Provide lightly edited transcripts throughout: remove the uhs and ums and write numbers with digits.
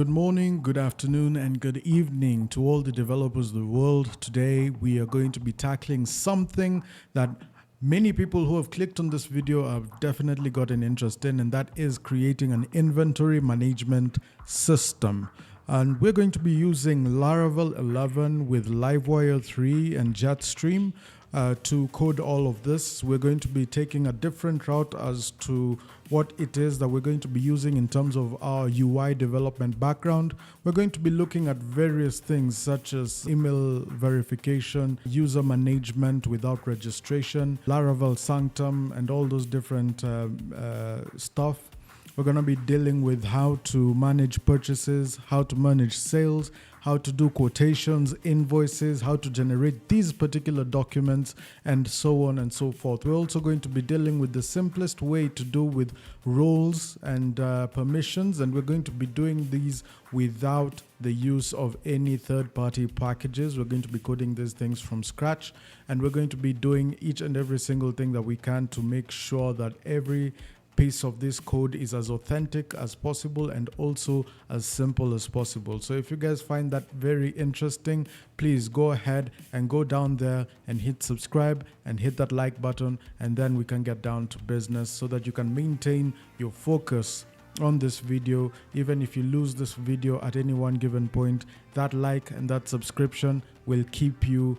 Good morning, good afternoon, and good evening to all the developers of the world. Today, we are going to be tackling something that many people who have clicked on this video have definitely got an interest in, and that is creating an inventory management system. And we're going to be using Laravel 11 with Livewire 3 and Jetstream to code all of this. We're going to be taking a different route as to what it is that we're going to be using in terms of our UI development background. We're going to be looking at various things such as email verification, user management without registration, Laravel Sanctum, and all those different stuff. We're going to be dealing with how to manage purchases, how to manage sales, how to do quotations, invoices, how to generate these particular documents, and so on and so forth. We're also going to be dealing with the simplest way to do with roles and permissions, and we're going to be doing these without the use of any third-party packages. We're going to be coding these things from scratch, and we're going to be doing each and every single thing that we can to make sure that every piece of this code is as authentic as possible and also as simple as possible. So if you guys find that very interesting, please go ahead and go down there and hit subscribe and hit that like button, and then we can get down to business so that you can maintain your focus on this video. Even if you lose this video at any one given point, that like and that subscription will keep you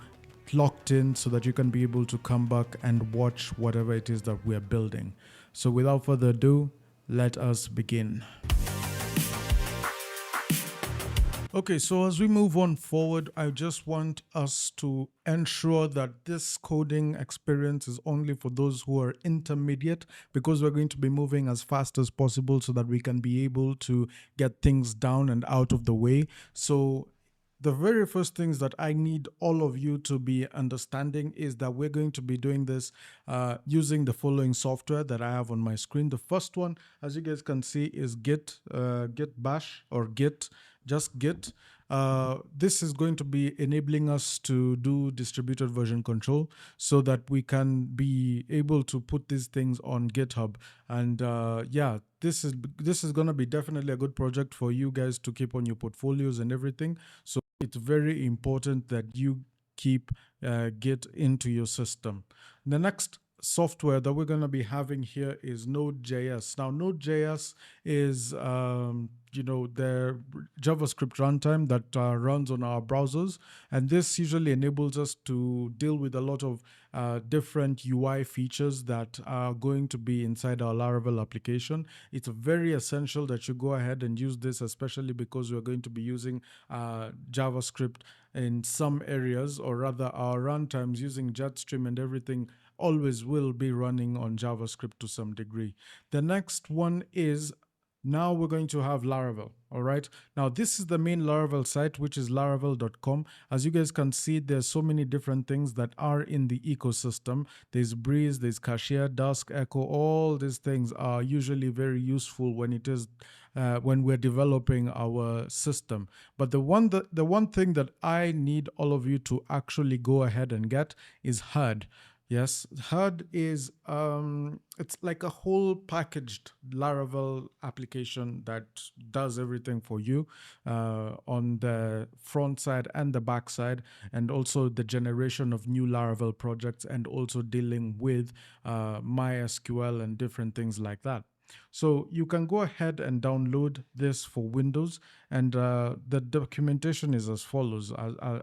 locked in so that you can be able to come back and watch whatever it is that we're building. So without further ado, let us begin. Okay, so as we move on forward, I just want us to ensure that this coding experience is only for those who are intermediate, because we're going to be moving as fast as possible so that we can be able to get things down and out of the way. So the very first things that I need all of you to be understanding is that we're going to be doing this using the following software that I have on my screen. The first one, as you guys can see, is Git bash or Git, just Git. This is going to be enabling us to do distributed version control so that we can be able to put these things on GitHub. And yeah, this is going to be definitely a good project for you guys to keep on your portfolios and everything. So it's very important that you keep Git into your system. The next software that we're going to be having here is Node.js. Now, Node.js is the JavaScript runtime that runs on our browsers, and this usually enables us to deal with a lot of different UI features that are going to be inside our Laravel application. It's very essential that you go ahead and use this, especially because we're going to be using JavaScript in some areas, or rather our runtimes using Jetstream and everything always will be running on JavaScript to some degree. The next one is, now we're going to have Laravel. All right. Now, this is the main Laravel site, which is laravel.com. As you guys can see, there's so many different things that are in the ecosystem. There's Breeze, there's Cashier, Dusk, Echo. All these things are usually very useful when it is when we're developing our system. But the one thing that I need all of you to actually go ahead and get is CRUD. Yes, CRUD is it's like a whole packaged Laravel application that does everything for you on the front side and the back side, and also the generation of new Laravel projects, and also dealing with MySQL and different things like that. So you can go ahead and download this for Windows, and the documentation is as follows.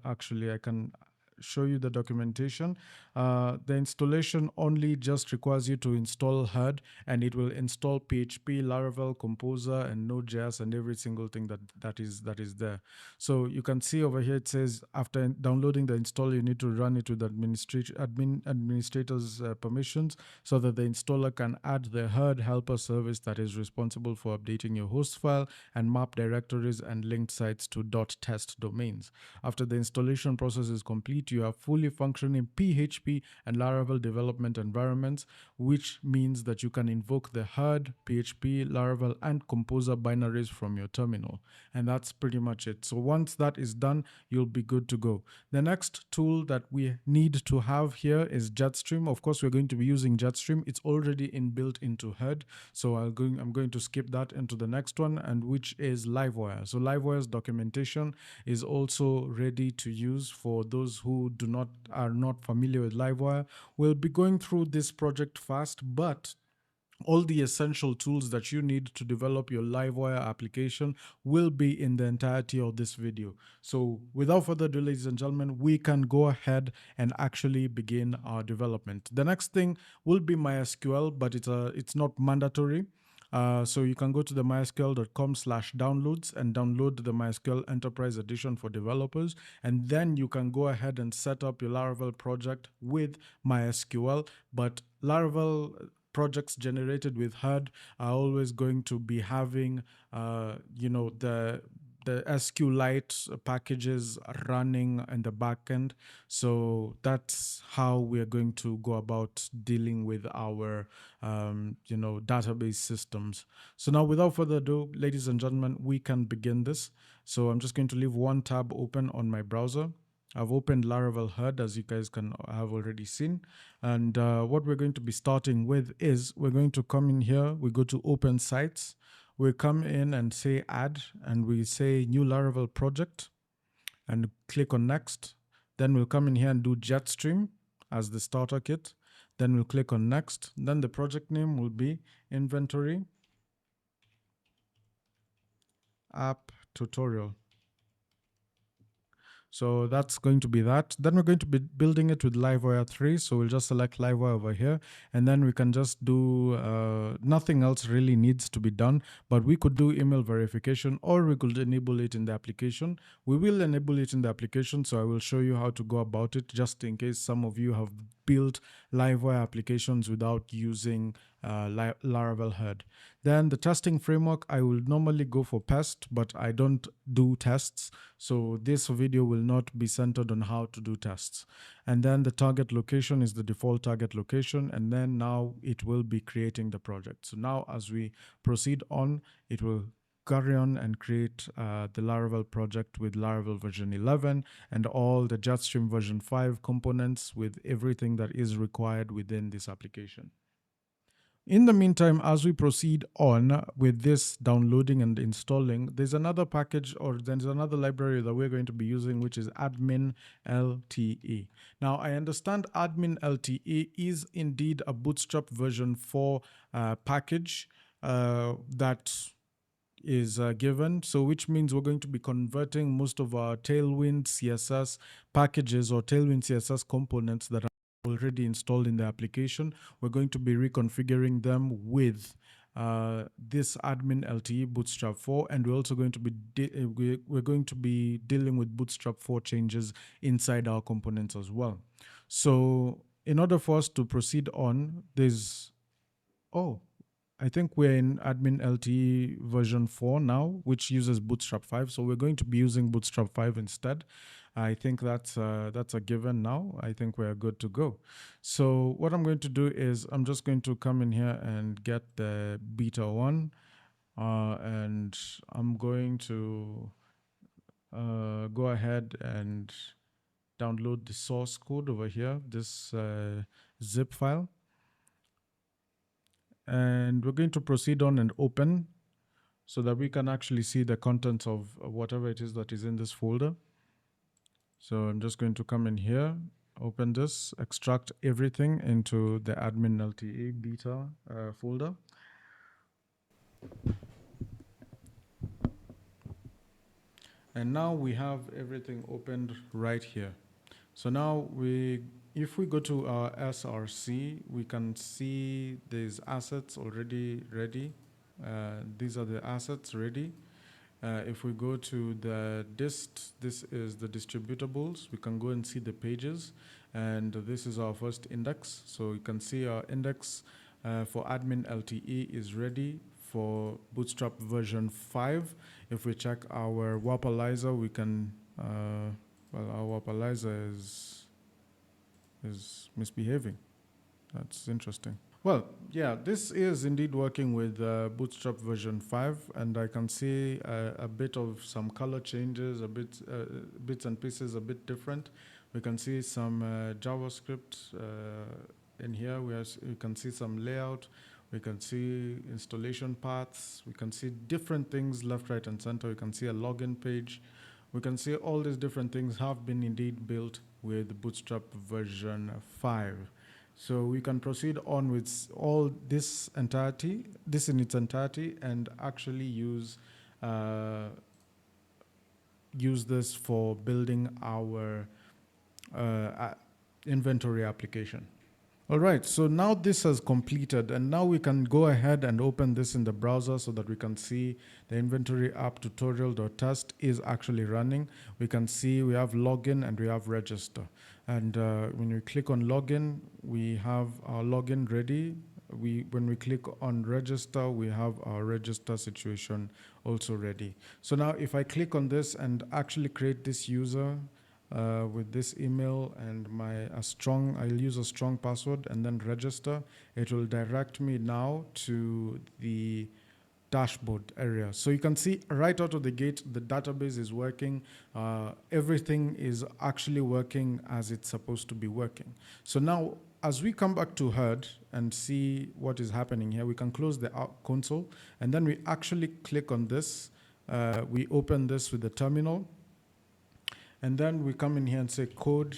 Actually, I can show you the documentation. The installation only just requires you to install CRUD, and it will install PHP, Laravel, Composer, and Node.js, and every single thing that is there. So you can see over here it says after downloading the installer, you need to run it with administrator's permissions so that the installer can add the CRUD helper service that is responsible for updating your host file and map directories and linked sites to .test domains. After the installation process is complete, it, you have fully functioning PHP and Laravel development environments, which means that you can invoke the HUD, PHP, Laravel, and Composer binaries from your terminal. And that's pretty much it. So once that is done, you'll be good to go. The next tool that we need to have here is Jetstream. Of course, we're going to be using Jetstream. It's already inbuilt into HUD. So I'm going to skip that into the next one, and which is Livewire. So Livewire's documentation is also ready to use for those who are not familiar with Livewire. We'll be going through this project fast, but all the essential tools that you need to develop your Livewire application will be in the entirety of this video. So without further ado, ladies and gentlemen, we can go ahead and actually begin our development. The next thing will be MySQL, but it's not mandatory. So you can go to the mysql.com/downloads and download the MySQL Enterprise Edition for developers. And then you can go ahead and set up your Laravel project with MySQL. But Laravel projects generated with HUD are always going to be having, the SQLite packages running in the backend. So that's how we are going to go about dealing with our, database systems. So now, without further ado, ladies and gentlemen, we can begin this. So I'm just going to leave one tab open on my browser. I've opened Laravel HUD, as you guys can have already seen. And what we're going to be starting with is we're going to come in here. We go to Open Sites. We come in and say Add, and we say New Laravel Project, and click on Next. Then we'll come in here and do Jetstream as the starter kit. Then we'll click on Next. Then the project name will be Inventory App Tutorial. So that's going to be that. Then we're going to be building it with Livewire 3. So we'll just select Livewire over here, and then we can just do, nothing else really needs to be done, but we could do email verification, or we could enable it in the application. We will enable it in the application, so I will show you how to go about it, just in case some of you have built Livewire applications without using Laravel HUD. Then the testing framework, I will normally go for PEST, but I don't do tests. So this video will not be centered on how to do tests. And then the target location is the default target location. And then now it will be creating the project. So now as we proceed on, it will carry on and create the Laravel project with Laravel version 11 and all the Jetstream version 5 components with everything that is required within this application. In the meantime, as we proceed on with this downloading and installing, there's another package, or there's another library that we're going to be using, which is AdminLTE. Now, I understand AdminLTE is indeed a Bootstrap version 4 package that is given, so which means we're going to be converting most of our Tailwind CSS packages or Tailwind CSS components that are already installed in the application. We're going to be reconfiguring them with this AdminLTE Bootstrap 4, and we're also going to be we're going to be dealing with Bootstrap 4 changes inside our components as well. So in order for us to proceed on, I think we're in AdminLTE version 4 now, which uses Bootstrap 5. So we're going to be using Bootstrap 5 instead. I think that's a given now. I think we're good to go. So what I'm going to do is I'm just going to come in here and get the beta 1. And I'm going to go ahead and download the source code over here, this zip file. And we're going to proceed on and open so that we can actually see the contents of whatever it is that is in this folder. So I'm just going to come in here, open this, extract everything into the AdminLTE beta folder. And now we have everything opened right here. So now if we go to our SRC, we can see these assets already ready. These are the assets ready. If we go to the dist, this is the distributables. We can go and see the pages, and this is our first index. So you can see our index for AdminLTE is ready for Bootstrap version 5. If we check our Wapalizer, we can, our Wapalizer is is misbehaving. That's interesting. Well, yeah, this is indeed working with Bootstrap version 5, and I can see a bit of some color changes, bits and pieces a bit different. We can see some JavaScript in here. We can see some layout. We can see installation paths. We can see different things left, right, and center. We can see a login page. We can see all these different things have been indeed built with Bootstrap version 5. So we can proceed on with all this in its entirety, and actually use this for building our inventory application. All right, so now this has completed, and now we can go ahead and open this in the browser so that we can see the inventory app tutorial.test is actually running. We can see we have login and we have register. And when we click on login, we have our login ready. When we click on register, we have our register situation also ready. So now if I click on this and actually create this user, with this email and I'll use a strong password and then register. It will direct me now to the dashboard area. So you can see right out of the gate, the database is working. Everything is actually working as it's supposed to be working. So now, as we come back to HUD and see what is happening here, we can close the console, and then we actually click on this. We open this with the terminal. And then we come in here and say code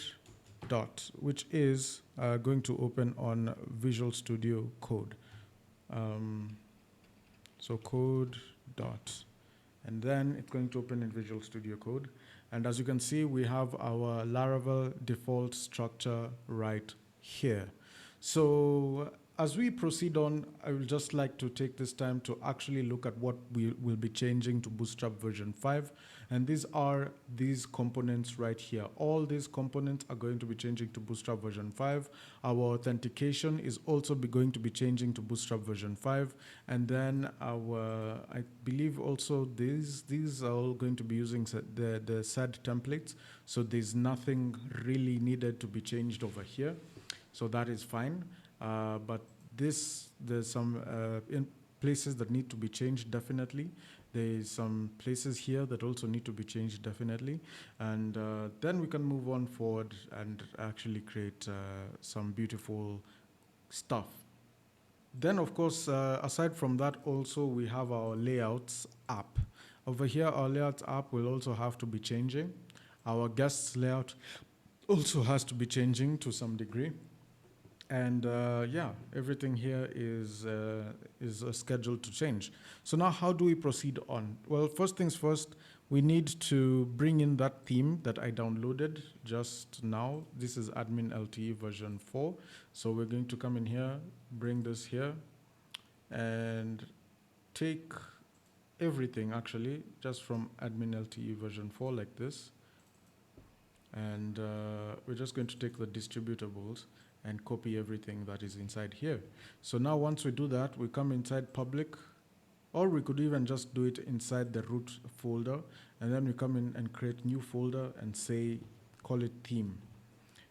dot, which is going to open on Visual Studio Code. So code dot, and then it's going to open in Visual Studio Code. And as you can see, we have our Laravel default structure right here. So as we proceed on, I would just like to take this time to actually look at what we will be changing to Bootstrap version 5. And these are these components right here. All these components are going to be changing to Bootstrap version 5. Our authentication is also going to be changing to Bootstrap version 5. And then I believe also these are all going to be using the SED templates. So there's nothing really needed to be changed over here. So that is fine. But there's some places that need to be changed definitely. There's some places here that also need to be changed definitely. And then we can move on forward and actually create some beautiful stuff. Then, of course, aside from that, also we have our layouts app. Over here, our layouts app will also have to be changing. Our guests layout also has to be changing to some degree. And yeah, everything here is scheduled to change. So now how do we proceed on? Well, first things first, we need to bring in that theme that I downloaded just now. This is AdminLTE version 4. So we're going to come in here, bring this here, and take everything actually just from AdminLTE version 4 like this. And we're just going to take the distributables and copy everything that is inside here. So now once we do that, we come inside public, or we could even just do it inside the root folder, and then we come in and create new folder and call it theme.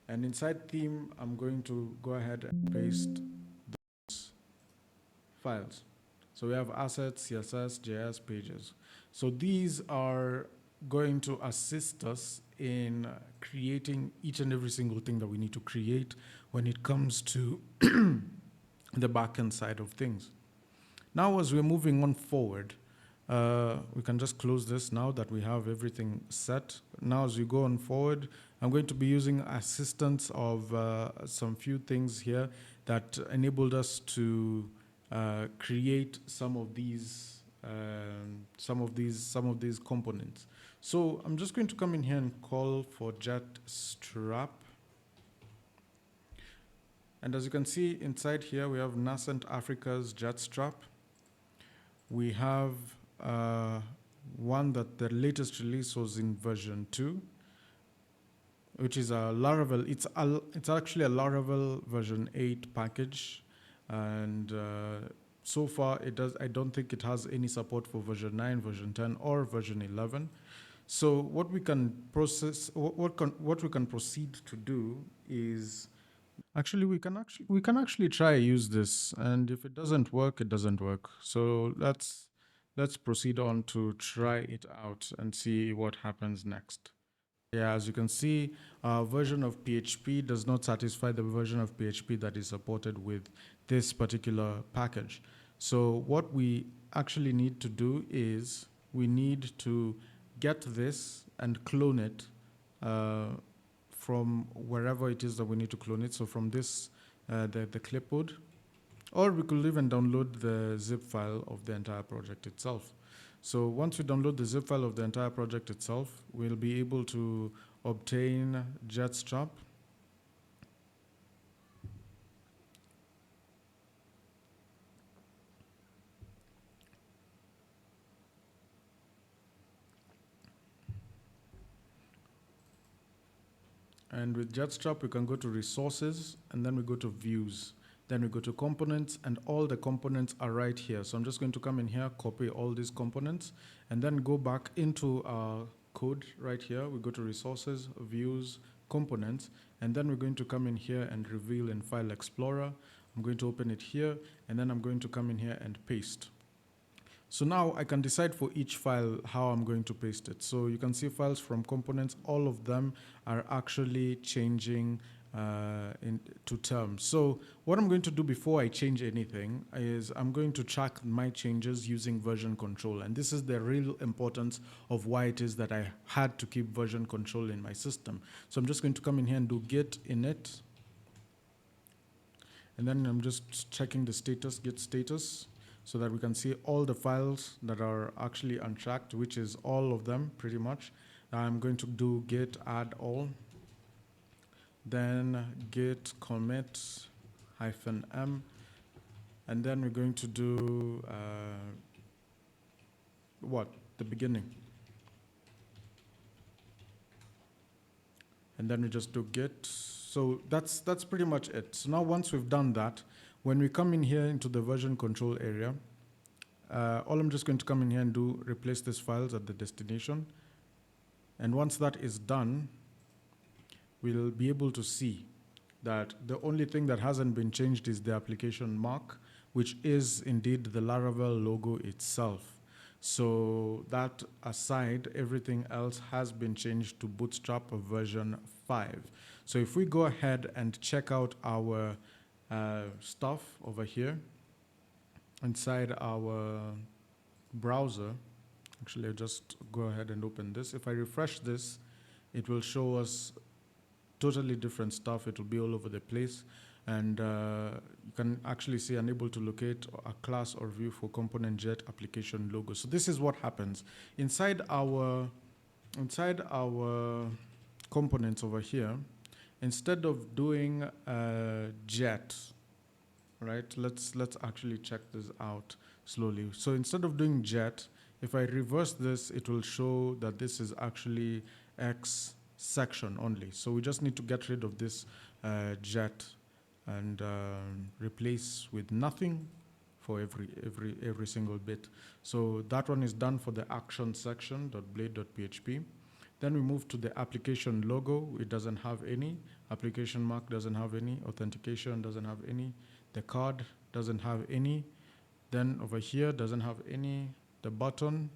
And inside theme, I'm going to go ahead and paste those files. So we have assets, CSS, JS, pages. So these are going to assist us in creating each and every single thing that we need to create when it comes to the backend side of things. Now, as we're moving on forward, we can just close this now that we have everything set. Now, as we go on forward, I'm going to be using assistance of some few things here that enabled us to create some of these components. So I'm just going to come in here and call for Jetstream. And as you can see inside here, we have Nascent Africa's Jetstream. We have one that the latest release was in version 2, which is a Laravel. It's actually a Laravel version 8 package. And so far, I don't think it has any support for version 9, version 10, or version 11. So what we can proceed to do is Actually, we can actually try use this, and if it doesn't work, it doesn't work. So let's proceed on to try it out and see what happens next. Yeah, as you can see, our version of PHP does not satisfy the version of PHP that is supported with this particular package. So what we actually need to do is we need to get this and clone it uh, from wherever it is that we need to clone it. So from this, the clipboard, or we could even download the zip file of the entire project itself. So once we download the zip file of the entire project itself, we'll be able to obtain Jetstream. And with Jetstream, we can go to resources, and then we go to views. Then we go to components, and all the components are right here. So I'm just going to come in here, copy all these components, and then go back into our code right here. We go to resources, views, components, and then we're going to come in here and reveal in File Explorer. I'm going to open it here, and then I'm going to come in here and paste. So now I can decide for each file how I'm going to paste it. So you can see files from components, all of them are actually changing to terms. So what I'm going to do before I change anything is I'm going to track my changes using version control. And this is the real importance of why it is that I had to keep version control in my system. So I'm just going to come in here and do git init. And then I'm just checking the status, git status, so that we can see all the files that are actually untracked, which is all of them pretty much. I'm going to do git add all, then git commit -m, and then we're going to do the beginning. And then we just do git. So that's pretty much it. So now once we've done that, when we come in here into the version control area, all I'm just going to come in here and do replace these files at the destination. And once that is done, we'll be able to see that the only thing that hasn't been changed is the application mark, which is indeed the Laravel logo itself. So that aside, everything else has been changed to Bootstrap version 5. So if we go ahead and check out our stuff over here inside our browser, actually I'll just go ahead and open this. If I refresh this, it will show us totally different stuff. It will be all over the place. And you can actually see unable to locate a class or view for component jet application logo. So this is what happens inside our components over here. Instead of doing jet, right? Let's actually check this out slowly. So instead of doing jet, if I reverse this, it will show that this is actually X section only. So we just need to get rid of this jet and replace with nothing for every single bit. So that one is done for the action section .blade.php. Then we move to the application logo. It doesn't have any. Application mark doesn't have any. Authentication doesn't have any. The card doesn't have any. Then over here doesn't have any. The button.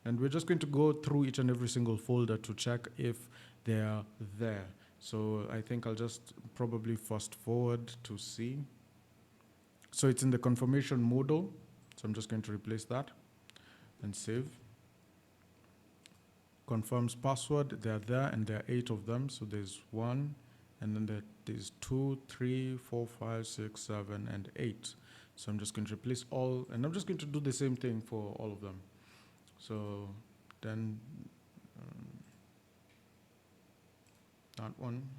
And we're just going to go through each and every single folder to check if they are there. So I think I'll just probably fast forward to see. So it's in the confirmation modal. So I'm just going to replace that and save. Confirms password, they're there, and there are 8 of them. So there's 1, and then there's 2, 3, 4, 5, 6, 7, and 8. So I'm just going to replace all, and I'm just going to do the same thing for all of them. So then that one,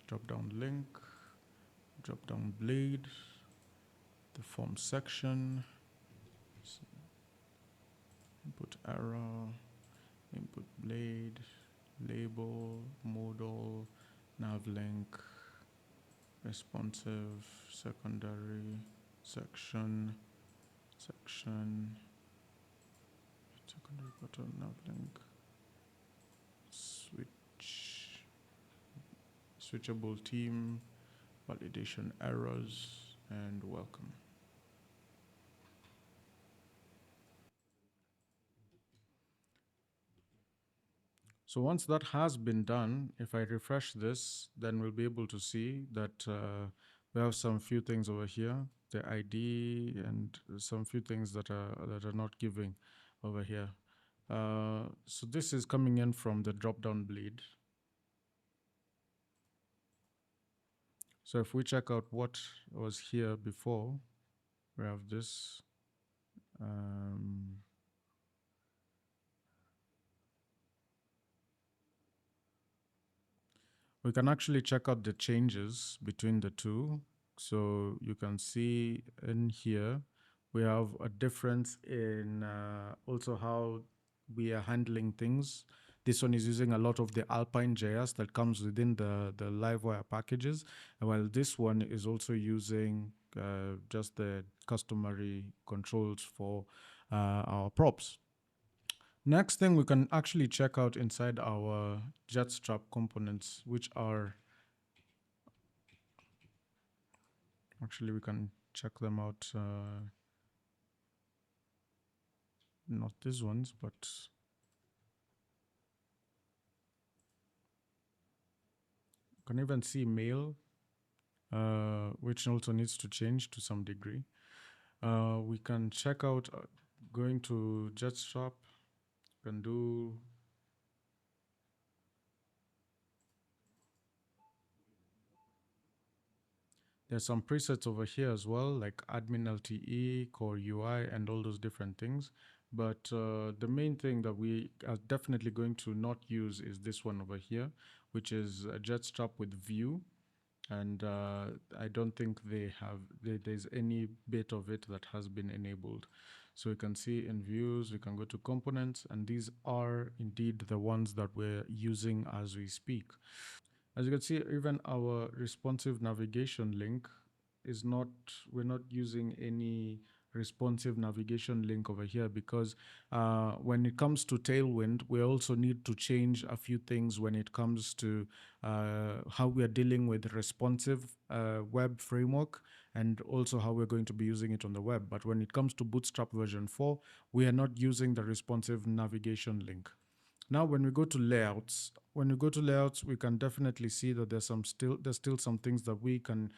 drop down link, drop down blade, the form section, input error, input blade, label, modal, nav link, responsive, secondary, section, secondary button, nav link, switchable theme, validation errors, and welcome. So once that has been done, if I refresh this, then we'll be able to see that we have some few things over here, the ID and some few things that are not giving over here. So this is coming in from the drop-down bleed. So if we check out what was here before, we have this. We can actually check out the changes between the two. So you can see in here, we have a difference in also how we are handling things. This one is using a lot of the Alpine.js that comes within the Livewire packages, while this one is also using just the customary controls for our props. Next thing we can actually check out inside our Jetstream components, which are, actually we can check them out, not these ones, but you can even see mail, which also needs to change to some degree. We can check out going to Jetstream, can do there's some presets over here as well, like AdminLTE, Core UI, and all those different things. But the main thing that we are definitely going to not use is this one over here, which is a Jetstrap with Vue. And I don't think there's any bit of it that has been enabled. So you can see in views, we can go to components, and these are indeed the ones that we're using as we speak. As you can see, even our responsive navigation link is not, we're not using any responsive navigation link over here because when it comes to Tailwind, we also need to change a few things when it comes to how we are dealing with responsive web framework and also how we're going to be using it on the web. But when it comes to Bootstrap version 4, we are not using the responsive navigation link. Now, when we go to layouts, we can definitely see that there's still some things that we can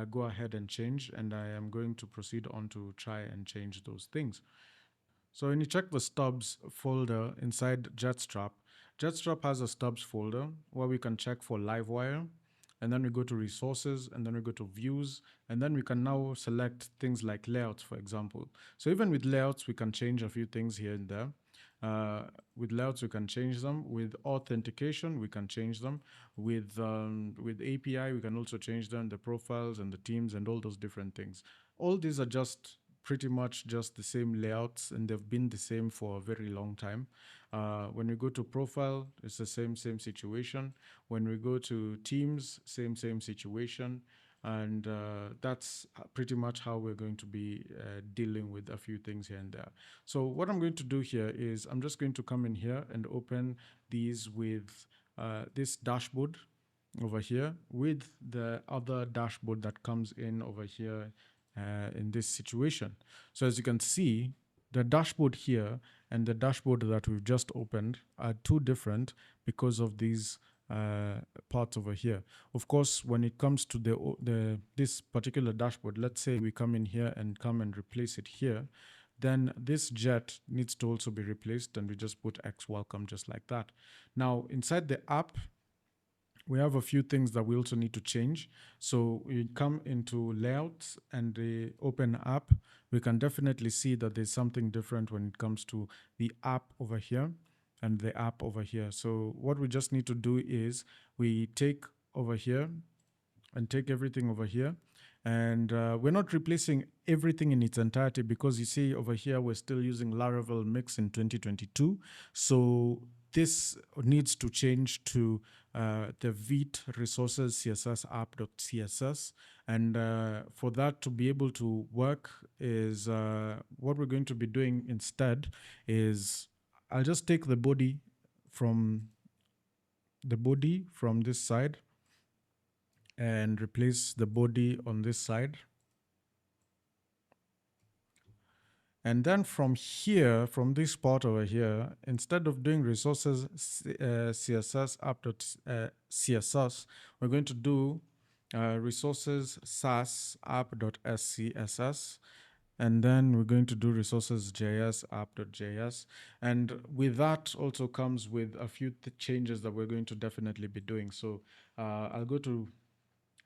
go ahead and change, and I am going to proceed on to try and change those things. So when you check the stubs folder inside Jetstrap, Jetstrap has a stubs folder where we can check for Livewire, and then we go to resources, and then we go to views, and then we can now select things like layouts, for example. So even with layouts, we can change a few things here and there. With layouts, we can change them. With authentication, we can change them. With API, we can also change them, the profiles and the teams and all those different things. All these are just pretty much just the same layouts, and they've been the same for a very long time. When we go to profile, it's the same situation. When we go to teams, same situation. And that's pretty much how we're going to be dealing with a few things here and there. So what I'm going to do here is I'm just going to come in here and open these with this dashboard over here with the other dashboard that comes in over here in this situation. So as you can see, the dashboard here and the dashboard that we've just opened are two different because of these parts over here. Of course, when it comes to this particular dashboard, let's say we come in here and come and replace it here, then this jet needs to also be replaced, and we just put X welcome just like that. Now, inside the app, we have a few things that we also need to change. So we come into layouts and the open app, we can definitely see that there's something different when it comes to the app over here and the app over here. So what we just need to do is we take over here and take everything over here. And we're not replacing everything in its entirety because you see over here, we're still using Laravel Mix in 2022. So this needs to change to the Vite resources CSS app.css. And for that to be able to work is what we're going to be doing instead is I'll just take the body from this side, and replace the body on this side. And then from here, from this part over here, instead of doing resources CSS app.css, we're going to do resources SAS app.scss. And then we're going to do resources JS app.js. And with that also comes with a few changes that we're going to definitely be doing. So I'll go to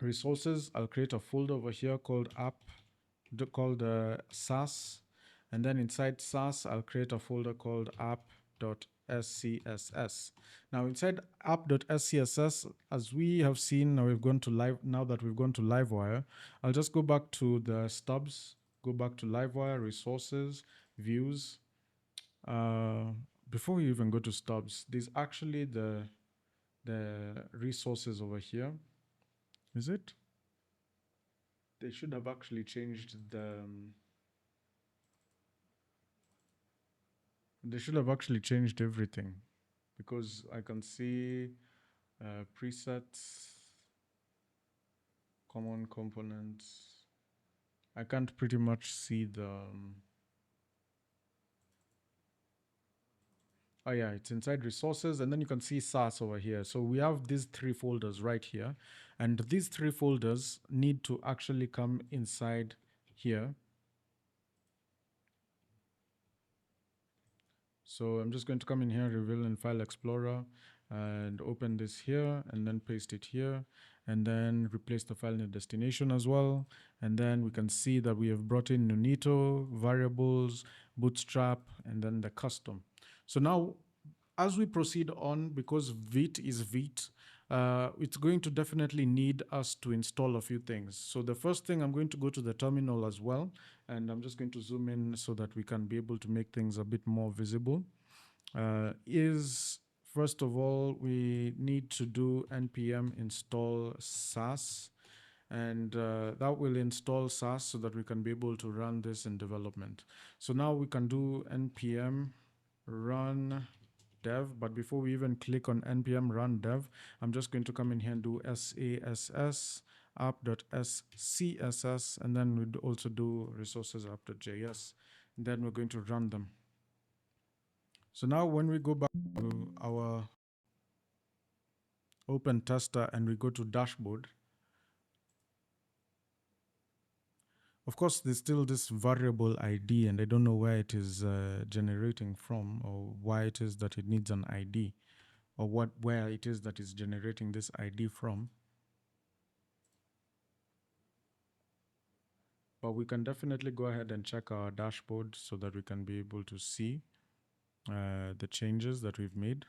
resources. I'll create a folder over here called app, called SAS. And then inside SAS, I'll create a folder called app.scss. Now inside app.scss, as we have seen, now now that we've gone to Livewire, I'll just go back to the stubs, go back to Livewire, resources, views. Before we even go to stubs, there's actually the resources over here. Is it? They should have actually changed they should have actually changed everything, because I can see presets, common components. I can't pretty much see the oh yeah, it's inside resources, and then you can see SAS over here. So we have these three folders right here, and these three folders need to actually come inside here. So I'm just going to come in here, reveal in File Explorer, and open this here, and then paste it here, and then replace the file in the destination as well. And then we can see that we have brought in Nunito, variables, Bootstrap, and then the custom. So now, as we proceed on, because Vite is Vite, it's going to definitely need us to install a few things. So the first thing, I'm going to go to the terminal as well, and I'm just going to zoom in so that we can be able to make things a bit more visible. Is first of all, we need to do npm install SAS, and that will install SAS so that we can be able to run this in development. So now we can do npm run dev, but before we even click on npm run dev, I'm just going to come in here and do sass app.scss, and then we'd also do resources app.js. Then we're going to run them. So now when we go back to our open tester and we go to dashboard, of course, there's still this variable ID, and I don't know where it is generating from, or why it is that it needs an ID, or where it is that is generating this ID from. But we can definitely go ahead and check our dashboard so that we can be able to see the changes that we've made.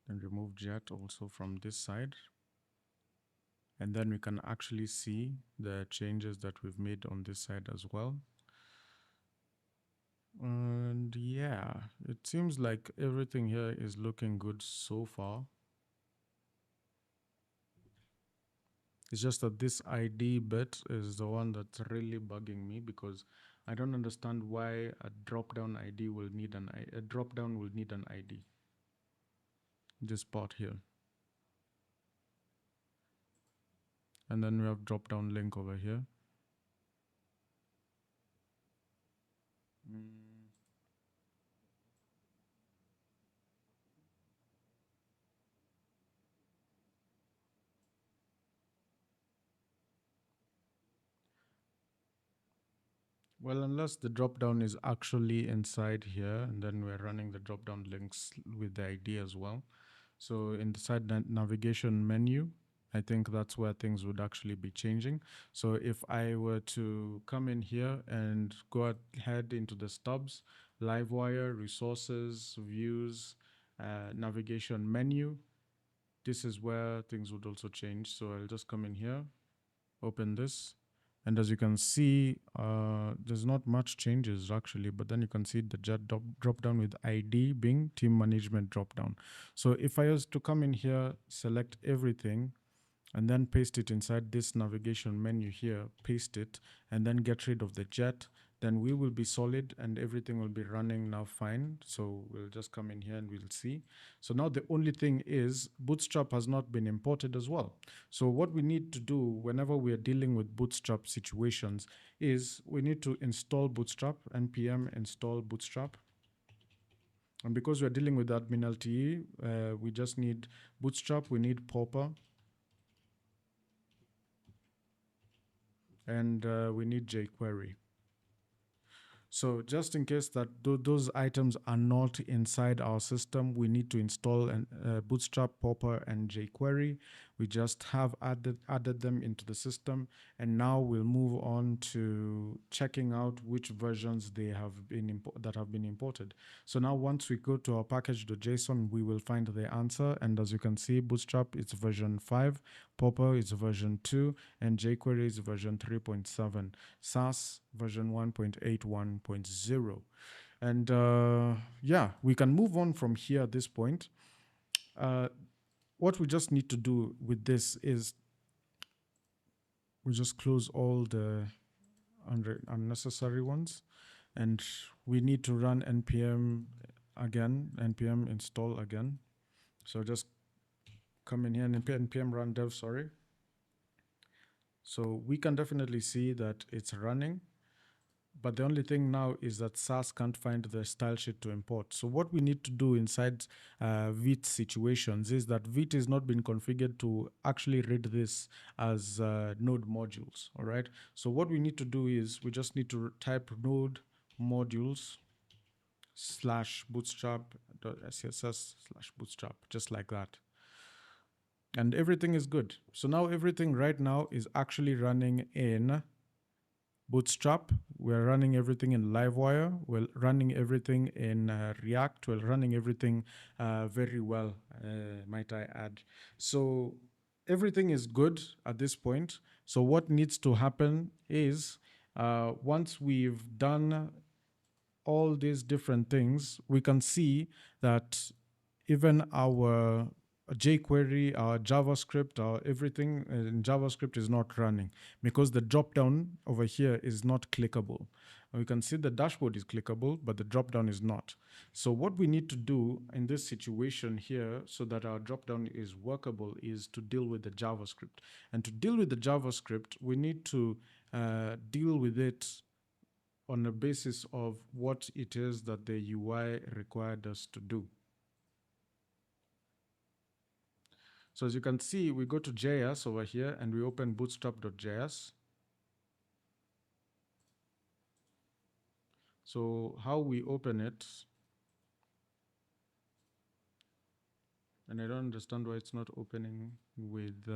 And remove jet also from this side. And then we can actually see the changes that we've made on this side as well. And yeah, it seems like everything here is looking good so far. It's just that this ID bit is the one that's really bugging me, because I don't understand why a drop-down ID will need a drop-down will need an ID. This part here. And then we have drop-down link over here. Well, unless the drop-down is actually inside here, and then we're running the drop-down links with the ID as well. So inside the navigation menu, I think that's where things would actually be changing. So if I were to come in here and go ahead into the stubs, Livewire, resources, views, navigation menu, this is where things would also change. So I'll just come in here, open this. And as you can see, there's not much changes actually, but then you can see the jet drop down with ID being team management drop down. So if I was to come in here, select everything, and then paste it inside this navigation menu here, paste it, and then get rid of the jet, then we will be solid and everything will be running now fine. So we'll just come in here and we'll see. So now the only thing is Bootstrap has not been imported as well. So what we need to do whenever we are dealing with Bootstrap situations is we need to install Bootstrap, npm install Bootstrap. And because we're dealing with AdminLTE, we just need Bootstrap, we need Popper, and we need jQuery. So just in case that those items are not inside our system, we need to install Bootstrap, Popper, and jQuery. We just have added them into the system, and now we'll move on to checking out which versions they have been that have been imported. So now once we go to our package.json, we will find the answer, and as you can see, Bootstrap is version 5, Popper is version 2, and jQuery is version 3.7. SAS version 1.81.0. And yeah, we can move on from here at this point. What we just need to do with this is we just close all the unnecessary ones, and we need to run npm again, npm install again. So just come in here and npm run dev, sorry. So we can definitely see that it's running. But the only thing now is that SAS can't find the style sheet to import. So what we need to do inside Vite situations is that Vite is not been configured to actually read this as node modules, all right? So what we need to do is we just need to type node modules / bootstrap.css / bootstrap, just like that. And everything is good. So now everything right now is actually running in Bootstrap. We're running everything in Livewire. We're running everything in React. We're running everything very well, might I add. So everything is good at this point. So what needs to happen is once we've done all these different things, we can see that even our jQuery, our JavaScript, our everything in JavaScript is not running because the dropdown over here is not clickable. We can see the dashboard is clickable, but the dropdown is not. So what we need to do in this situation here so that our dropdown is workable is to deal with the JavaScript. And to deal with the JavaScript, we need to deal with it on the basis of what it is that the UI required us to do. So as you can see, we go to JS over here and we open bootstrap.js. So how we open it, and I don't understand why it's not opening with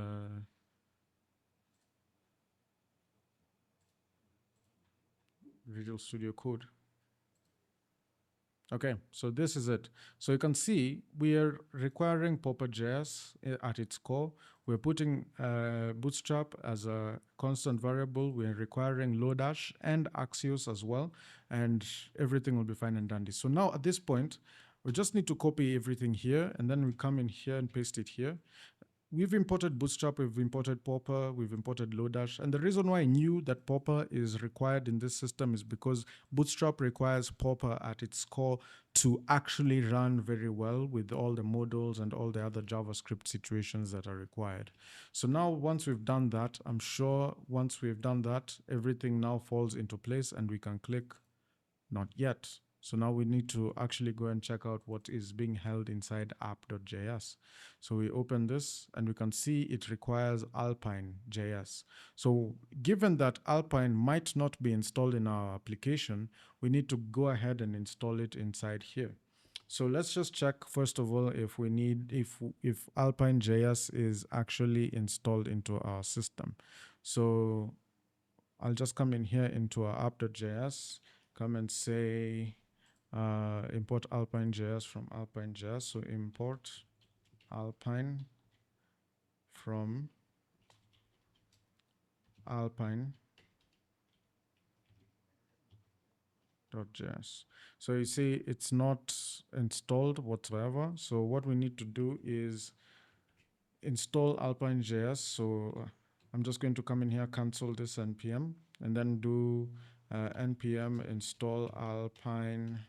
Visual Studio Code. Okay, so this is it. So you can see we are requiring Popper.js at its core. We're putting Bootstrap as a constant variable. We're requiring Lodash and Axios as well, and everything will be fine and dandy. So now at this point, we just need to copy everything here, and then we come in here and paste it here. We've imported Bootstrap, we've imported Popper, we've imported Lodash. And the reason why I knew that Popper is required in this system is because Bootstrap requires Popper at its core to actually run very well with all the modals and all the other JavaScript situations that are required. So now once we've done that, I'm sure once we've done that, everything now falls into place and we can click not yet. So now we need to actually go and check out what is being held inside app.js. So we open this and we can see it requires Alpine.js. So given that Alpine might not be installed in our application, we need to go ahead and install it inside here. So let's just check first of all if we need if Alpine.js is actually installed into our system. So I'll just come in here into our app.js, come and say import Alpine.js from Alpine.js. So import Alpine from Alpine.js. So you see it's not installed whatsoever. So what we need to do is install Alpine.js. So I'm just going to come in here, cancel this npm, and then do npm install Alpine.js.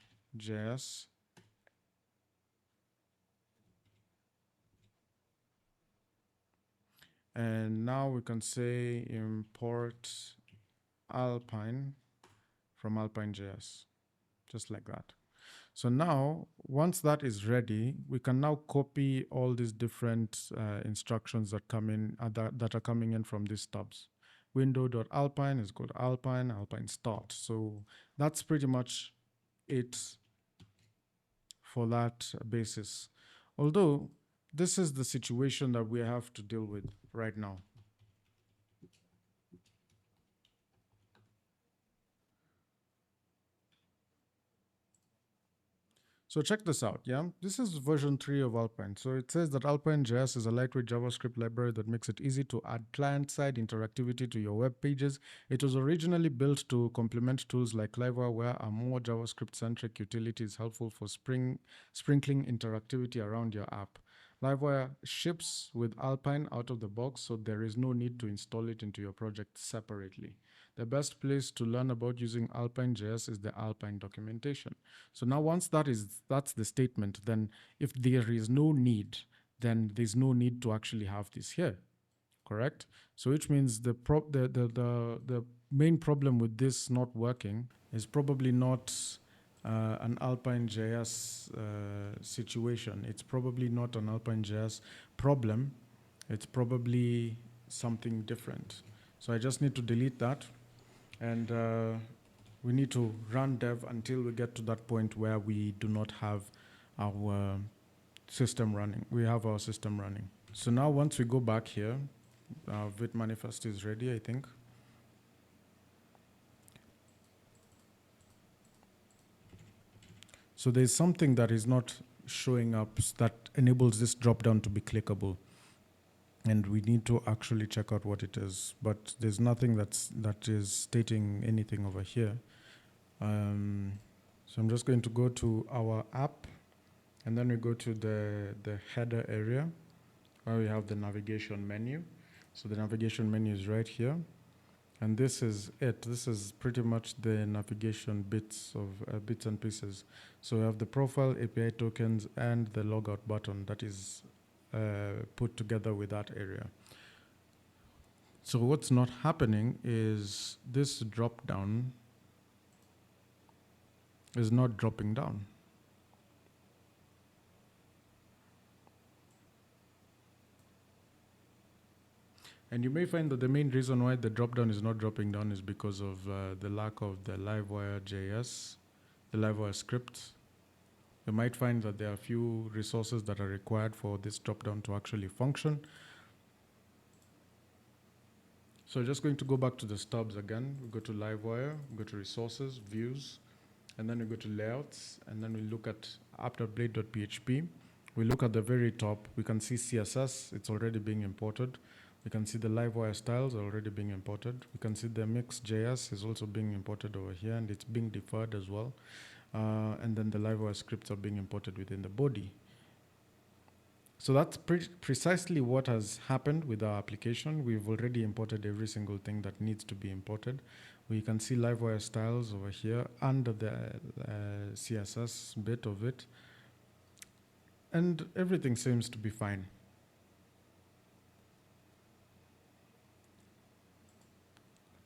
And now we can say import Alpine from Alpine.js, just like that. So now, once that is ready, we can now copy all these different instructions that come in that are coming in from these stubs. Window.alpine is called Alpine, Alpine start. So that's pretty much it for that basis. Although this is the situation that we have to deal with right now. So check this out, yeah? This is version 3 of Alpine. So it says that Alpine.js is a lightweight JavaScript library that makes it easy to add client-side interactivity to your web pages. It was originally built to complement tools like Livewire, where a more JavaScript-centric utility is helpful for sprinkling interactivity around your app. Livewire ships with Alpine out of the box, so there is no need to install it into your project separately. The best place to learn about using Alpine.js is the Alpine documentation. So now once that's the statement, then if there is no need, then there's no need to actually have this here, correct? So which means the main problem with this not working is probably not an Alpine.js situation. It's probably not an Alpine.js problem. It's probably something different. So I just need to delete that. And we need to run dev until we get to that point where we do not have our system running. We have our system running. So now once we go back here, Vite manifest is ready, I think. So there's something that is not showing up that enables this dropdown to be clickable. And we need to actually check out what it is. But there's nothing that is stating anything over here. So I'm just going to go to our app, and then we go to the header area where we have the navigation menu. So the navigation menu is right here. And this is it. This is pretty much the navigation bits and pieces. So we have the profile, API tokens, and the logout button that is put together with that area. So what's not happening is this drop down is not dropping down. And you may find that the main reason why the dropdown is not dropping down is because of the lack of the Livewire.js, the Livewire script. You might find that there are a few resources that are required for this dropdown to actually function. So just going to go back to the stubs again. We go to Livewire, we go to resources, views, and then we go to layouts, and then we look at app.blade.php. We look at the very top, we can see CSS, it's already being imported. We can see the Livewire styles are already being imported. We can see the mix.js is also being imported over here, and it's being deferred as well. And then the Livewire scripts are being imported within the body. So that's precisely what has happened with our application. We've already imported every single thing that needs to be imported. We can see Livewire styles over here under the CSS bit of it. And everything seems to be fine.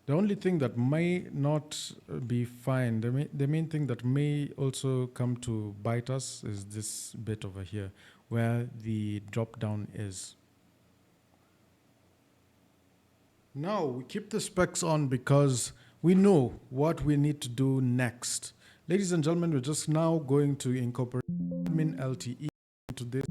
The only thing that may not be fine, the main thing that may also come to bite us is this bit over here, where the drop down is. Now we keep the specs on because we know what we need to do next. Ladies and gentlemen, we're just now going to incorporate AdminLTE into this.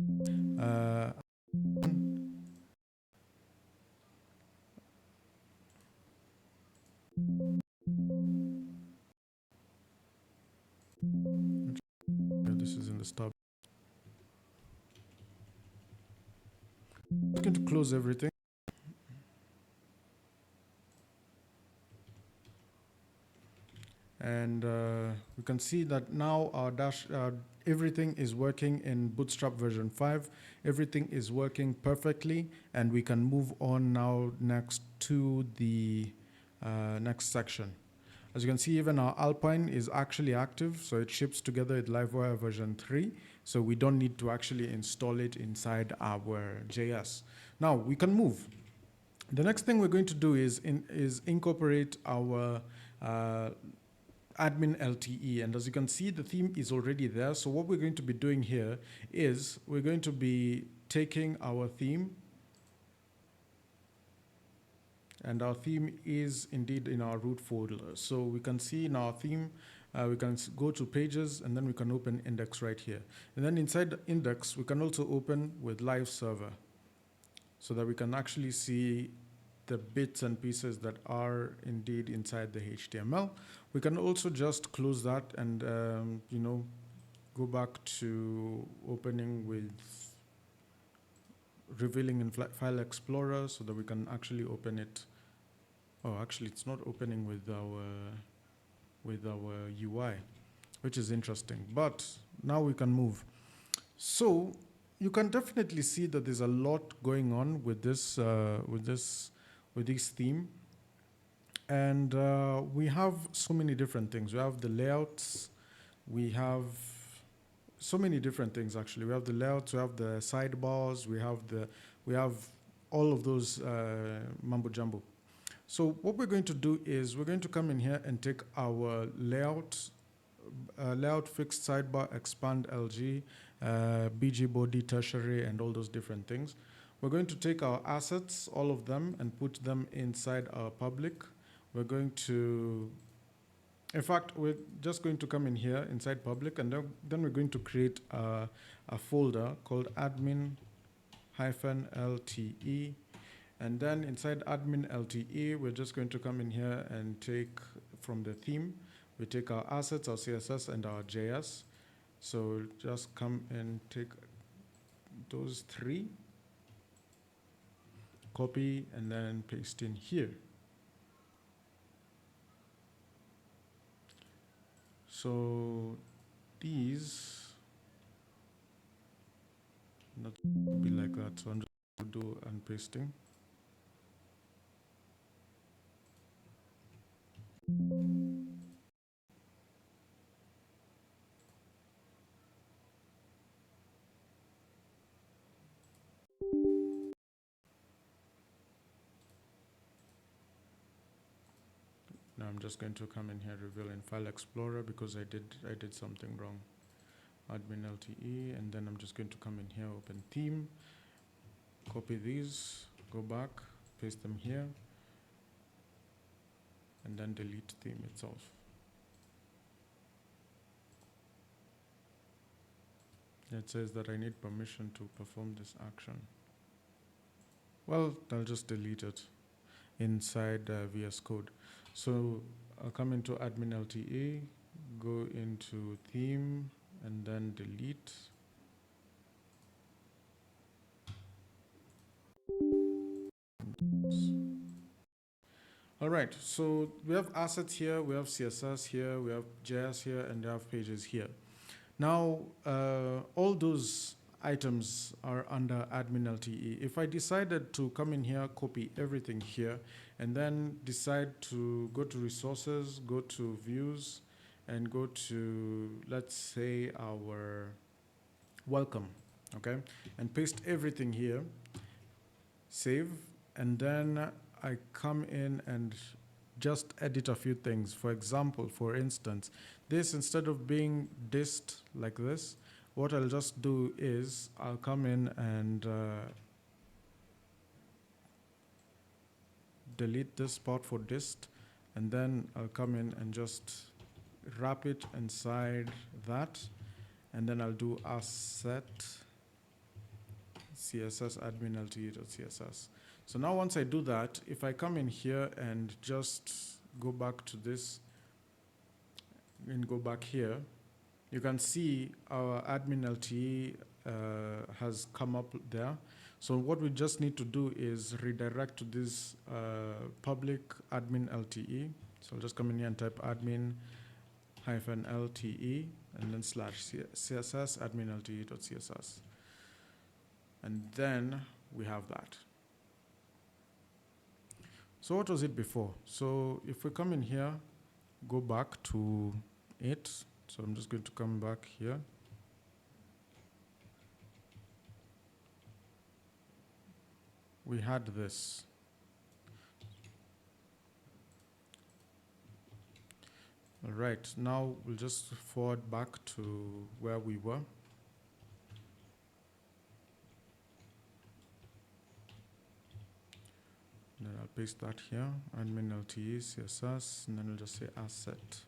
This is in the stub. I'm going to close everything. And we can see that now our everything is working in Bootstrap version 5. Everything is working perfectly, and we can move on now next to the next section. As you can see, even our Alpine is actually active, so it ships together with Livewire version 3, so we don't need to actually install it inside our JS. Now, we can move. The next thing we're going to do is incorporate our AdminLTE, and as you can see, the theme is already there. So what we're going to be doing here is we're going to be taking our theme, and our theme is indeed in our root folder. So we can see in our theme, we can go to pages, and then we can open index right here. And then inside the index, we can also open with live server so that we can actually see the bits and pieces that are indeed inside the HTML. We can also just close that and go back to opening with revealing in File Explorer so that we can actually open it. Oh, actually, it's not opening with our UI, which is interesting. But now we can move. So you can definitely see that there's a lot going on with this theme, and we have so many different things. We have the layouts, we have so many different things actually. We have the layouts, we have the sidebars, we have all of those mumbo jumbo. So what we're going to do is we're going to come in here and take our layout fixed sidebar, expand LG, BG body, tertiary, and all those different things. We're going to take our assets, all of them, and put them inside our public. We're going to, in fact, we're just going to come in here inside public, and then we're going to create a folder called admin-LTE. And then inside AdminLTE, we're just going to come in here and take from the theme, we take our assets, our CSS, and our JS. So just come and take those three, copy, and then paste in here. So these, not be like that, so I'm just going to do unpasting. Now I'm just going to come in here, reveal in File Explorer, because I did something wrong. AdminLTE, and then I'm just going to come in here, open theme, copy these, go back, paste them here, and then delete theme itself. It says that I need permission to perform this action. Well, I'll just delete it inside VS Code. So I'll come into AdminLTE, go into theme, and then delete. All right, so we have assets here, we have CSS here, we have JS here, and we have pages here. Now, all those items are under AdminLTE. If I decided to come in here, copy everything here, and then decide to go to resources, go to views, and go to, let's say, our welcome, okay? And paste everything here, save, and then I come in and just edit a few things. For example, for instance, this, instead of being dist like this, what I'll just do is I'll come in and delete this part for dist, and then I'll come in and just wrap it inside that, and then I'll do asset CSS admin.LTE.css. So now once I do that, if I come in here and just go back to this and go back here, you can see our AdminLTE has come up there. So what we just need to do is redirect to this public AdminLTE. So I'll just come in here and type admin-LTE, and then /css adminLTE.css. And then we have that. So what was it before? So if we come in here, go back to it. So I'm just going to come back here. We had this. All right, now we'll just forward back to where we were. And then I'll paste that here, adminLTE CSS, and then I'll just say asset.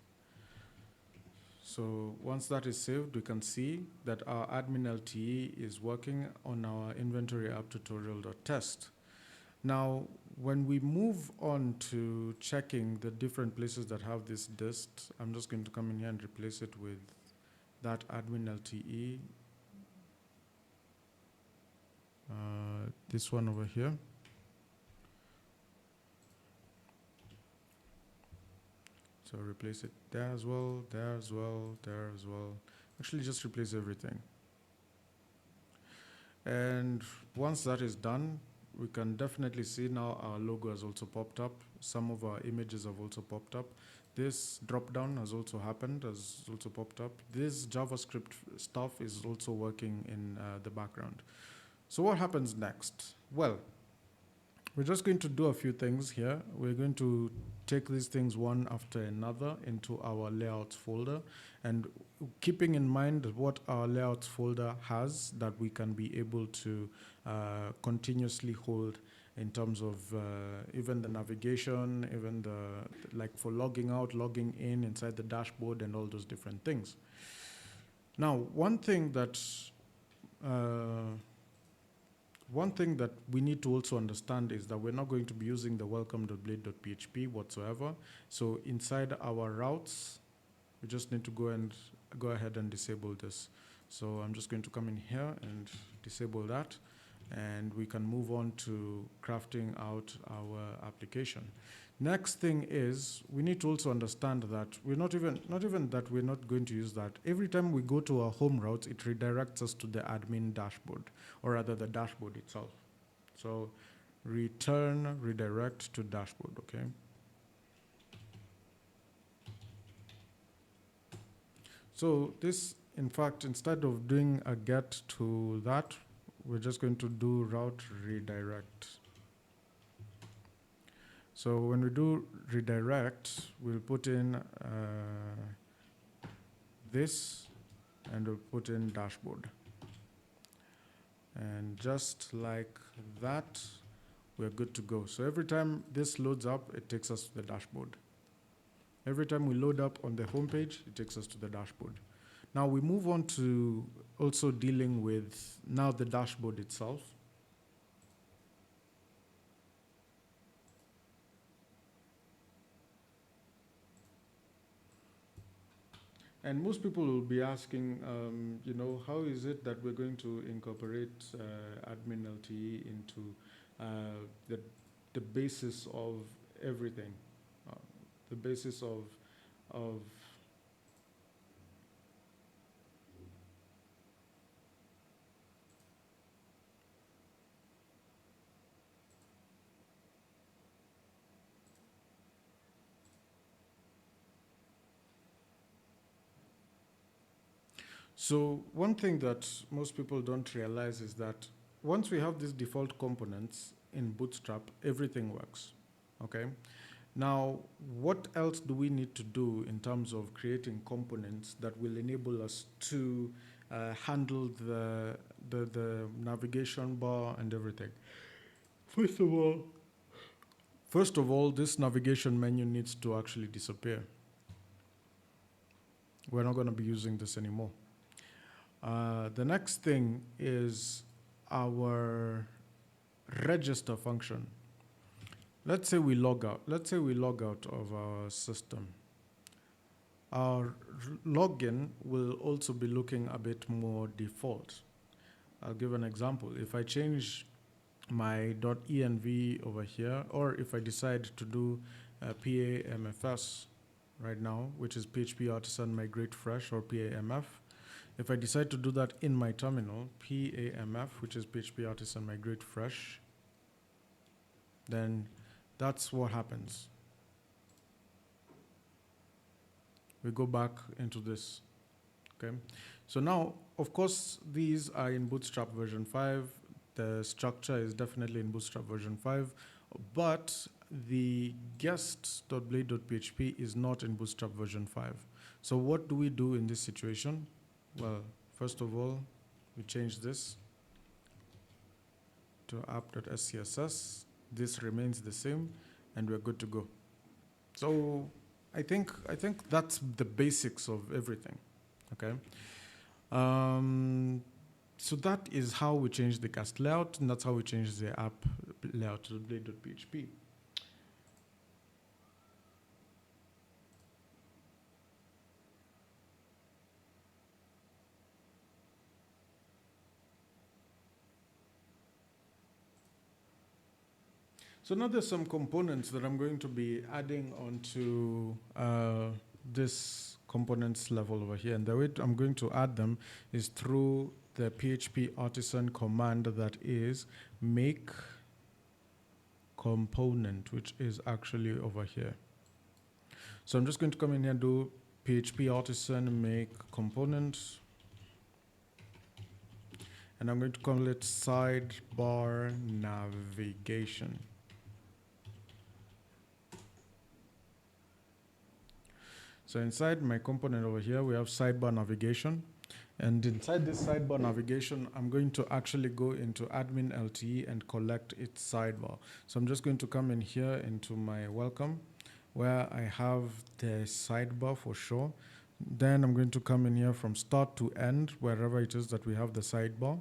So once that is saved, we can see that our adminLTE is working on our inventory app tutorial.test. Now, when we move on to checking the different places that have this dist, I'm just going to come in here and replace it with that adminLTE. This one over here. So replace it there as well, there as well, there as well. Actually, just replace everything. And once that is done, we can definitely see now our logo has also popped up. Some of our images have also popped up. This drop down has also happened, has also popped up. This JavaScript stuff is also working in the background. So what happens next? Well, we're just going to do a few things here. We're going to take these things one after another into our layouts folder, and keeping in mind what our layouts folder has that we can be able to continuously hold in terms of even the navigation, even the like for logging out, logging in inside the dashboard and all those different things. Now, one thing that we need to also understand is that we're not going to be using the welcome.blade.php whatsoever. So inside our routes, we just need to go ahead and disable this. So I'm just going to come in here and disable that, and we can move on to crafting out our application. Next thing is we need to also understand that we're not even that we're not going to use that. Every time we go to our home routes, it redirects us to the admin dashboard, or rather the dashboard itself. So return redirect to dashboard, okay? So this, in fact, instead of doing a get to that, we're just going to do route redirect. So when we do redirect, we'll put in this, and we'll put in dashboard. And just like that, we're good to go. So every time this loads up, it takes us to the dashboard. Every time we load up on the home page, it takes us to the dashboard. Now we move on to also dealing with now the dashboard itself. And most people will be asking, how is it that we're going to incorporate AdminLTE into the basis of everything, the basis of So one thing that most people don't realize is that once we have these default components in Bootstrap, everything works, okay? Now, what else do we need to do in terms of creating components that will enable us to handle the navigation bar and everything? First of all, this navigation menu needs to actually disappear. We're not going to be using this anymore. The next thing is our register function. Let's say we log out. Let's say we log out of our system. Our login will also be looking a bit more default. I'll give an example. If I change my .env over here, or if I decide to do PAMFS, right now, which is PHP artisan migrate fresh, or PAMF. If I decide to do that in my terminal, PAMF, which is PHP artisan migrate fresh, then that's what happens. We go back into this, okay? So now, of course, these are in Bootstrap version 5. The structure is definitely in Bootstrap version 5, but the guest.blade.php is not in Bootstrap version 5. So what do we do in this situation? Well, first of all, we change this to app.scss. This remains the same, and we're good to go. So I think that's the basics of everything, okay? So that is how we change the cast layout, and that's how we change the app layout to blade.php. So now there's some components that I'm going to be adding onto this components level over here. And the way I'm going to add them is through the PHP artisan command that is make component, which is actually over here. So I'm just going to come in here and do PHP artisan make component. And I'm going to call it sidebar navigation. So inside my component over here, we have sidebar navigation. And inside this sidebar navigation, I'm going to actually go into AdminLTE and collect its sidebar. So I'm just going to come in here into my welcome, where I have the sidebar for sure. Then I'm going to come in here from start to end, wherever it is that we have the sidebar.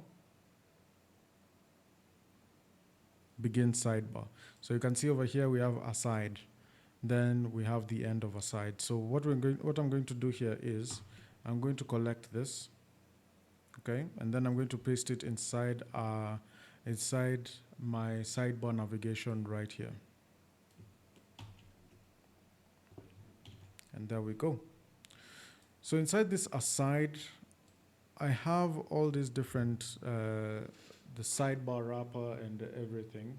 Begin sidebar. So you can see over here we have aside. Then we have the end of aside. So what I'm going to do here is I'm going to collect this, okay, and then I'm going to paste it inside my sidebar navigation right here. And there we go. So inside this aside, I have all these different the sidebar wrapper and everything.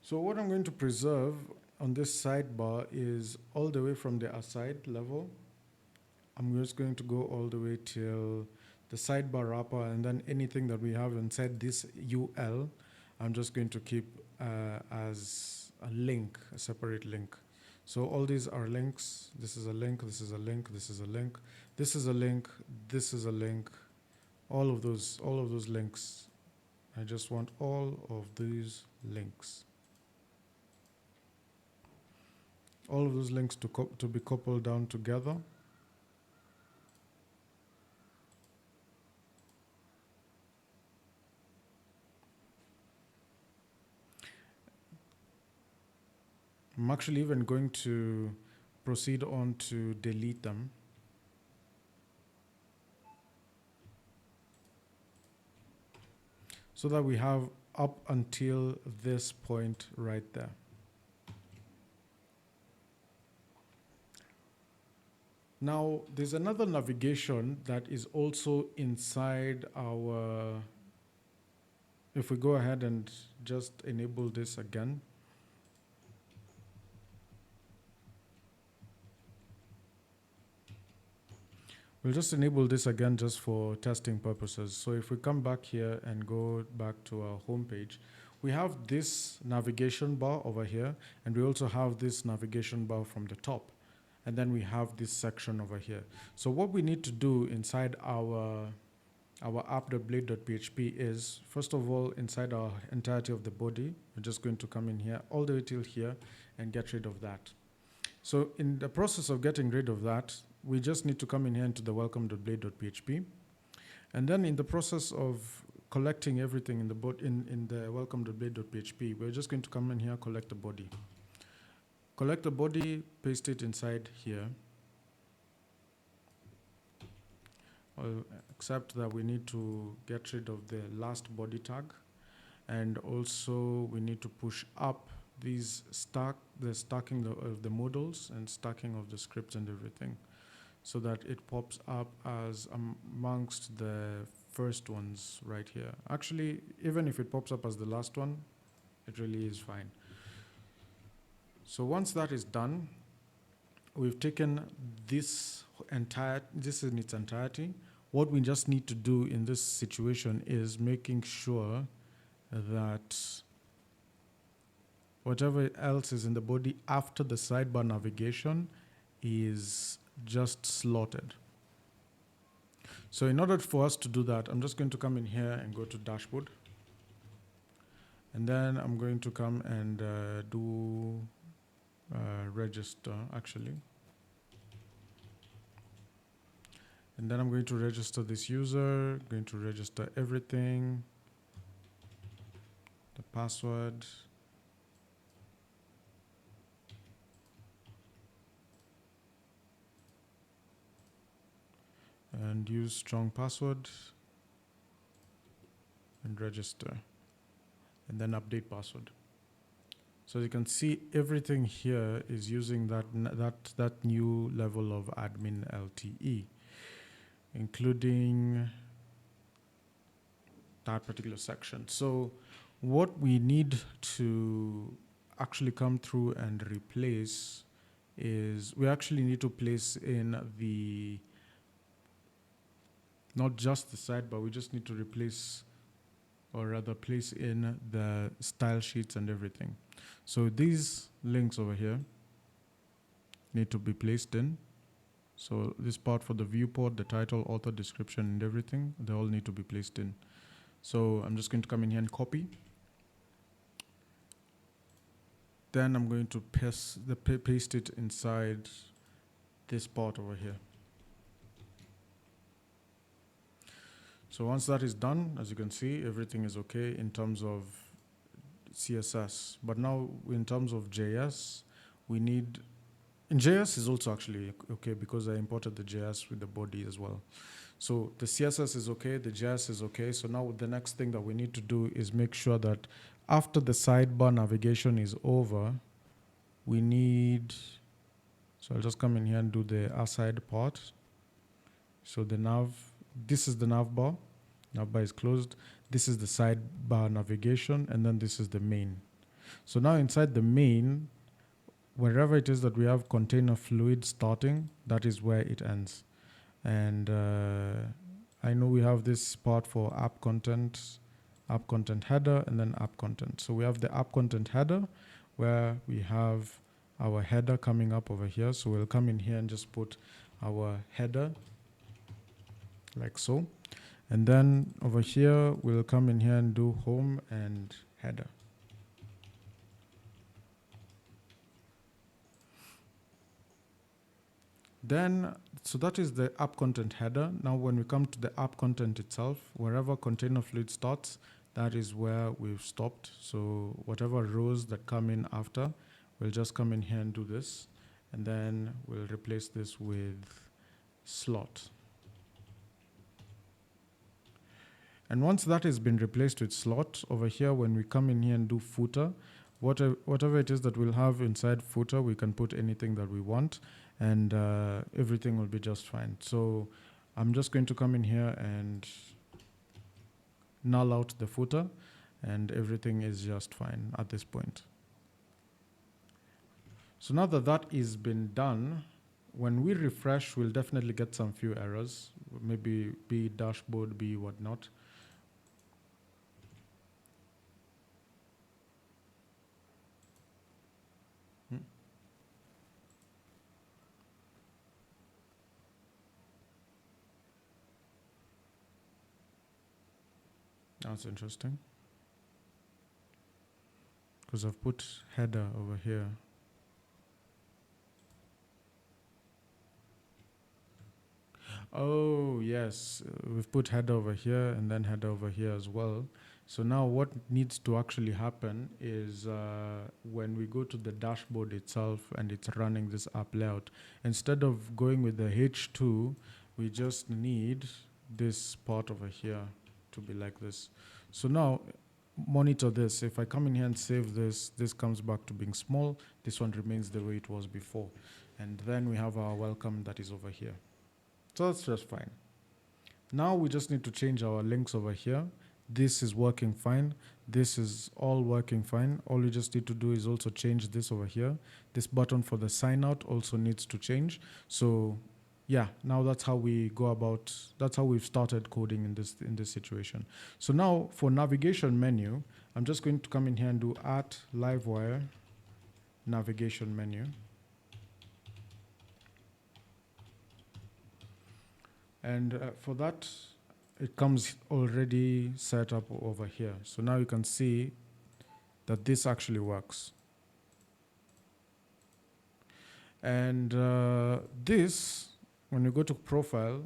So what I'm going to preserve on this sidebar is all the way from the aside level. I'm just going to go all the way till the sidebar wrapper, and then anything that we have inside this UL, I'm just going to keep as a link, a separate link. So all these are links. This is a link, this is a link, this is a link, this is a link, this is a link. All of those links. I just want all of these links. All of those links to be coupled down together. I'm actually even going to proceed on to delete them. So that we have up until this point right there. Now, there's another navigation that is also inside our, if we go ahead and just enable this again. We'll just enable this again just for testing purposes. So if we come back here and go back to our home page, we have this navigation bar over here, and we also have this navigation bar from the top. And then we have this section over here. So what we need to do inside our app.blade.php is, first of all, inside our entirety of the body, we're just going to come in here all the way till here and get rid of that. So in the process of getting rid of that, we just need to come in here into the welcome.blade.php. And then in the process of collecting everything in the welcome.blade.php, we're just going to come in here, collect the body. Collect the body, paste it inside here. Except that we need to get rid of the last body tag. And also we need to push up these stacking of the modules and stacking of the scripts and everything, so that it pops up as amongst the first ones right here. Actually, even if it pops up as the last one, it really is fine. So once that is done, we've taken this in its entirety. What we just need to do in this situation is making sure that whatever else is in the body after the sidebar navigation is just slotted. So in order for us to do that, I'm just going to come in here and go to dashboard. And then I'm going to come and do register, actually. And then I'm going to register this user, going to register everything, the password, and use strong password and register, and then update password. So you can see everything here is using that new level of AdminLTE, including that particular section. So what we need to actually come through and replace is we actually need to place in the not just the sidebar, we just need to replace, or rather place in the style sheets and everything. So these links over here need to be placed in. So this part for the viewport, the title, author, description, and everything, they all need to be placed in. So I'm just going to come in here and copy. Then I'm going to paste it inside this part over here. So once that is done, as you can see, everything is okay in terms of CSS. But now in terms of JS, we need, and JS is also actually okay because I imported the JS with the body as well. So the CSS is okay, the JS is okay. So now the next thing that we need to do is make sure that after the sidebar navigation is over, we need, so I'll just come in here and do the aside part. So the nav, this is the nav bar is closed. This is the sidebar navigation, and then this is the main. So now inside the main, wherever it is that we have container fluid starting, that is where it ends. And I know we have this part for app content header, and then app content. So we have the app content header where we have our header coming up over here. So we'll come in here and just put our header like so. And then over here, we'll come in here and do home and header. Then, so that is the app content header. Now, when we come to the app content itself, wherever container fluid starts, that is where we've stopped. So whatever rows that come in after, we'll just come in here and do this. And then we'll replace this with slot. And once that has been replaced with slot, over here, when we come in here and do footer, whatever it is that we'll have inside footer, we can put anything that we want, and everything will be just fine. So I'm just going to come in here and null out the footer, and everything is just fine at this point. So now that that is been done, when we refresh, we'll definitely get some few errors, maybe be dashboard, be whatnot. That's interesting, because I've put header over here. Oh, yes. We've put header over here and then header over here as well. So now what needs to actually happen is when we go to the dashboard itself and it's running this app layout, instead of going with the H2, we just need this part over here to be like this. So now monitor this. If I come in here and save this, this comes back to being small. This one remains the way it was before. And then we have our welcome that is over here. So that's just fine. Now we just need to change our links over here. This is working fine. This is all working fine. All you just need to do is also change this over here. This button for the sign out also needs to change. So yeah, now that's how we go about, that's how we've started coding in this situation. So now for navigation menu, I'm just going to come in here and do @Livewire navigation menu. And for that, it comes already set up over here. So now you can see that this actually works. And this, when you go to profile,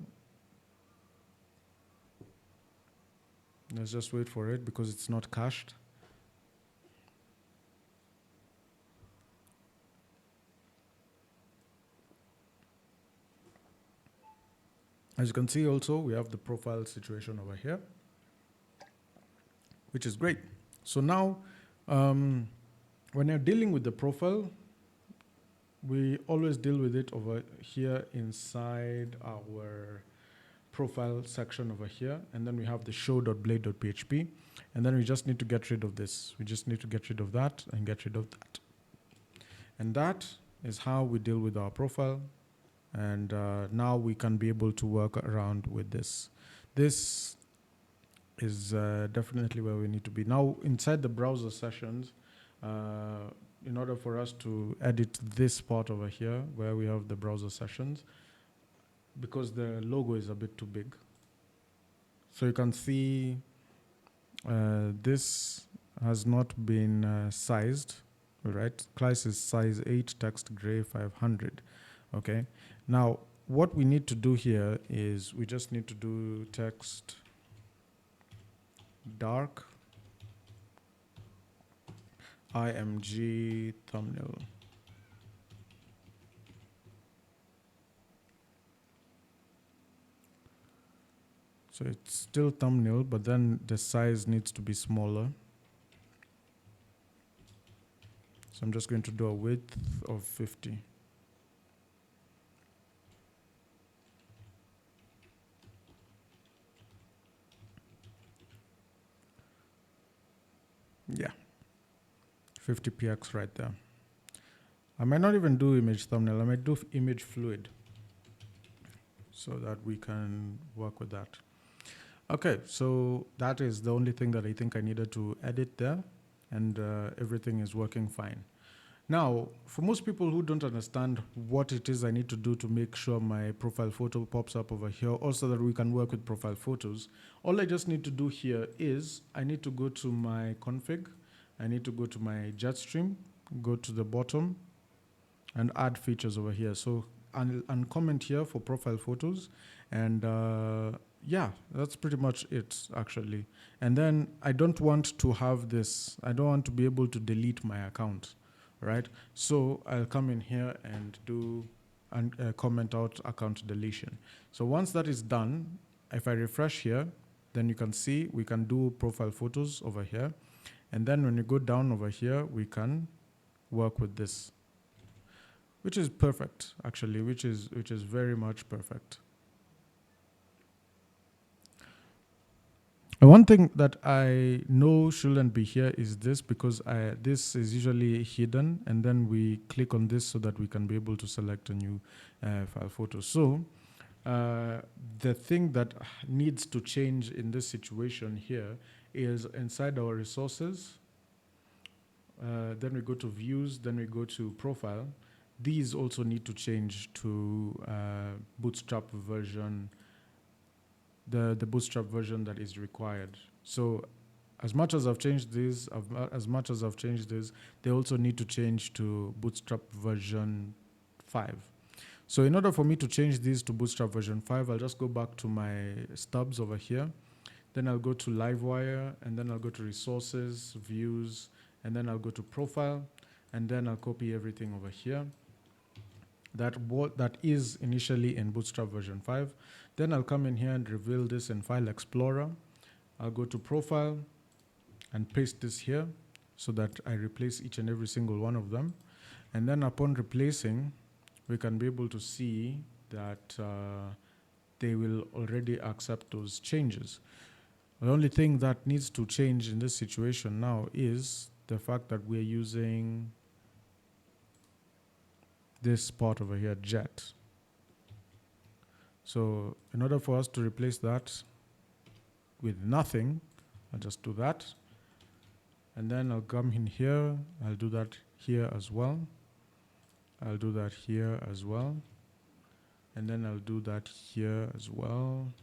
let's just wait for it because it's not cached. As you can see also, we have the profile situation over here, which is great. So now, when you're dealing with the profile, we always deal with it over here inside our profile section over here. And then we have the show.blade.php. And then we just need to get rid of this. We just need to get rid of that and get rid of that. And that is how we deal with our profile. And now we can be able to work around with this. This is definitely where we need to be. Now, inside the browser sessions, in order for us to edit this part over here, where we have the browser sessions, because the logo is a bit too big. So you can see this has not been sized, right? Class is size 8, text gray 500, okay? Now, what we need to do here is we just need to do text dark img thumbnail. So it's still thumbnail, but then the size needs to be smaller. So I'm just going to do a width of 50. Yeah, 50px right there. I might not even do image thumbnail. I might do image fluid so that we can work with that. Okay, so that is the only thing that I think I needed to edit there, and everything is working fine. Now, for most people who don't understand what it is I need to do to make sure my profile photo pops up over here, also that we can work with profile photos, all I just need to do here is I need to go to my config, I need to go to my Jetstream, go to the bottom, and add features over here. So uncomment here for profile photos, and yeah, that's pretty much it actually. And then I don't want to have this, I don't want to be able to delete my account. Right, so I'll come in here and do comment out account deletion. So once that is done, if I refresh here, then you can see we can do profile photos over here. And then when you go down over here, we can work with this, which is perfect actually, which is very much perfect. And one thing that I know shouldn't be here is this, because this is usually hidden, and then we click on this so that we can be able to select a new file photo. So the thing that needs to change in this situation here is inside our resources, then we go to views, then we go to profile. These also need to change to Bootstrap version, the Bootstrap version that is required. So as much as I've changed this, they also need to change to Bootstrap version 5. So in order for me to change these to Bootstrap version 5, I'll just go back to my stubs over here. Then I'll go to Livewire, and then I'll go to resources, views, and then I'll go to profile, and then I'll copy everything over here. That is initially in Bootstrap version 5. Then I'll come in here and reveal this in File Explorer. I'll go to profile and paste this here so that I replace each and every single one of them. And then upon replacing, we can be able to see that they will already accept those changes. The only thing that needs to change in this situation now is the fact that we're using this part over here, jet. So in order for us to replace that with nothing, I'll just do that. And then I'll come in here, I'll do that here as well. I'll do that here as well. And then I'll do that here as well.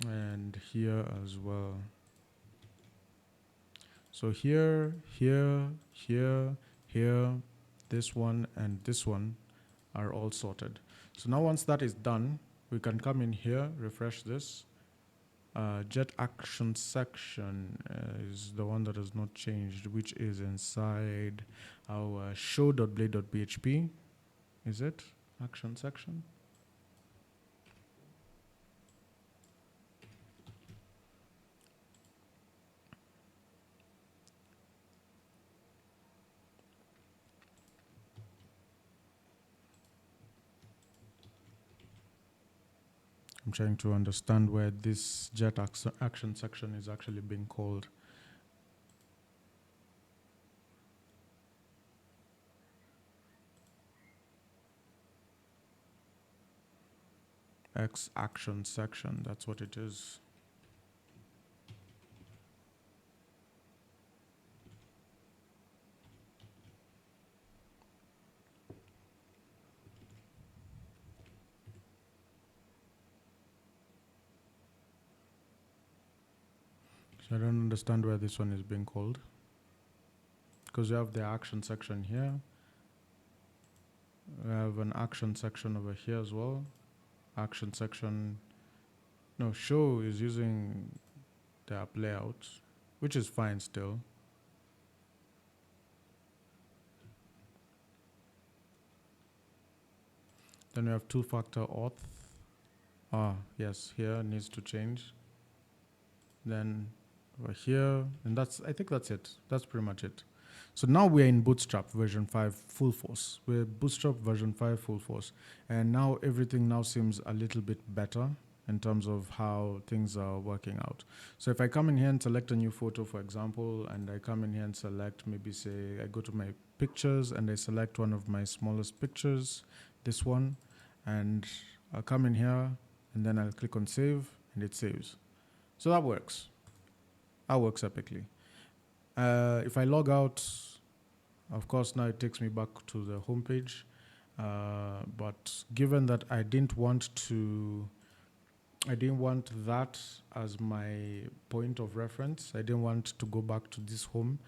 And here as well. So here, here, here, here, this one and this one are all sorted. So now once that is done, we can come in here, refresh this. Jet action section is the one that has not changed, which is inside our show.blade.php. Is it action section? I'm trying to understand where this jet action section is actually being called. X action section, that's what it is. So I don't understand where this one is being called, because we have the action section here. We have an action section over here as well. Action section, no, show is using the app layout, which is fine still. Then we have two-factor auth. Yes, here needs to change. Then over here, and I think that's it. That's pretty much it. So now we're in Bootstrap version 5 full force. We're Bootstrap version 5 full force. And now everything now seems a little bit better in terms of how things are working out. So if I come in here and select a new photo, for example, and I come in here and select, maybe say, I go to my pictures and I select one of my smallest pictures, this one, and I'll come in here and then I'll click on save and it saves. So that works. That works epically. If I log out, of course, now it takes me back to the home page. But given that I didn't want that as my point of reference, I didn't want to go back to this home.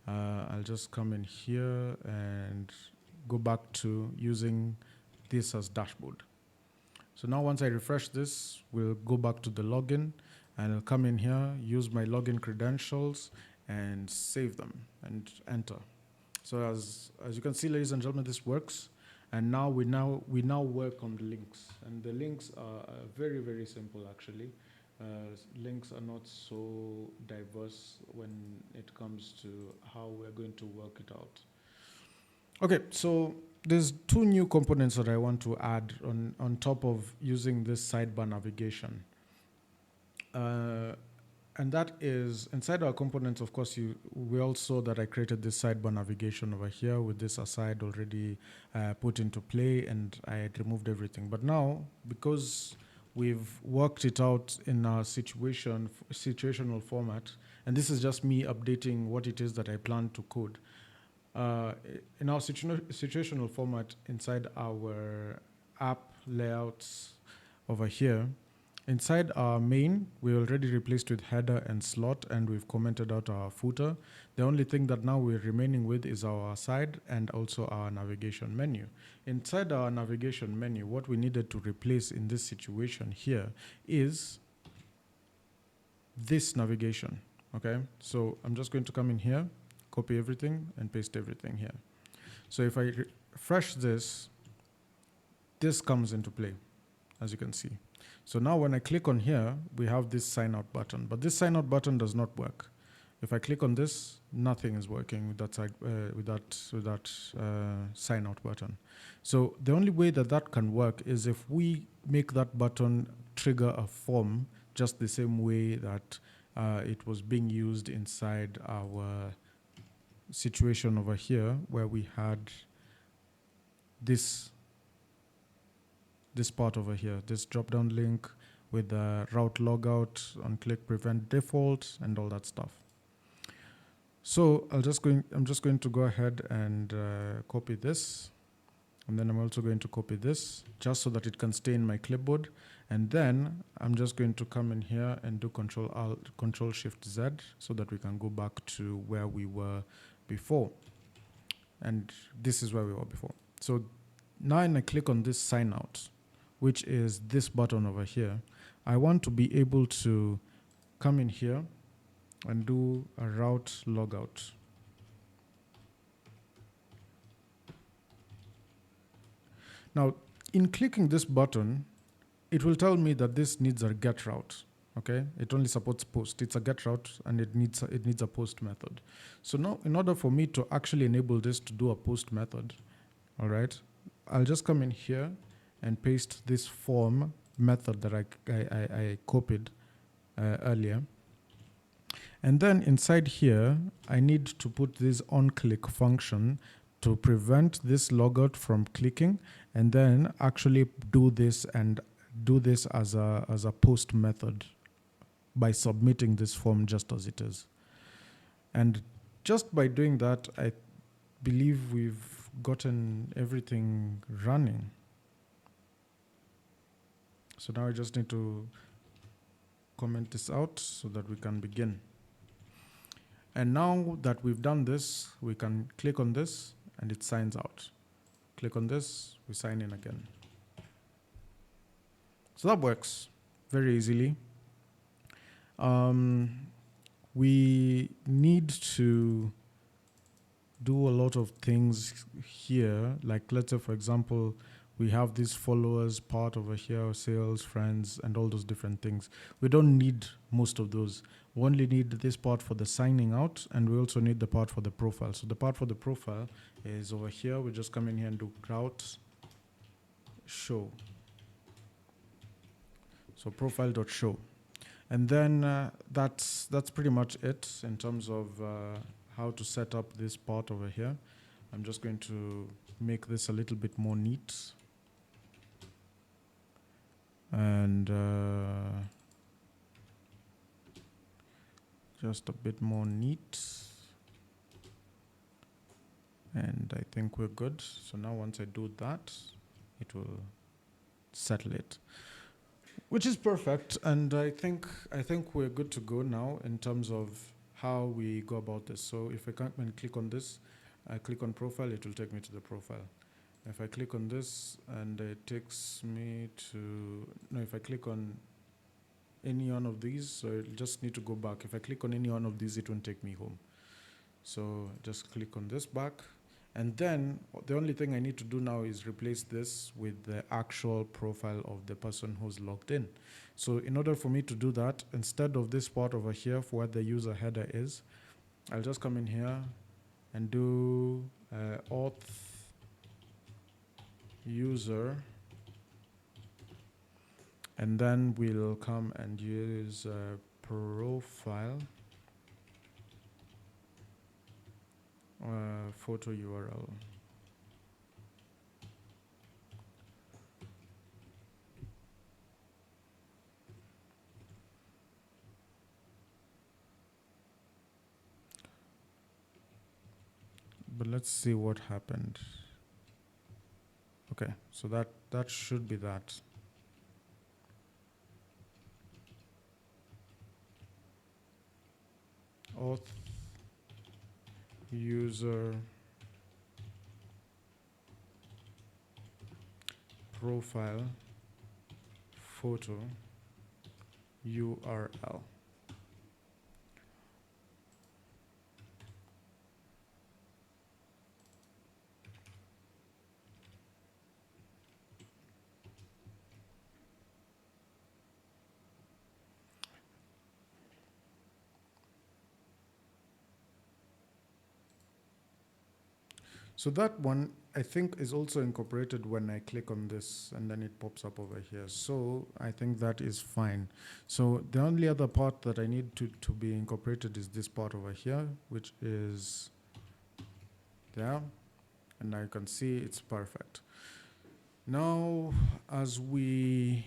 I'll just come in here and go back to using this as dashboard. So now once I refresh this, we'll go back to the login. And I'll come in here, use my login credentials, and save them, and enter. So as you can see, ladies and gentlemen, this works. And now we now work on the links. And the links are very, very simple, actually. Links are not so diverse when it comes to how we're going to work it out. Okay, so there's two new components that I want to add on top of using this sidebar navigation. And that is inside our components. Of course, we all saw that I created this sidebar navigation over here with this aside already put into play, and I had removed everything. But now, because we've worked it out in our situational format, and this is just me updating what it is that I plan to code. In our situational format inside our app layouts over here, Inside our main, we already replaced with header and slot, and we've commented out our footer. The only thing that now we're remaining with is our side and also our navigation menu. Inside our navigation menu, what we needed to replace in this situation here is this navigation, okay? So I'm just going to come in here, copy everything, and paste everything here. So if I refresh this, this comes into play, as you can see. So now when I click on here, we have this sign out button, but this sign out button does not work. If I click on this, nothing is working with that sign out button. So the only way that that can work is if we make that button trigger a form just the same way that it was being used inside our situation over here where we had this part over here, this drop-down link with the route logout, on click prevent default, and all that stuff. So I'm just going to go ahead and copy this, and then I'm also going to copy this just so that it can stay in my clipboard. And then I'm just going to come in here and do Control Shift Z so that we can go back to where we were before. And this is where we were before. So now when I click on this sign out, which is this button over here, I want to be able to come in here and do a route logout. Now, in clicking this button, it will tell me that this needs a get route. Okay, it only supports post. It's a get route and it needs a post method. So now, in order for me to actually enable this to do a post method, all right, I'll just come in here and paste this form method that I copied earlier. And then inside here, I need to put this on-click function to prevent this logout from clicking, and then actually do this as a post method by submitting this form just as it is. And just by doing that, I believe we've gotten everything running. So now I just need to comment this out so that we can begin. And now that we've done this, we can click on this and it signs out. Click on this, we sign in again. So that works very easily. We need to do a lot of things here. Like let's say, for example, we have these followers part over here, sales, friends, and all those different things. We don't need most of those. We only need this part for the signing out, and we also need the part for the profile. So the part for the profile is over here. We just come in here and do route show. So profile.show. And then that's pretty much it in terms of how to set up this part over here. I'm just going to make this a little bit more neat. And just a bit more neat. And I think we're good. So now once I do that, it will settle it, which is perfect. And I think we're good to go now in terms of how we go about this. So if I come and click on this, I click on profile, it will take me to the profile. If I click on this and it takes me to, no, if I click on any one of these, so I just need to go back. If I click on any one of these, it won't take me home. So just click on this back. And then the only thing I need to do now is replace this with the actual profile of the person who's logged in. So in order for me to do that, instead of this part over here for where the user header is, I'll just come in here and do auth user, and then we'll come and use profile photo URL. But let's see what happened. Okay, so that should be that. auth user profile photo URL. So that one, I think, is also incorporated when I click on this and then it pops up over here. So I think that is fine. So the only other part that I need to be incorporated is this part over here, which is there. And now you can see it's perfect. Now, as we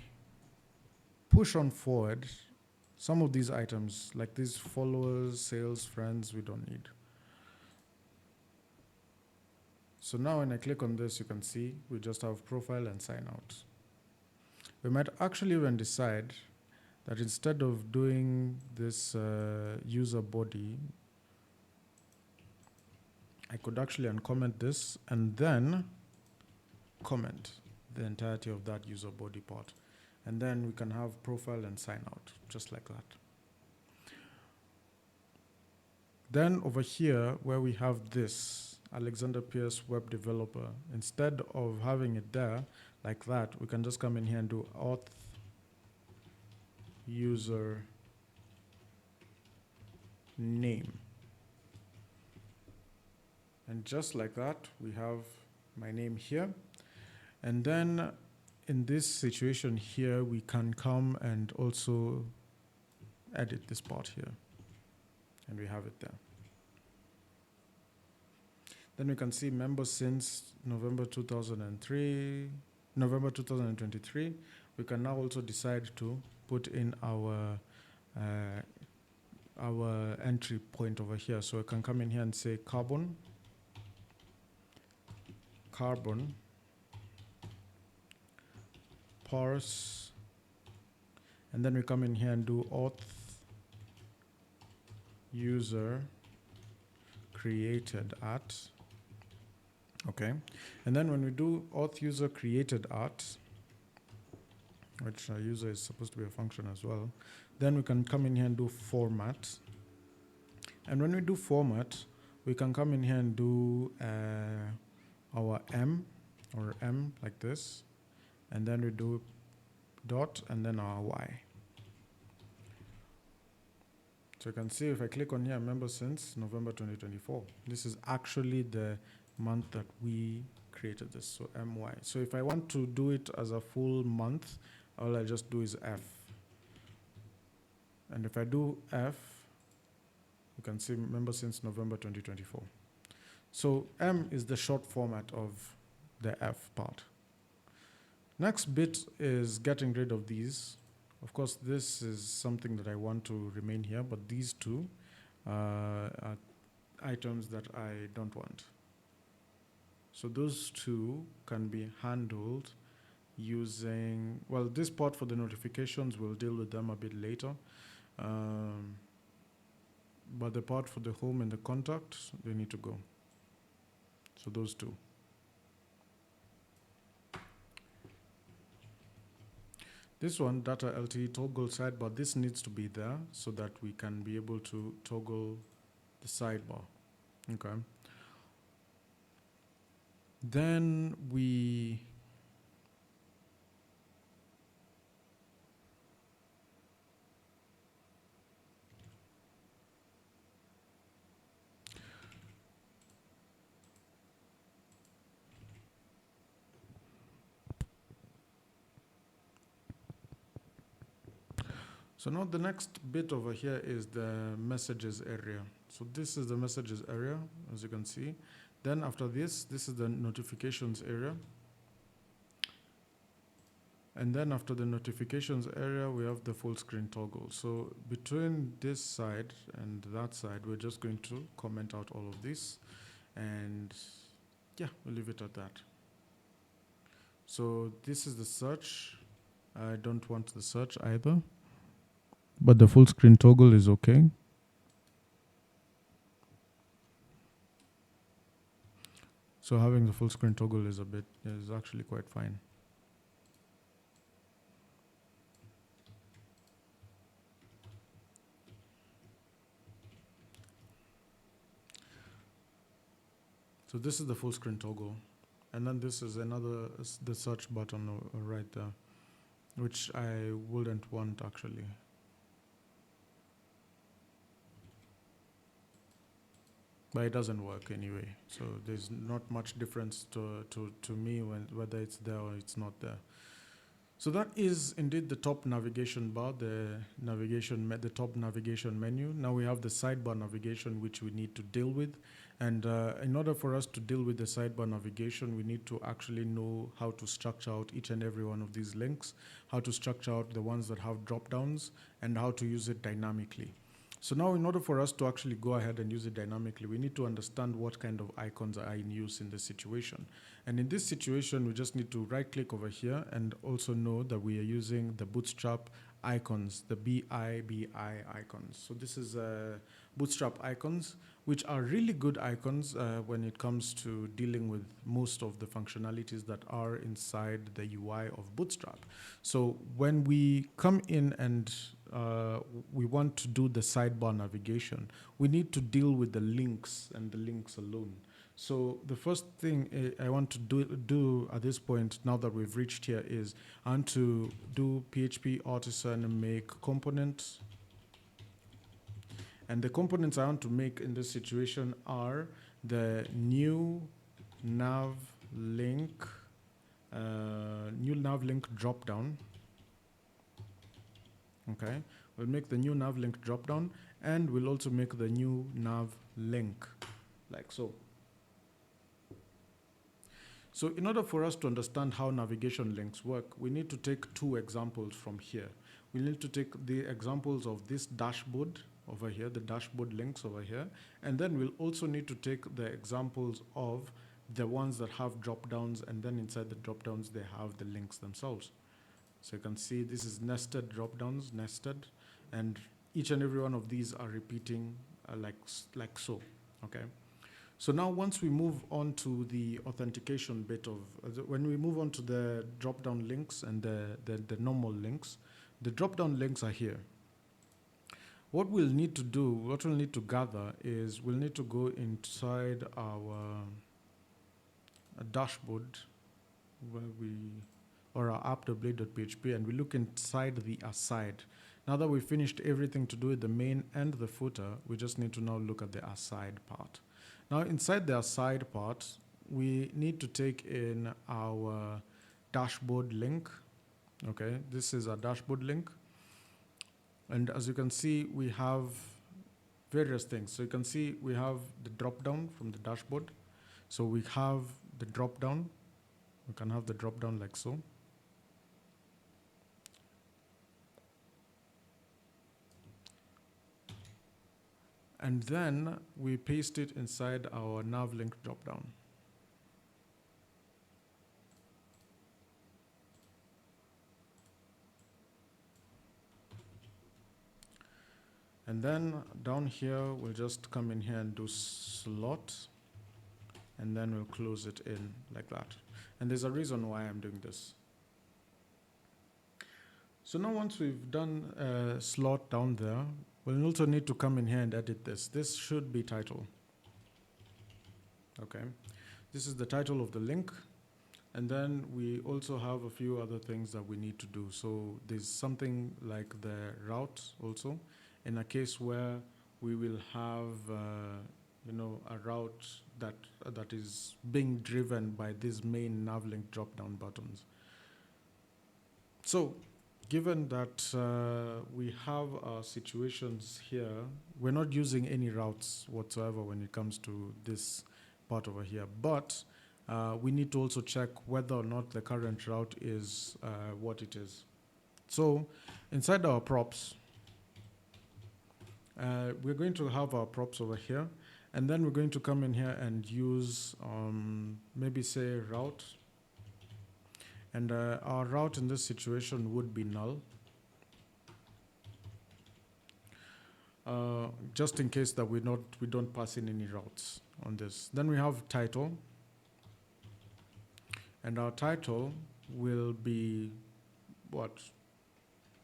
push on forward, some of these items, like these followers, sales, friends, we don't need. So now when I click on this, you can see we just have profile and sign out. We might actually even decide that instead of doing this user body, I could actually uncomment this and then comment the entirety of that user body part. And then we can have profile and sign out, just like that. Then over here, where we have this Alexander Pierce web developer, instead of having it there like that, we can just come in here and do auth user name. And just like that, we have my name here. And then in this situation here, we can come and also edit this part here. And we have it there. Then we can see members since November 2023. We can now also decide to put in our entry point over here. So I can come in here and say carbon, parse, and then we come in here and do auth user created at. Okay, and then when we do auth user created at, which user is supposed to be a function as well, then we can come in here and do format. And when we do format, we can come in here and do our M like this, and then we do dot and then our Y. So you can see if I click on here, member since November 2024, this is actually the month that we created this, so MY. So if I want to do it as a full month, all I just do is F. And if I do F, you can see member since November 2024. So M is the short format of the F part. Next bit is getting rid of these. Of course, this is something that I want to remain here, but these two are items that I don't want. So those two can be handled using, well, this part for the notifications, we'll deal with them a bit later. But the part for the home and the contact, they need to go. So those two. This one, data LTE toggle sidebar, this needs to be there so that we can be able to toggle the sidebar. Okay. Then we So now the next bit over here is the messages area. So this is the messages area, as you can see. Then after this is the notifications area. And then after the notifications area, we have the full screen toggle. So between this side and that side, we're just going to comment out all of this. And yeah, we'll leave it at that. So this is the search. I don't want the search either, but the full screen toggle is okay. So having the full screen toggle is actually quite fine. So this is the full screen toggle. And then this is the search button right there, which I wouldn't want actually. But it doesn't work anyway. So there's not much difference to me whether it's there or it's not there. So that is indeed the top navigation bar, the top navigation menu. Now we have the sidebar navigation, which we need to deal with. And in order for us to deal with the sidebar navigation, we need to actually know how to structure out each and every one of these links, how to structure out the ones that have drop downs, and how to use it dynamically. So now in order for us to actually go ahead and use it dynamically, we need to understand what kind of icons are in use in this situation. And in this situation, we just need to right click over here and also know that we are using the Bootstrap icons, the BIBI icons. So this is Bootstrap icons, which are really good icons when it comes to dealing with most of the functionalities that are inside the UI of Bootstrap. So when we come in and we want to do the sidebar navigation, we need to deal with the links and the links alone. So the first thing I want to do at this point, now that we've reached here, is I want to do PHP artisan and make components. And the components I want to make in this situation are the new nav link dropdown. Okay, we'll make the new nav link dropdown, and we'll also make the new nav link, like so. So in order for us to understand how navigation links work, we need to take two examples from here. We need to take the examples of this dashboard over here, the dashboard links over here, and then we'll also need to take the examples of the ones that have drop downs, and then inside the drop downs they have the links themselves. So you can see this is nested drop downs, nested, and each and every one of these are repeating like so. Okay. So now once we move on to the authentication bit of, when we move on to the drop-down links and the normal links, the drop-down links are here. What we'll need to do, what we'll need to gather is we'll need to go inside our dashboard or our app.blade.php, and we look inside the aside. Now that we've finished everything to do with the main and the footer, we just need to now look at the aside part. Now inside the aside part, we need to take in our dashboard link. Okay, this is our dashboard link. And as you can see, we have various things. So you can see we have the drop down from the dashboard. So we have the drop down. We can have the drop down like so. And then we paste it inside our nav link dropdown. And then down here, we'll just come in here and do slot, and then we'll close it in like that. And there's a reason why I'm doing this. So now once we've done slot down there, we'll also need to come in here and edit this. This should be title. Okay, this is the title of the link. And then we also have a few other things that we need to do. So there's something like the route also, in a case where we will have a route that is being driven by these main nav link drop down buttons. So given that we have our situations here, we're not using any routes whatsoever when it comes to this part over here, but we need to also check whether or not the current route is what it is. So inside our props, we're going to have our props over here, and then we're going to come in here and use maybe say route. And our route in this situation would be null, just in case that we don't pass in any routes on this. Then we have title. and our title will be what?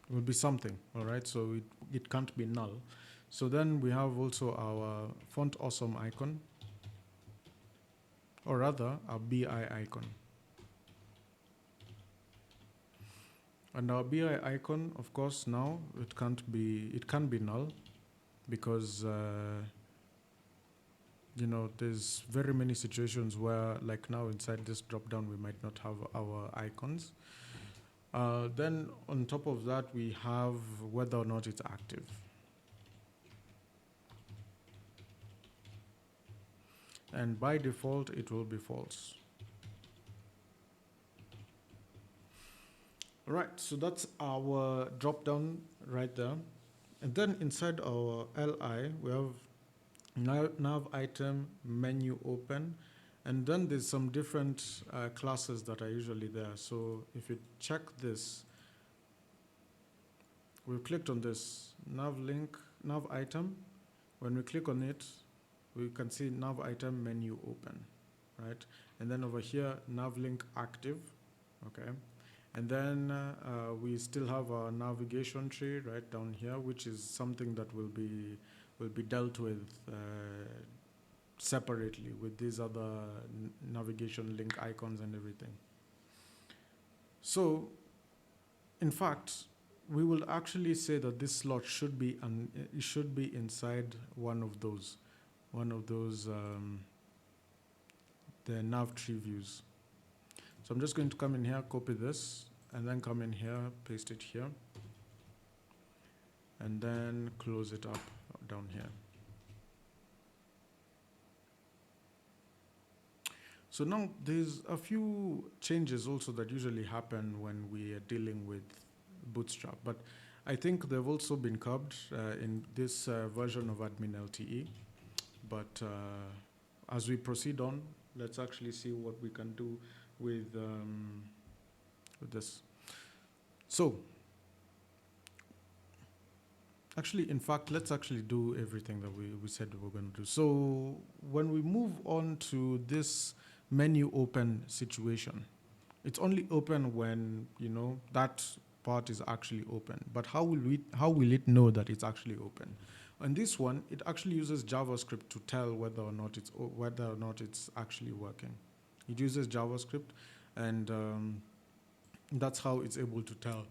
Will be something, all right? So it can't be null. So then we have also our font awesome icon, or rather our BI icon. And our BI icon, of course, now it can be null, because you know, there's very many situations where, like now inside this drop down, we might not have our icons. Then on top of that, we have whether or not it's active. And by default, it will be false. All right, so that's our drop down right there. And then inside our LI, we have nav item, menu open, and then there's some different classes that are usually there. So if you check this, we've clicked on this nav link, nav item. When we click on it, we can see nav item menu open, right? And then over here, nav link active, okay? And then we still have our navigation tree right down here, which is something that will be dealt with separately with these other navigation link icons and everything. So, in fact, we will actually say that this slot should be inside one of those the nav tree views. So I'm just going to come in here, copy this, and then come in here, paste it here, and then close it up down here. So now there's a few changes also that usually happen when we are dealing with Bootstrap, but I think they've also been curbed in this version of AdminLTE. But as we proceed on, let's actually see what we can do with this. So actually, in fact, let's actually do everything that we said we were going to do. So when we move on to this menu open situation, it's only open when, you know, that part is actually open. But how will it know that it's actually open? On this one, it actually uses JavaScript to tell whether or not it's actually working. It uses JavaScript, and that's how it's able to tell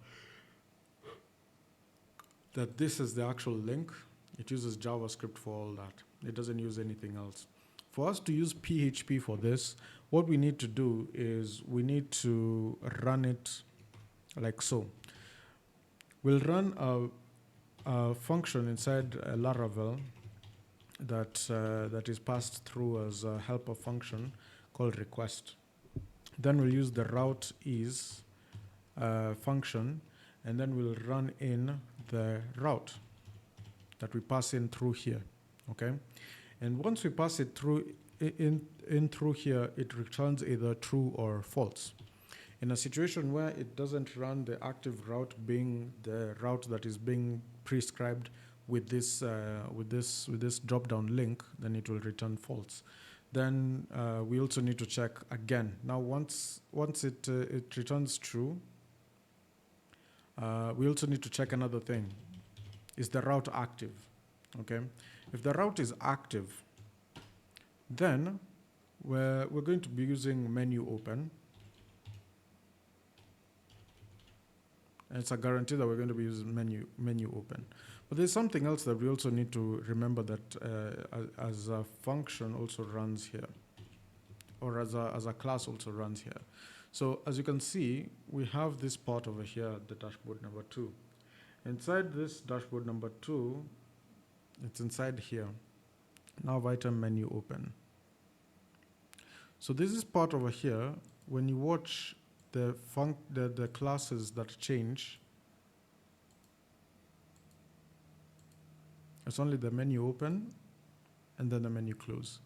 that this is the actual link. It uses JavaScript for all that. It doesn't use anything else. For us to use PHP for this, what we need to do is we need to run it like so. We'll run a function inside Laravel that is passed through as a helper function called request. Then we'll use the route is function, and then we'll run in the route that we pass in through here, okay? And once we pass it through in through here, it returns either true or false. In a situation where it doesn't run the active route, being the route that is being prescribed with this drop-down link, then it will return false. Then we also need to check again. Now, once it returns true, we also need to check another thing. Is the route active? Okay. If the route is active, then we're going to be using menu open. And it's a guarantee that we're going to be using menu open. But there's something else that we also need to remember, that as a function also runs here, or as a class also runs here. So as you can see, we have this part over here, the dashboard number 2. Inside this dashboard number 2, it's inside here. Nav item menu open. So this is part over here. When you watch the classes that change, it's only the menu open and then the menu close.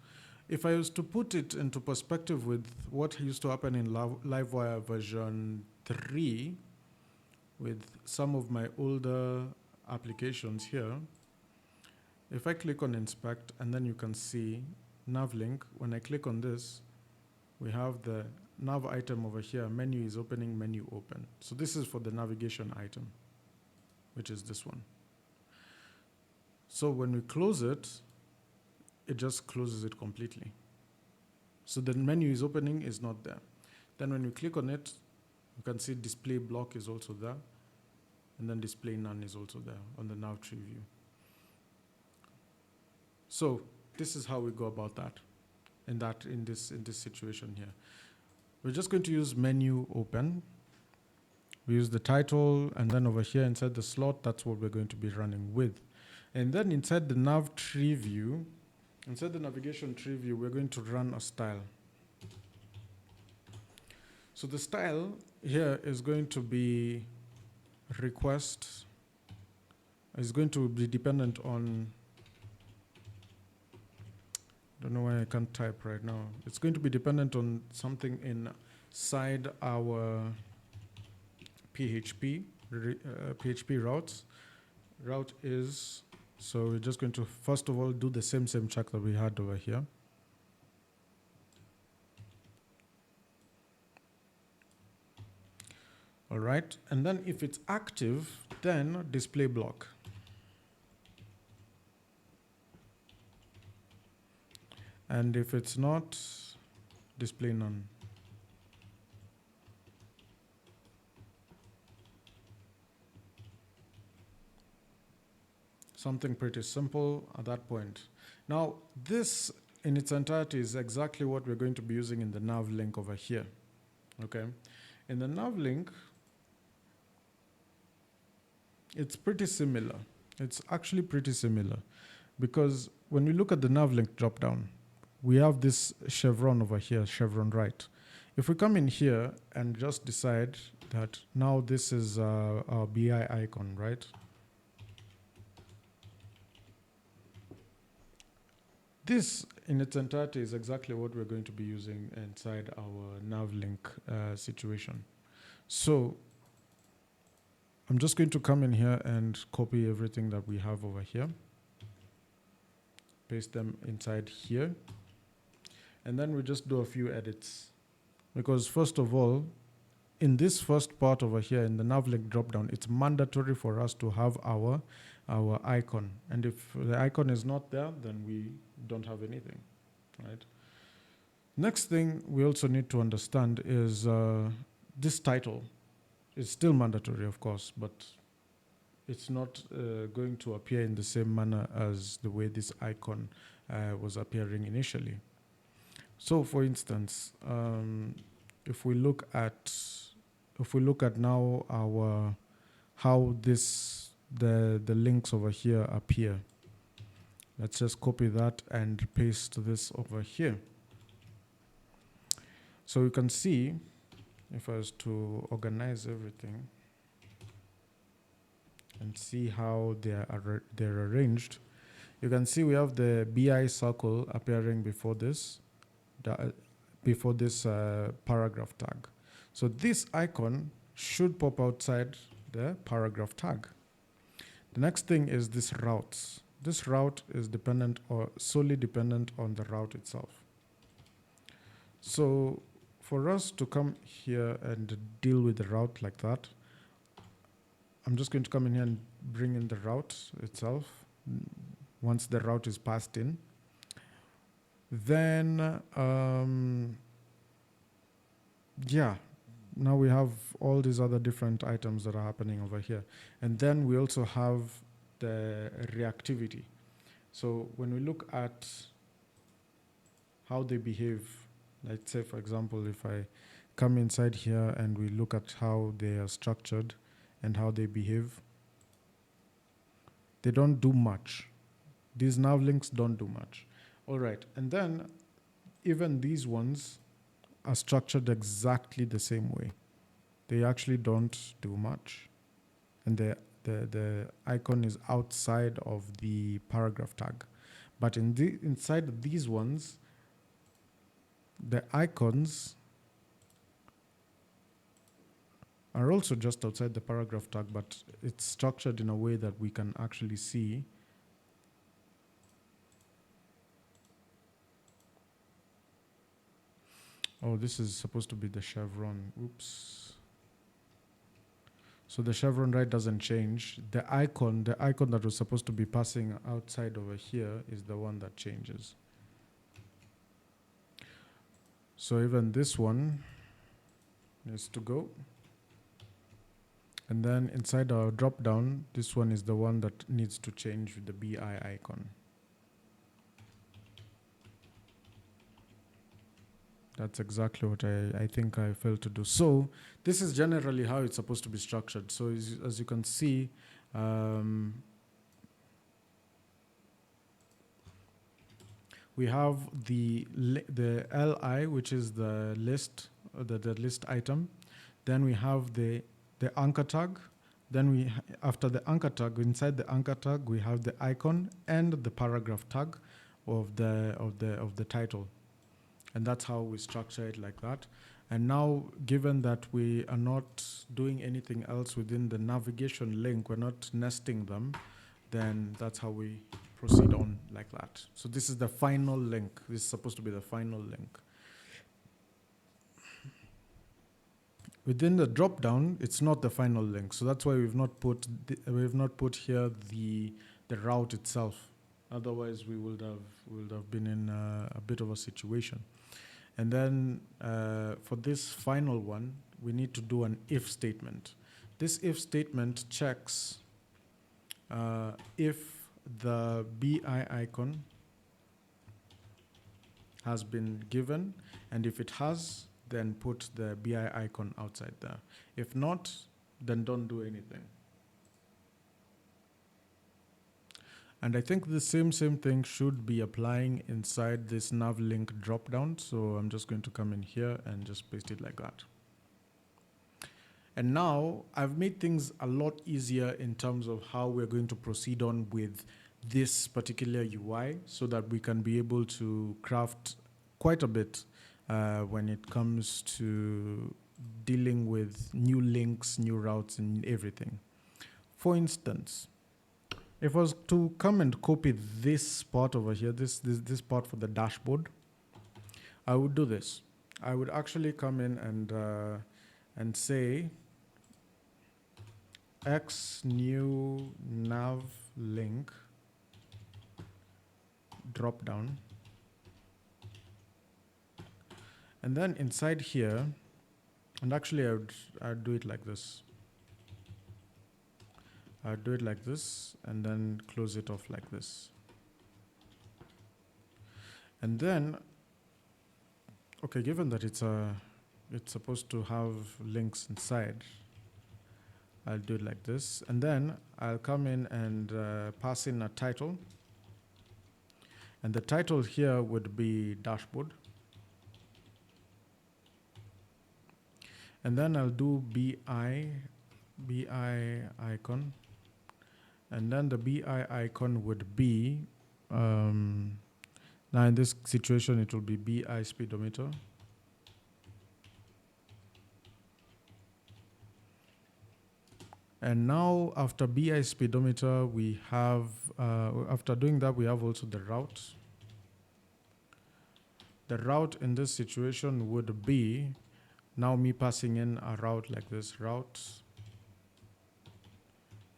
If I was to put it into perspective with what used to happen in Livewire version 3, with some of my older applications here, if I click on inspect, and then you can see navlink, when I click on this, we have the nav item over here, menu is opening, menu open. So this is for the navigation item, which is this one. So when we close it, it just closes it completely. So the menu is opening is not there. Then when we click on it, you can see display block is also there. And then display none is also there on the nav tree view. So this is how we go about that in this situation here. We're just going to use menu open. We use the title, and then over here inside the slot, that's what we're going to be running with. And then inside the nav tree view, inside the navigation tree view, we're going to run a style. So the style here is going to be request, is going to be dependent on, I don't know why I can't type right now. It's going to be dependent on something inside our PHP routes. Route is, so we're just going to first of all do the same check that we had over here. All right, and then if it's active, then display block. And if it's not, display none. Something pretty simple at that point. Now, this in its entirety is exactly what we're going to be using in the nav link over here. Okay, in the nav link, it's pretty similar. It's actually pretty similar because when we look at the nav link dropdown, we have this chevron over here, chevron right. If we come in here and just decide that now this is our BI icon, right? This in its entirety is exactly what we're going to be using inside our nav link situation. So I'm just going to come in here and copy everything that we have over here, paste them inside here, and then we just do a few edits. Because first of all, in this first part over here in the nav link dropdown, it's mandatory for us to have our icon. And if the icon is not there, then we don't have anything, right? Next thing we also need to understand is this title. It's still mandatory, of course, but it's not going to appear in the same manner as the way this icon was appearing initially. So, for instance, if we look at now our how the links over here appear, let's just copy that and paste this over here. So you can see, if I was to organize everything and see how they're arranged, you can see we have the BI circle appearing before this paragraph tag. So this icon should pop outside the paragraph tag. The next thing is this routes. This route is dependent or solely dependent on the route itself. So for us to come here and deal with the route like that, I'm just going to come in here and bring in the route itself. Once the route is passed in, then now we have all these other different items that are happening over here. And then we also have the reactivity. So when we look at how they behave, let's say, for example, if I come inside here and we look at how they are structured and how they behave, they don't do much. These nav links don't do much. All right, and then even these ones are structured exactly the same way. They actually don't do much. And the icon is outside of the paragraph tag. But inside these ones, the icons are also just outside the paragraph tag, but it's structured in a way that we can actually see Oh, this is supposed to be the chevron. Oops. So the chevron right doesn't change. The icon that was supposed to be passing outside over here is the one that changes. So even this one needs to go. And then inside our drop down, this one is the one that needs to change with the BI icon. That's exactly what I think I failed to do. So this is generally how it's supposed to be structured. So as you can see, we have the li, which is the list, the list item. Then we have the anchor tag. Then after the anchor tag, inside the anchor tag, we have the icon and the paragraph tag of the title. And that's how we structure it like that. And now, given that we are not doing anything else within the navigation link, we're not nesting them, then that's how we proceed on like that. So this is the final link. This is supposed to be the final link. Within the drop down, it's not the final link. So that's why we've not put here the route itself. Otherwise, we would have been in a bit of a situation. And then for this final one, we need to do an if statement. This if statement checks if the BI icon has been given, and if it has, then put the BI icon outside there. If not, then don't do anything. And I think the same thing should be applying inside this nav link dropdown. So I'm just going to come in here and just paste it like that. And now I've made things a lot easier in terms of how we're going to proceed on with this particular UI so that we can be able to craft quite a bit when it comes to dealing with new links, new routes, and everything. For instance, if I was to come and copy this part over here, this part for the dashboard, I would do this. I would actually come in and say x new nav link drop down, and then inside here, and actually I'd do it like this. I'll do it like this and then close it off like this. And then, okay, given that it's supposed to have links inside, I'll do it like this. And then I'll come in and pass in a title. And the title here would be dashboard. And then I'll do BI icon. And then the BI icon would be, now in this situation, it will be BI speedometer. And now after BI speedometer, we have, after doing that, we have also the route. The route in this situation would be, now me passing in a route like this, route.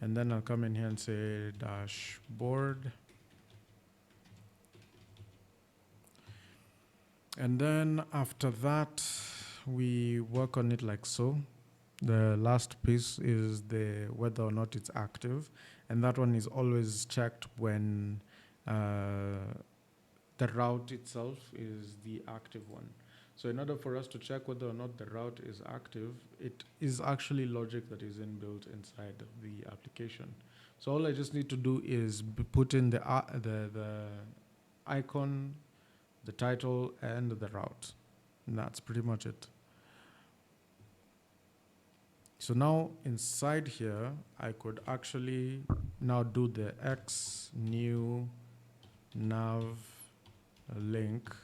And then I'll come in here and say dashboard. And then after that, we work on it like so. The last piece is whether or not it's active. And that one is always checked when the route itself is the active one. So in order for us to check whether or not the route is active, it is actually logic that is inbuilt inside the application. So all I just need to do is put in the icon, the title, and the route. And that's pretty much it. So now inside here, I could actually now do the x new nav link.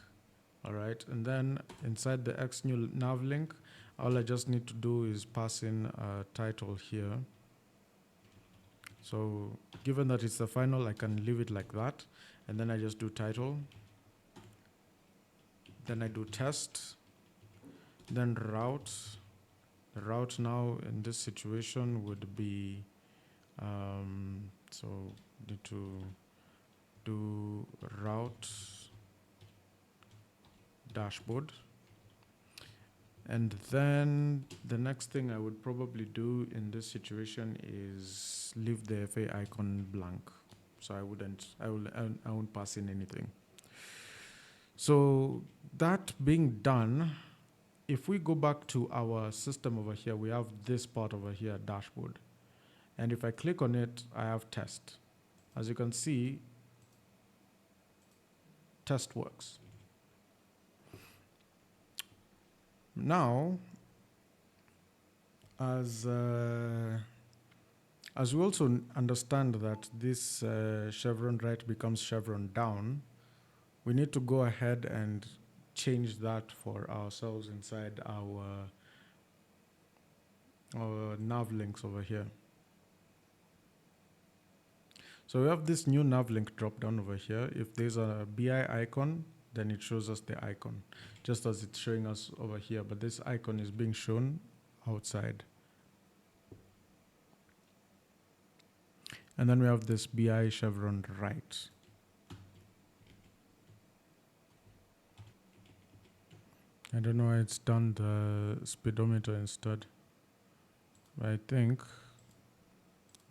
All right, and then inside the x new nav link, all I just need to do is pass in a title here. So given that it's the final, I can leave it like that. And then I just do title. Then I do test. Then route. The route now in this situation would be, so need to do route dashboard. And then the next thing I would probably do in this situation is leave the FA icon blank. So I won't pass in anything. So that being done, if we go back to our system over here, we have this part over here, dashboard. And if I click on it, I have test. As you can see, test works. Now, as we also understand that this chevron right becomes chevron down, we need to go ahead and change that for ourselves inside our nav links over here. So we have this new nav link drop down over here. If there's a BI icon, then it shows us the icon, just as it's showing us over here. But this icon is being shown outside. And then we have this BI chevron right. I don't know why it's done the speedometer instead. I think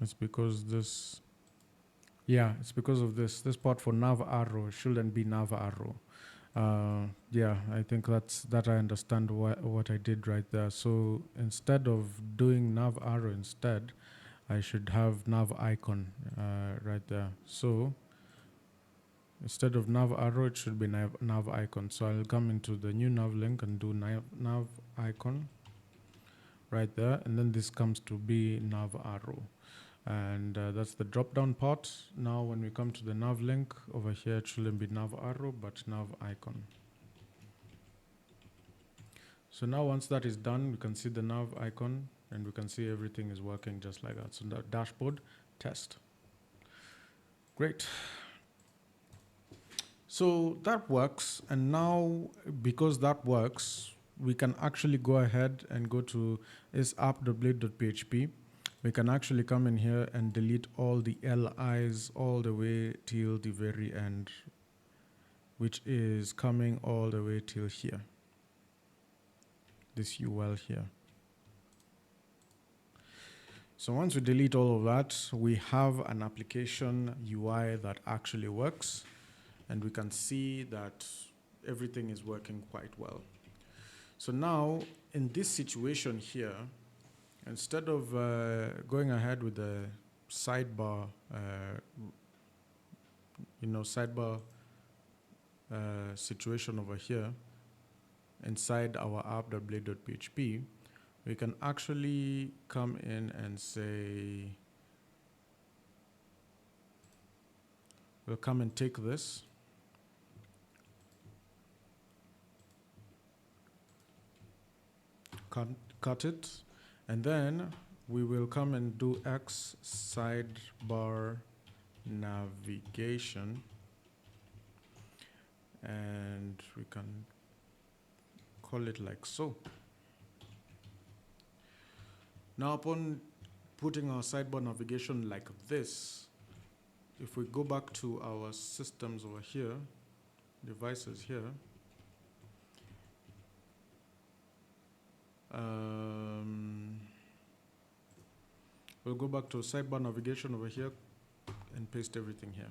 it's because this, yeah, it's because of this. This part for nav arrow shouldn't be nav arrow. Yeah, I think that I understand what I did right there. So instead of doing nav arrow instead, I should have nav icon right there. So instead of nav arrow, it should be nav icon. So I'll come into the new nav link and do nav icon right there. And then this comes to be nav arrow. And that's the drop down part. Now when we come to the nav link over here, it shouldn't be nav arrow, but nav icon. So now once that is done, we can see the nav icon and we can see everything is working just like that. So the dashboard test. Great. So that works. And now because that works, we can actually go ahead and go to this app.blade.php. We can actually come in here and delete all the LIs all the way till the very end, which is coming all the way till here, this UL here. So once we delete all of that, we have an application UI that actually works, and we can see that everything is working quite well. So now in this situation here, instead of going ahead with the sidebar, sidebar situation over here inside our app.blade.php, we can actually come in and say, we'll come and take this, cut it, and then we will come and do X sidebar navigation, and we can call it like so. Now upon putting our sidebar navigation like this, if we go back to our systems over here, devices here, we'll go back to sidebar navigation over here and paste everything here.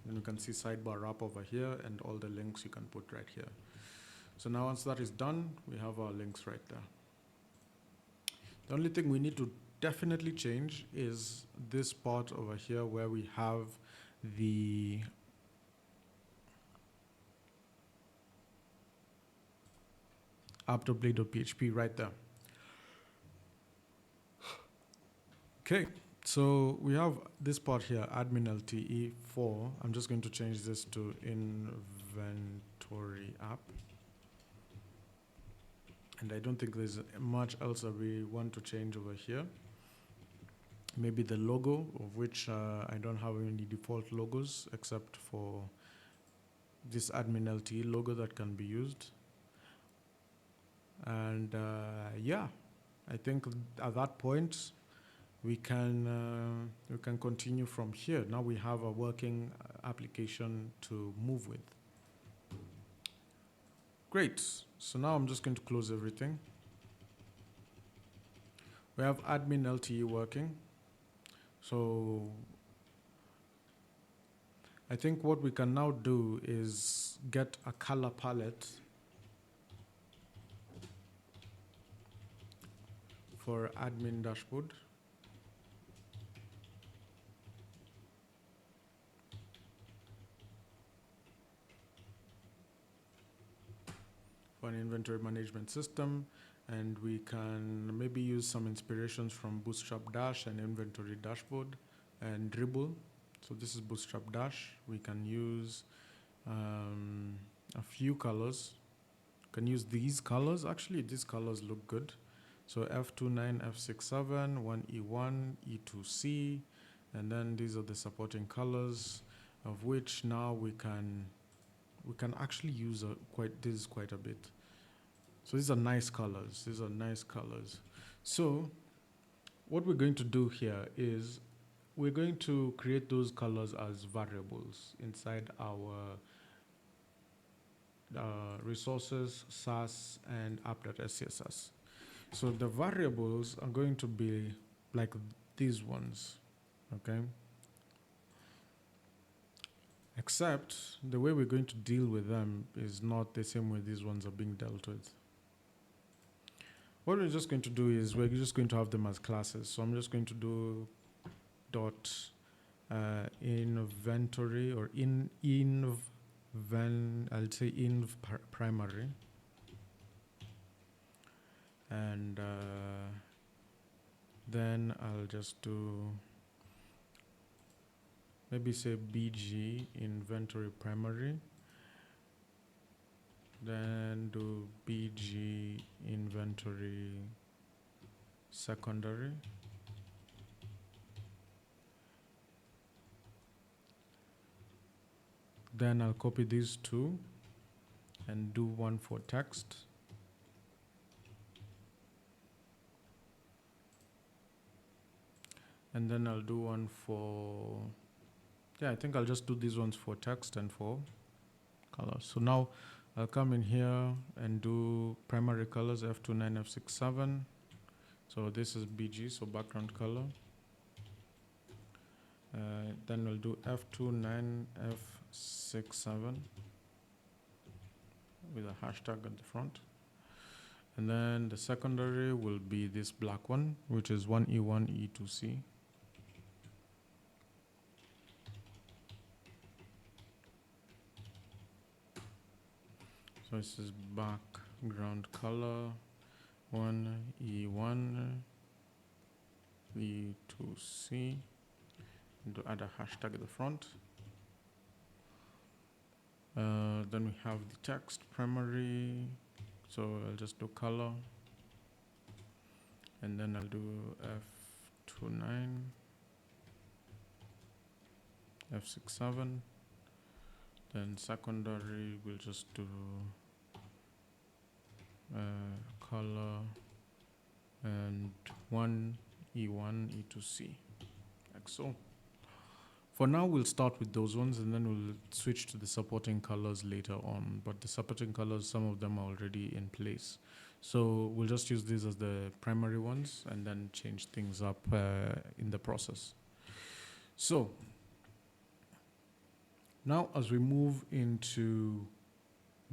Then you can see sidebar wrap over here and all the links you can put right here. So now once that is done, we have our links right there. The only thing we need to definitely change is this part over here where we have the app.blade.php right there. Okay, so we have this part here, AdminLTE 4. I'm just going to change this to inventory app. And I don't think there's much else that we want to change over here. Maybe the logo, of which I don't have any default logos except for this AdminLTE logo that can be used. And yeah, I think at that point we can continue from here. Now we have a working application to move with. Great. So now I'm just going to close everything. We have AdminLTE working. So I think what we can now do is get a color palette for admin dashboard. For an inventory management system, and we can maybe use some inspirations from Bootstrap Dash and inventory dashboard and Dribble. So this is Bootstrap Dash. We can use a few colors. Can use these colors. Actually, these colors look good. So F29, F67, 1E1, E2C, and then these are the supporting colors, of which now we can actually use this quite a bit. So these are nice colors. These are nice colors. So what we're going to do here is we're going to create those colors as variables inside our resources, SAS, and app.scss. So the variables are going to be like these ones, okay? Except the way we're going to deal with them is not the same way these ones are being dealt with. What we're just going to do is we're just going to have them as classes. So I'm just going to do dot inventory or I'll say inv primary, and then I'll just do maybe say bg inventory primary, then do bg inventory secondary, then I'll copy these two and do one for text, and then I'll do one for, yeah, I think I'll just do these ones for text and for colors. So now I'll come in here and do primary colors F29, F67. So this is BG, so background color. Then we'll do F29, F67 with a hashtag at the front. And then the secondary will be this black one, which is 1E1, E2C. So this is background color 1E1, E2C, and to add a hashtag at the front. Then we have the text primary, so I'll just do color, and then I'll do F29, F67, then secondary we'll just do color and 1E1, E2C, like so. For now, we'll start with those ones and then we'll switch to the supporting colors later on. But the supporting colors, some of them are already in place. So we'll just use these as the primary ones and then change things up in the process. So now as we move into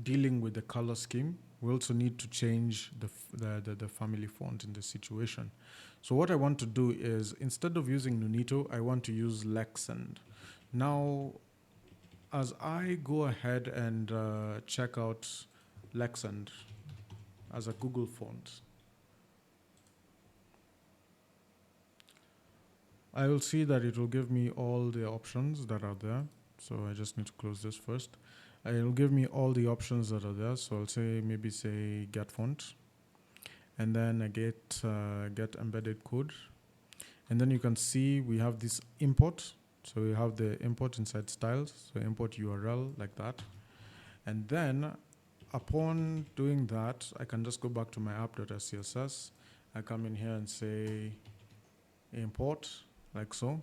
dealing with the color scheme, we also need to change the family font in this situation. So what I want to do is, instead of using Nunito, I want to use Lexend. Now, as I go ahead and check out Lexend as a Google font, I will see that it will give me all the options that are there. So I just need to close this first. It will give me all the options that are there. So I'll say, maybe say get font. And then I get embedded code. And then you can see we have this import. So we have the import inside styles. So import URL like that. And then upon doing that, I can just go back to my app.scss. I come in here and say import, like so.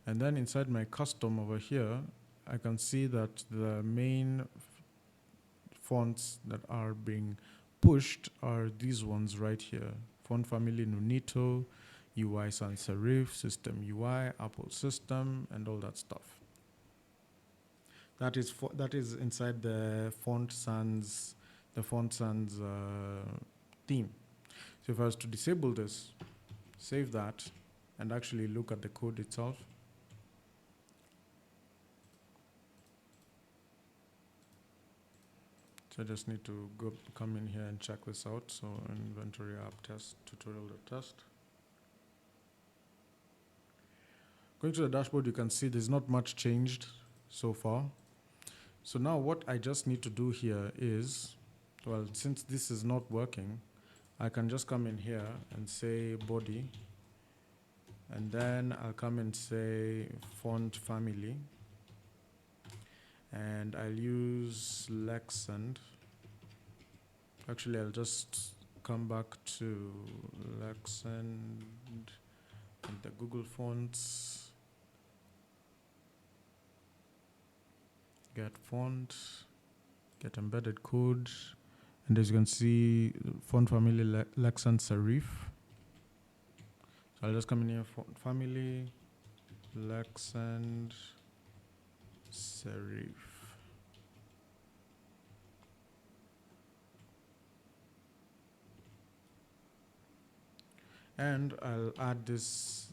And then inside my custom over here, I can see that the main fonts that are being pushed are these ones right here. Font family Nunito, UI sans serif, system UI, Apple system, and all that stuff. That is inside the font sans theme. So if I was to disable this, save that, and actually look at the code itself. So I just need to come in here and check this out. So inventory app test tutorial.test. Going to the dashboard, you can see there's not much changed so far. So now what I just need to do here is, well, since this is not working, I can just come in here and say body, and then I'll come and say font family, and I'll use Lexand. Actually, I'll just come back to Lexand and the Google fonts, get font, get embedded code, and as you can see, font family Lexand serif. So I'll just come in here, font family Lexand serif. And I'll add this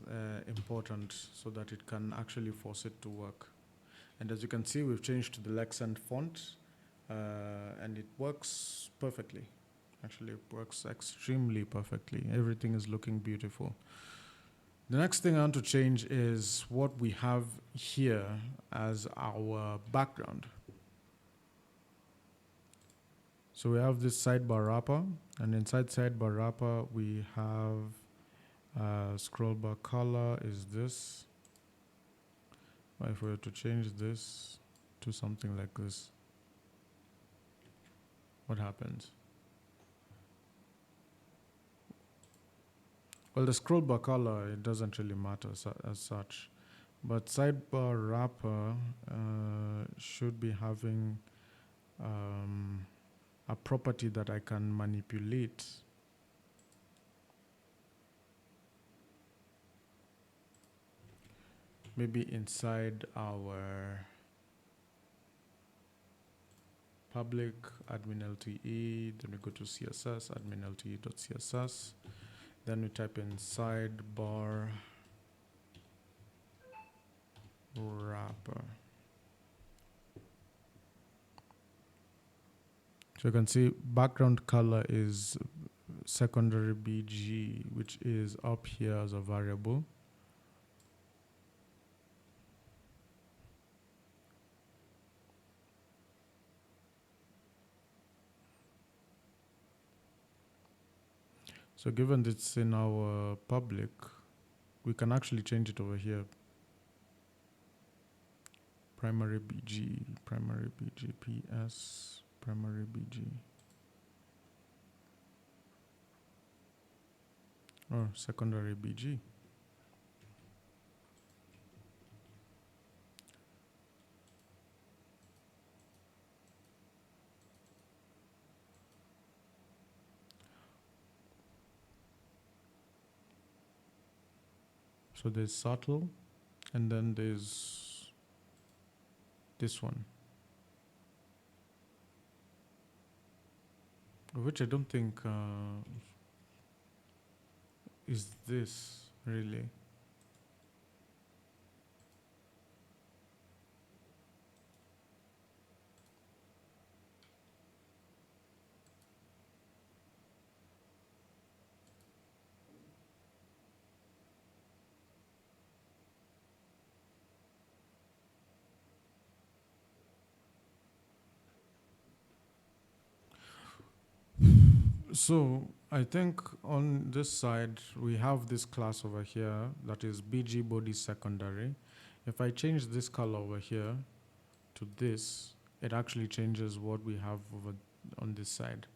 important so that it can actually force it to work. And as you can see, we've changed to the Lexand font, and it works perfectly. Actually, it works extremely perfectly. Everything is looking beautiful. The next thing I want to change is what we have here as our background. So we have this sidebar wrapper, and inside sidebar wrapper, we have scroll bar color is this. If we were to change this to something like this, what happens? Well, the scroll bar color, it doesn't really matter as such, but sidebar wrapper should be having a property that I can manipulate. Maybe inside our public AdminLTE, then we go to CSS, AdminLTE.css, then we type in sidebar wrapper. So you can see background color is secondary BG, which is up here as a variable. So given it's in our public, we can actually change it over here. Primary BG, PS, primary BG. Or secondary BG. So there's subtle, and then there's this one, which I don't think is this really. So I think on this side, we have this class over here that is BG body secondary. If I change this color over here to this, it actually changes what we have over on this side.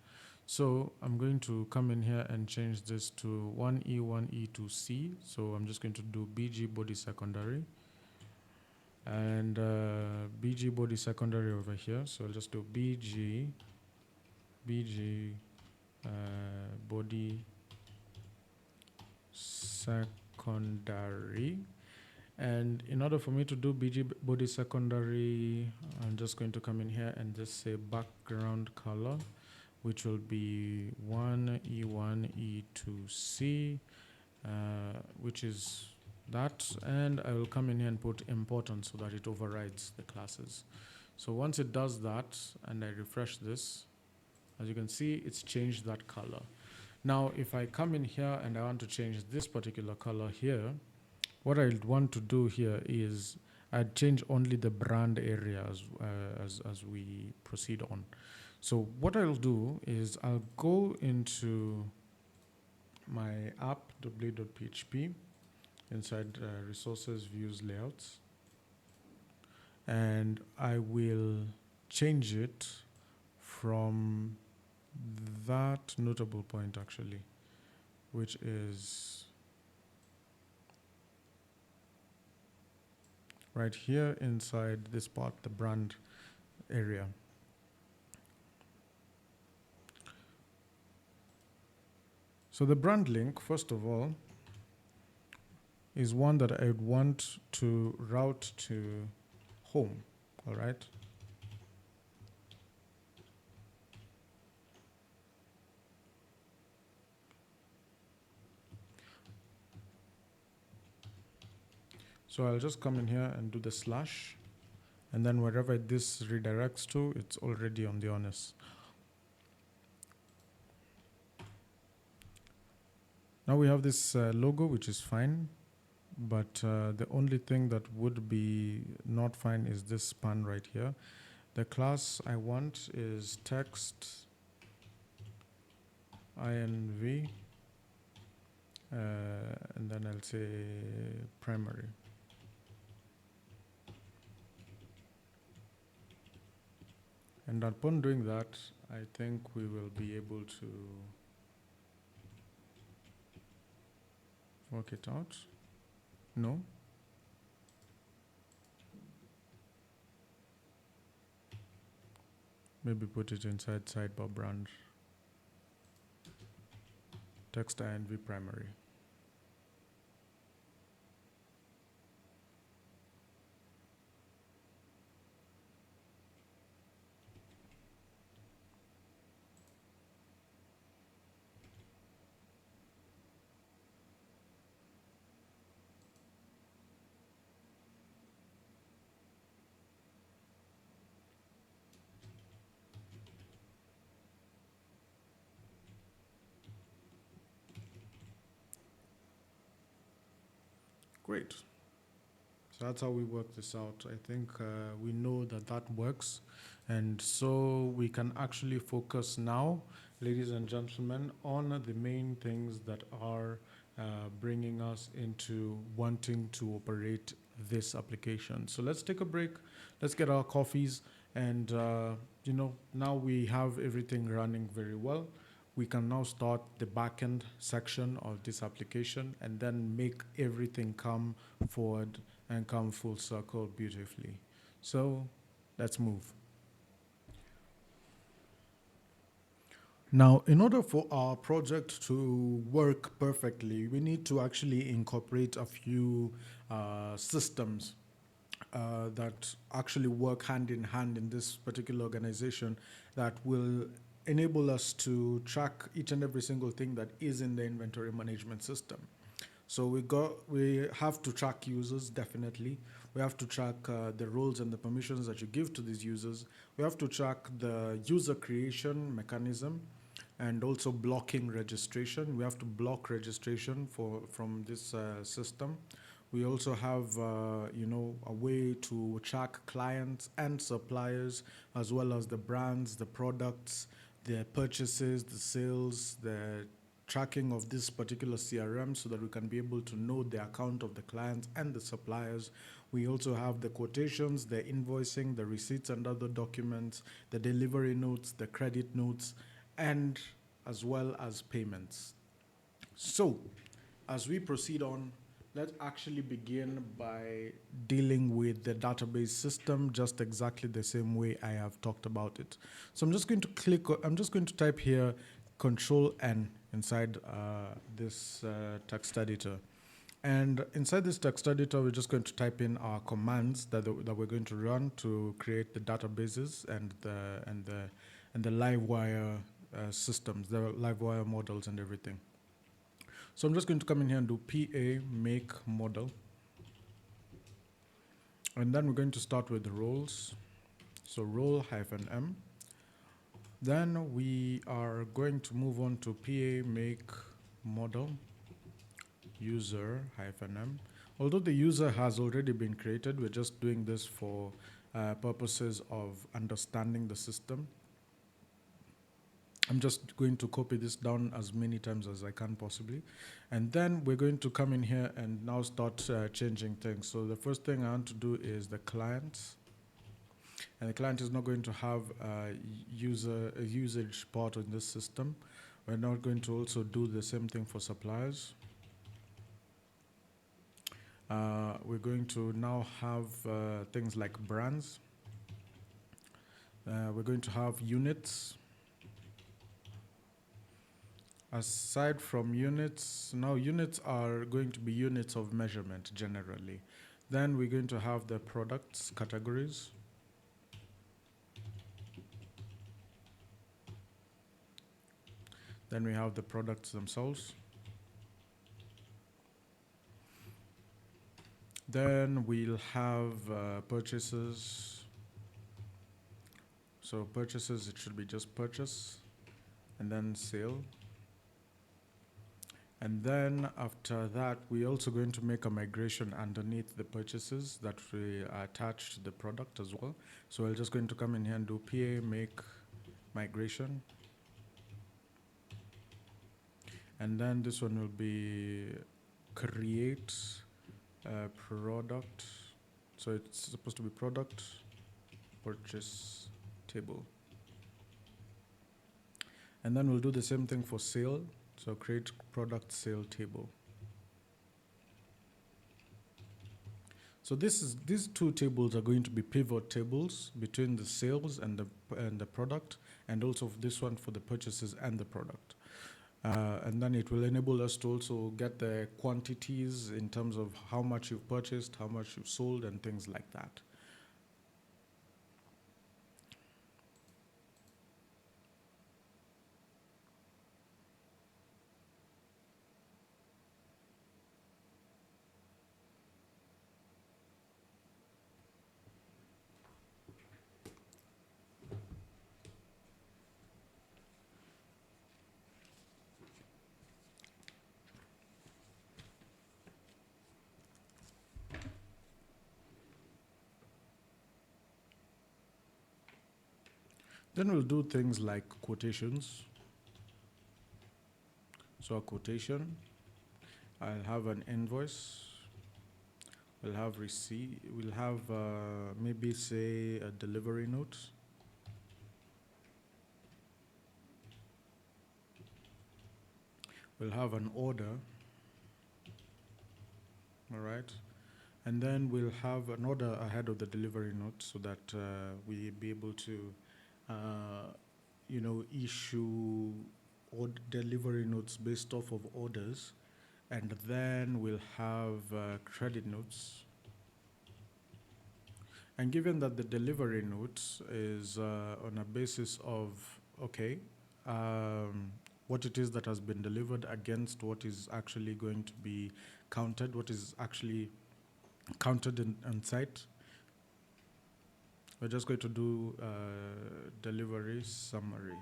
So I'm going to come in here and change this to 1E, 1E to C. So I'm just going to do BG body secondary and BG body secondary over here. So I'll just do BG body secondary. And in order for me to do BG body secondary, I'm just going to come in here and just say background color, which will be 1E1, E2C, which is that. And I will come in here and put important so that it overrides the classes. So once it does that, and I refresh this, as you can see, it's changed that color. Now, if I come in here and I want to change this particular color here, what I want to do here is I'd change only the brand area as we proceed on. So what I'll do is I'll go into my app, w.php, inside resources, views, layouts, and I will change it from that notable point actually, which is right here inside this part, the brand area. So the brand link, first of all, is one that I would want to route to home, all right? So I'll just come in here and do the slash, and then wherever this redirects to, it's already on the honest. Now we have this logo, which is fine, but the only thing that would be not fine is this span right here. The class I want is text inv, and then I'll say primary. And upon doing that, I think we will be able to work it out. No? Maybe put it inside sidebar brand. Text inv primary. Great. So that's how we work this out. I think we know that that works. And so we can actually focus now, ladies and gentlemen, on the main things that are bringing us into wanting to operate this application. So let's take a break. Let's get our coffees. And, now we have everything running very well. We can now start the backend section of this application and then make everything come forward and come full circle beautifully. So let's move. Now, in order for our project to work perfectly, we need to actually incorporate a few systems that actually work hand in hand in this particular organization that will enable us to track each and every single thing that is in the inventory management system. So we have to track users, definitely. We have to track the roles and the permissions that you give to these users. We have to track the user creation mechanism and also blocking registration. We have to block registration from this system. We also have, a way to track clients and suppliers, as well as the brands, the products, the purchases, the sales, the tracking of this particular CRM so that we can be able to know the account of the clients and the suppliers. We also have the quotations, the invoicing, the receipts and other documents, the delivery notes, the credit notes, and as well as payments. So, as we proceed on, let's actually begin by dealing with the database system just exactly the same way I have talked about it. So I'm just going to type here Control N inside this text editor. And inside this text editor, we're just going to type in our commands that we're going to run to create the databases and the Livewire systems, the Livewire models and everything. So I'm just going to come in here and do PA make model. And then we're going to start with the roles. So role -m. Then we are going to move on to PA make model user -m. Although the user has already been created, we're just doing this for purposes of understanding the system. I'm just going to copy this down as many times as I can possibly. And then we're going to come in here and now start changing things. So the first thing I want to do is the client. And the client is not going to have a usage part in this system. We're not going to also do the same thing for suppliers. We're going to now have things like brands. We're going to have units. Aside from units, now units are going to be units of measurement generally. Then we're going to have the products categories. Then we have the products themselves. Then we'll have purchases. So purchases, it should be just purchase and then sale. And then after that, we're also going to make a migration underneath the purchases that we attach to the product as well. So we're just going to come in here and do PA make migration. And then this one will be create product. So it's supposed to be product purchase table. And then we'll do the same thing for sale. So create product sale table. So these two tables are going to be pivot tables between the sales and the product, and also this one for the purchases and the product. And then it will enable us to also get the quantities in terms of how much you've purchased, how much you've sold, and things like that. Then we'll do things like quotations. So a quotation, I'll have an invoice, we'll have receipt, we'll have maybe say a delivery note. We'll have an order, all right? And then we'll have an order ahead of the delivery note so that we be able to issue delivery notes based off of orders, and then we'll have credit notes. And given that the delivery note is on a basis of, what it is that has been delivered against what is actually going to be counted, what is actually counted on site, we're just going to do delivery summary.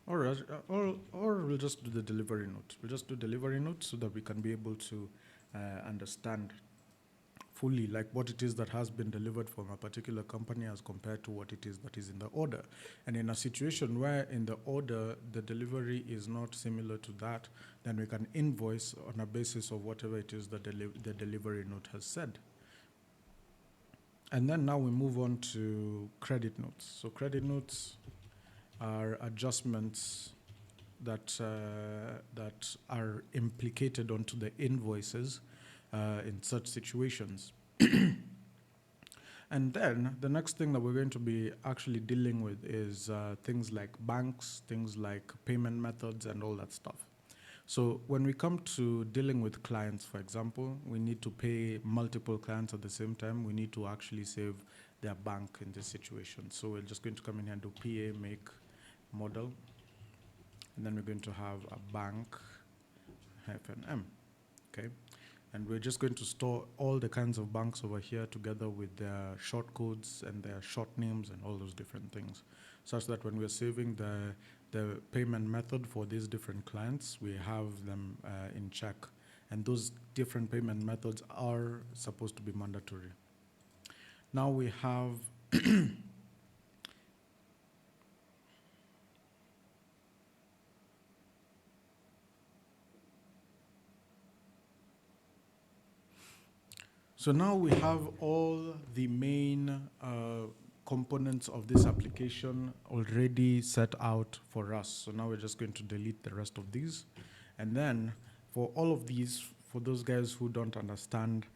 Or we'll just do the delivery note. We'll just do delivery note so that we can be able to understand fully, like what it is that has been delivered from a particular company as compared to what it is that is in the order. And in a situation where in the order the delivery is not similar to that, then we can invoice on a basis of whatever it is that the delivery note has said. And then now we move on to credit notes. So credit notes are adjustments that are implicated onto the invoices in such situations. And then the next thing that we're going to be actually dealing with is things like banks, things like payment methods, and all that stuff. So when we come to dealing with clients, for example, we need to pay multiple clients at the same time. We need to actually save their bank in this situation. So we're just going to come in here and do PA make model. And then we're going to have a bank -m, okay? And we're just going to store all the kinds of banks over here together with their short codes and their short names and all those different things, such that when we're saving the payment method for these different clients, we have them in check. And those different payment methods are supposed to be mandatory. Now we have so now we have all the main components of this application already set out for us. So now we're just going to delete the rest of these. And then for all of these, for those guys who don't understand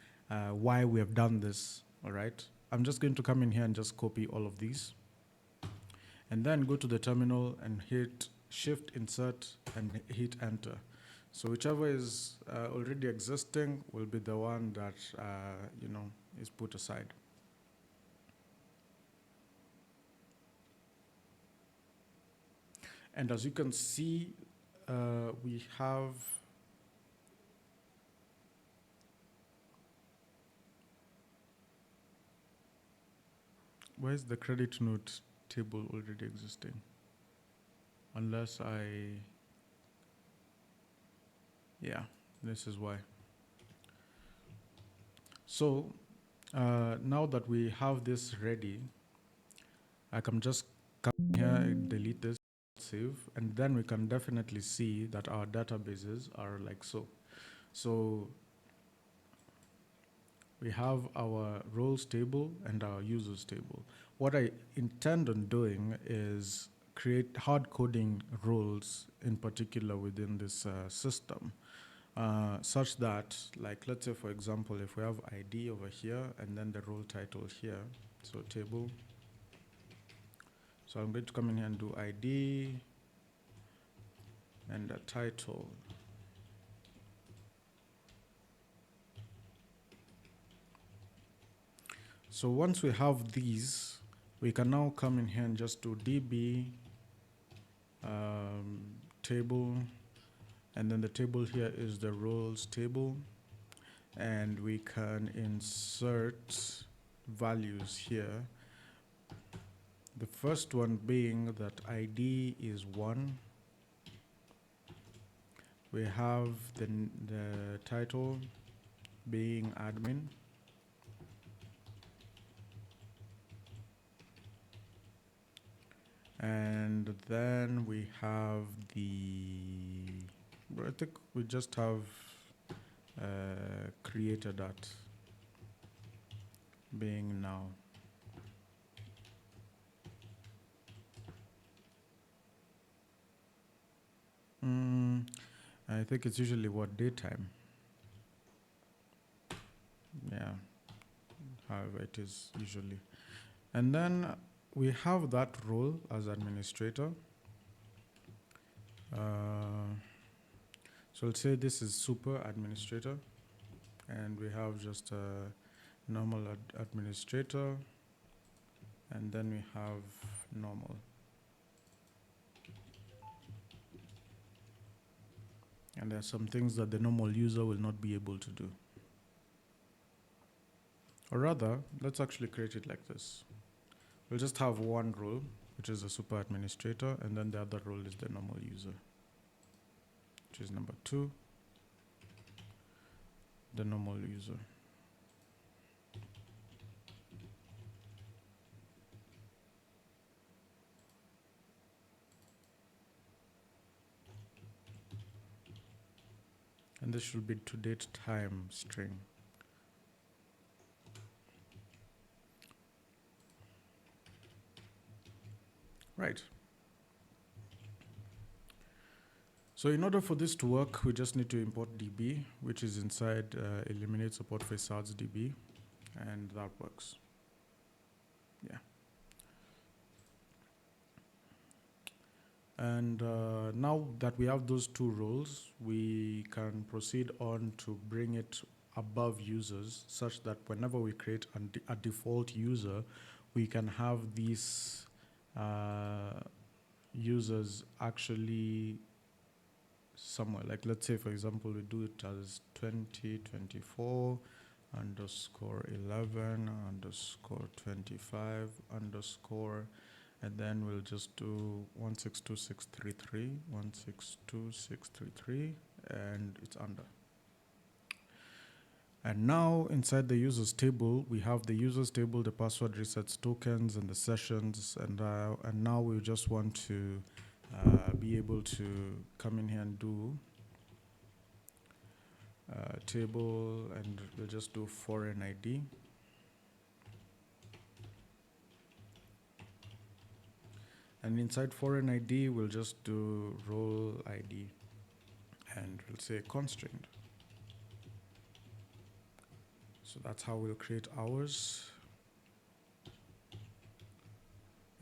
why we have done this, all right, I'm just going to come in here and just copy all of these. And then go to the terminal and hit Shift, Insert, and hit Enter. So whichever is already existing will be the one that, is put aside. And as you can see, we have where is the credit note table already existing? Unless yeah, this is why. So now that we have this ready, I can just come here and delete this, save, and then we can definitely see that our databases are like so. So we have our roles table and our users table. What I intend on doing is create hard coding roles in particular within this system, such that, like, let's say, for example, if we have ID over here and then the role title here, so table. So I'm going to come in here and do ID and a title. So once we have these, we can now come in here and just do DB table, and then the table here is the roles table, and we can insert values here. The first one being that ID is 1. We have the title being admin. And then we have I think we just have created that being now. I think it's usually what, daytime. Yeah, however it is usually. And then we have that role as administrator. So let's say this is super administrator, and we have just a normal administrator, and then we have normal. And there are some things that the normal user will not be able to do. Or rather, let's actually create it like this. We'll just have one role, which is the super administrator, and then the other role is the normal user, which is number 2, the normal user. and this should be to date time string. Right. So in order for this to work, we just need to import DB, which is inside eliminate support for SARS DB, and that works. Yeah. And now that we have those two roles, we can proceed on to bring it above users, such that whenever we create a default user, we can have these users actually somewhere. Like, let's say, for example, we do it as 2024 underscore 11 underscore 25 underscore, and then we'll just do 162.633 162.633, and it's under. And now inside the users table, we have the users table, the password resets tokens, and the sessions. And now we just want to be able to come in here and do table, and we'll just do foreign ID. And inside foreign ID, we'll just do role ID, and we'll say constraint. So that's how we'll create ours.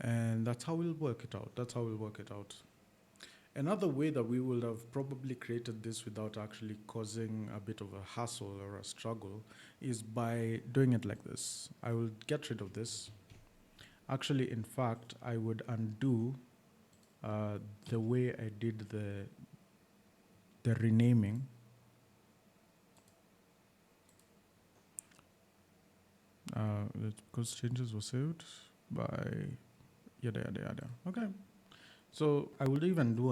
And that's how we'll work it out. Another way that we would have probably created this without actually causing a bit of a hassle or a struggle is by doing it like this. I will get rid of this. Actually, in fact, I would undo the way I did the renaming. Because changes were saved by yada yada yada. Okay. So I would even do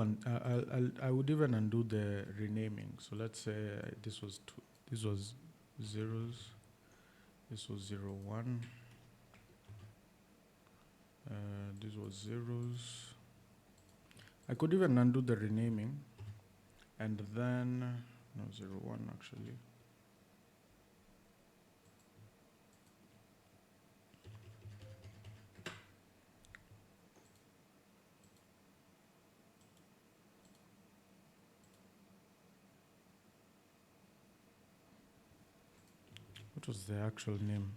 I would even undo the renaming. So let's say this was zeros, this was 01, this was zeros. I could even undo the renaming, and then no 01 actually. What was the actual name?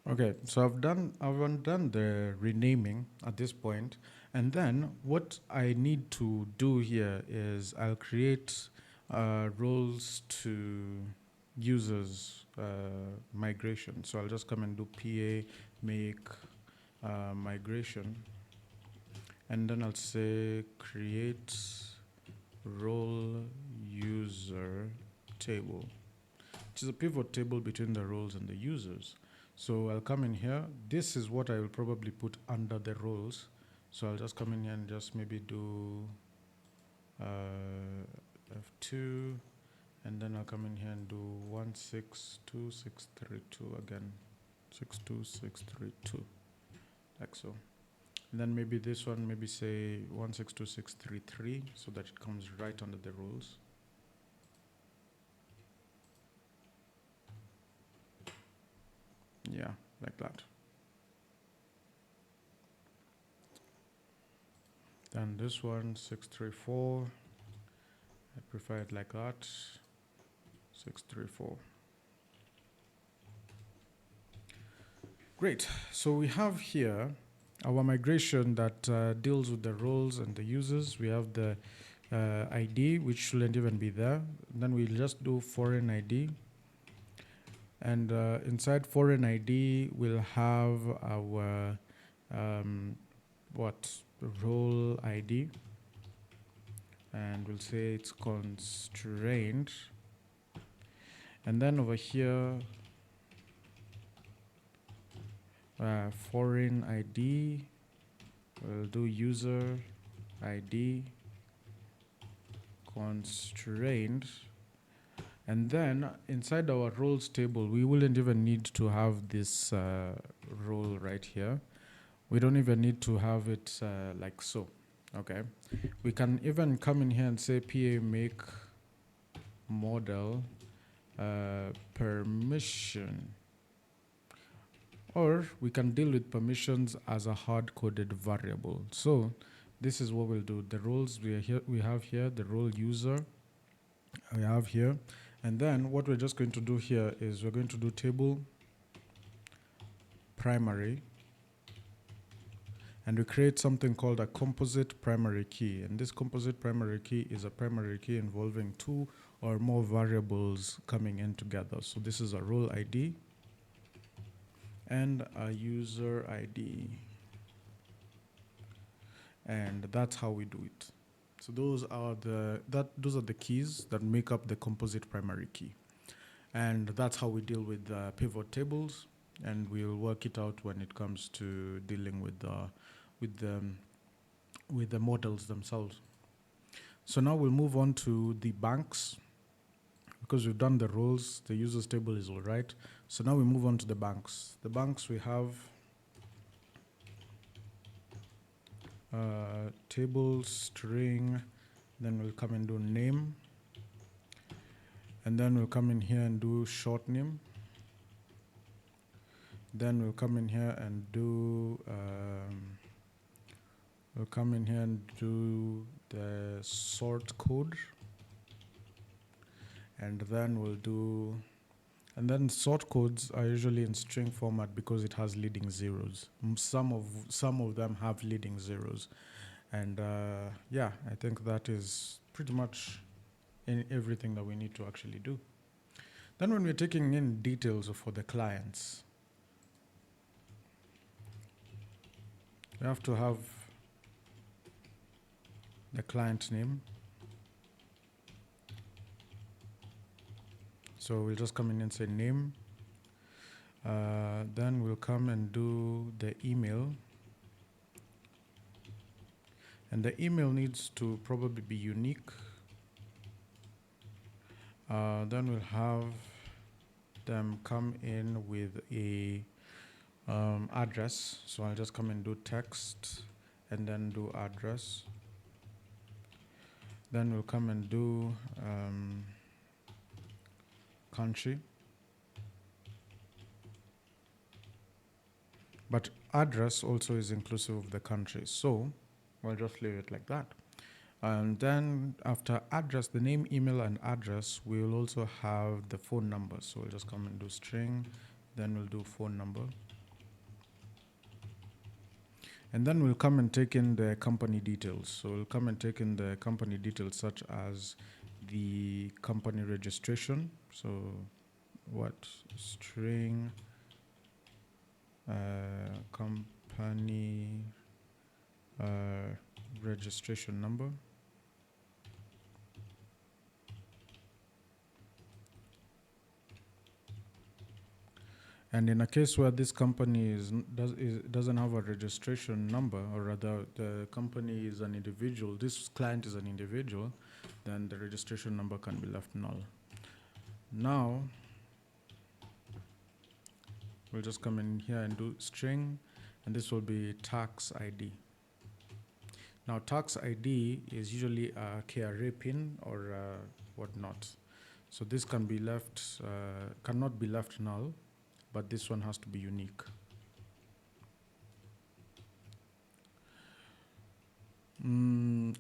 Okay, so I've undone the renaming at this point, and then what I need to do here is I'll create roles to users migration. So I'll just come and do PA make migration, and then I'll say create role user table, which is a pivot table between the roles and the users. So I'll come in here. This is what I will probably put under the roles. So I'll just come in here and just maybe do F2, and then I'll come in here and do 162.632 again, 62632, like so. And then maybe this one, maybe say 162.633, so that it comes right under the roles. Yeah, like that. Then this one, 634. I prefer it like that. 634. Great. So we have here our migration that deals with the roles and the users. We have the ID, which shouldn't even be there. Then we'll just do foreign ID. And inside foreign ID, we'll have our role ID. and we'll say it's constrained. And then over here, foreign ID, we'll do user ID constrained. And then inside our roles table, we wouldn't even need to have this role right here. We don't even need to have it like so. Okay. We can even come in here and say PA make model permission. Or we can deal with permissions as a hard-coded variable. So this is what we'll do. The roles we have here, the role user we have here. And then what we're just going to do here is we're going to do table primary, and we create something called a composite primary key. And this composite primary key is a primary key involving two or more variables coming in together. So this is a role ID and a user ID. And that's how we do it. So those are the keys that make up the composite primary key. And that's how we deal with pivot tables, and we'll work it out when it comes to dealing with the models themselves. So now we'll move on to the banks. Because we've done the roles, the users table is all right. So now we move on to the banks. The banks, we have table string, then we'll come and do name, and then we'll come in here and do short name. Then we'll come in here and do the sort code, and then sort codes are usually in string format because it has leading zeros. Some of them have leading zeros, and yeah, I think that is pretty much everything that we need to actually do. Then when we're taking in details for the clients, we have to have the client name. So we'll just come in and say name. Then we'll come and do the email. And the email needs to probably be unique. Then we'll have them come in with a address. So I'll just come and do text and then do address. Then we'll come and do country. But address also is inclusive of the country. So we'll just leave it like that. And then after address, the name, email, and address, we will also have the phone number. So we'll just come and do string, then we'll do phone number. And then we'll come and take in the company details. So we'll come and take in the company details such as the company registration. So what string company registration number. And in a case where this company doesn't have a registration number, or rather the company is an individual, this client is an individual, then the registration number can be left null. Now, we'll just come in here and do string, and this will be tax ID. Now, tax ID is usually a KRA pin or whatnot. So this can be left, cannot be left null, but this one has to be unique.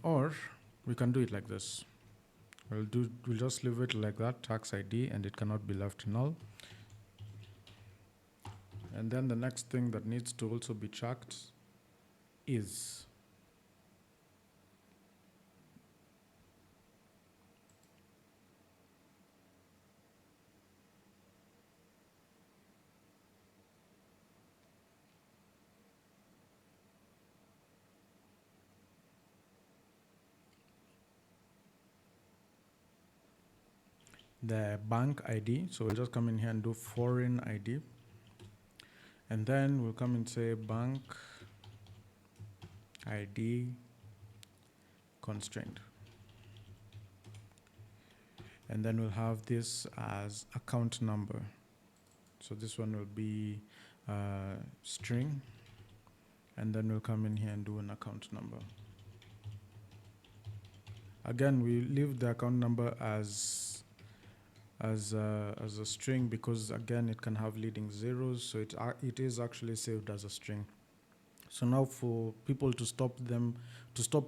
Or we can do it like this. We'll just leave it like that, tax ID, and it cannot be left null. And then the next thing that needs to also be checked is the bank ID. So we'll just come in here and do foreign ID. And then we'll come and say bank ID constraint. And then we'll have this as account number. So this one will be string. And then we'll come in here and do an account number. Again, we leave the account number as a string because again it can have leading zeros, so it is actually saved as a string. So now for people to stop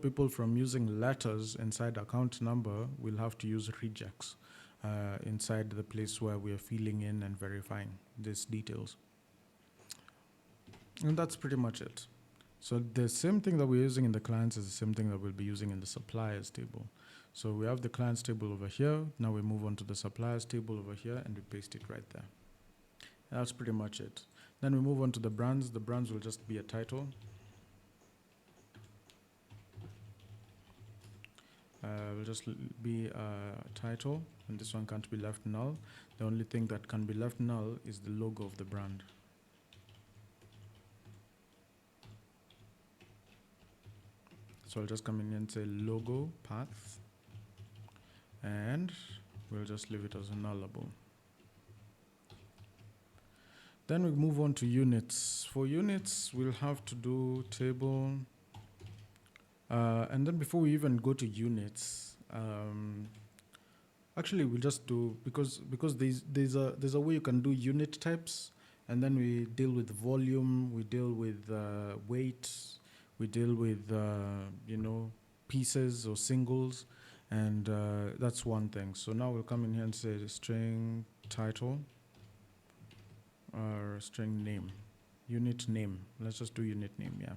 people from using letters inside account number, we'll have to use regex inside the place where we are filling in and verifying these details. And that's pretty much it. So the same thing that we're using in the clients is the same thing that we'll be using in the suppliers table. So we have the clients table over here. Now we move on to the suppliers table over here and we paste it right there. And that's pretty much it. Then we move on to the brands. The brands will just be a title. Will just be a title, and this one can't be left null. The only thing that can be left null is the logo of the brand. So I'll just come in here and say logo path, and we'll just leave it as a nullable. Then we move on to units. For units, we'll have to do table. And then before we even go to units, actually we'll just do, because there's a way you can do unit types, and then we deal with volume, we deal with weight, we deal with pieces or singles, and that's one thing. So now we'll come in here and say string title or string name, unit name. Let's just do unit name, yeah.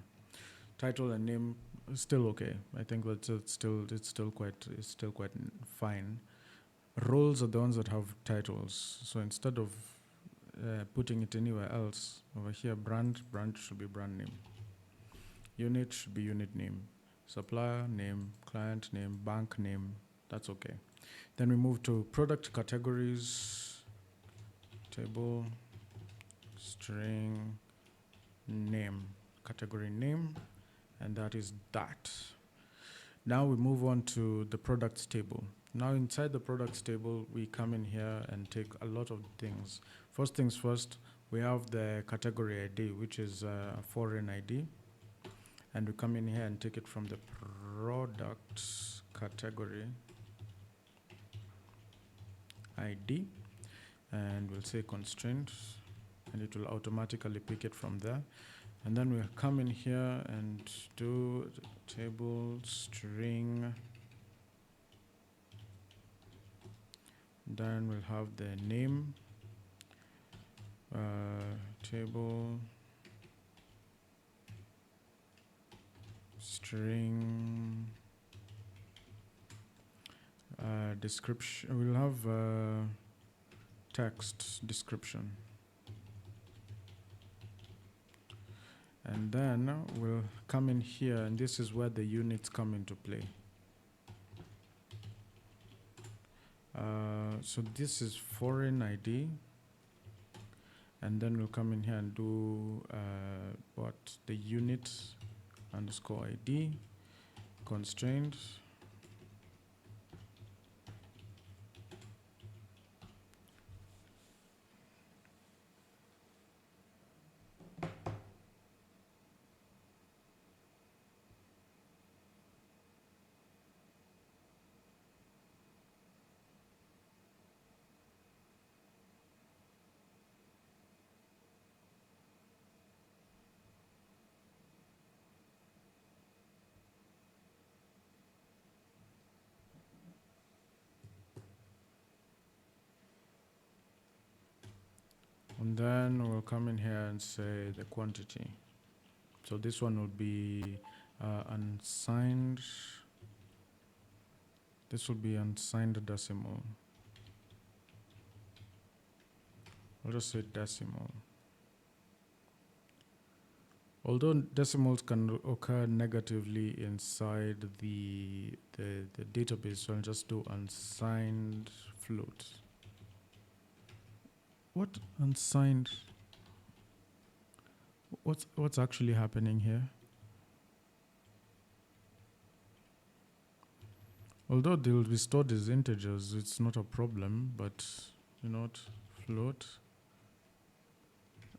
Title and name is still okay. I think that's it's still quite fine. Roles are the ones that have titles. So instead of putting it anywhere else, over here brand should be brand name. Unit should be unit name. Supplier name, client name, bank name. That's okay. Then we move to product categories. Table string name, category name, and that is that. Now we move on to the products table. Now inside the products table, we come in here and take a lot of things. First things first, we have the category ID, which is a foreign ID. And we come in here and take it from the product category ID. And we'll say constraint, and it will automatically pick it from there. And then we'll come in here and do table string. Then we'll have the name, table string description. We'll have text description. And then we'll come in here, and this is where the units come into play. So this is foreign ID. And then we'll come in here and do the unit underscore ID constraint. And then we'll come in here and say the quantity. So this one will be unsigned. This will be unsigned decimal. I'll just say decimal. Although decimals can occur negatively inside the database, so I'll just do unsigned float. What unsigned? What's actually happening here? Although they will be stored as integers, it's not a problem, but you know what? Float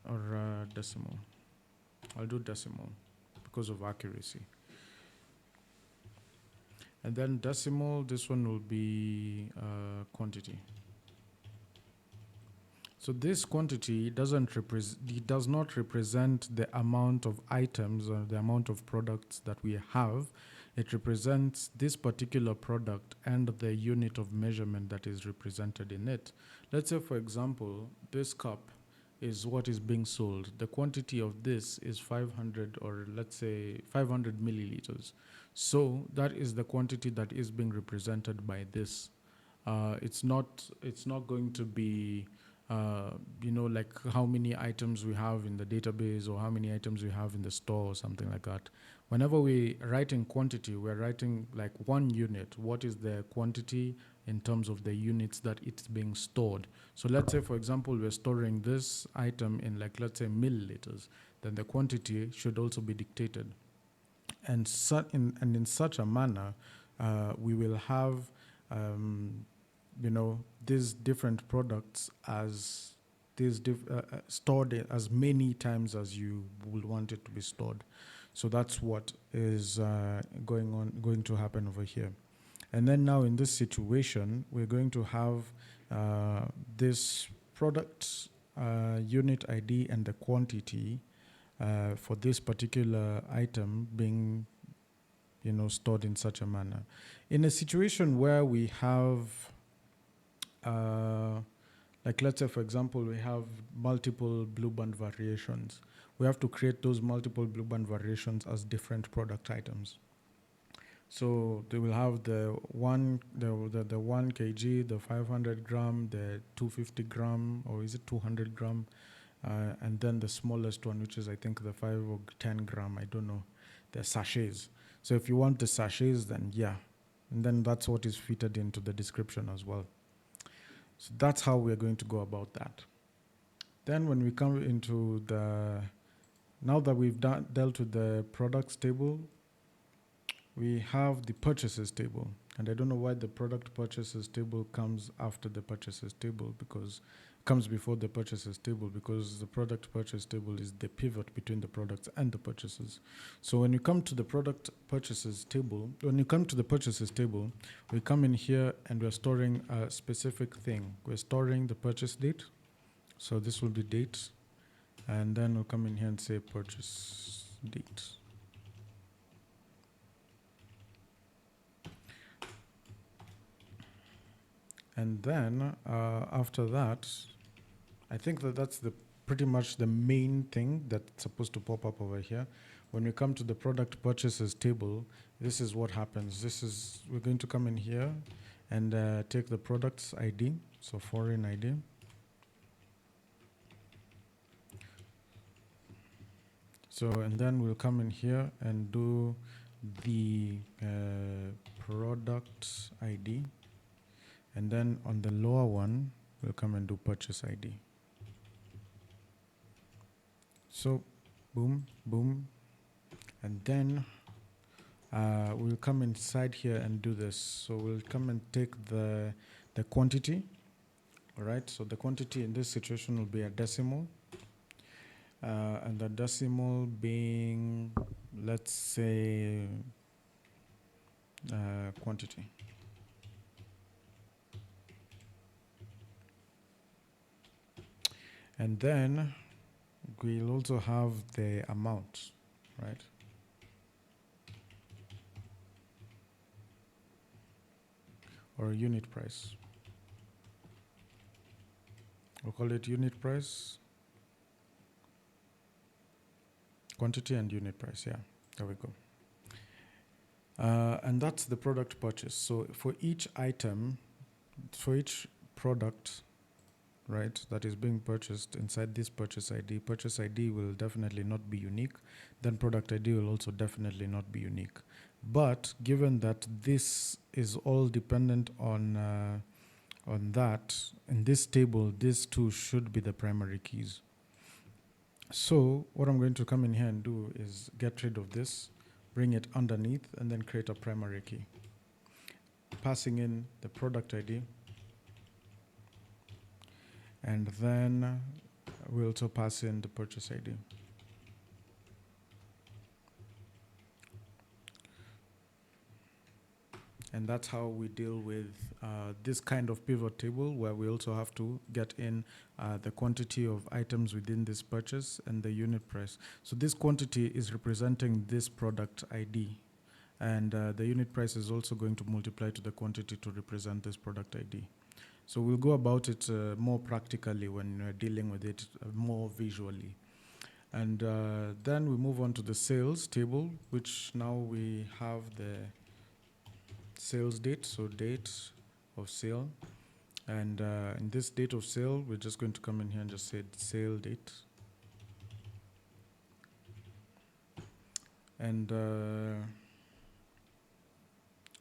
or decimal. I'll do decimal because of accuracy. And then decimal, this one will be quantity. So this quantity does not represent the amount of items or the amount of products that we have. It represents this particular product and the unit of measurement that is represented in it. Let's say, for example, this cup is what is being sold. The quantity of this is 500, or let's say 500 milliliters. So that is the quantity that is being represented by this. It's not going to be like how many items we have in the database or how many items we have in the store or something like that. Whenever we write in quantity, we're writing like one unit. What is the quantity in terms of the units that it's being stored? So let's say, for example, we're storing this item in like, let's say, milliliters, then the quantity should also be dictated. And in such a manner, we will have these different products as stored as many times as you will want it to be stored. So that's what is going to happen over here. And then now in this situation, we're going to have this product unit ID and the quantity for this particular item being stored in such a manner. In a situation where we have like let's say, for example, we have multiple blueband variations. We have to create those multiple blueband variations as different product items. So they will have the 1 kg, the 500 gram, the 250 gram, or is it 200 gram? And then the smallest one, which is I think the 5 or 10 gram, I don't know, the sachets. So if you want the sachets, then yeah. And then that's what is fitted into the description as well. So that's how we're going to go about that. Then when we come into now that we've dealt with the products table, we have the purchases table. And I don't know why the product purchases table comes after the purchases table, because it comes before the purchases table, because the product purchase table is the pivot between the products and the purchases. So when you come to the product purchases table, we come in here and we're storing a specific thing. We're storing the purchase date. So this will be date. And then we'll come in here and say purchase date. And then after that, I think that's pretty much the main thing that's supposed to pop up over here. When we come to the product purchases table, this is what happens. We're going to come in here and take the product's ID, so foreign ID. So, and then we'll come in here and do the product ID. And then on the lower one, we'll come and do purchase ID. So, boom, boom. And then we'll come inside here and do this. So we'll come and take the quantity. All right, so the quantity in this situation will be a decimal. And the decimal being, let's say, quantity. And then we'll also have the amount, right? Or unit price. We'll call it unit price. Quantity and unit price, yeah, there we go. And that's the product purchase. So for each item, for each product, right, that is being purchased inside this purchase ID will definitely not be unique. Then product ID will also definitely not be unique. But given that this is all dependent on on that, in this table, these two should be the primary keys. So what I'm going to come in here and do is get rid of this, bring it underneath, and then create a primary key. Passing in the product ID, and then we also pass in the purchase ID. And that's how we deal with this kind of pivot table, where we also have to get in the quantity of items within this purchase and the unit price. So this quantity is representing this product ID. And the unit price is also going to multiply to the quantity to represent this product ID. So we'll go about it more practically when we're dealing with it more visually. And then we move on to the sales table, which now we have the sales date, so date of sale. And in this date of sale, we're just going to come in here and just say sale date. And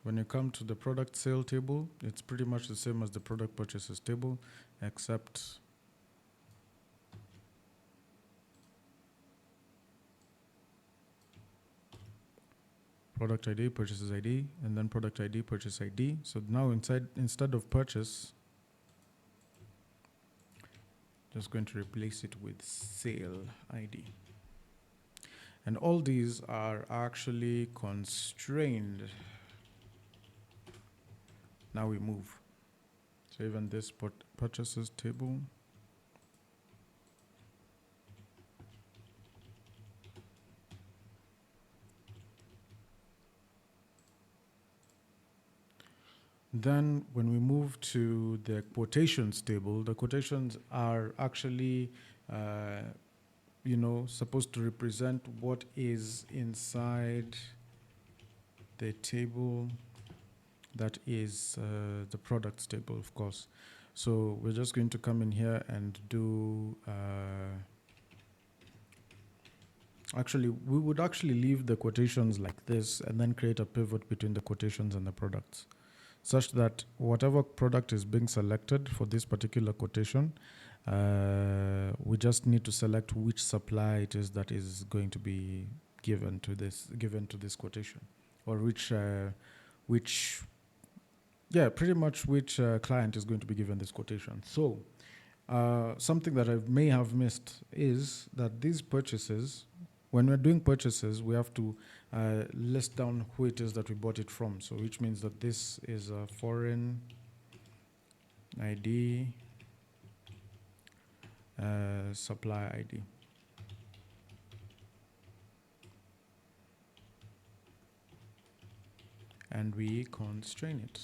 when you come to the product sale table, it's pretty much the same as the product purchases table, except product ID, purchases ID, and then product ID, purchase ID. So now instead of purchase, just going to replace it with sale ID. And all these are actually constrained. Now we move. So even this purchases table. Then when we move to the quotations table, the quotations are actually, supposed to represent what is inside the table that is the products table, of course. So we're just going to come in here and do, actually, we would actually leave the quotations like this and then create a pivot between the quotations and the products, such that whatever product is being selected for this particular quotation, we just need to select which supply it is that is going to be given to this quotation, or pretty much which client is going to be given this quotation. So something that I may have missed is that these purchases, when we're doing purchases, we have to list down who it is that we bought it from. So which means that this is a foreign ID, supply ID. And we constrain it.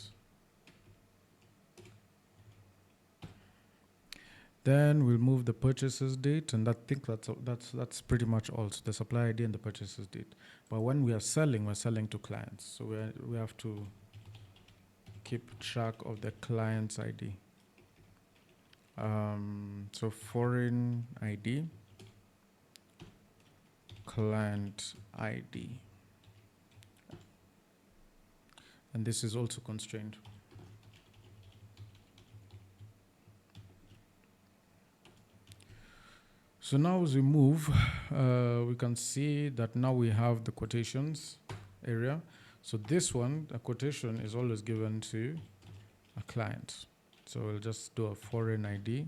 Then we'll move the purchases date, and I think that's pretty much all. So the supply ID and the purchases date. But when we are selling, we're selling to clients, so we have to keep track of the client's ID. So foreign ID, client ID, and this is also constrained. So now as we move, we can see that now we have the quotations area. So this one, a quotation is always given to a client. So we'll just do a foreign ID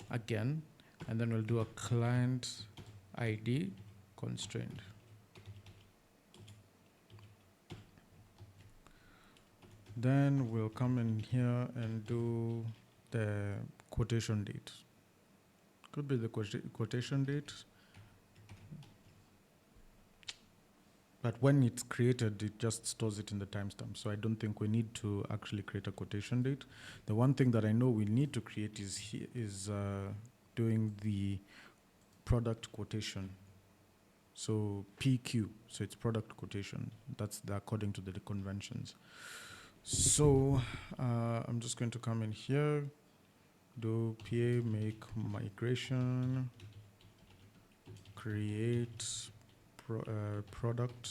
again, and then we'll do a client ID constrained. Then we'll come in here and do the quotation date. Could be the quotation date, but when it's created, it just stores it in the timestamp. So I don't think we need to actually create a quotation date. The one thing that I know we need to create is doing the product quotation. So PQ, so it's product quotation. That's according to the conventions. So I'm just going to come in here, do PA make migration, create product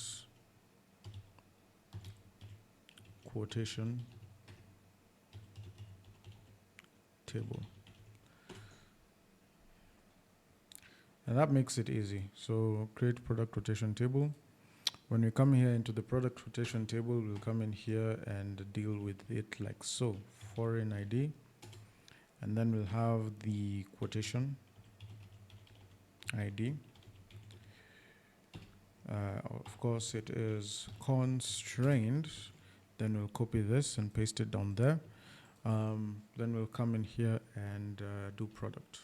quotation, table. And that makes it easy. So create product rotation table. When we come here into the product rotation table, we'll come in here and deal with it like so. Foreign ID. And then we'll have the quotation ID. Of course, it is constrained. Then we'll copy this and paste it down there. Then we'll come in here and do product.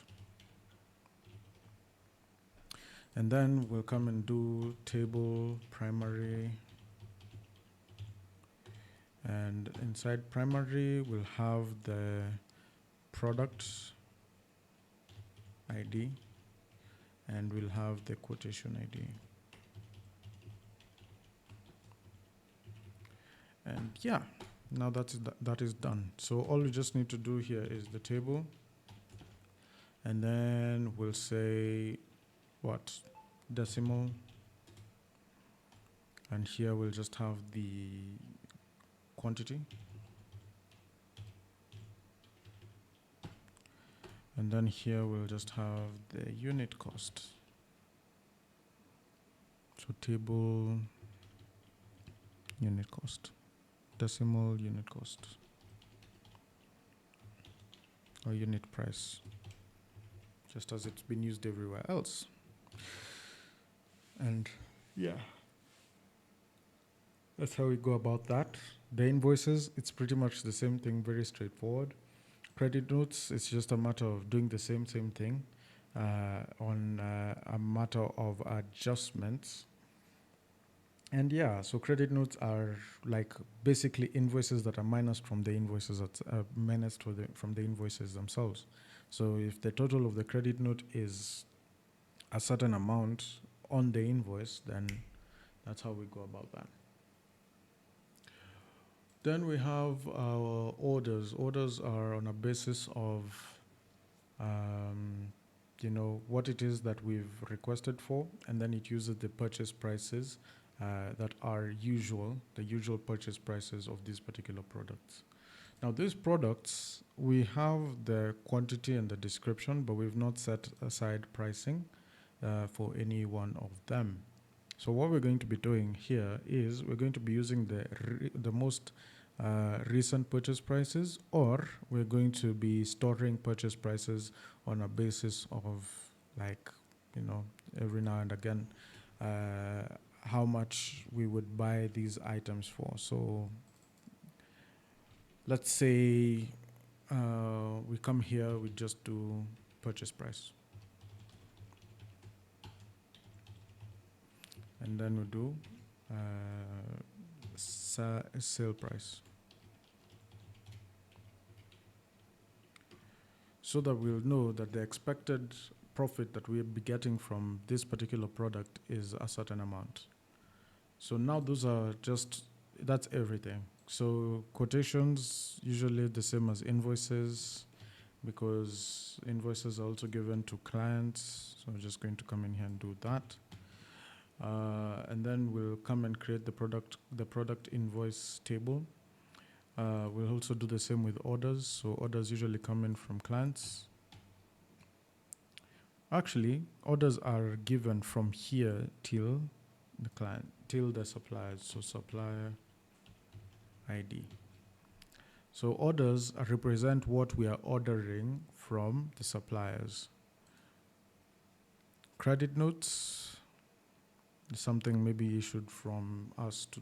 And then we'll come and do table primary. And inside primary, we'll have the product ID. And we'll have the quotation ID. And yeah, now that is done. So all we just need to do here is the table. And then we'll say what? Decimal. And here we'll just have the quantity. And then here we'll just have the unit cost. So table unit cost. Decimal unit cost. Or unit price. Just as it's been used everywhere else. And yeah, that's how we go about that. The invoices, it's pretty much the same thing, very straightforward. Credit notes, it's just a matter of doing the same thing on a matter of adjustments. And yeah, so credit notes are like basically invoices that are minused from the invoices from the invoices themselves. So if the total of the credit note is a certain amount on the invoice, then that's how we go about that. Then we have our orders. Orders are on a basis of, what it is that we've requested for, and then it uses the purchase prices that are the usual purchase prices of these particular products. Now, these products, we have the quantity and the description, but we've not set aside pricing for any one of them. So what we're going to be doing here is we're going to be using the most recent purchase prices, or we're going to be storing purchase prices on a basis of every now and again how much we would buy these items for. So let's say we come here, we just do purchase price. And then we do sale price. So that we'll know that the expected profit that we'll be getting from this particular product is a certain amount. So now that's everything. So quotations, usually the same as invoices, because invoices are also given to clients. So I'm just going to come in here and do that. And then we'll come and create the product invoice table. We'll also do the same with orders. So orders usually come in from clients. Actually, orders are given from here till the client, till the suppliers. So supplier ID. So orders represent what we are ordering from the suppliers. Credit notes is something maybe issued from us to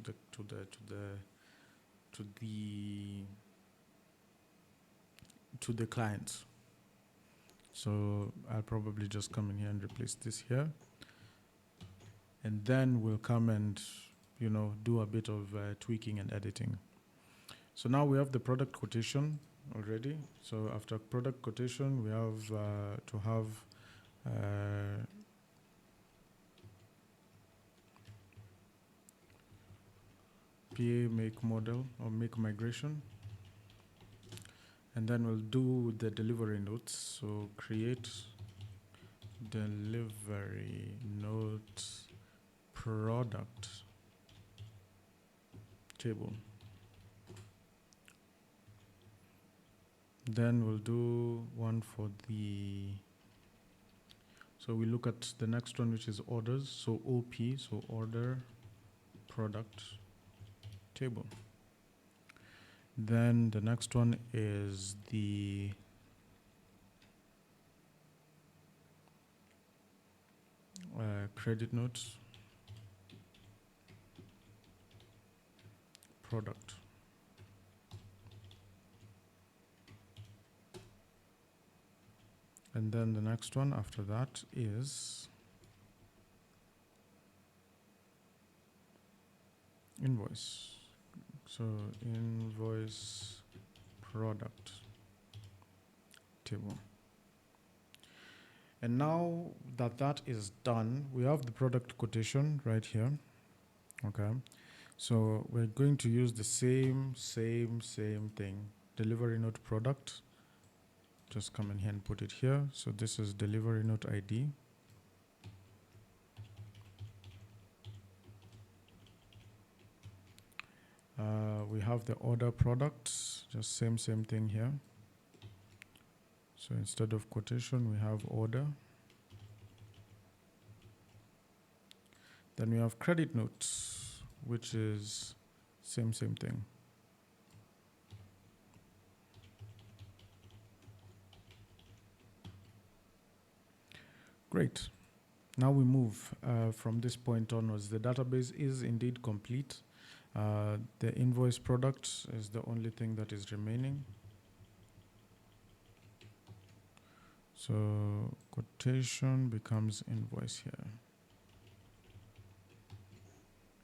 the clients. So I'll probably just come in here and replace this here. And then we'll come and, do a bit of tweaking and editing. So now we have the product quotation already. So after product quotation, we have to have PA make model or make migration. And then we'll do the delivery notes. So create delivery notes product table. Then we'll do one for the, so we look at the next one, which is orders. So OP, so order product table. Then the next one is the credit notes product. And then the next one after that is invoice. So invoice product table. And now that that is done, we have the product quotation right here. Okay. So we're going to use the same thing. Delivery note product. Just come in here and put it here. So this is delivery note ID. We have the order product, just same thing here. So instead of quotation, we have order. Then we have credit notes, which is same thing. Great. Now we move from this point onwards. The database is indeed complete. The invoice product is the only thing that is remaining. So quotation becomes invoice here.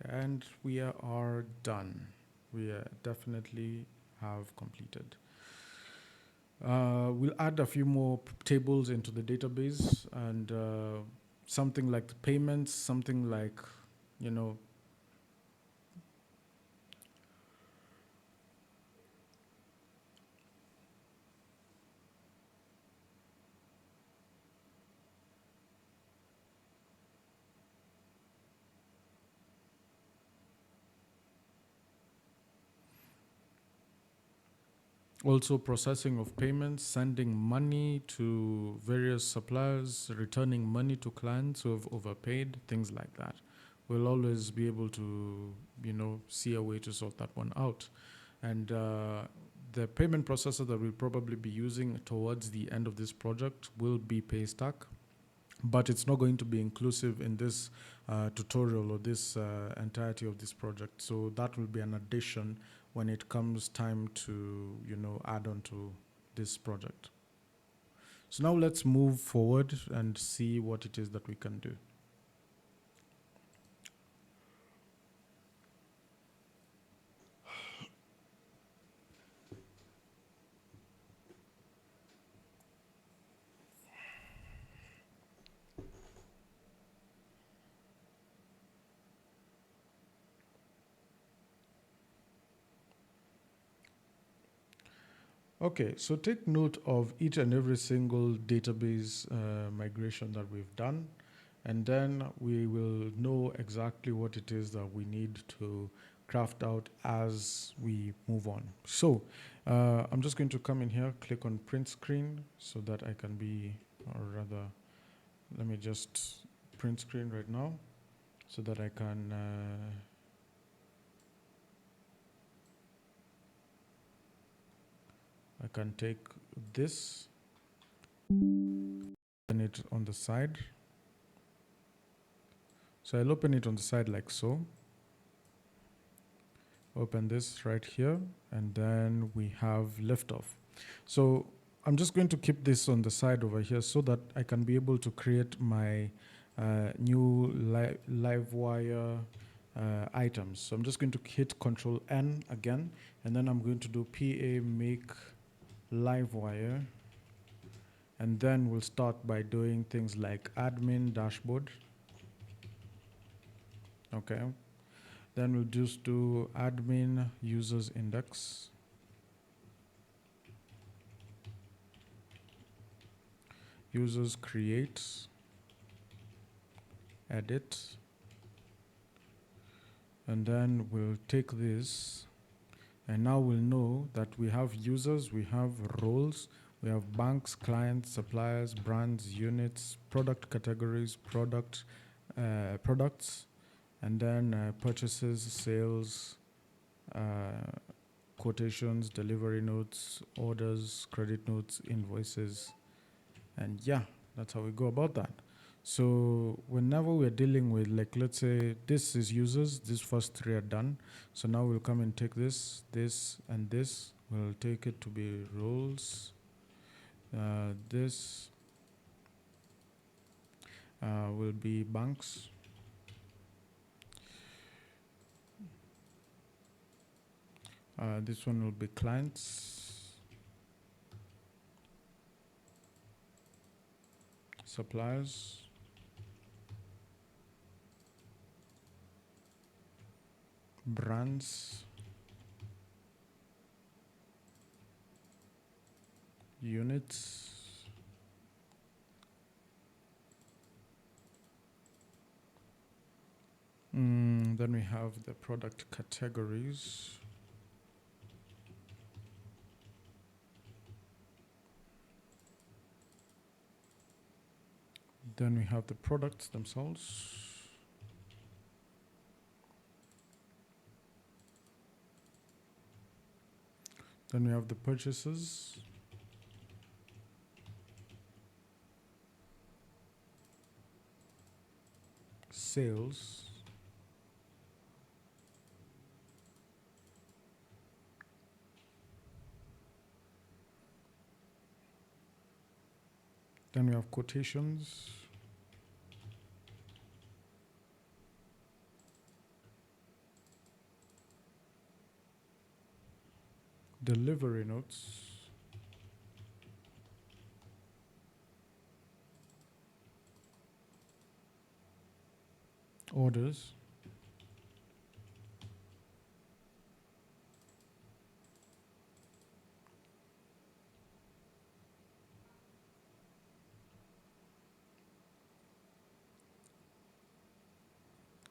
And we are done. We definitely have completed. We'll add a few more tables into the database, and something like the payments, something like, you know, also processing of payments, sending money to various suppliers, returning money to clients who have overpaid, things like that. We'll always be able to, you know, see a way to sort that one out. And the payment processor that we'll probably be using towards the end of this project will be Paystack, but it's not going to be inclusive in this tutorial or this entirety of this project. So that will be an addition when it comes time to, you know, add on to this project. So now let's move forward and see what it is that we can do. Okay, so take note of each and every single database migration that we've done, and then we will know exactly what it is that we need to craft out as we move on. So I'm just going to come in here, click on print screen so that I can be, or rather, let me just print screen right now so that I can take this, open it on the side. So I'll open it on the side like so. Open this right here, and then we have liftoff. So I'm just going to keep this on the side over here so that I can be able to create my new Livewire items. So I'm just going to hit Control N again, and then I'm going to do PA make Livewire, and then we'll start by doing things like admin dashboard. Okay. Then we'll just do admin users index. Users create, edit, and then we'll take this And now we'll know that we have users, we have roles, we have banks, clients, suppliers, brands, units, product categories, products, and then purchases, sales, quotations, delivery notes, orders, credit notes, invoices, and yeah, that's how we go about that. So whenever we're dealing with, like, let's say this is users, these first three are done. So now we'll come and take this, and this. We'll take it to be roles. This will be banks. This one will be clients, suppliers, brands, units, then we have the product categories. Then we have the products themselves. Then we have the purchases. Sales. Then we have quotations. Delivery notes. Orders.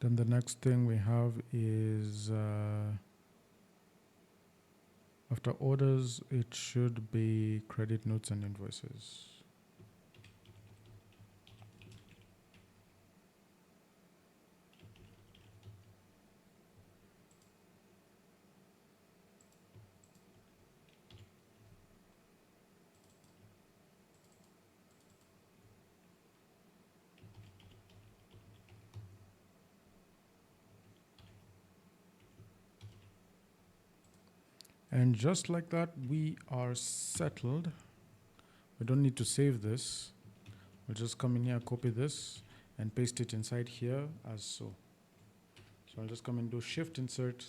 Then the next thing we have is after orders, it should be credit notes and invoices. And just like that, we are settled. We don't need to save this. We'll just come in here, copy this, and paste it inside here as so. So I'll just come and do Shift Insert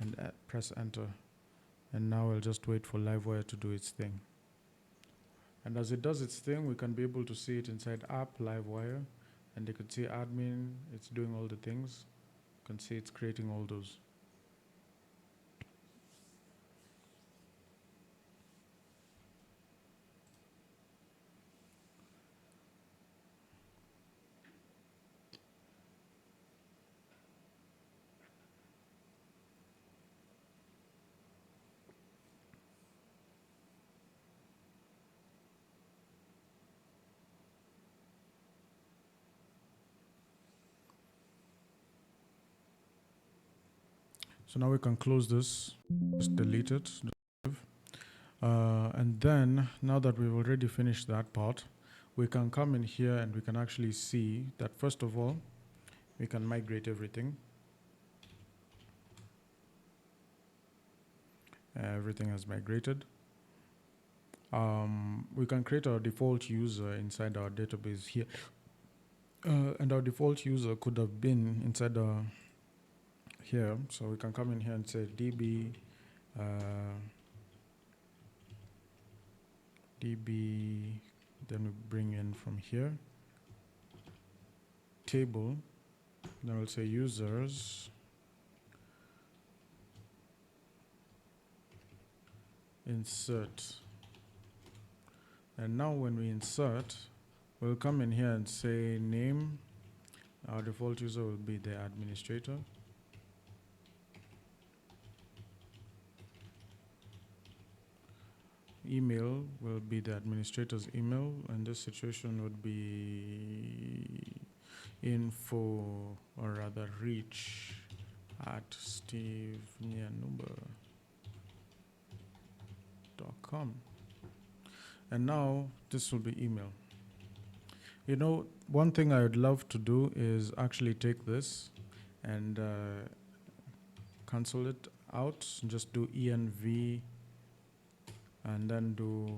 and press Enter. And now I'll just wait for Livewire to do its thing. And as it does its thing, we can be able to see it inside App Livewire. And you can see admin, it's doing all the things. You can see it's creating all those. So now we can close this, just delete it. And then, now that we've already finished that part, we can come in here and we can actually see that first of all, we can migrate everything. Everything has migrated. We can create our default user inside our database here. And our default user could have been inside here. So we can come in here and say db then we bring in from here table, then we'll say users insert. And now when we insert, we'll come in here and say name. Our default user will be the administrator. email will be the administrator's email, and this situation would be info, or rather reach, at stevenyanumber.com. And now this will be email. You know, one thing I would love to do is actually take this and cancel it out, just do env and then do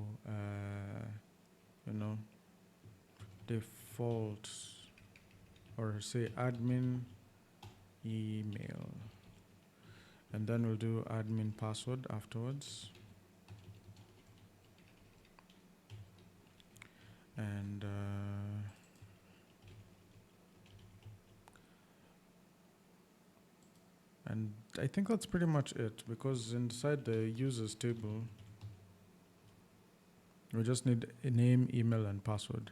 default, or say admin email, and then we'll do admin password afterwards, and I think that's pretty much it, because inside the users table we just need a name, email, and password.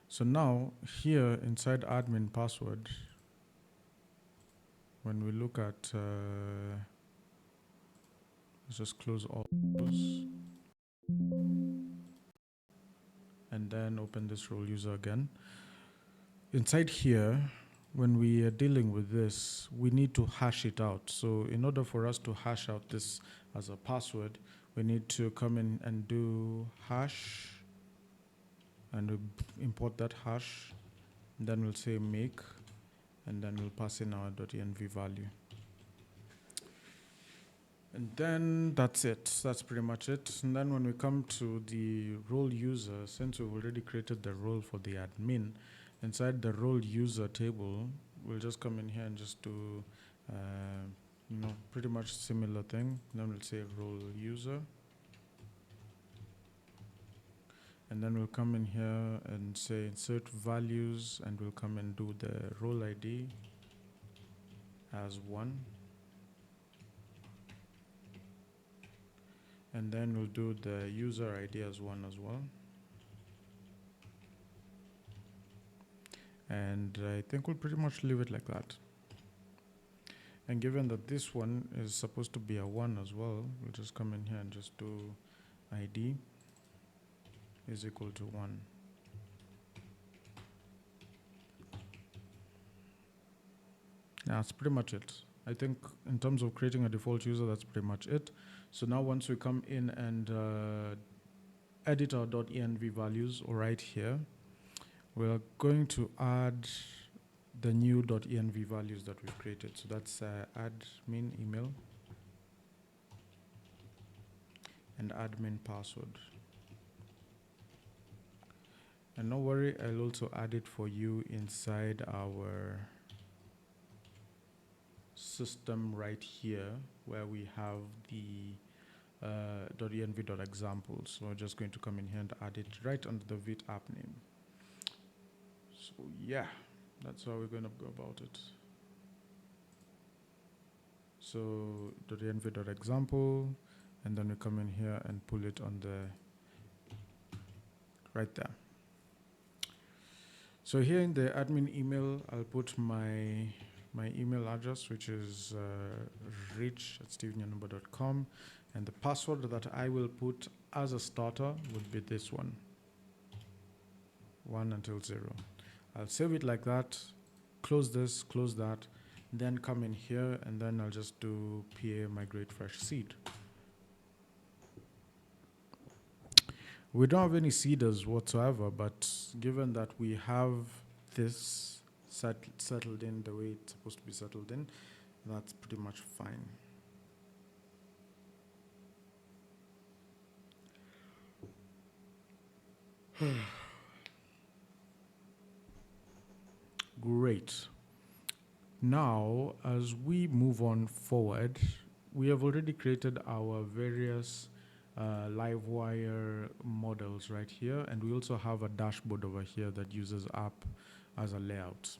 So now here inside admin password, when we look at let's just close all those and then open this role user again. Inside here, when we are dealing with this, we need to hash it out. So in order for us to hash out this as a password, we need to come in and do hash, and we import that hash, and then we'll say make, and then we'll pass in our .env value. And then that's it. That's pretty much it. And then when we come to the role user, since we've already created the role for the admin, inside the role user table, we'll just come in here and just do, pretty much similar thing. Then we'll say role user. And then we'll come in here and say insert values, and we'll come and do the role ID as 1. And then we'll do the user ID as 1 as well. And I think we'll pretty much leave it like that. And given that this one is supposed to be a 1 as well, we'll just come in here and just do ID is equal to 1. That's pretty much it. I think in terms of creating a default user, that's pretty much it. So now once we come in and edit our .env values right here, we're going to add the new .env values that we've created. So that's admin email and admin password. And no worry, I'll also add it for you inside our system right here, where we have the .env.example. So we're just going to come in here and add it right under the Vite app name. So yeah, that's how we're going to go about it. So .env.example, and then we come in here and pull it on the right there. So here in the admin email, I'll put my email address, which is rich@stevenyanumber.com, and the password that I will put as a starter would be this one, 1 until 0. I'll save it like that, close this, close that, then come in here, and then I'll just do PA migrate fresh seed. We don't have any seeders whatsoever, but given that we have this settled in the way it's supposed to be settled in, that's pretty much fine. Great. Now, as we move on forward, we have already created our various Livewire models right here, and we also have a dashboard over here that uses app as a layout.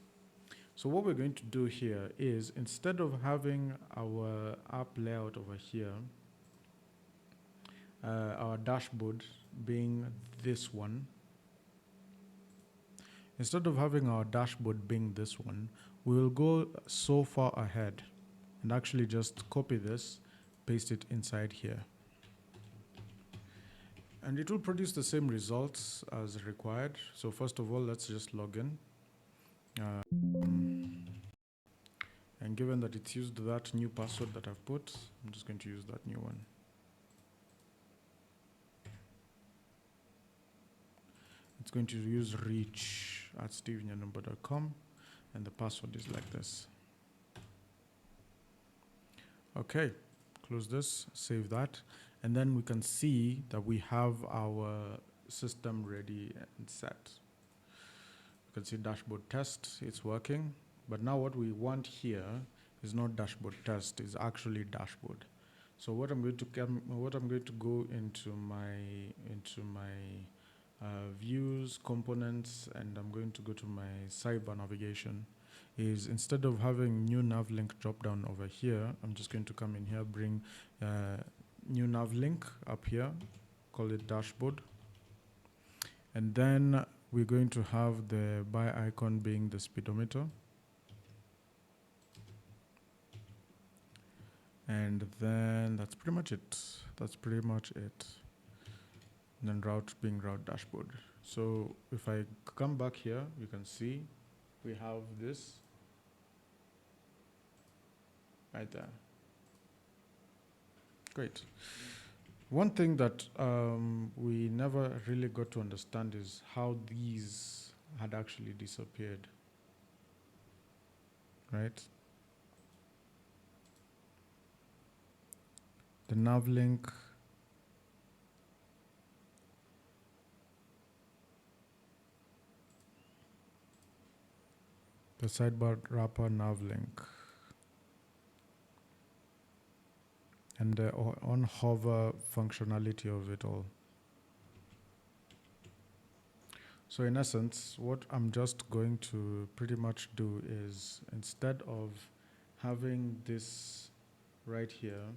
So what we're going to do here is, instead of having our app layout over here, our dashboard being this one, instead of having our dashboard being this one, we will go so far ahead and actually just copy this, paste it inside here. And it will produce the same results as required. So first of all, let's just log in. And given that it's used that new password that I've put, I'm just going to use that new one. It's going to use reach@stevenyanumber.com, and the password is like this. Okay, close this, save that, and then we can see that we have our system ready and set. You can see dashboard test, it's working. But now what we want here is not dashboard test, it's actually dashboard. So what I'm going to go into my views, components, and I'm going to go to my sidebar navigation. Is instead of having new nav link drop down over here, I'm just going to come in here, bring new nav link up here, call it dashboard, and then we're going to have the buy icon being the speedometer. And then that's pretty much it. And then route being route dashboard. So if I come back here, you can see we have this right there. Great. One thing that we never really got to understand is how these had actually disappeared, right? The nav link, the sidebar wrapper nav link, and the on hover functionality of it all. So in essence, what I'm just going to pretty much do is, instead of having this right here,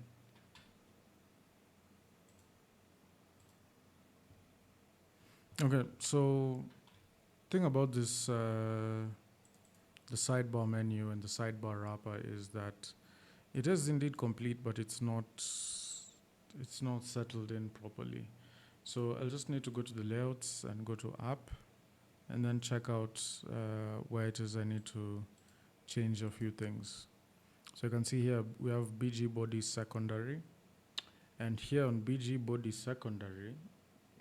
okay, so thing about this, the sidebar menu and the sidebar wrapper is that it is indeed complete, but it's not settled in properly. So I'll just need to go to the layouts and go to app, and then check out where it is I need to change a few things. So you can see here we have BG body secondary, and here on BG body secondary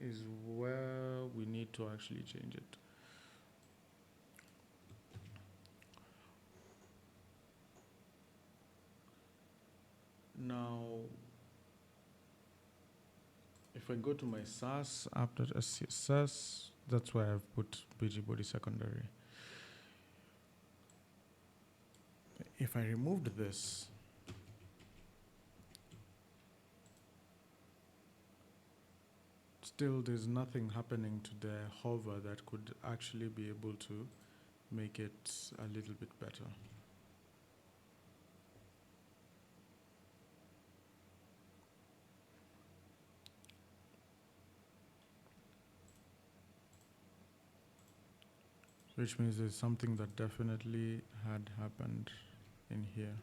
is where we need to actually change it. Now, if I go to my SAS app.scss, that's where I've put BG body secondary. If I removed this, still there's nothing happening to the hover that could actually be able to make it a little bit better. Which means there's something that definitely had happened in here.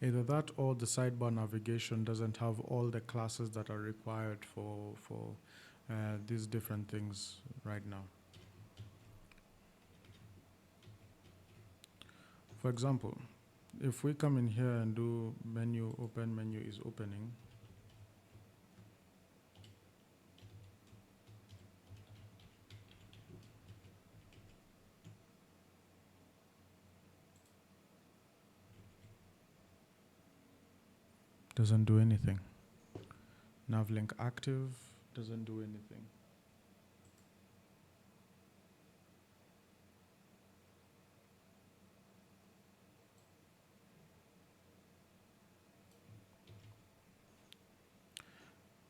Either that or the sidebar navigation doesn't have all the classes that are required for these different things right now. For example, if we come in here and do menu open, menu is opening, doesn't do anything. Navlink active doesn't do anything.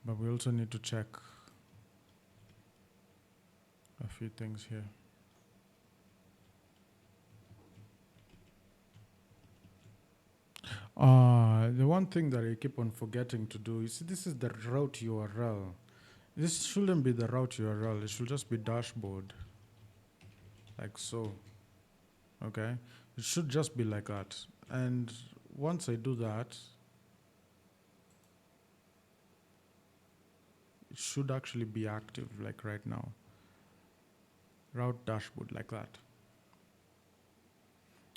But we also need to check a few things here. The one thing that I keep on forgetting to do, you see, this is the route URL. This shouldn't be the route URL. It should just be dashboard, like so. Okay, it It should just be like that. And once I do that, it should actually be active like right now. Route dashboard like that.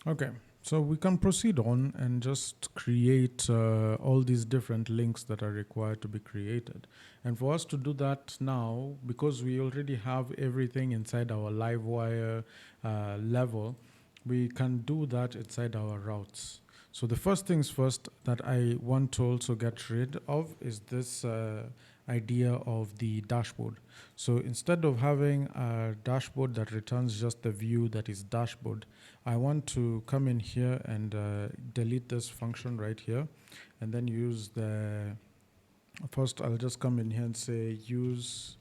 Okay, so we can proceed on and just create all these different links that are required to be created. And for us to do that now, because we already have everything inside our Livewire level, we can do that inside our routes. So the first things first that I want to also get rid of is this idea of the dashboard. So instead of having a dashboard that returns just the view that is dashboard, I want to come in here and delete this function right here, and then use the, first I'll just come in here and say use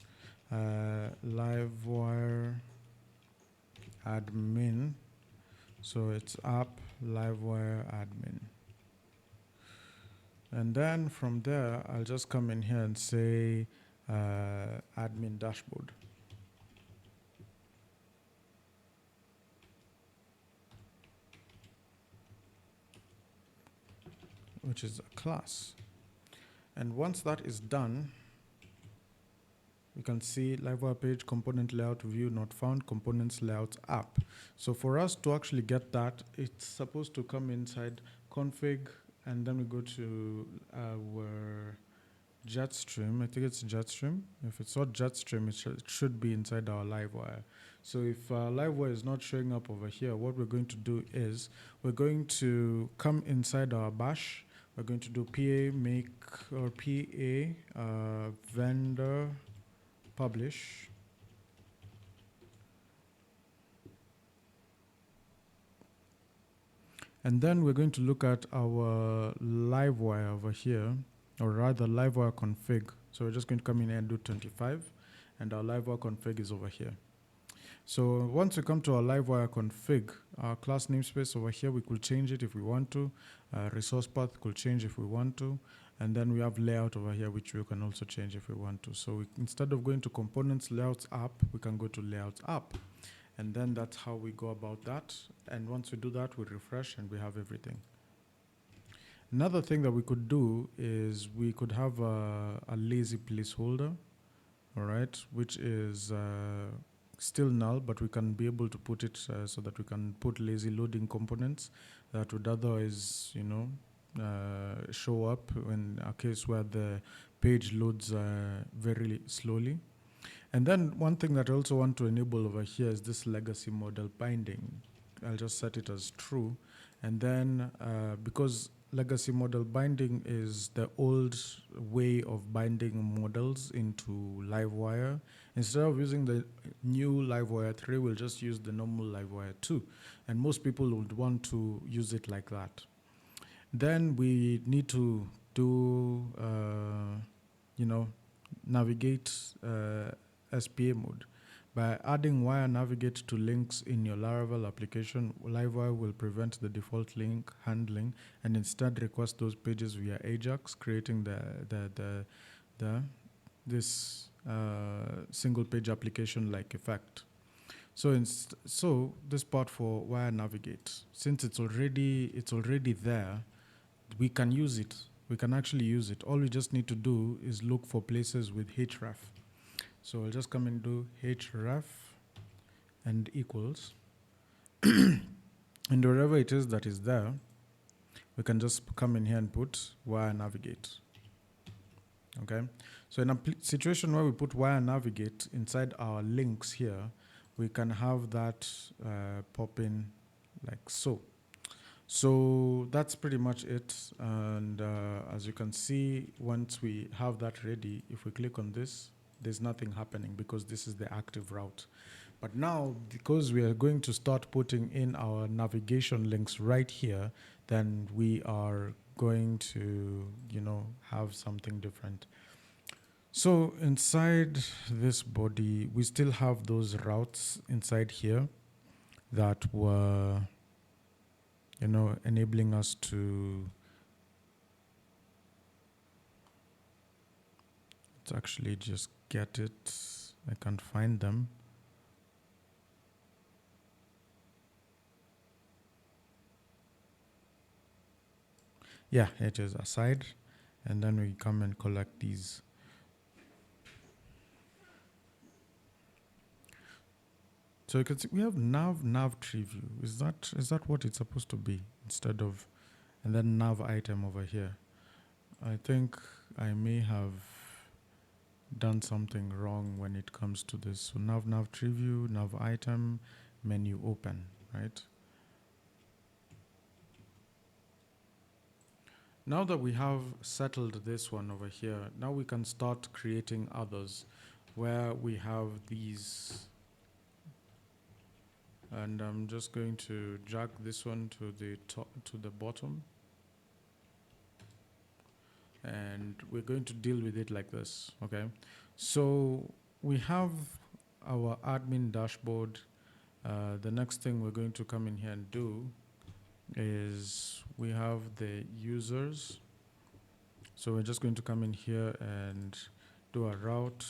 Livewire admin. So it's app Livewire admin. And then from there, I'll just come in here and say admin dashboard. Which is a class. And once that is done, we can see Livewire page, component layout, view not found, components layout app. So for us to actually get that, it's supposed to come inside config, and then we go to our Jetstream. I think it's Jetstream. If it's not Jetstream, it should be inside our Livewire. So if Livewire is not showing up over here, what we're going to do is we're going to come inside our bash. We're going to do PA make or PA vendor publish. And then we're going to look at our Livewire over here, or rather Livewire config. So we're just going to come in here and do 25, and our Livewire config is over here. So once we come to our Livewire config, our class namespace over here, we could change it if we want to. Resource path could change if we want to. And then we have layout over here, which we can also change if we want to. So instead of going to components layouts app, we can go to layouts app. And then that's how we go about that. And once we do that, we refresh and we have everything. Another thing that we could do is we could have a lazy placeholder, all right, which is still null, but we can be able to put it so that we can put lazy loading components that would otherwise, show up in a case where the page loads very slowly. And then one thing that I also want to enable over here is this legacy model binding. I'll just set it as true. And then because legacy model binding is the old way of binding models into Livewire, instead of using the new Livewire 3, we'll just use the normal Livewire 2. And most people would want to use it like that. Then we need to do, navigate SPA mode. By adding wire navigate to links in your Laravel application, Livewire will prevent the default link handling and instead request those pages via Ajax, creating this single page application like effect. So this part for wire navigate, since it's already there, we can use it. We can actually use it. All we just need to do is look for places with href. So I'll just come and do href and equals. And wherever it is that is there, we can just come in here and put wire navigate. Okay. So in a situation where we put wire navigate inside our links here, we can have that pop in like so. So that's pretty much it. And as you can see, once we have that ready, if we click on this, there's nothing happening because this is the active route. But now, because we are going to start putting in our navigation links right here, then we are going to, have something different. So inside this body, we still have those routes inside here that were, enabling us to, let's actually just get it. I can't find them. Yeah, it is aside. And then we come and collect these. So you can see we have nav tree view. Is that what it's supposed to be instead of, and then nav item over here? I think I may have done something wrong when it comes to this. So nav tree view, nav item, menu open, right? Now that we have settled this one over here, now we can start creating others where we have these. And I'm just going to drag this one to the top, to the bottom. And we're going to deal with it like this, okay? So we have our admin dashboard. The next thing we're going to come in here and do is we have the users. So we're just going to come in here and do a route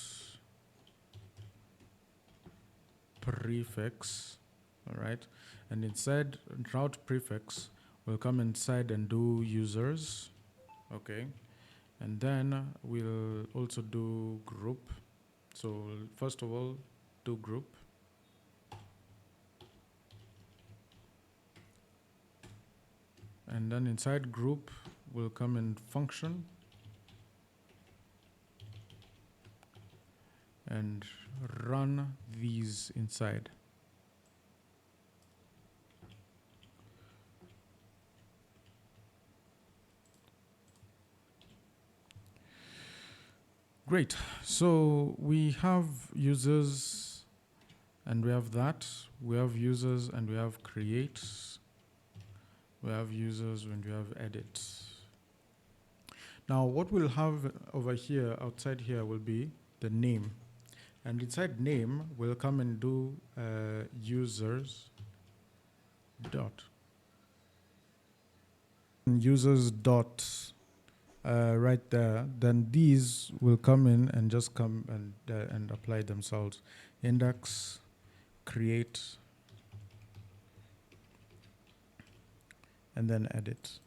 prefix, all right? And inside route prefix, we'll come inside and do users, okay? And then we'll also do group. So first of all, do group. And then inside group, we'll come in function and run these inside. Great. So we have users and we have that. We have users and we have create. We have users and we have edit. Now what we'll have over here, outside here, will be the name. And inside name, we'll come and do users dot. Users dot right there. Then these will come in and just come and apply themselves. Index, create, and then edit.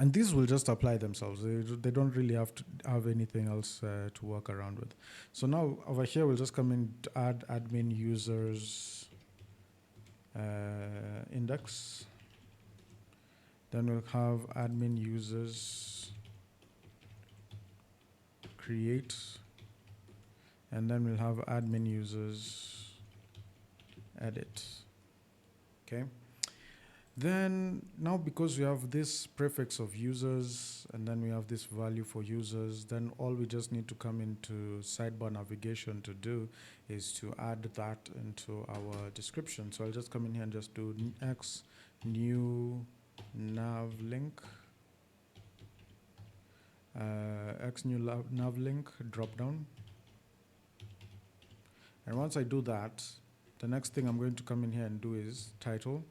And these will just apply themselves. They don't really have to have anything else to work around with. So now over here, we'll just come in to add admin users index. Then we'll have admin users create. And then we'll have admin users edit. Okay. Then now because we have this prefix of users and then we have this value for users, then all we just need to come into sidebar navigation to do is to add that into our description. So I'll just come in here and just do x new nav link, x new nav link drop down. And once I do that, the next thing I'm going to come in here and do is title.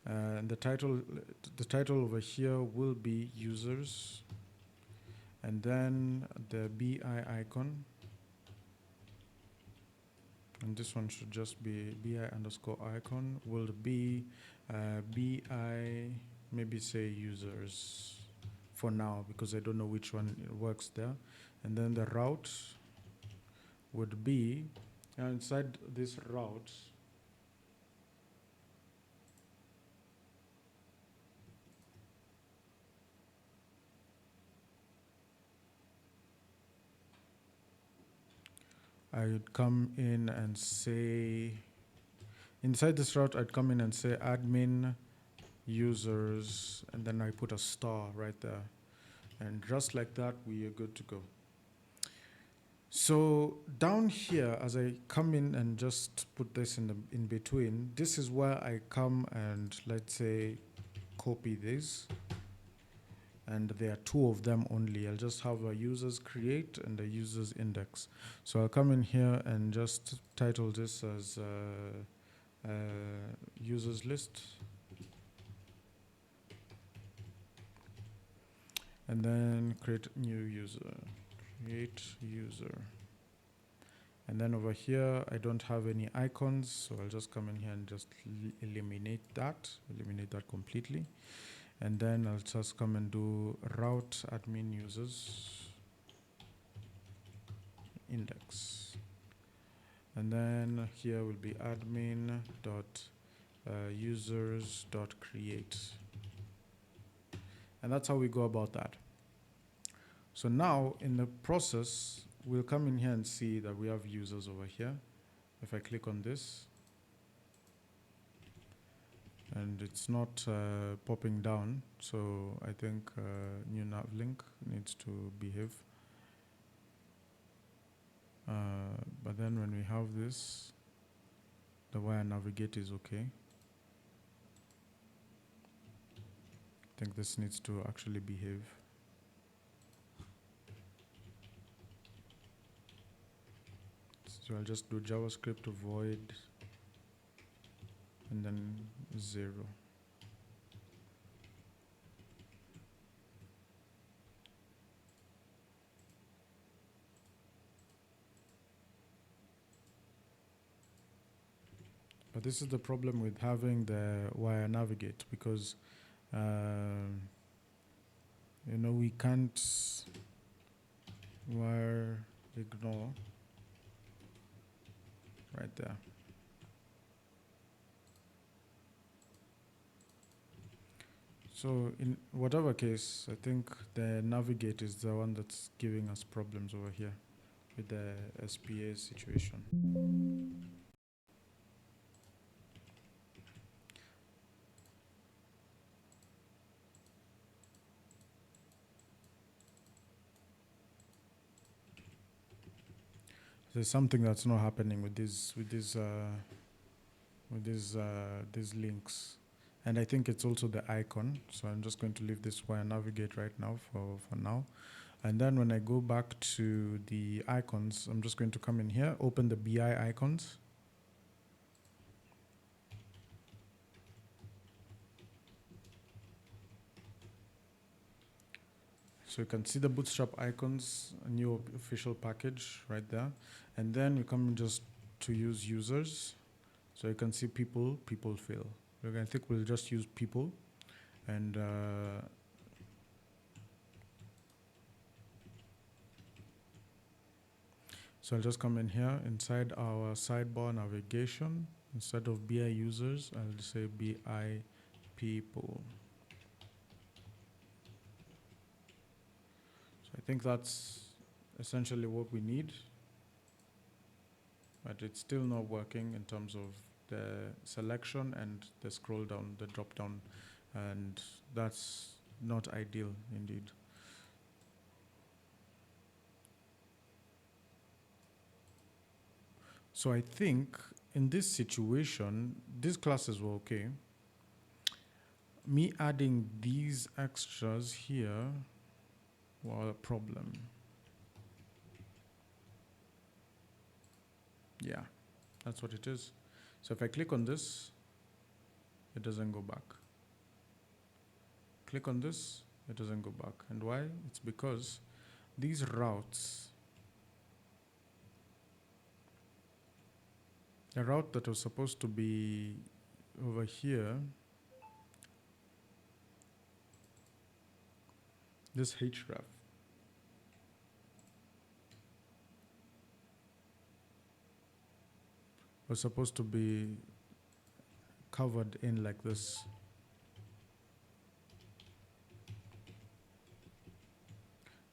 And the title over here will be users, and then the BI icon, and this one should just be BI underscore icon will be BI, maybe say users for now because I don't know which one works there. And then the route would be inside this route. I would come in and say, inside this route, I'd come in and say admin users, and then I put a star right there. And just like that, we are good to go. So down here, as I come in and just put this in between, this is where I come and let's say copy this. And there are two of them only. I'll just have a users create and a users index. So I'll come in here and just title this as users list. And then create new user, create user. And then over here, I don't have any icons, so I'll just come in here and just eliminate that completely. And then I'll just come and do route admin users index. And then here will be admin dot users dot create. And that's how we go about that. So now in the process, we'll come in here and see that we have users over here. If I click on this, and it's not popping down, so I think new nav link needs to behave. But then when we have this, the wire navigate is okay. I think this needs to actually behave. So I'll just do JavaScript to void and then 0. But this is the problem with having the wire navigate, because you know, we can't wire ignore right there. So in whatever case, I think the navigate is the one that's giving us problems over here with the SPA situation. There's something that's not happening with these links, and I think it's also the icon. So I'm just going to leave this wire navigate right now for now, and then when I go back to the icons, I'm just going to come in here, open the BI icons. So you can see the Bootstrap icons, a new official package right there. And then we come just to use users. So you can see people fail. I think we'll just use people. And so I'll just come in here inside our sidebar navigation. Instead of BI users, I'll say BI people. I think that's essentially what we need, but it's still not working in terms of the selection and the scroll down, the drop down, and that's not ideal indeed. So I think in this situation, these classes were okay. Me adding these extras here were a problem. Yeah, that's what it is. So if I click on this, it doesn't go back. Click on this, it doesn't go back. And why? It's because these routes, the route that was supposed to be over here, this href, was supposed to be covered in like this.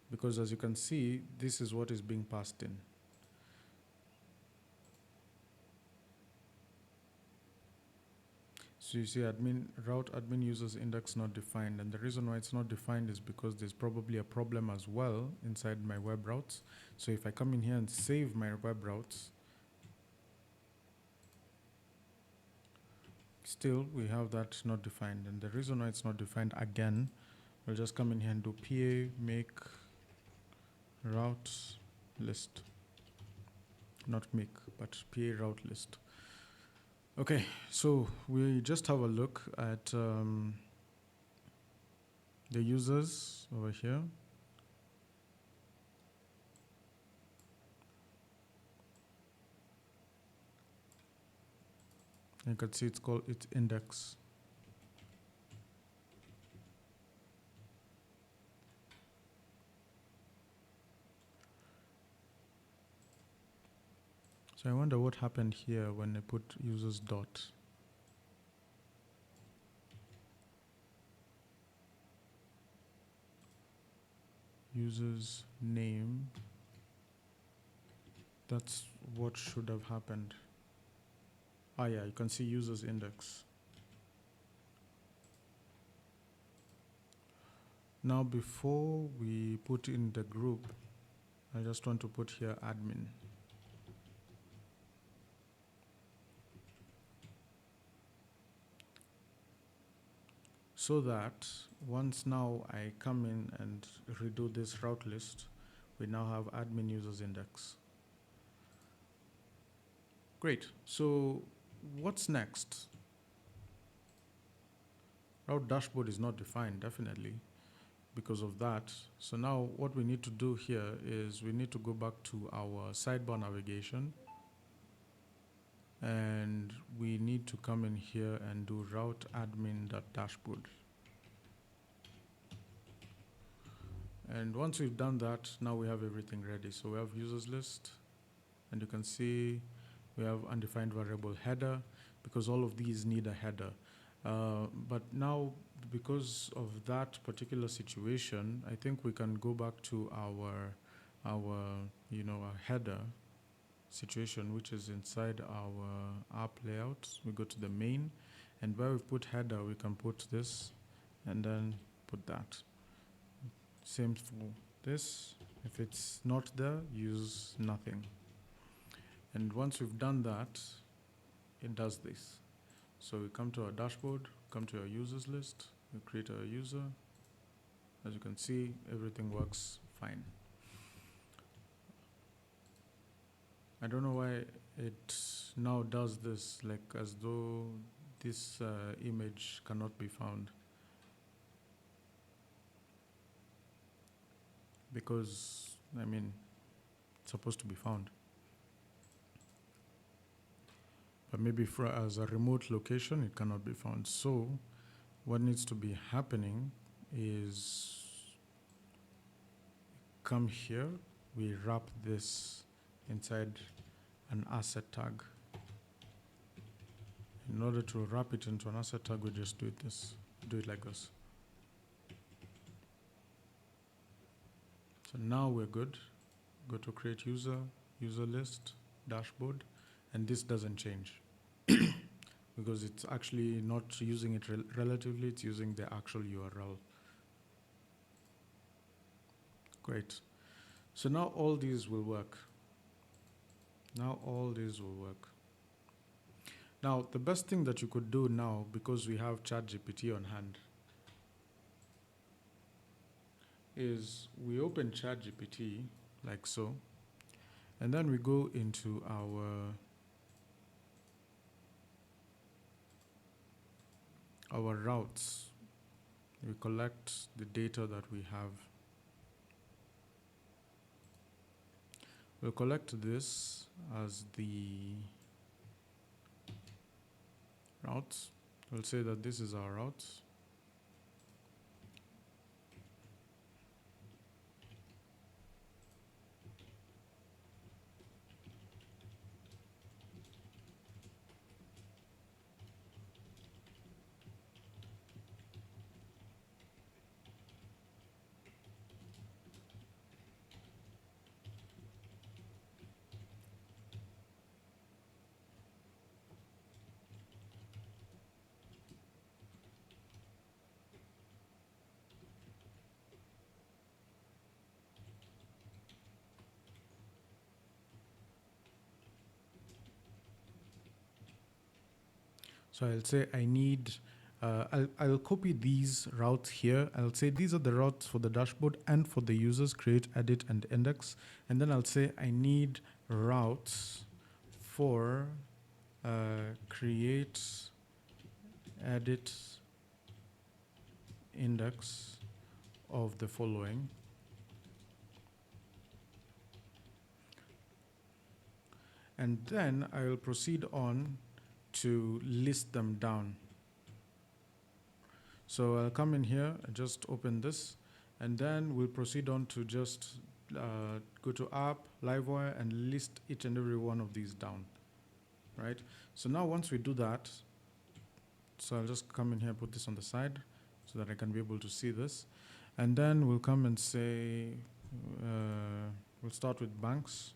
Because as you can see, this is what is being passed in. So you see route admin users index not defined, and the reason why it's not defined is because there's probably a problem as well inside my web routes. So if I come in here and save my web routes, still we have that not defined. And the reason why it's not defined, again, we'll just come in here and do PA make routes list, not make, but PA route list. Okay, so we just have a look at the users over here. You can see it's called its index. So I wonder what happened here when I put users dot. Users name. That's what should have happened. Ah, yeah, you can see users index. Now, before we put in the group, I just want to put here admin. So that once now I come in and redo this route list, we now have admin users index. Great. So what's next? Route dashboard is not defined, definitely, because of that. So now what we need to do here is we need to go back to our sidebar navigation, and we need to come in here and do route admin.dashboard. And once we've done that, now we have everything ready. So we have users list, and you can see we have undefined variable header, because all of these need a header. But now, because of that particular situation, I think we can go back to our header situation, which is inside our app layout. We go to the main, and where we put header, we can put this, and then put that. Same for this. If it's not there, use nothing. And once we've done that, it does this. So we come to our dashboard, come to our users list, we create a user. As you can see, everything works fine. I don't know why it now does this, like as though this image cannot be found. Because, I mean, it's supposed to be found. But maybe as a remote location, it cannot be found. So what needs to be happening is come here, we wrap this inside an asset tag. In order to wrap it into an asset tag, we just do it like this. So now we're good. Go to create user, user list, dashboard, and this doesn't change because it's actually not using it relatively, it's using the actual URL. Great. So now all these will work. Now all these will work. Now, the best thing that you could do now, because we have ChatGPT on hand, is we open ChatGPT like so, and then we go into our routes. We collect the data that we have. We'll collect this as the routes. We'll say that this is our routes. So I'll say I need, I'll copy these routes here. I'll say these are the routes for the dashboard and for the users, create, edit, and index. And then I'll say I need routes for create, edit, index of the following. And then I will proceed on to list them down. So I'll come in here and just open this, and then we'll proceed on to just go to app, Livewire, and list each and every one of these down, right? So now once we do that, so I'll just come in here, put this on the side so that I can be able to see this. And then we'll come and say, we'll start with banks,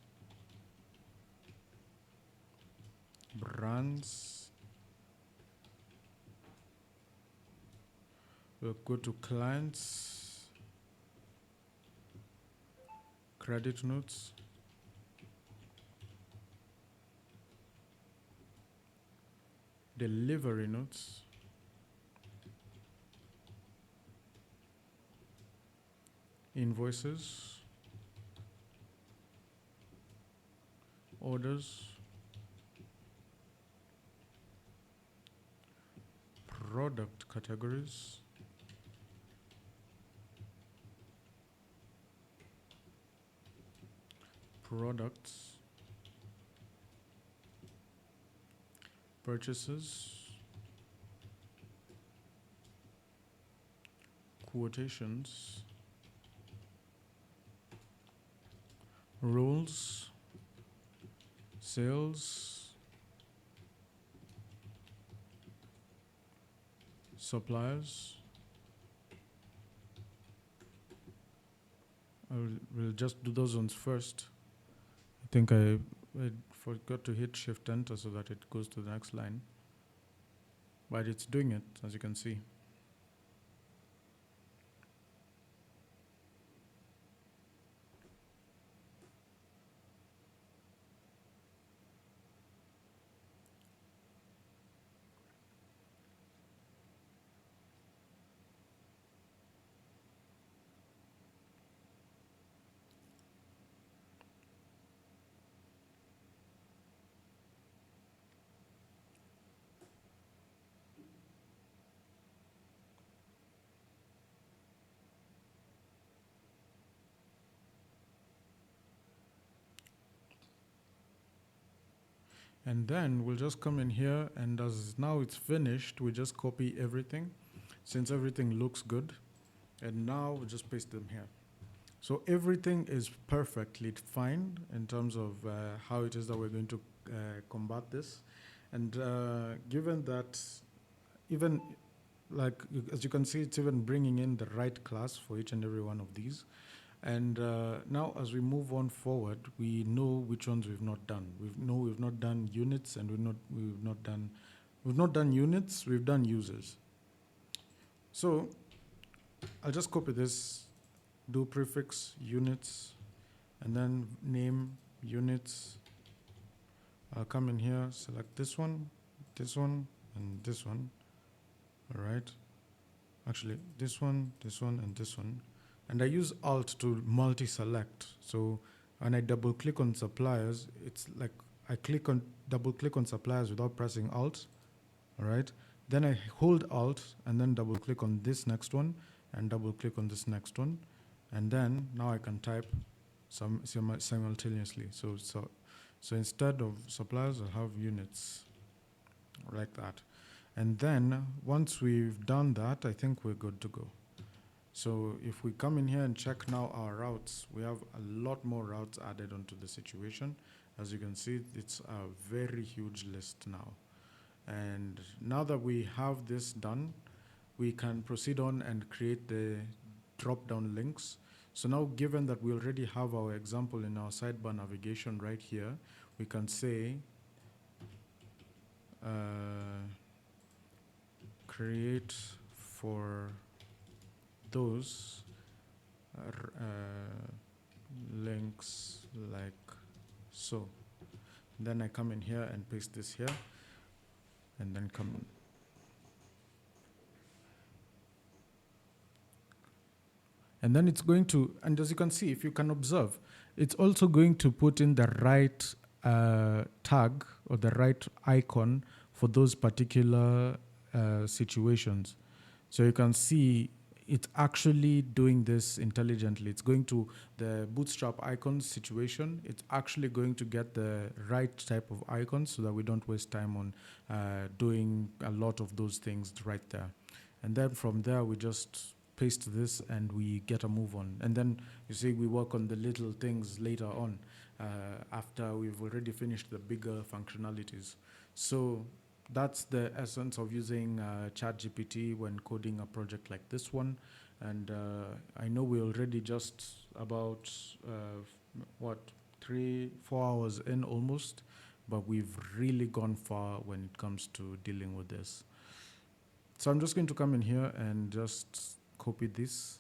brands. We'll go to clients, credit notes, delivery notes, invoices, orders, product categories, products, purchases, quotations, roles, sales, suppliers. We'll just do those ones first. I think I forgot to hit Shift Enter so that it goes to the next line. But it's doing it, as you can see. And then we'll just come in here, and as now it's finished, we just copy everything since everything looks good. And now we'll just paste them here. So everything is perfectly fine in terms of how it is that we're going to combat this. And given that even like, as you can see, it's even bringing in the right class for each and every one of these. And now as we move on forward, we know which ones we've not done. We've not done units, and we've not done units, we've done users. So I'll just copy this, do prefix units, and then name units. I'll come in here, select this one, and this one. All right. Actually, this one, and this one. And I use Alt to multi-select. So when I double click on suppliers, it's like I double click on suppliers without pressing Alt. All right. Then I hold Alt and then double click on this next one and double click on this next one. And then now I can type simultaneously. So instead of suppliers, I'll have units like that. And then once we've done that, I think we're good to go. So if we come in here and check now our routes, we have a lot more routes added onto the situation. As you can see, it's a very huge list now. And now that we have this done, we can proceed on and create the drop-down links. So now, given that we already have our example in our sidebar navigation right here, we can say create for those links like so. Then I come in here and paste this here, and then come in. And then it's going to, and as you can see, if you can observe, it's also going to put in the right tag or the right icon for those particular situations. So you can see it's actually doing this intelligently. It's going to the Bootstrap icons situation. It's actually going to get the right type of icons so that we don't waste time on doing a lot of those things right there. And then from there, we just paste this and we get a move on. And then you see we work on the little things later on after we've already finished the bigger functionalities. So that's the essence of using ChatGPT when coding a project like this one. And I know we're already just about, 3-4 hours in almost, but we've really gone far when it comes to dealing with this. So I'm just going to come in here and just copy this.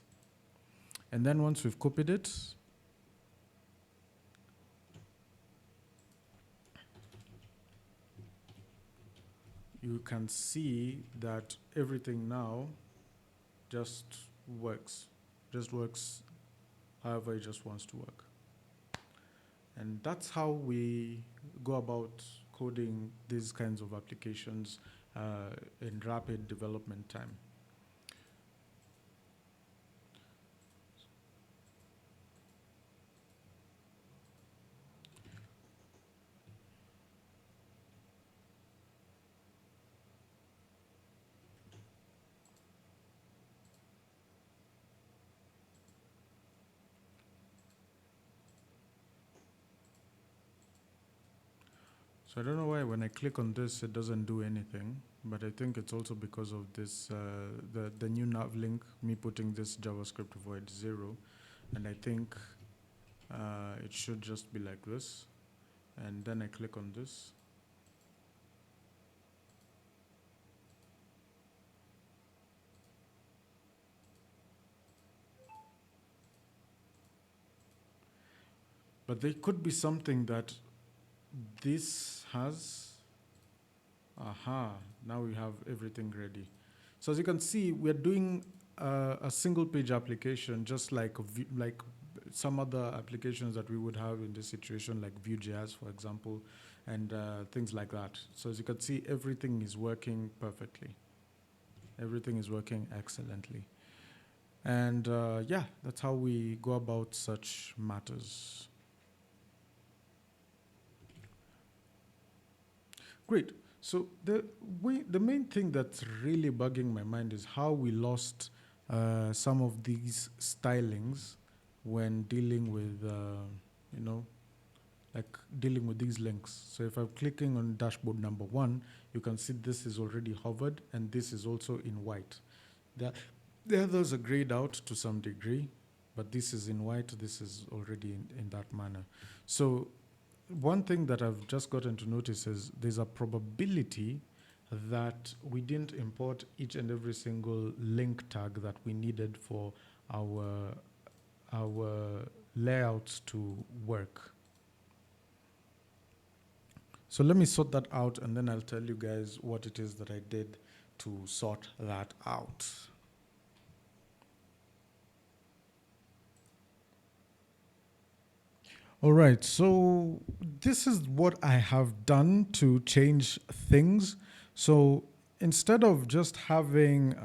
And then once we've copied it, you can see that everything now just works however it just wants to work. And that's how we go about coding these kinds of applications in rapid development time. So I don't know why when I click on this, it doesn't do anything, but I think it's also because of this, the new nav link, me putting this JavaScript void 0, and I think it should just be like this, and then I click on this. But there could be something that this has. Aha, now we have everything ready. So as you can see, we're doing a single page application, just like some other applications that we would have in this situation, like Vue.js, for example, and things like that. So as you can see, everything is working perfectly. Everything is working excellently. And yeah, that's how we go about such matters. Great. So the main thing that's really bugging my mind is how we lost some of these stylings when dealing with, like dealing with these links. So if I'm clicking on dashboard number 1, you can see this is already hovered and this is also in white. The others are grayed out to some degree, but this is in white, this is already in that manner. So one thing that I've just gotten to notice is there's a probability that we didn't import each and every single link tag that we needed for our layouts to work. So let me sort that out and then I'll tell you guys what it is that I did to sort that out. All right, so this is what I have done to change things. So instead of just having,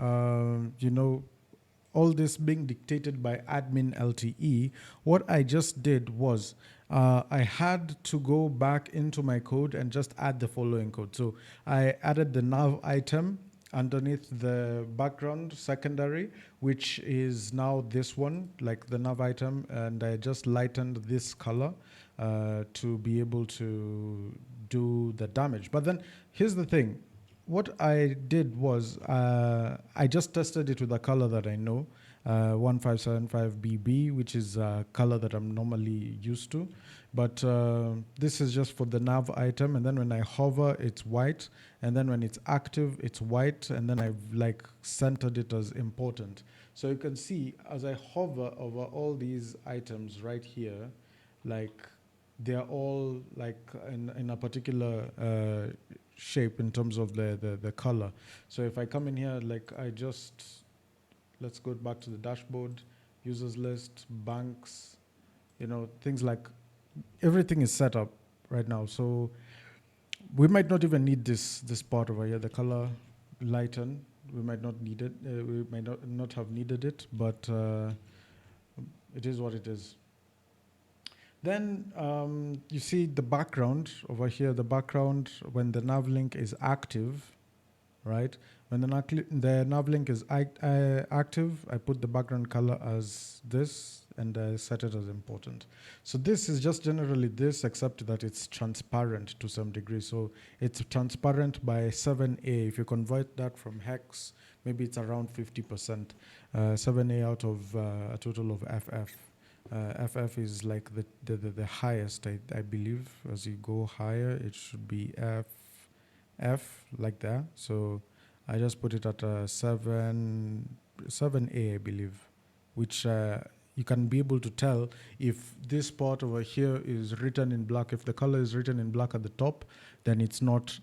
all this being dictated by AdminLTE, what I just did was I had to go back into my code and just add the following code. So I added the nav item underneath the background secondary, which is now this one, like the nav item, and I just lightened this color to be able to do the damage. But then here's the thing. What I did was I just tested it with a color that I know, 1575BB, which is a color that I'm normally used to. But this is just for the nav item. And then when I hover, it's white. And then when it's active, it's white. And then I've like centered it as important. So you can see as I hover over all these items right here, like they're all like in a particular shape in terms of the color. So if I come in here, like let's go back to the dashboard, users list, banks, things like everything is set up right now. So we might not even need this part over here, the color lighten. we might not need it. We might not have needed it, but it is what it is. Then you see the background over here. The background when the nav link is active, right? When the nav link is active, I put the background color as this and set it as important. So this is just generally this, except that it's transparent to some degree. So it's transparent by 7A. If you convert that from hex, maybe it's around 50%. 7A out of a total of FF. FF is like the highest, I believe. As you go higher, it should be F like that. So I just put it at 7A, I believe, which you can be able to tell if this part over here is written in black. If the color is written in black at the top, then it's not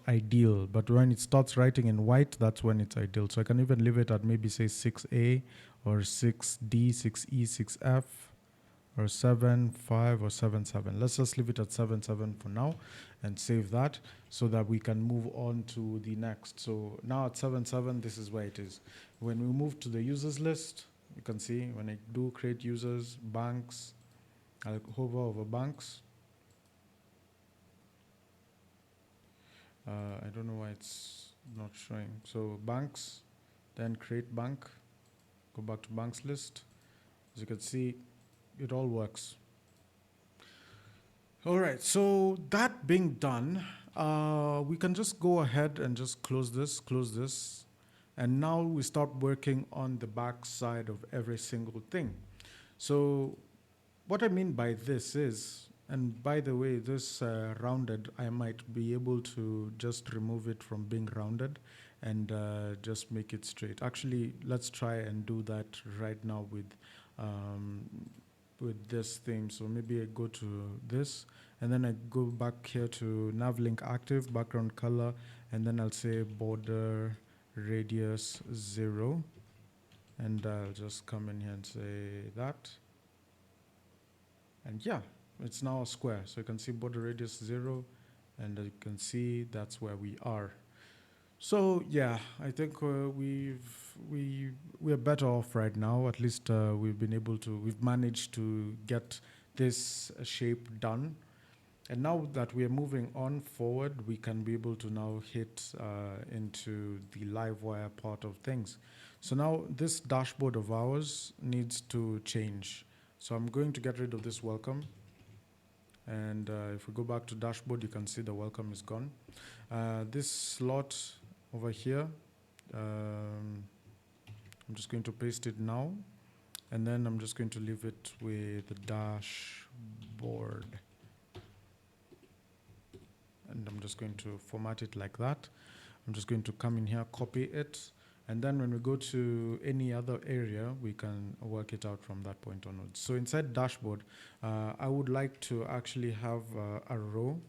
ideal. But when it starts writing in white, that's when it's ideal. So I can even leave it at maybe say 6A or 6D, 6E, 6F, or 7.5 or 7.7. Let's just leave it at 7.7 for now and save that so that we can move on to the next. So now at 7.7, this is where it is. When we move to the users list, you can see when I do create users, banks, I'll hover over banks. I don't know why it's not showing. So banks, then create bank, go back to banks list. As you can see, it all works. All right, so that being done, we can just go ahead and just close this. And now we start working on the back side of every single thing. So what I mean by this is, and by the way, this rounded, I might be able to just remove it from being rounded and just make it straight. Actually, let's try and do that right now with this theme. So maybe I go to this and then I go back here to navlink active, background color, and then I'll say border radius 0. And I'll just come in here and say that. And yeah, it's now a square. So you can see border radius 0, and you can see that's where we are. So yeah, I think we're better off right now. At least we've managed to get this shape done. And now that we are moving on forward, we can be able to now hit into the Livewire part of things. So now this dashboard of ours needs to change. So I'm going to get rid of this welcome. And if we go back to dashboard, you can see the welcome is gone. This slot over here, I'm just going to paste it now. And then I'm just going to leave it with the dashboard. And I'm just going to format it like that. I'm just going to come in here, copy it. And then when we go to any other area, we can work it out from that point onwards. So inside dashboard, I would like to actually have a row.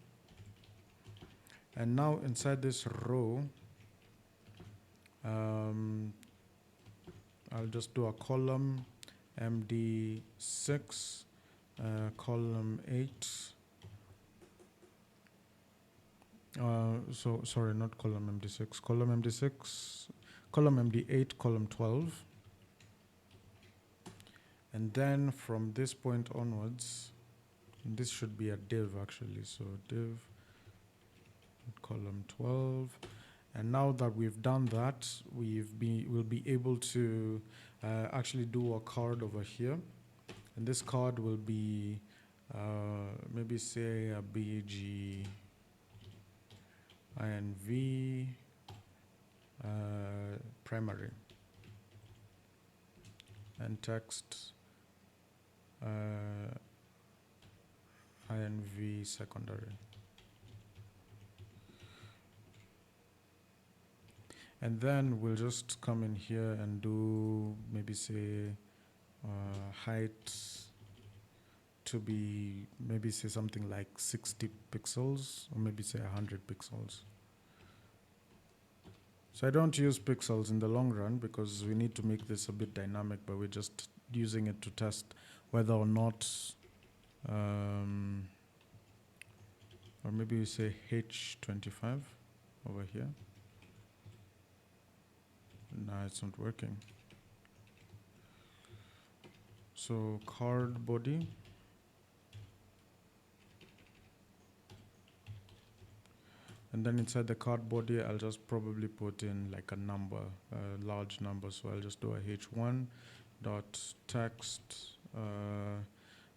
And now inside this row, I'll just do a column MD6, column 8. So sorry, not column MD6, column MD6, column MD8, column 12. And then from this point onwards, this should be a div actually. So div, column 12. And now that we've done that, we'll be able to actually do a card over here. And this card will be maybe say a BG INV primary and text INV secondary. And then we'll just come in here and do maybe say height to be maybe say something like 60 pixels or maybe say 100 pixels. So I don't use pixels in the long run because we need to make this a bit dynamic, but we're just using it to test whether or not, or maybe we say H25 over here. Nah, it's not working. So card body. And then inside the card body, I'll just probably put in like a number, a large number. So I'll just do a h1 dot text.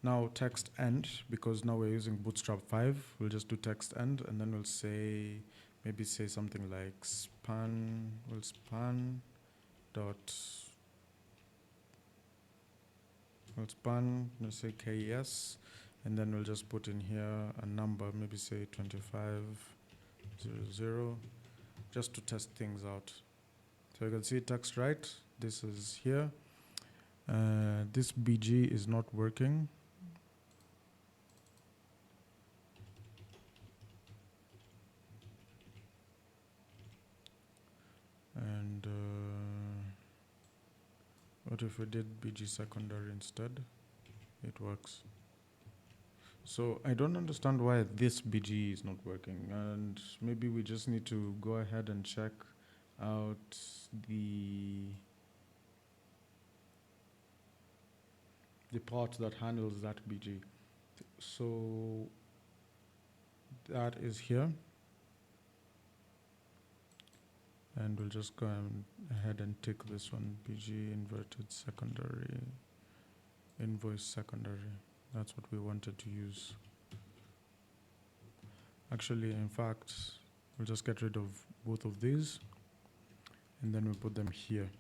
Now text end, because now we're using Bootstrap 5. We'll just do text end, and then we'll say, maybe say something like span. We'll span dot. We'll span. Let's say KES, and then we'll just put in here a number. Maybe say 2500, just to test things out. So you can see text right. This is here. This BG is not working. And what if we did BG secondary instead? It works. So I don't understand why this BG is not working, and maybe we just need to go ahead and check out the part that handles that BG. So that is here, and we'll just go ahead and tick this one, BG inverted secondary, invoice secondary. That's what we wanted to use. Actually, in fact, we'll just get rid of both of these, and then we'll put them here.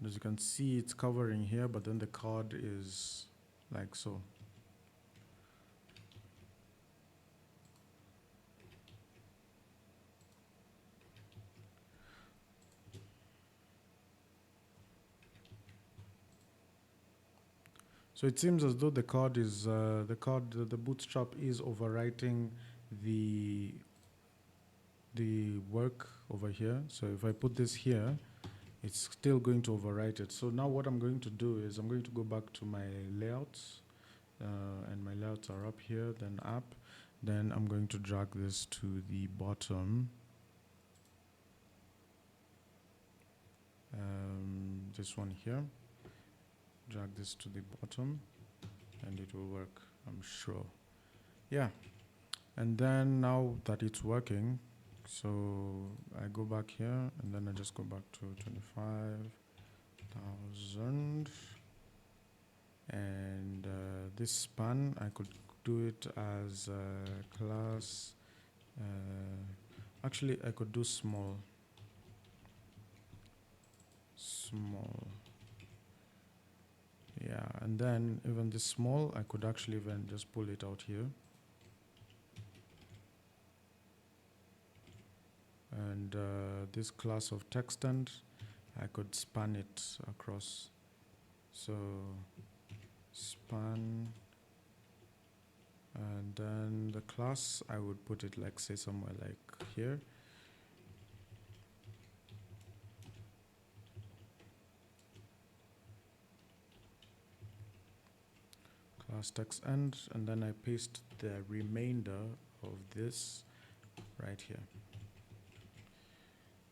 As you can see, it's covering here, but then the card is like so. So it seems as though the card is the Bootstrap is overwriting the work over here. So if I put this here, it's still going to overwrite it. So now what I'm going to do is I'm going to go back to my layouts, and my layouts are up here, then app. Then I'm going to drag this to the bottom. This one here. Drag this to the bottom, and it will work, I'm sure. Yeah. And then now that it's working, so I go back here, and then I just go back to 25,000. And this span, I could do it as a class. Actually, I could do small. Yeah, and then even this small, I could actually even just pull it out here. And this class of text end, I could span it across. So span, and then the class, I would put it like, say, somewhere like here. Class text end, and then I paste the remainder of this right here.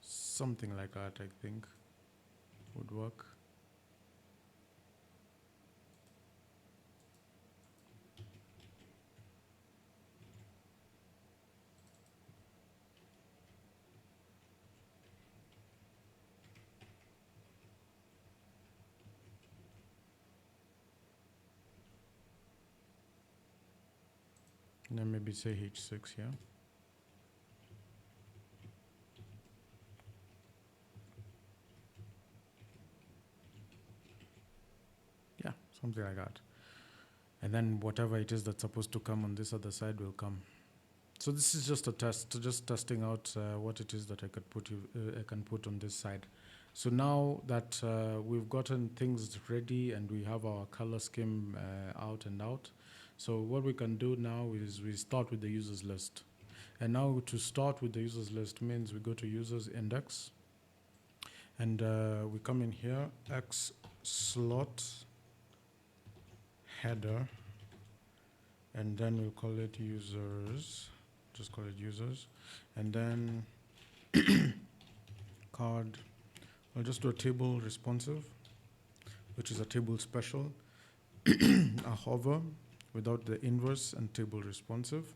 Something like that, I think, would work. And then maybe say H6 here. Yeah, something like that. And then whatever it is that's supposed to come on this other side will come. So this is just a test, just testing out what it is that I can put on this side. So now that we've gotten things ready and we have our color scheme out and out, so what we can do now is we start with the users list. And now to start with the users list means we go to users index, and we come in here, X slot header, and then we'll call it users. Just call it users, and then card. I'll just do a table responsive, which is a table special, a hover without the inverse and table responsive.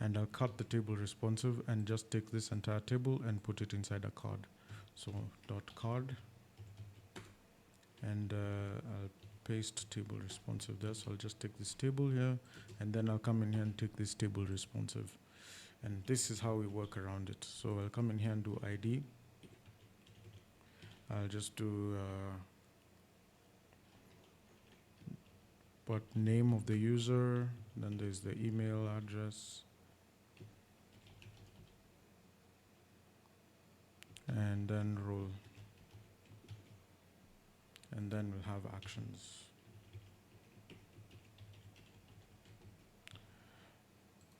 And I'll cut the table responsive and just take this entire table and put it inside a card. So dot card, and I'll paste table responsive there. So I'll just take this table here, and then I'll come in here and take this table responsive. And this is how we work around it. So I'll come in here and do ID. I'll just do put name of the user, then there's the email address, and then role, and then we'll have actions.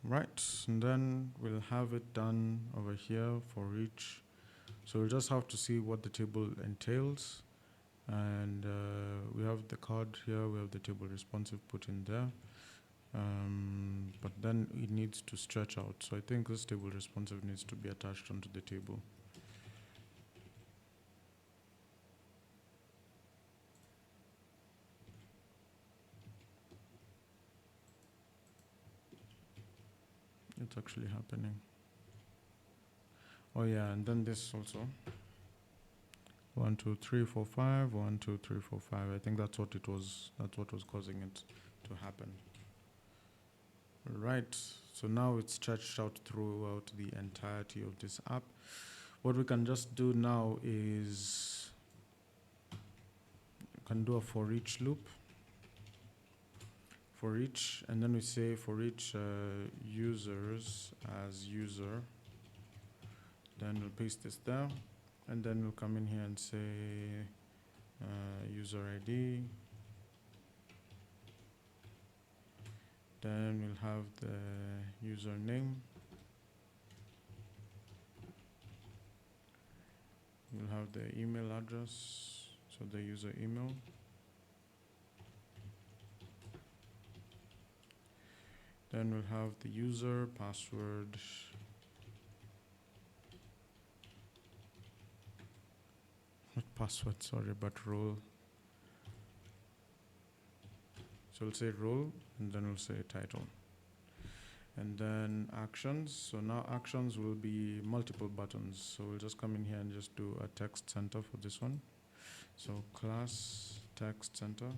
Right, and then we'll have it done over here for each. So we'll just have to see what the table entails. And we have the card here, we have the table responsive put in there. But then it needs to stretch out. So I think this table responsive needs to be attached onto the table. It's actually happening. Oh yeah, and then this also. 1, 2, 3, 4, 5. 1, 2, 3, 4, 5. I think that's what it was. That's what was causing it to happen. Right. So now it's stretched out throughout the entirety of this app. What we can just do now is we can do a for each loop. For each, and then we say for each users as user. Then we'll paste this there. And then we'll come in here and say user ID. Then we'll have the username. We'll have the email address, so the user email. Then we'll have the user password. Not password, sorry, but role. So we'll say role, and then we'll say title. And then actions. So now actions will be multiple buttons. So we'll just come in here and just do a text center for this one. So class text center.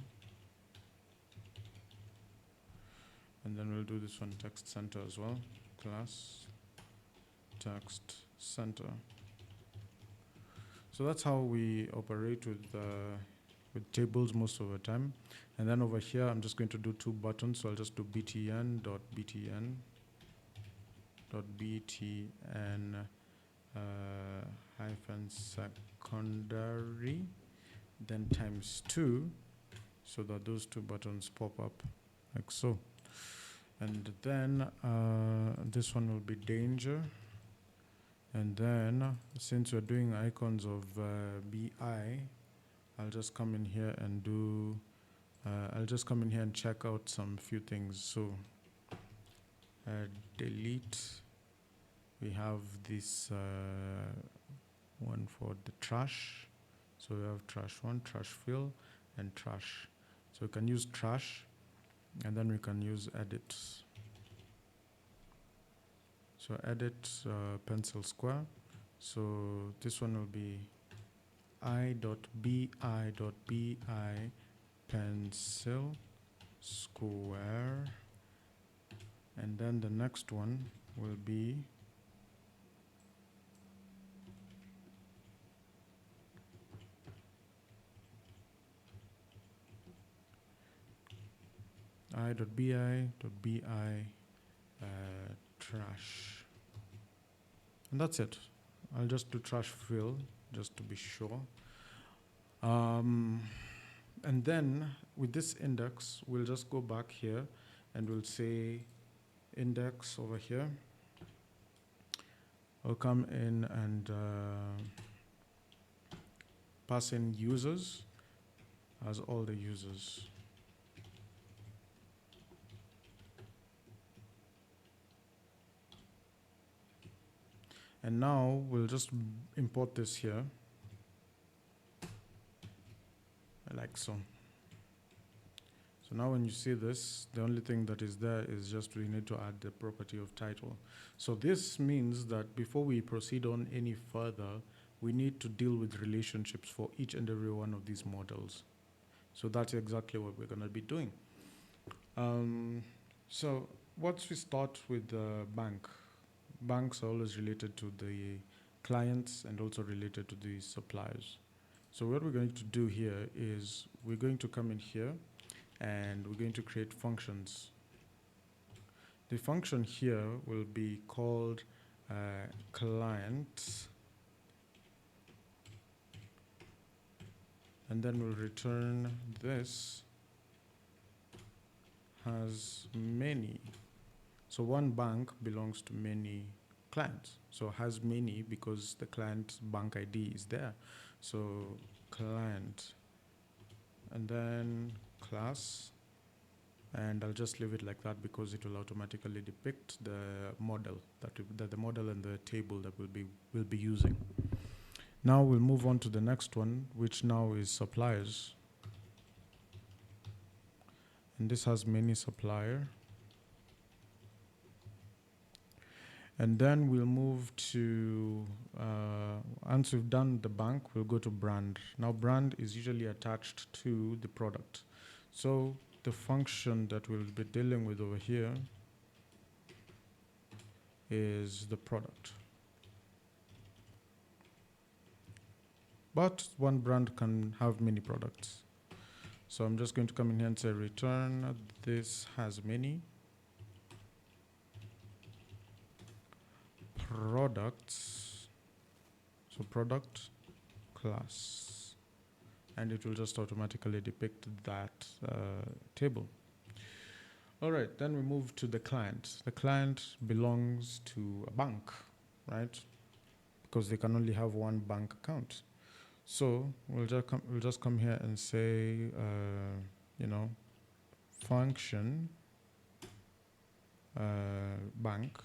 And then we'll do this one text center as well. Class text center. So that's how we operate with tables most of the time. And then over here, I'm just going to do two buttons. So I'll just do btn.btn hyphen secondary, then times 2, so that those two buttons pop up like so. And then this one will be danger. And then since we're doing icons of BI, I'll just come in here and do, I'll just come in here and check out some few things. So delete, we have this one for the trash. So we have trash 1, trash fill, and trash. So we can use trash, and then we can use edit. So edit pencil square. So this one will be i.bi.bi pencil square, and then the next one will be i.bi.bi trash, and that's it. I'll just do trash fill just to be sure. And then with this index, we'll just go back here and we'll say index over here. I'll come in and pass in users as all the users. And now we'll just import this here, like so. So now when you see this, the only thing that is there is just we need to add the property of title. So this means that before we proceed on any further, we need to deal with relationships for each and every one of these models. So that's exactly what we're going to be doing. So once we start with the bank, banks are always related to the clients and also related to the suppliers. So what we're going to do here is we're going to come in here and we're going to create functions. The function here will be called client, and then we'll return this has many. So one bank belongs to many clients. So has many because the client bank ID is there. So client, and then class, and I'll just leave it like that because it will automatically depict the model that the model and the table that we'll be using. Now we'll move on to the next one, which now is suppliers. And this has many supplier. And then we'll move to, once we've done the bank, we'll go to brand. Now brand is usually attached to the product. So the function that we'll be dealing with over here is the product. But one brand can have many products. So I'm just going to come in here and say return this has many products. So product class, and it will just automatically depict that table. All right, then we move to the client. The client belongs to a bank, right? Because they can only have one bank account. So we'll just come here and say, function bank,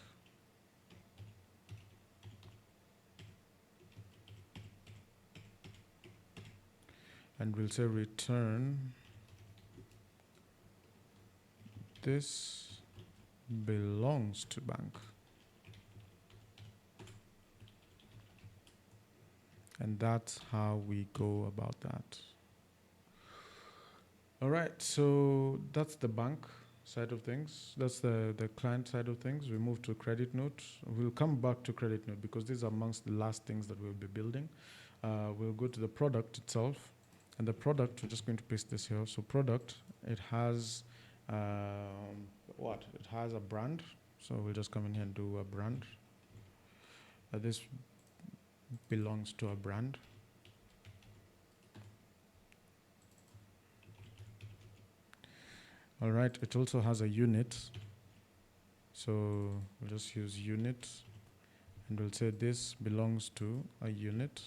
and we'll say return this belongs to bank. And that's how we go about that. All right, so that's the bank side of things. That's the client side of things. We move to credit note. We'll come back to credit note because these are amongst the last things that we'll be building. We'll go to the product itself. And the product, we're just going to paste this here. So product, it has It has a brand. So we'll just come in here and do a brand. This belongs to a brand. All right, it also has a unit. So we'll just use unit, and we'll say this belongs to a unit.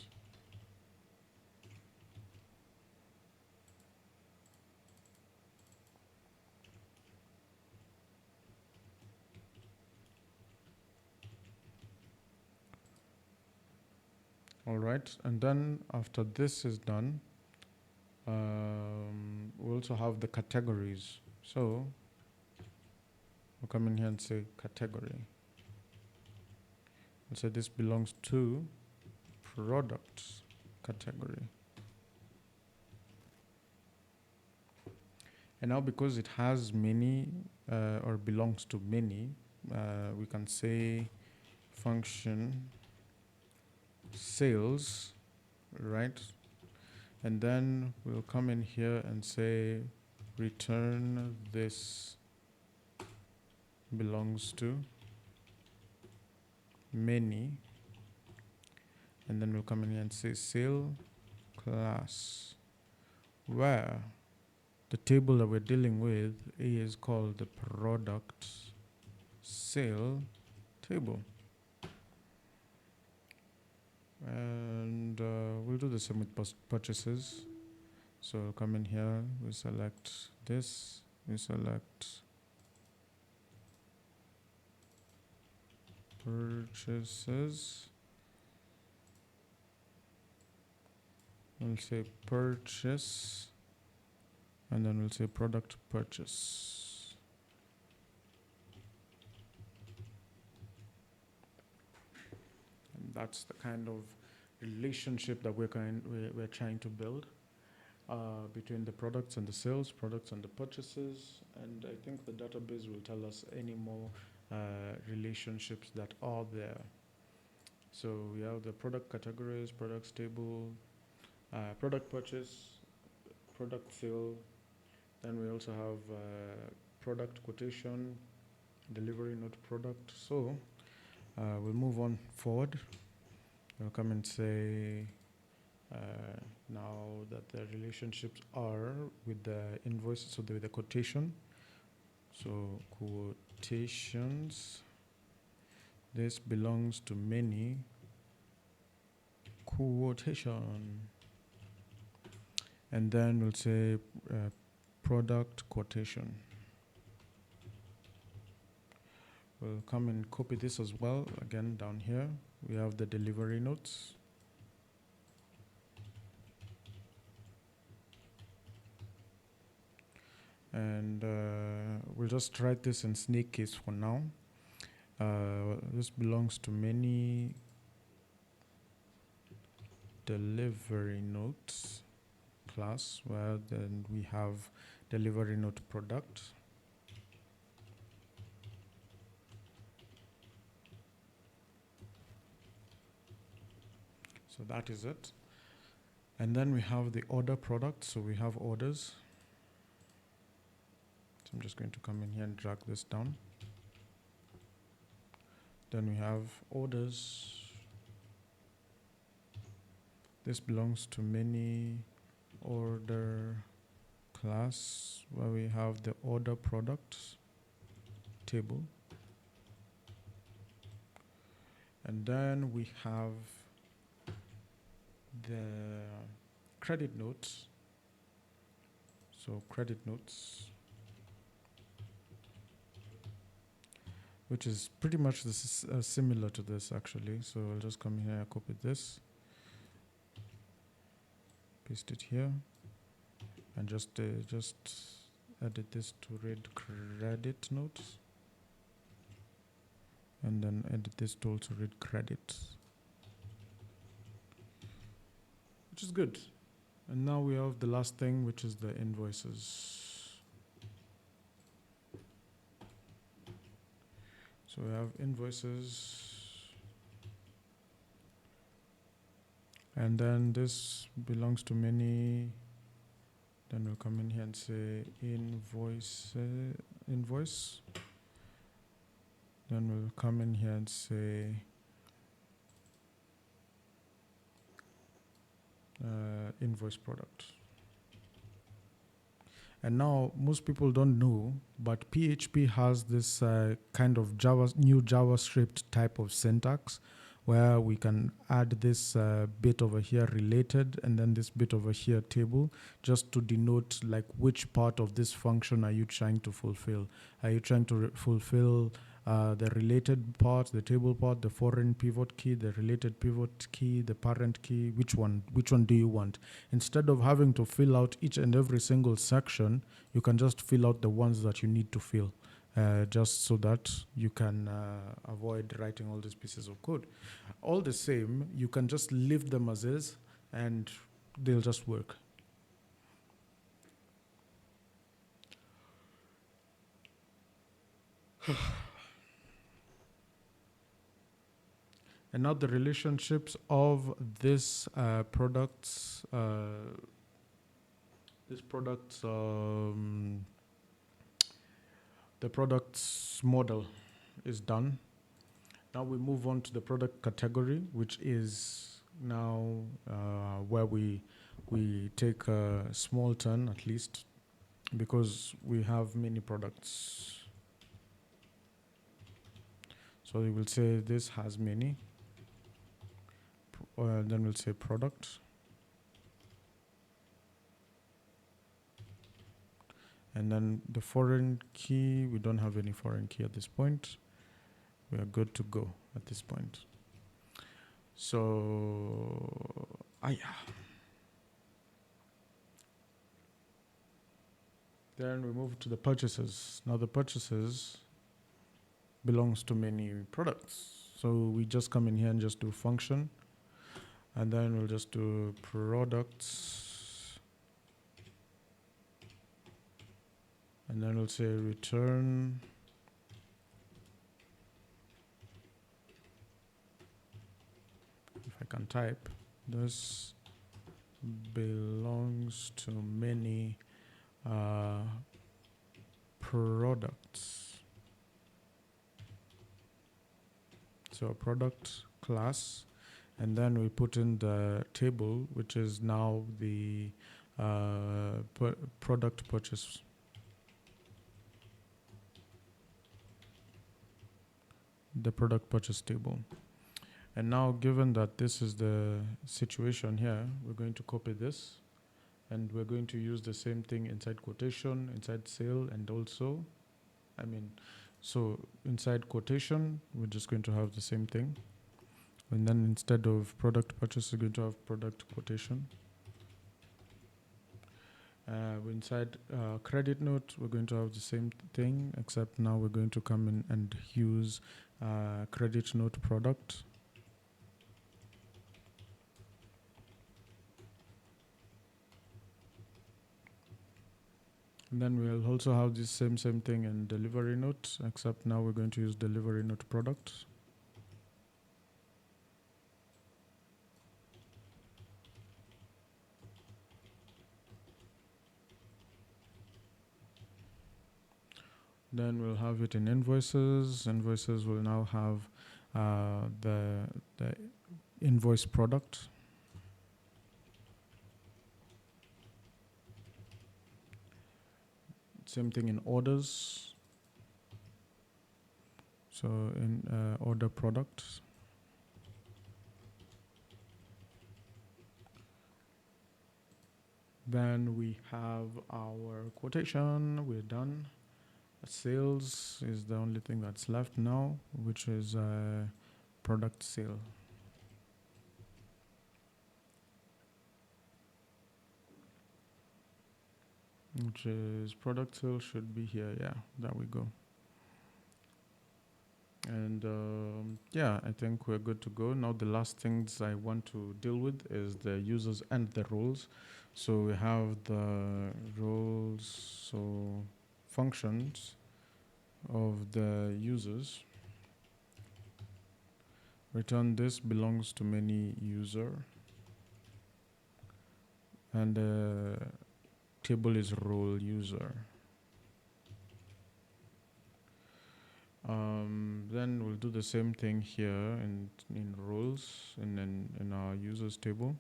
All right, and then after this is done, we also have the categories. So we'll come in here and say category. We'll say this belongs to products category. And now because it has many or belongs to many, we can say function sales, right? And then we'll come in here and say return this belongs to many, and then we'll come in here and say sale class, where the table that we're dealing with is called the product sale table. And we'll do the same with purchases. So we'll come in here, we select this, we select purchases, we'll say purchase, and then we'll say product purchase. And that's the kind of relationship that we're trying to build between the products and the sales, products and the purchases. And I think the database will tell us any more relationships that are there. So we have the product categories, products table, product purchase, product sale. Then we also have product quotation, delivery note product. So we'll move on forward. We'll come and say now that the relationships are with the invoices, so with the quotation. So quotations, this belongs to many quotation. And then we'll say product quotation. We'll come and copy this as well. Again, down here, we have the delivery notes. And we'll just write this in snake case for now. This belongs to many delivery notes class, where then we have delivery note product. So that is it. And then we have the order product. So we have orders. So I'm just going to come in here and drag this down. Then we have orders. This belongs to many order class, where we have the order products table. And then we have the credit notes. So credit notes, which is pretty much this similar to this actually. So I'll just come here, copy this, paste it here, and just edit this to read credit notes, and then edit this to also read credit, which is good. And now we have the last thing, which is the invoices. So we have invoices. And then this belongs to many. Then we'll come in here and say invoice. Then we'll come in here and say invoice product. And now most people don't know, but PHP has this kind of new JavaScript type of syntax, where we can add this bit over here related, and then this bit over here table, just to denote like which part of this function are you trying to fulfill. Are you trying to fulfill the related part, the table part, the foreign pivot key, the related pivot key, the parent key? Which one do you want? Instead of having to fill out each and every single section, you can just fill out the ones that you need to fill. Just so that you can avoid writing all these pieces of code. All the same, you can just leave them as is, and they'll just work. And now the relationships of this products. The products model is done. Now we move on to the product category, which is now where we take a small turn at least, because we have many products. So we will say this has many. Then we'll say product. And then the foreign key, we don't have any foreign key at this point. We are good to go at this point. So, yeah. Then we move to the purchases. Now the purchases belongs to many products. So we just come in here and just do function, and then we'll just do products, and then we'll say return if I can type, this belongs to many products. So a product class, and then we put in the table, which is now the product purchase. The product purchase table. And now, given that this is the situation here, we're going to copy this, and we're going to use the same thing inside quotation, inside sale, and also, so inside quotation, we're just going to have the same thing. And then instead of product purchase, we're going to have product quotation. Inside credit note, we're going to have the same thing, except now we're going to come in and use credit note product. And then we'll also have the same thing in delivery note, except now we're going to use delivery note product. Then we'll have it in invoices. Invoices will now have the invoice product. Same thing in orders. So in order product. Then we have our quotation. We're done. Sales is the only thing that's left now, which is product sale. Which is product sale should be here. Yeah, there we go. And yeah, I think we're good to go. Now the last things I want to deal with is the users and the roles. So we have the roles, so functions of the users. Return this belongs to many user. And the table is role user. Then we'll do the same thing here in roles in our users table,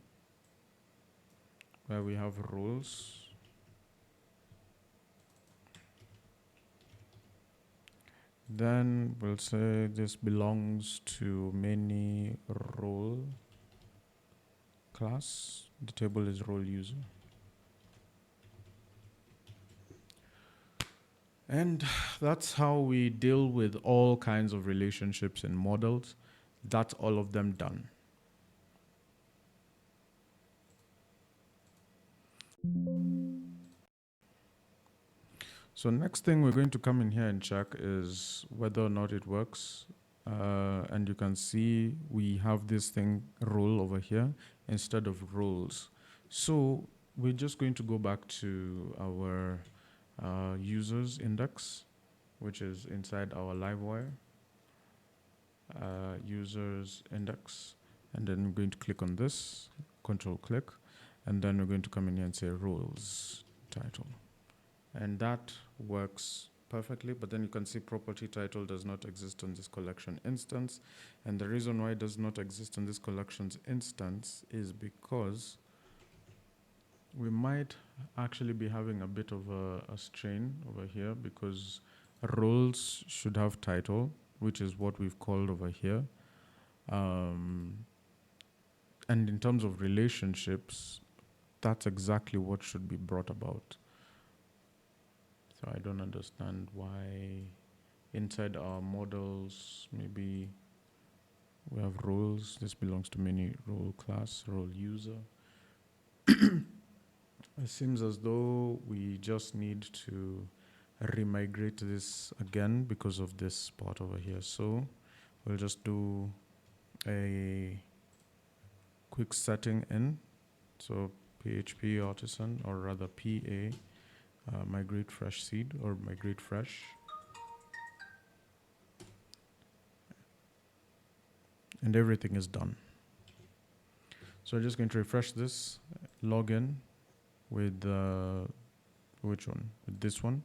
where we have roles. Then we'll say this belongs to many role class. The table is role user. And that's how we deal with all kinds of relationships and models. That's all of them done. So next thing we're going to come in here and check is whether or not it works. And you can see we have this thing role over here instead of roles. So we're just going to go back to our users index, which is inside our Livewire users index, and then we're going to click on this, control click, and then we're going to come in here and say roles title, and that works perfectly. But then you can see property title does not exist on this collection instance, and the reason why it does not exist on this collections instance is because we might actually be having a bit of a strain over here, because roles should have title, which is what we've called over here. And in terms of relationships, that's exactly what should be brought about. So I don't understand why inside our models, maybe we have roles. This belongs to many role class, role user. It seems as though we just need to remigrate this again because of this part over here. So we'll just do a quick setting in. So PHP artisan, or rather PA, migrate fresh seed or migrate fresh. And everything is done. So I'm just going to refresh this, log in with which one? With this one.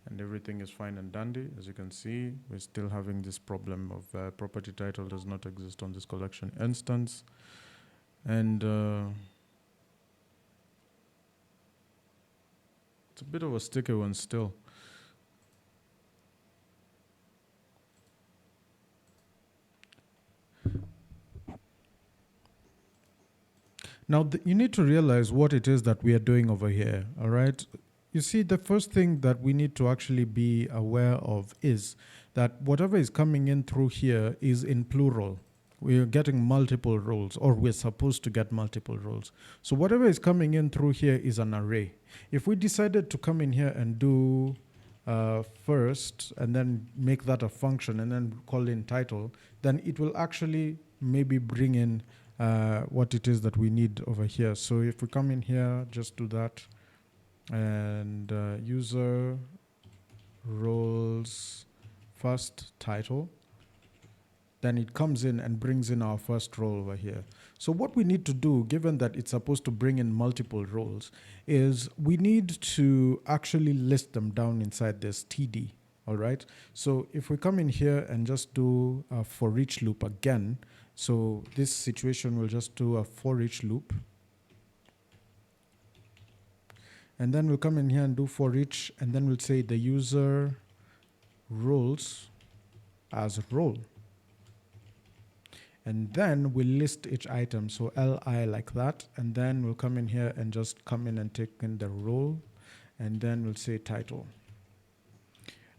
And everything is fine and dandy. As you can see, we're still having this problem of property title does not exist on this collection instance. And it's a bit of a sticky one still. Now, you need to realize what it is that we are doing over here, all right? You see, the first thing that we need to actually be aware of is that whatever is coming in through here is in plural. We're getting multiple roles, or we're supposed to get multiple roles. So whatever is coming in through here is an array. If we decided to come in here and do first, and then make that a function, and then call in title, then it will actually maybe bring in what it is that we need over here. So if we come in here, just do that, and user roles first title, then it comes in and brings in our first role over here. So what we need to do, given that it's supposed to bring in multiple roles, is we need to actually list them down inside this TD, all right? So if we come in here and just do a for each loop again, so this situation will just do a for each loop. And then we'll come in here and do for each, and then we'll say the user roles as role. And then we'll list each item, so LI like that, and then we'll come in here and just come in and take in the role, and then we'll say title.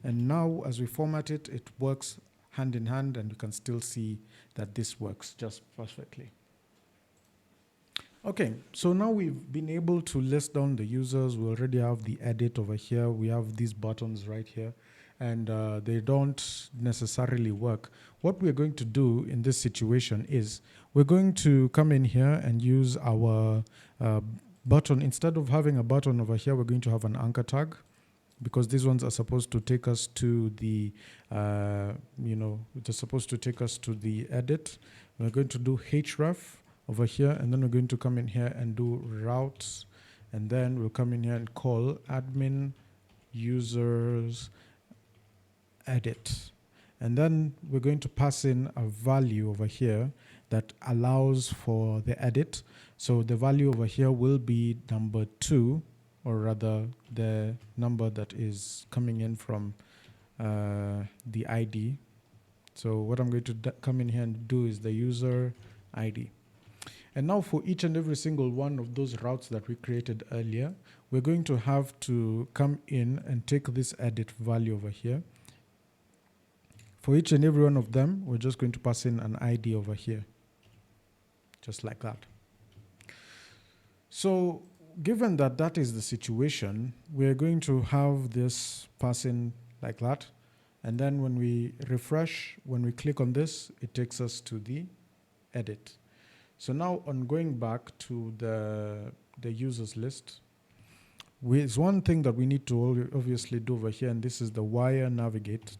And now as we format it, it works hand in hand, and you can still see that this works just perfectly. Okay, so now we've been able to list down the users. We already have the edit over here. We have these buttons right here, and they don't necessarily work. What we're going to do in this situation is we're going to come in here and use our button. Instead of having a button over here, we're going to have an anchor tag, because these ones are supposed to take us to the, they're supposed to take us to the edit. We're going to do href over here, and then we're going to come in here and do routes, and then we'll come in here and call admin users edit. And then we're going to pass in a value over here that allows for the edit. So the value over here will be number 2, or rather the number that is coming in from the ID. So what I'm going to come in here and do is the user ID. And now for each and every single one of those routes that we created earlier, we're going to have to come in and take this edit value over here. For each and every one of them, we're just going to pass in an ID over here, just like that. So given that that is the situation, we're going to have this pass in like that. And then when we refresh, when we click on this, it takes us to the edit. So now on going back to the users list, there's one thing that we need to obviously do over here, and this is the wire navigate.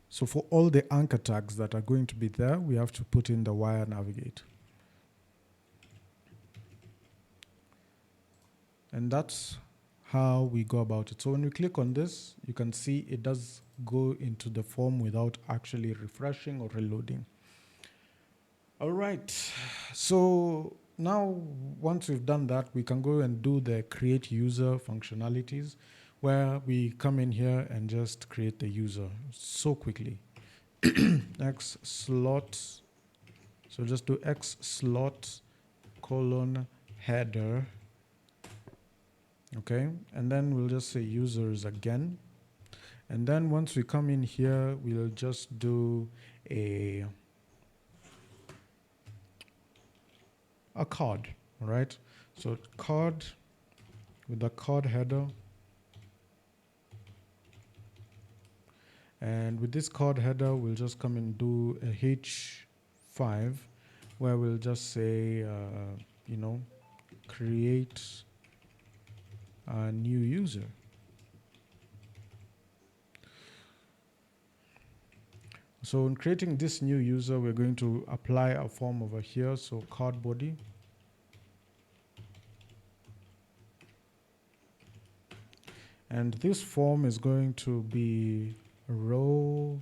So for all the anchor tags that are going to be there, we have to put in the wire navigate. And that's how we go about it. So when we click on this, you can see it does go into the form without actually refreshing or reloading. All right, so now once we've done that, we can go and do the create user functionalities, where we come in here and just create the user so quickly. X slot, so just do X slot colon header. Okay, and then we'll just say users again. And then once we come in here, we'll just do a a card, all right? So card with the card header. And with this card header, we'll just come and do a H5 where we'll just say, create a new user. So in creating this new user, we're going to apply a form over here. So card body. And this form is going to be row,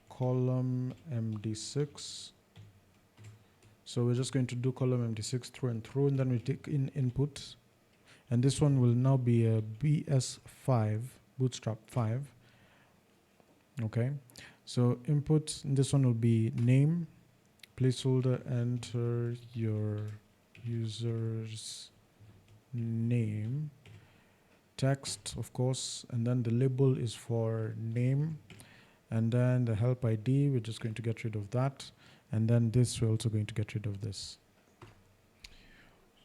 column MD6. So we're just going to do column MD6 through and through, and then we take in input. And this one will now be a BS5, Bootstrap 5. Okay. So input, this one will be name, placeholder, enter your user's name, text, of course, and then the label is for name, and then the help ID, we're just going to get rid of that, and then this, we're also going to get rid of this.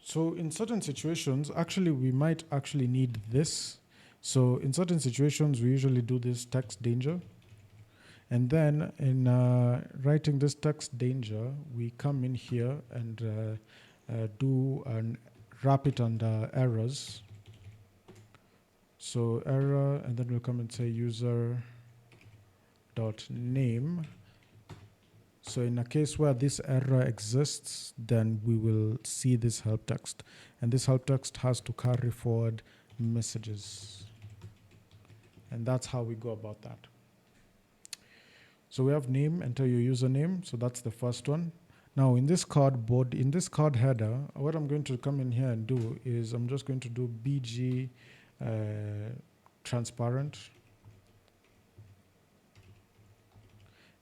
So in certain situations, actually, we might actually need this. So in certain situations, we usually do this text danger. And then in writing this text danger, we come in here and do and wrap it under errors. So error, and then we'll come and say user dot name. So in a case where this error exists, then we will see this help text. And this help text has to carry forward messages. And that's how we go about that. So we have name, enter your username. So that's the first one. Now in this card header, what I'm going to come in here and do is I'm just going to do BG transparent.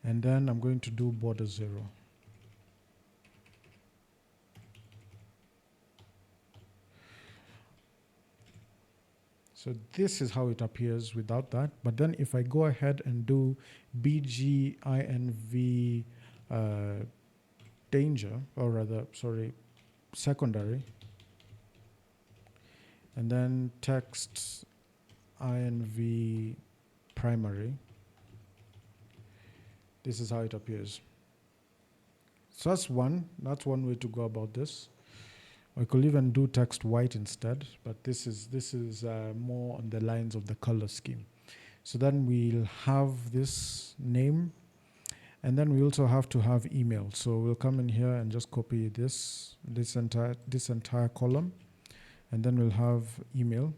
And then I'm going to do border 0. So this is how it appears without that. But then if I go ahead and do BGINV danger, or rather, sorry, secondary, and then text INV primary, this is how it appears. So that's one way to go about this. I could even do text white instead, but this is more on the lines of the color scheme. So then we'll have this name, and then we also have to have email. So we'll come in here and just copy this entire column, and then we'll have email.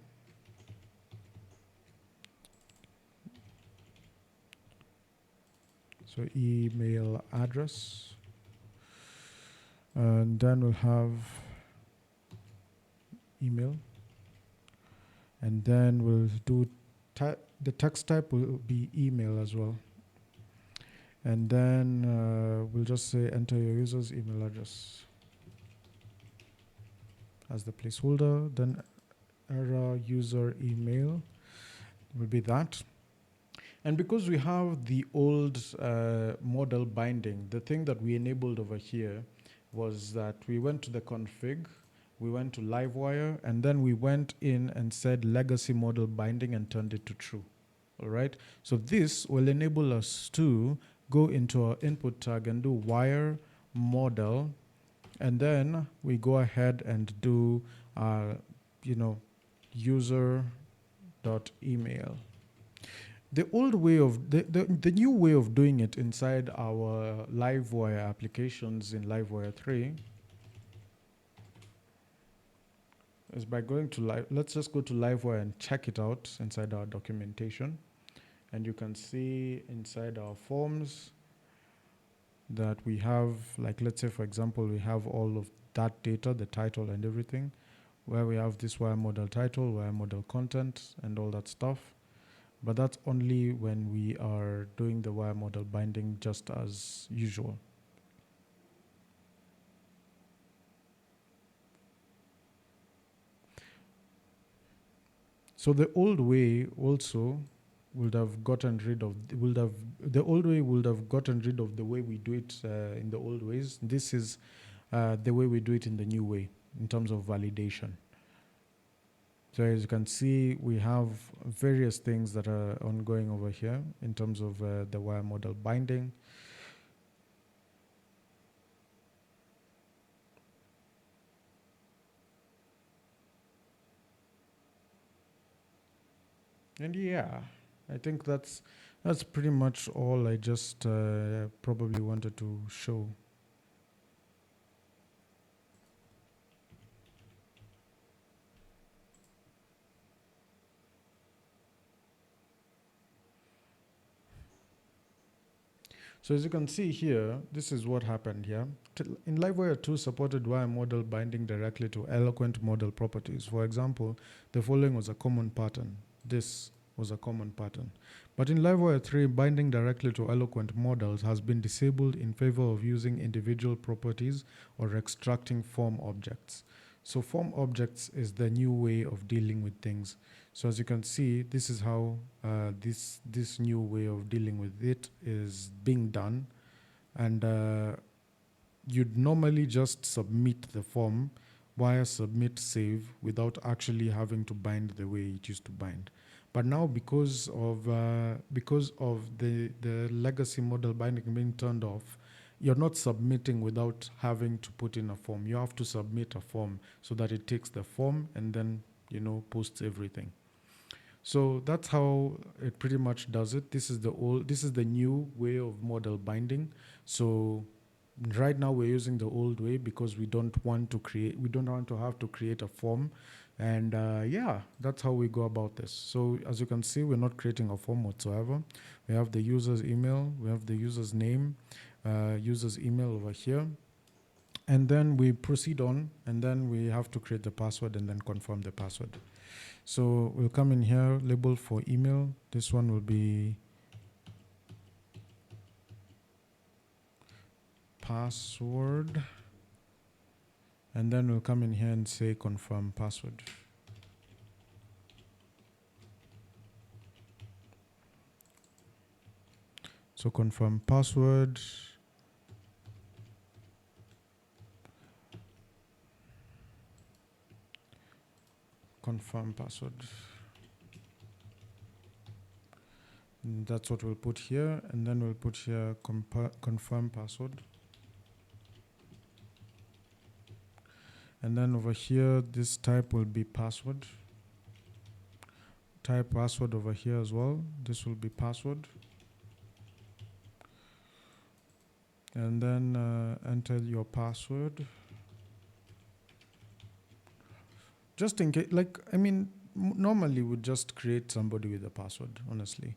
So email address, and then we'll have email, and then we'll do the text type will be email as well, and then we'll just say enter your user's email address as the placeholder. Then error user email will be that. And because we have the old model binding, the thing that we enabled over here was that we went to the config, we went to Livewire, and then we went in and said legacy model binding and turned it to true. All right. So this will enable us to go into our input tag and do wire model, and then we go ahead and do user.email. The old way of the new way of doing it inside our Livewire applications in Livewire 3 is by going to let's just go to Livewire and check it out inside our documentation. And you can see inside our forms that we have, like, let's say, for example, we have all of that data, the title and everything, where we have this wire model title, wire model content, and all that stuff. But that's only when we are doing the wire model binding just as usual. So the old way also would have gotten rid of, the old way would have gotten rid of the way we do it in the old ways. This is the way we do it in the new way in terms of validation. So as you can see, we have various things that are ongoing over here in terms of the wire model binding. And yeah, I think that's pretty much all I just probably wanted to show. So as you can see here, this is what happened here. In Livewire 2 supported wire model binding directly to Eloquent model properties. For example, the following was a common pattern. This was a common pattern. But in Livewire 3, binding directly to Eloquent models has been disabled in favor of using individual properties or extracting form objects. So form objects is the new way of dealing with things. So as you can see, this is how this new way of dealing with it is being done. And you'd normally just submit the form via submit save without actually having to bind the way it used to bind. But now because of the legacy model binding being turned off, you're not submitting without having to put in a form. You have to submit a form so that it takes the form and then, you know, posts everything. So that's how it pretty much does it. This is the new way of model binding. So right now we're using the old way because we don't want to have to create a form. And yeah, that's how we go about this. So as you can see, we're not creating a form whatsoever. We have the user's email, we have the user's name, user's email over here. And then we proceed on, and then we have to create the password and then confirm the password. So we'll come in here, label for email. This one will be password. And then we'll come in here and say confirm password. So confirm password. Confirm password. And that's what we'll put here. And then we'll put here confirm password. And then over here, this type will be password. Type password over here as well. This will be password. And then enter your password. Just in case, like, I mean, normally we'd just create somebody with a password, honestly.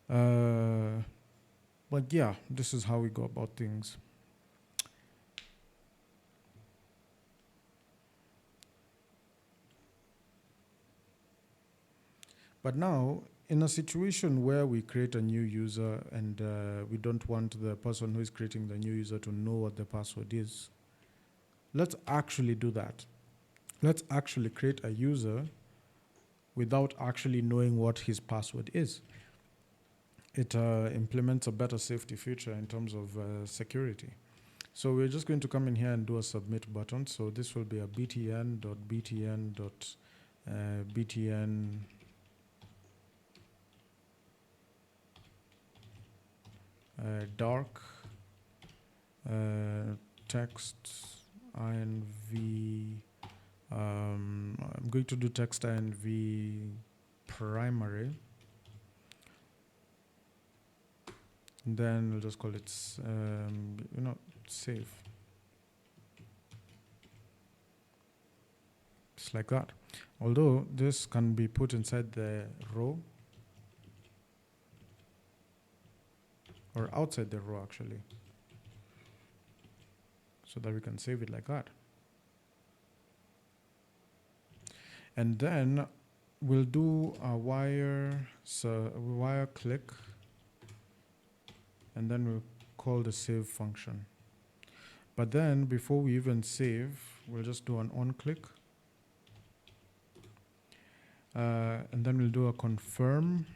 But yeah, this is how we go about things. But now, in a situation where we create a new user and we don't want the person who is creating the new user to know what the password is, let's actually do that. Let's actually create a user without actually knowing what his password is. It implements a better safety feature in terms of security. So we're just going to come in here and do a submit button. So this will be a btn.btn.btn dark text inv. I'm going to do text inv primary. And then we'll just call it, save. Just like that. Although this can be put inside the row or outside the row actually, so that we can save it like that. And then we'll do a wire click, and then we'll call the save function. But then before we even save, we'll just do an on click. And then we'll do a confirm.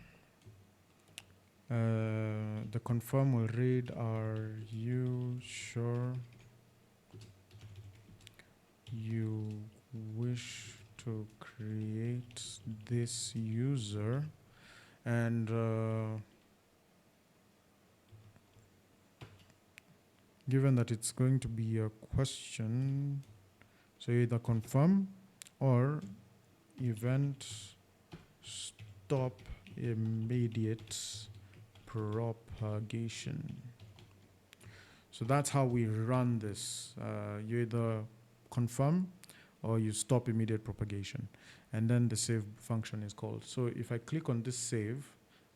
The confirm will read, are you sure you wish to create this user? And given that it's going to be a question, so either confirm or event stop immediate propagation. So that's how we run this. You either confirm or you stop immediate propagation. And then the save function is called. So if I click on this save,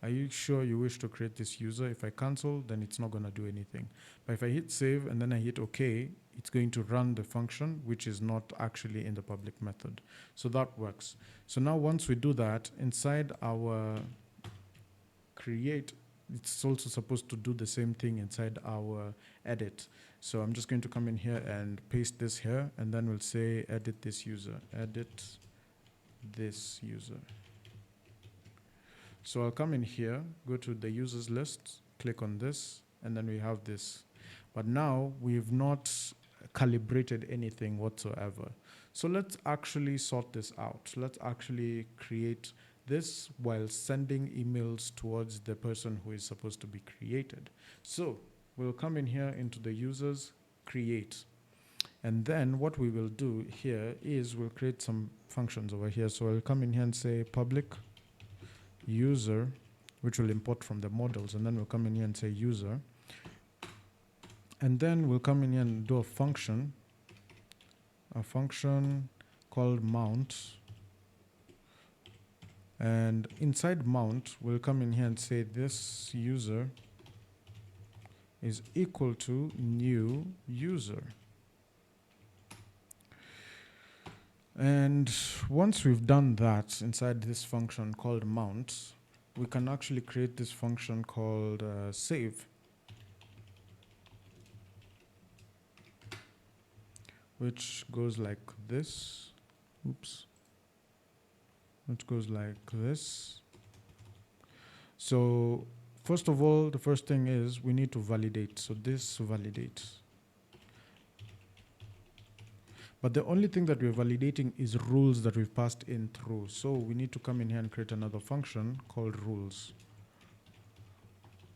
are you sure you wish to create this user? If I cancel, then it's not going to do anything. But if I hit save and then I hit OK, it's going to run the function, which is not actually in the public method. So that works. So now once we do that, inside our create, it's also supposed to do the same thing inside our edit. So I'm just going to come in here and paste this here, and then we'll say edit this user, edit this user. So I'll come in here, go to the users list, click on this, and then we have this. But now we've not calibrated anything whatsoever. So let's actually sort this out. Let's actually create this while sending emails towards the person who is supposed to be created. So we'll come in here into the users, create. And then what we will do here is we'll create some functions over here. So I'll come in here and say public user, which will import from the models. And then we'll come in here and say user. And then we'll come in here and do a function called mount. And inside mount, we'll come in here and say this user is equal to new user. And once we've done that inside this function called mount, we can actually create this function called save, which goes like this. Oops. It goes like this. So first of all, the first thing is we need to validate. So this validates. But the only thing that we're validating is rules that we've passed in through. So we need to come in here and create another function called rules.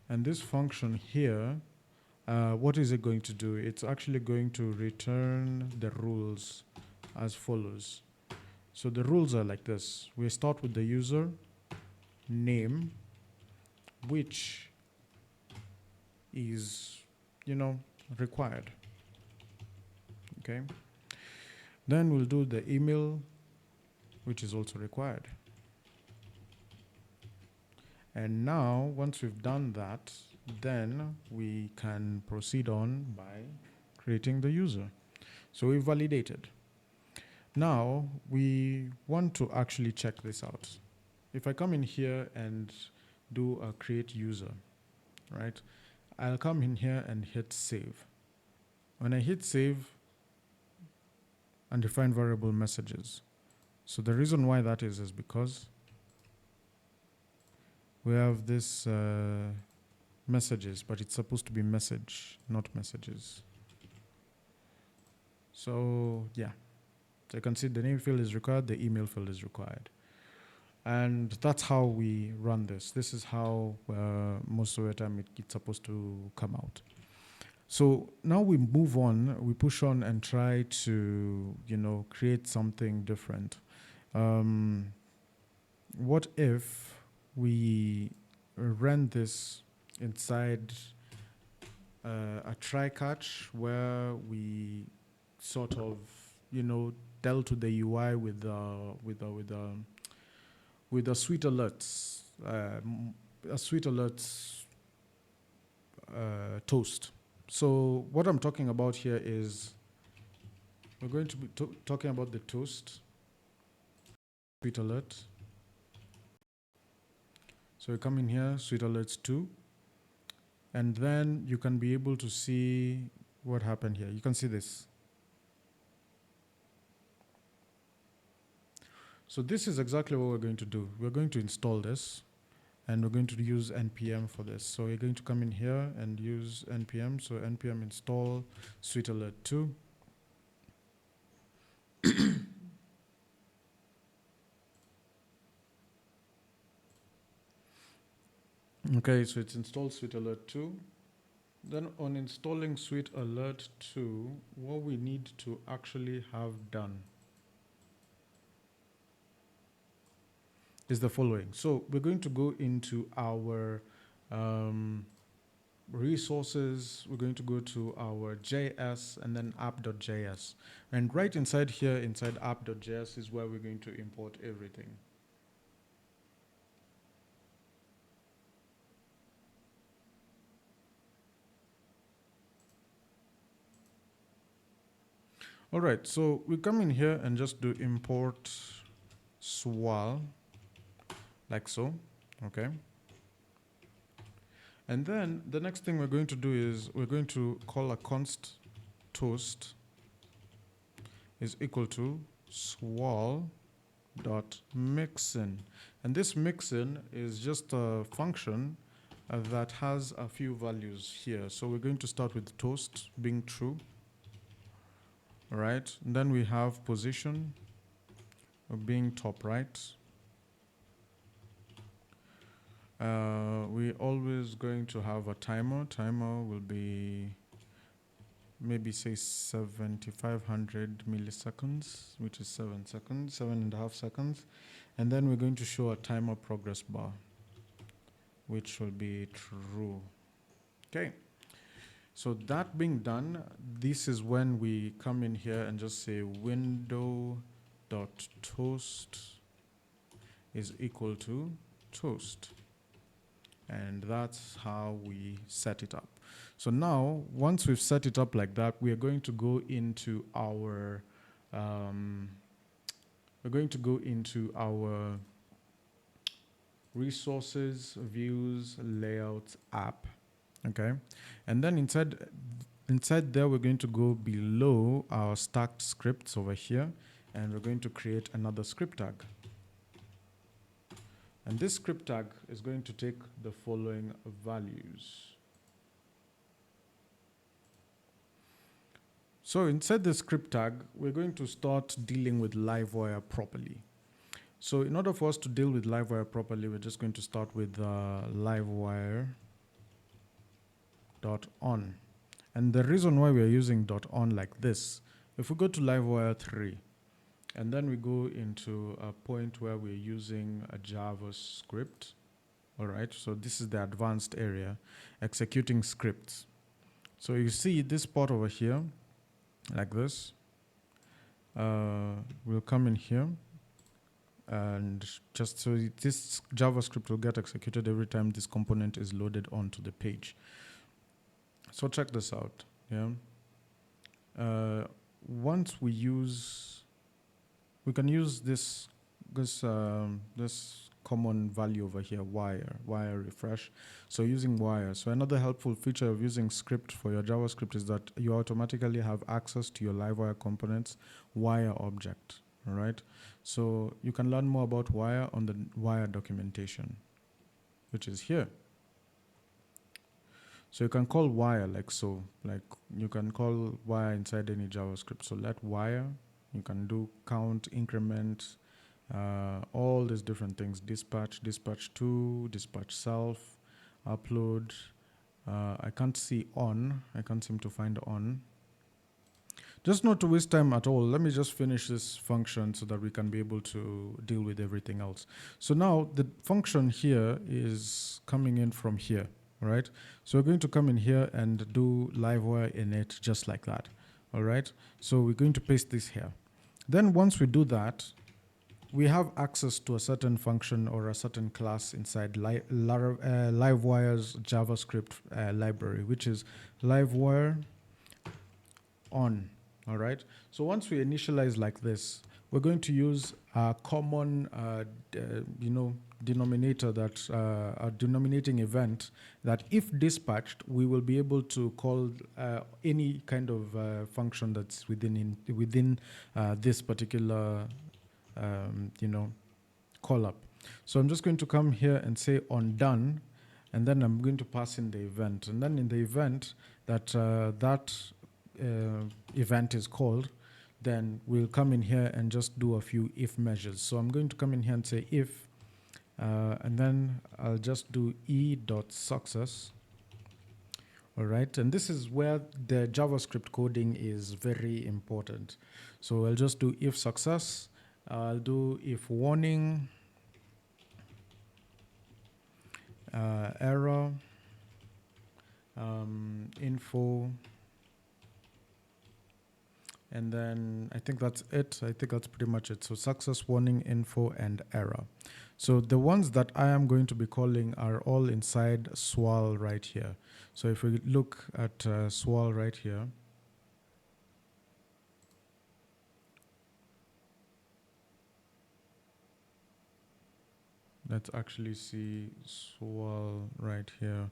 And this function here, what is it going to do? It's actually going to return the rules as follows. So the rules are like this. We start with the user name, which is, required. Okay. Then we'll do the email, which is also required. And now, once we've done that, then we can proceed on by creating the user. So we validated. Now, we want to actually check this out. If I come in here and do a create user, right? I'll come in here and hit save. When I hit save, undefined variable messages. So the reason why that is because we have this messages, but it's supposed to be message, not messages. So yeah. So you can see the name field is required, the email field is required. And that's how we run this. This is how most of the time it's supposed to come out. So now we move on, we push on and try to, create something different. What if we ran this inside a try-catch where we sort of, dealt to the UI with a SweetAlert, a SweetAlert toast. So what I'm talking about here is we're going to be talking about the toast, SweetAlert. So you come in here, SweetAlerts 2, and then you can be able to see what happened here. You can see this. So this is exactly what we're going to do. We're going to install this, and we're going to use npm for this. So we're going to come in here and use npm. So npm install SweetAlert 2. Okay, so it's installed SweetAlert 2. Then on installing SweetAlert 2, what we need to actually have done is the following. So we're going to go into our resources. We're going to go to our JS and then app.js. And right inside here, inside app.js is where we're going to import everything. All right, so we come in here and just do import swal, like so, okay? And then the next thing we're going to do is we're going to call a const toast is equal to swal dot mixin. And this mixin is just a function that has a few values here. So we're going to start with toast being true. All right, and then we have position being top right. We're always going to have a timer. Timer will be maybe say 7500 milliseconds, which is 7 seconds, 7.5 seconds. And then we're going to show a timer progress bar, which will be true. Okay. So that being done, this is when we come in here and just say window.toast is equal to toast. And that's how we set it up. So now, once we've set it up like that, we are going to go into our resources, views, layout, app. Okay, and then inside there, we're going to go below our stacked scripts over here, and we're going to create another script tag. And this script tag is going to take the following values. So inside the script tag, we're going to start dealing with Livewire properly. So in order for us to deal with Livewire properly, we're just going to start with Livewire.on. And the reason why we are using .on like this, if we go to Livewire 3, and then we go into a point where we're using a JavaScript. All right, so this is the advanced area, executing scripts. So you see this part over here, like this. We'll come in here, and just so this JavaScript will get executed every time this component is loaded onto the page. So check this out. Yeah. Once we can use this common value over here, wire refresh. So using wire. So another helpful feature of using script for your JavaScript is that you automatically have access to your Livewire components wire object. All right. So you can learn more about wire on the wire documentation, which is here. So you can call wire like so, like you can call wire inside any JavaScript. So let wire, you can do count, increment, all these different things, dispatch, dispatch to, dispatch self, upload. I can't see on, I can't seem to find on. Just not to waste time at all, let me just finish this function so that we can be able to deal with everything else. So now the function here is coming in from here. All right, so we're going to come in here and do Livewire init just like that. All right, so we're going to paste this here. Then once we do that, we have access to a certain function or a certain class inside Livewire's JavaScript library, which is Livewire on. All right, so once we initialize like this, we're going to use a common, denominator that a denominating event that if dispatched, we will be able to call any kind of function that's within this particular, call up. So I'm just going to come here and say on done, and then I'm going to pass in the event. And then in the event that event is called, then we'll come in here and just do a few if measures. So I'm going to come in here and say if, and then I'll just do e.success. All right, and this is where the JavaScript coding is very important. So I'll just do if success, I'll do if warning, error, info, and then I think that's it. I think that's pretty much it. So success, warning, info, and error. So the ones that I am going to be calling are all inside swal right here. So if we look at swal right here, let's actually see swal right here.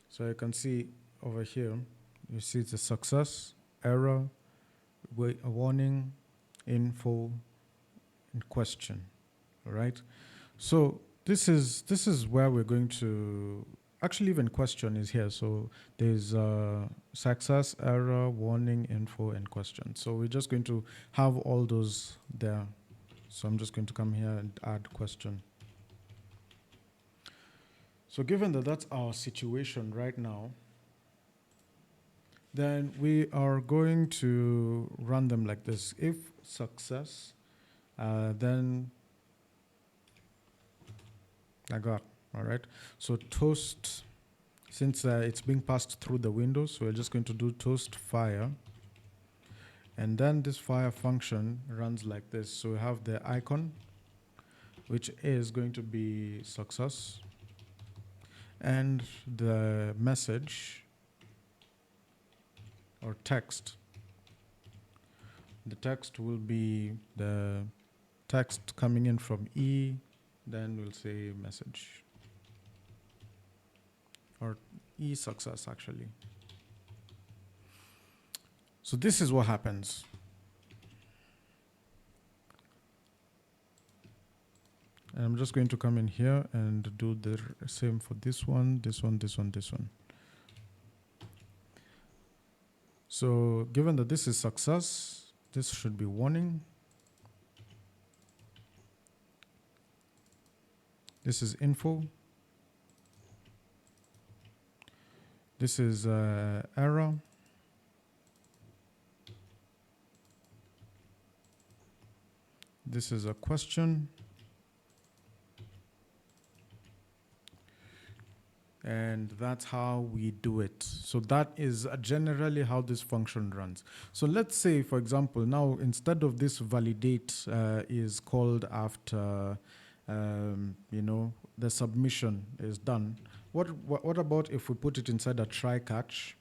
So you can see over here, you see it's a success, error, a warning, info, and question. All right. So this is where we're going to actually even question is here. So there's success, error, warning, info, and question. So we're just going to have all those there. So I'm just going to come here and add question. So given that that's our situation right now, then we are going to run them like this. If success, then I got, all right. So toast, since it's being passed through the window, so we're just going to do toast fire. And then this fire function runs like this. So we have the icon, which is going to be success, and the message or text. The text will be the text coming in from E, then we'll say message or E success actually. So this is what happens. And I'm just going to come in here and do the same for this one, this one, this one, this one. So given that this is success, this should be warning. This is info. This is error. This is a question. And that's how we do it. So that is generally how this function runs. So let's say, for example, now instead of this validate is called after, the submission is done. What about if we put it inside a try catch?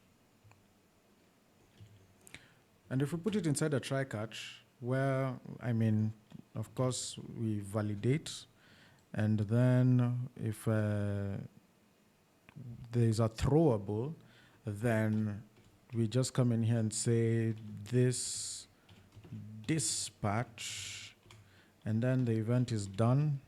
And if we put it inside a try catch, where, of course, we validate, and then if there's a throwable, then we just come in here and say this dispatch, and then the event is done.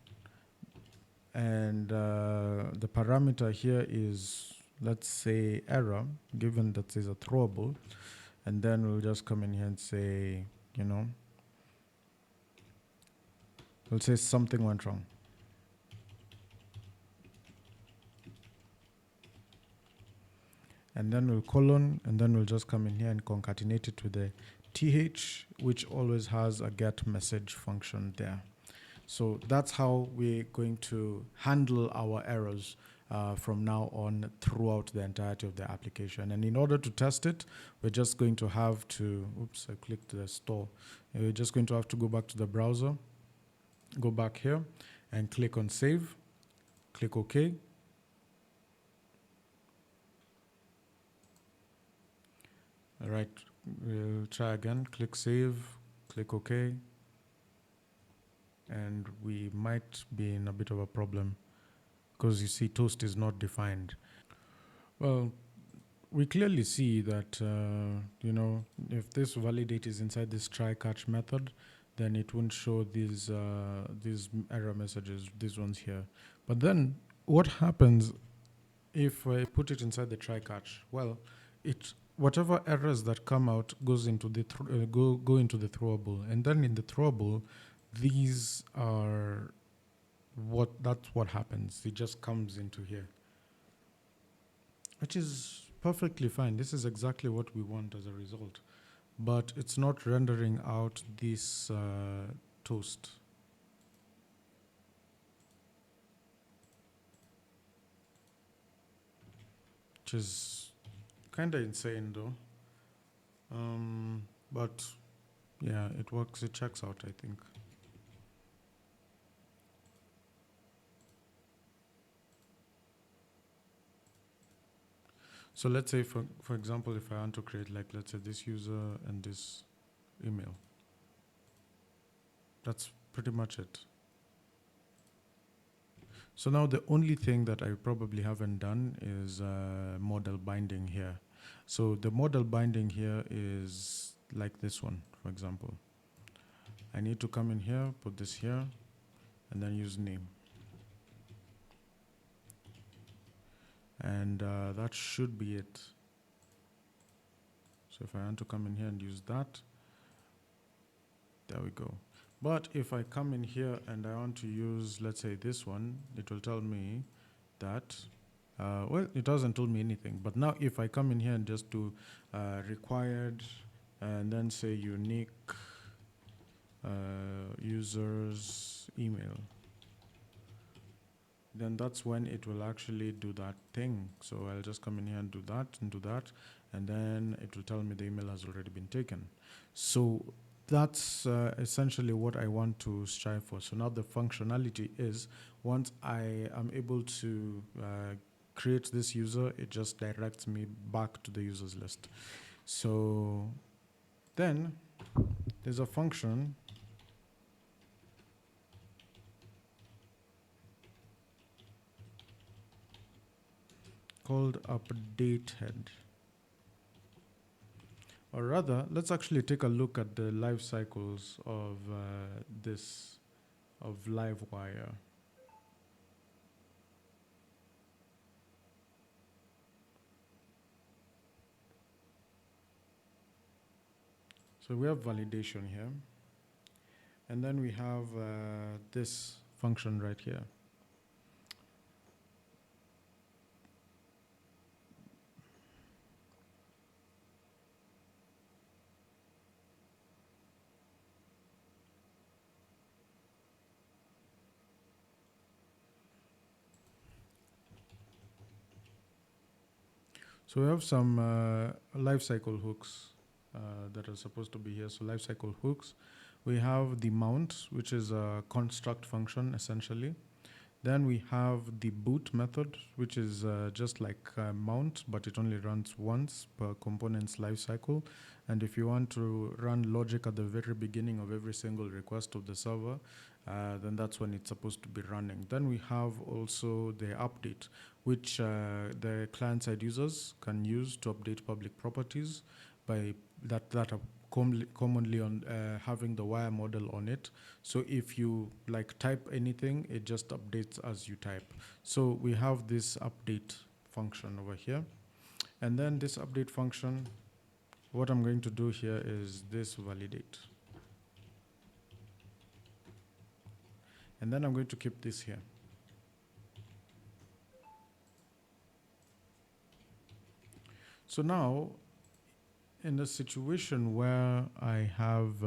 And the parameter here is, let's say, error, given that there's a throwable. And then we'll just come in here and say, we'll say something went wrong. And then we'll colon, and then we'll just come in here and concatenate it with the th, which always has a get message function there. So that's how we're going to handle our errors from now on throughout the entirety of the application. And in order to test it, we're just going to have to, oops, I clicked the store. We're just going to have to go back to the browser, go back here and click on save, click OK. All right, we'll try again, click save, click OK. And we might be in a bit of a problem because you see toast is not defined. Well, we clearly see that, if this validate is inside this try catch method, then it won't show these error messages, these ones here. But then what happens if I put it inside the try catch? Well, whatever errors that come out goes into the go into the throwable, and then in the throwable, these are that's what happens. It just comes into here, which is perfectly fine. This is exactly what we want as a result, but it's not rendering out this toast. Which is kind of insane though. But yeah, it works, it checks out, I think. So let's say, for example, if I want to create, like, let's say this user and this email. That's pretty much it. So now the only thing that I probably haven't done is model binding here. So the model binding here is like this one, for example. I need to come in here, put this here, and then use name. And that should be it. So if I want to come in here and use that, there we go. But if I come in here and I want to use, let's say this one, it will tell me that, well, it doesn't tell me anything. But now if I come in here and just do required and then say unique user's email, then that's when it will actually do that thing. So I'll just come in here and do that, and then it will tell me the email has already been taken. So that's essentially what I want to strive for. So now the functionality is, once I am able to create this user, it just directs me back to the users list. So then there's a function called updated. Or rather, let's actually take a look at the life cycles of of Livewire. So we have validation here, and then we have this function right here. So we have some lifecycle hooks that are supposed to be here. So lifecycle hooks, we have the mount, which is a construct function essentially. Then we have the boot method, which is just like mount, but it only runs once per component's lifecycle. And if you want to run logic at the very beginning of every single request of the server, then that's when it's supposed to be running. Then we have also the update, which the client-side users can use to update public properties by that are commonly on having the wire model on it. So if you like type anything, it just updates as you type. So we have this update function over here. And then this update function, what I'm going to do here is this validate. And then I'm going to keep this here. So now, in a situation where I have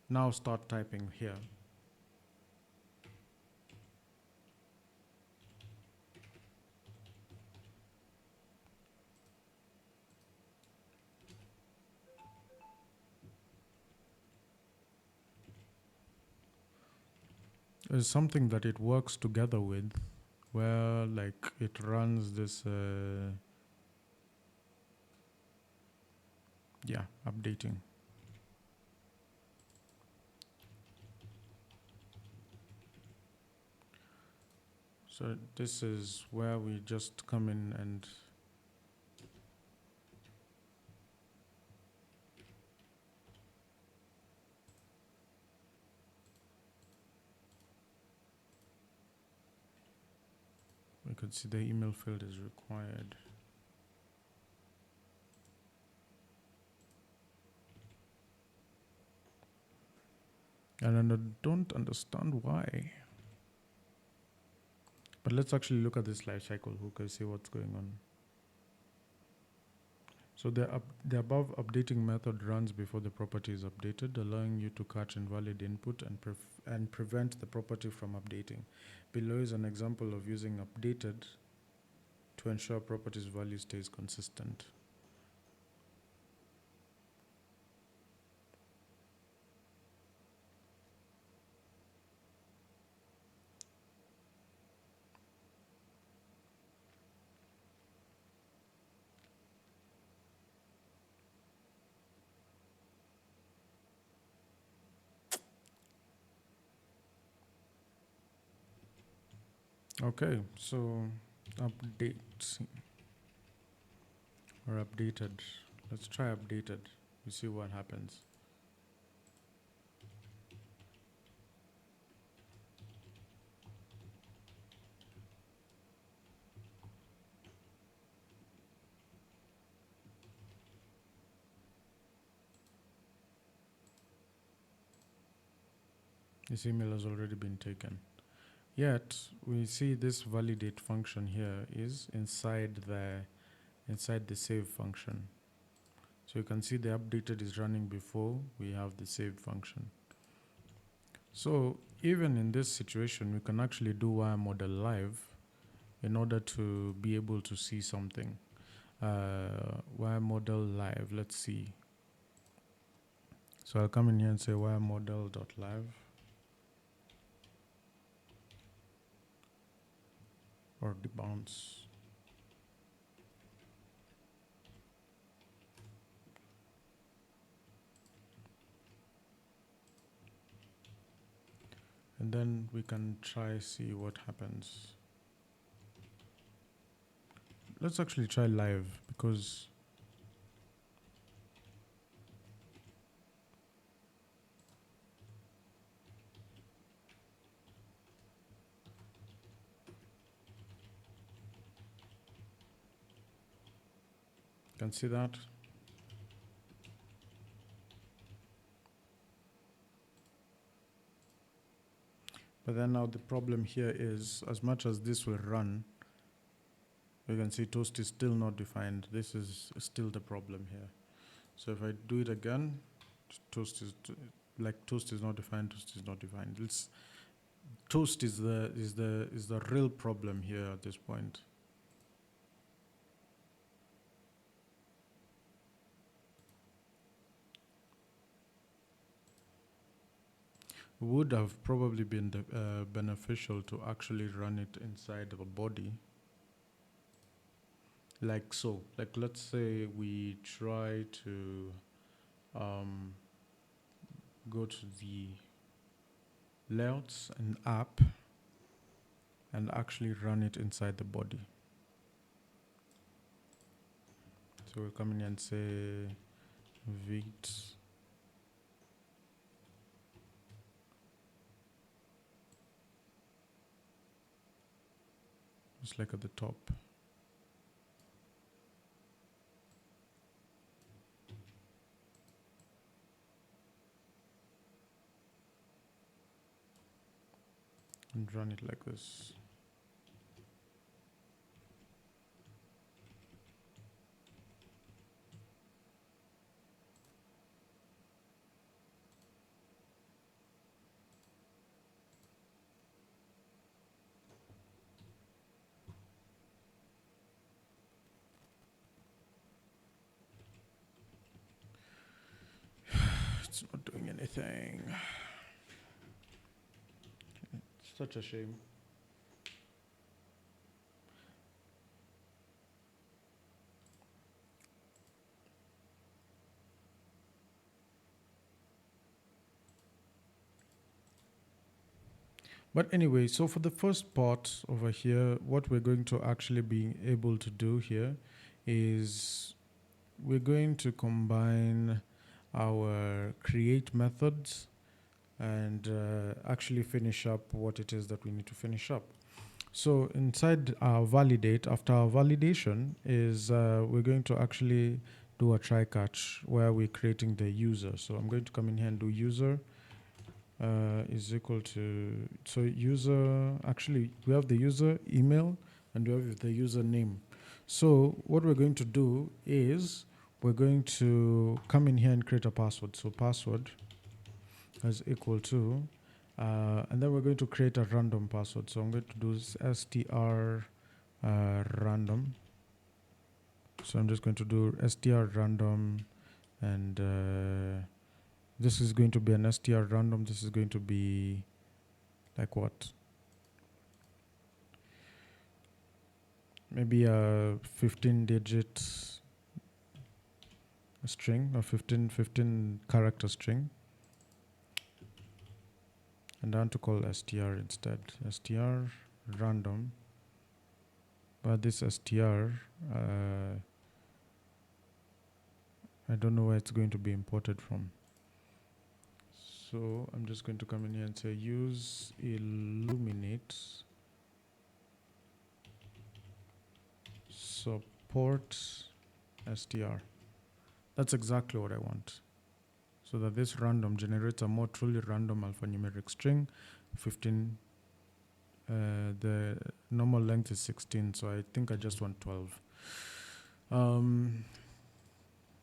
now start typing here. There's something that it works together with, where like it runs this updating. So this is where we just come in and we could see the email field is required. And I don't understand why. But let's actually look at this life cycle. Who can see what's going on? So the above updating method runs before the property is updated, allowing you to catch invalid input and prevent the property from updating. Below is an example of using updated to ensure property's value stays consistent. Okay, so update or updated. Let's try updated. We see what happens. This email has already been taken. Yet we see this validate function here is inside the save function. So you can see the updated is running before we have the save function. So even in this situation, we can actually do wire model live in order to be able to see something. Wire model live, let's see. So I'll come in here and say wire model.live or debounce. And then we can try see what happens. Let's actually try live because you can see that. But then now the problem here is, as much as this will run, you can see toast is still not defined. This is still the problem here. So if I do it again, toast is not defined. Toast is not defined. Toast is the real problem here at this point. Would have probably been beneficial to actually run it inside of a body. Like so, like let's say we try to go to the layouts and app and actually run it inside the body. So we'll come in and say Vite just like at the top. And run it like this. It's not doing anything. It's such a shame. But anyway, so for the first part over here, what we're going to actually be able to do here is we're going to combine our create methods and actually finish up what it is that we need to finish up. So inside our validate, after our validation is we're going to actually do a try catch where we're creating the user. So I'm going to come in here and do user is equal to, so user, actually we have the user email and we have the username. So what we're going to do is we're going to come in here and create a password. So password is equal to, and then we're going to create a random password. So I'm going to do str random. So I'm just going to do str random, and this is going to be an str random. This is going to be like what? Maybe a 15-digit string, or 15 character string. And I want to call str instead. Str random. But this str, I don't know where it's going to be imported from. So I'm just going to come in here and say use illuminate support str. That's exactly what I want. So that this random generates a more truly random alphanumeric string. 15, the normal length is 16, so I think I just want 12.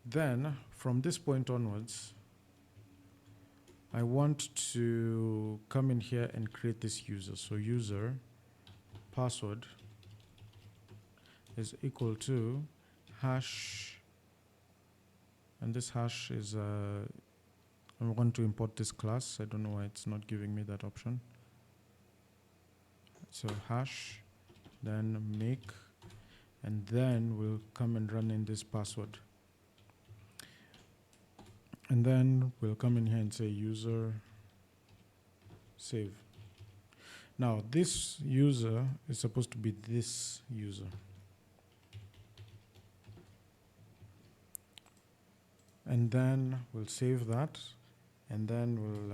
Then from this point onwards, I want to come in here and create this user. So user password is equal to hash, and this hash is I want to import this class. I don't know why it's not giving me that option. So hash, then make, and then we'll come and run in this password. And then we'll come in here and say user save. Now this user is supposed to be this user. And then we'll save that, and then we'll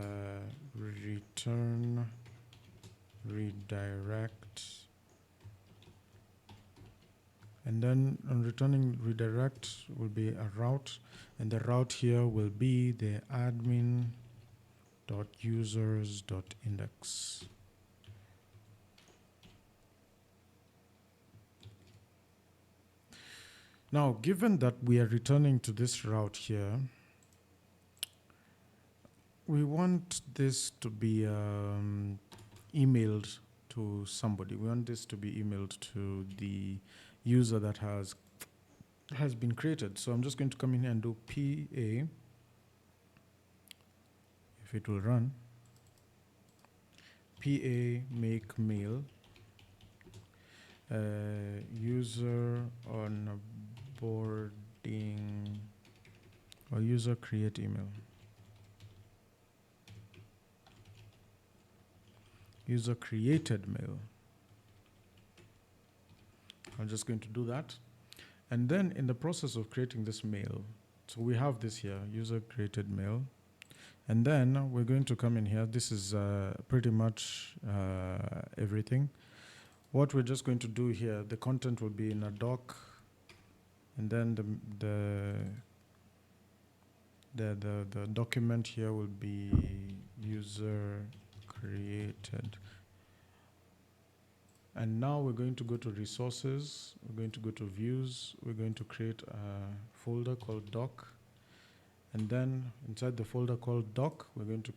return redirect. And then on returning redirect will be a route, and the route here will be the admin.users.index. Now, given that we are returning to this route here, we want this to be emailed to somebody. We want this to be emailed to the user that has been created. So I'm just going to come in here and do PA, if it will run, PA make mail, user onboarding, or user create email. User created mail. I'm just going to do that. And then in the process of creating this mail, so we have this here, user created mail. And then we're going to come in here. This is pretty much everything. What we're just going to do here, the content will be in a doc, and then the document here will be user created. And now we're going to go to resources, we're going to go to views, we're going to create a folder called doc. And then inside the folder called doc, we're going to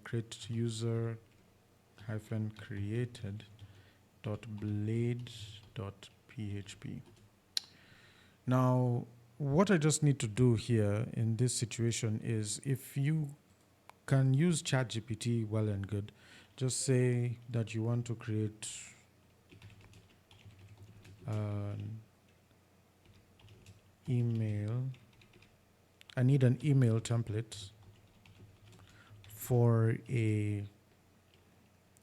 create user-created.blade.php. Now, what I just need to do here in this situation is, if you can use ChatGPT, well and good. Just say that you want to create an email. I need an email template for a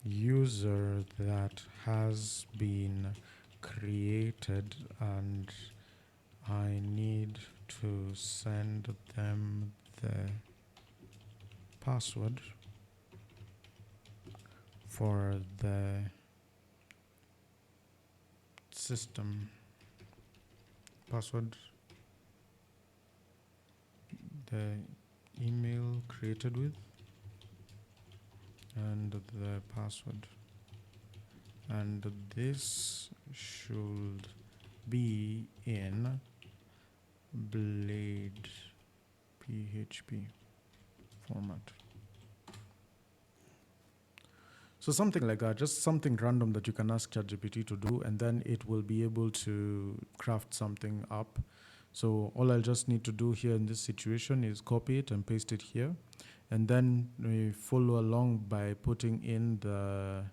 user that has been created and I need to send them the password for the system password, the email created with, and the password. And this should be in blade PHP format. So something like that, just something random that you can ask ChatGPT to do, and then it will be able to craft something up. So all I'll just need to do here in this situation is copy it and paste it here. And then we follow along by putting in the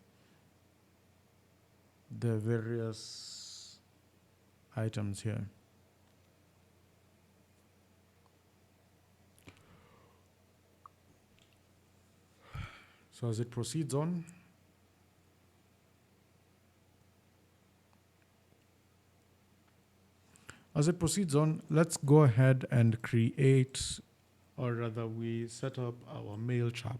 various items here. So as it proceeds on, let's go ahead and create, or rather we set up our MailChimp.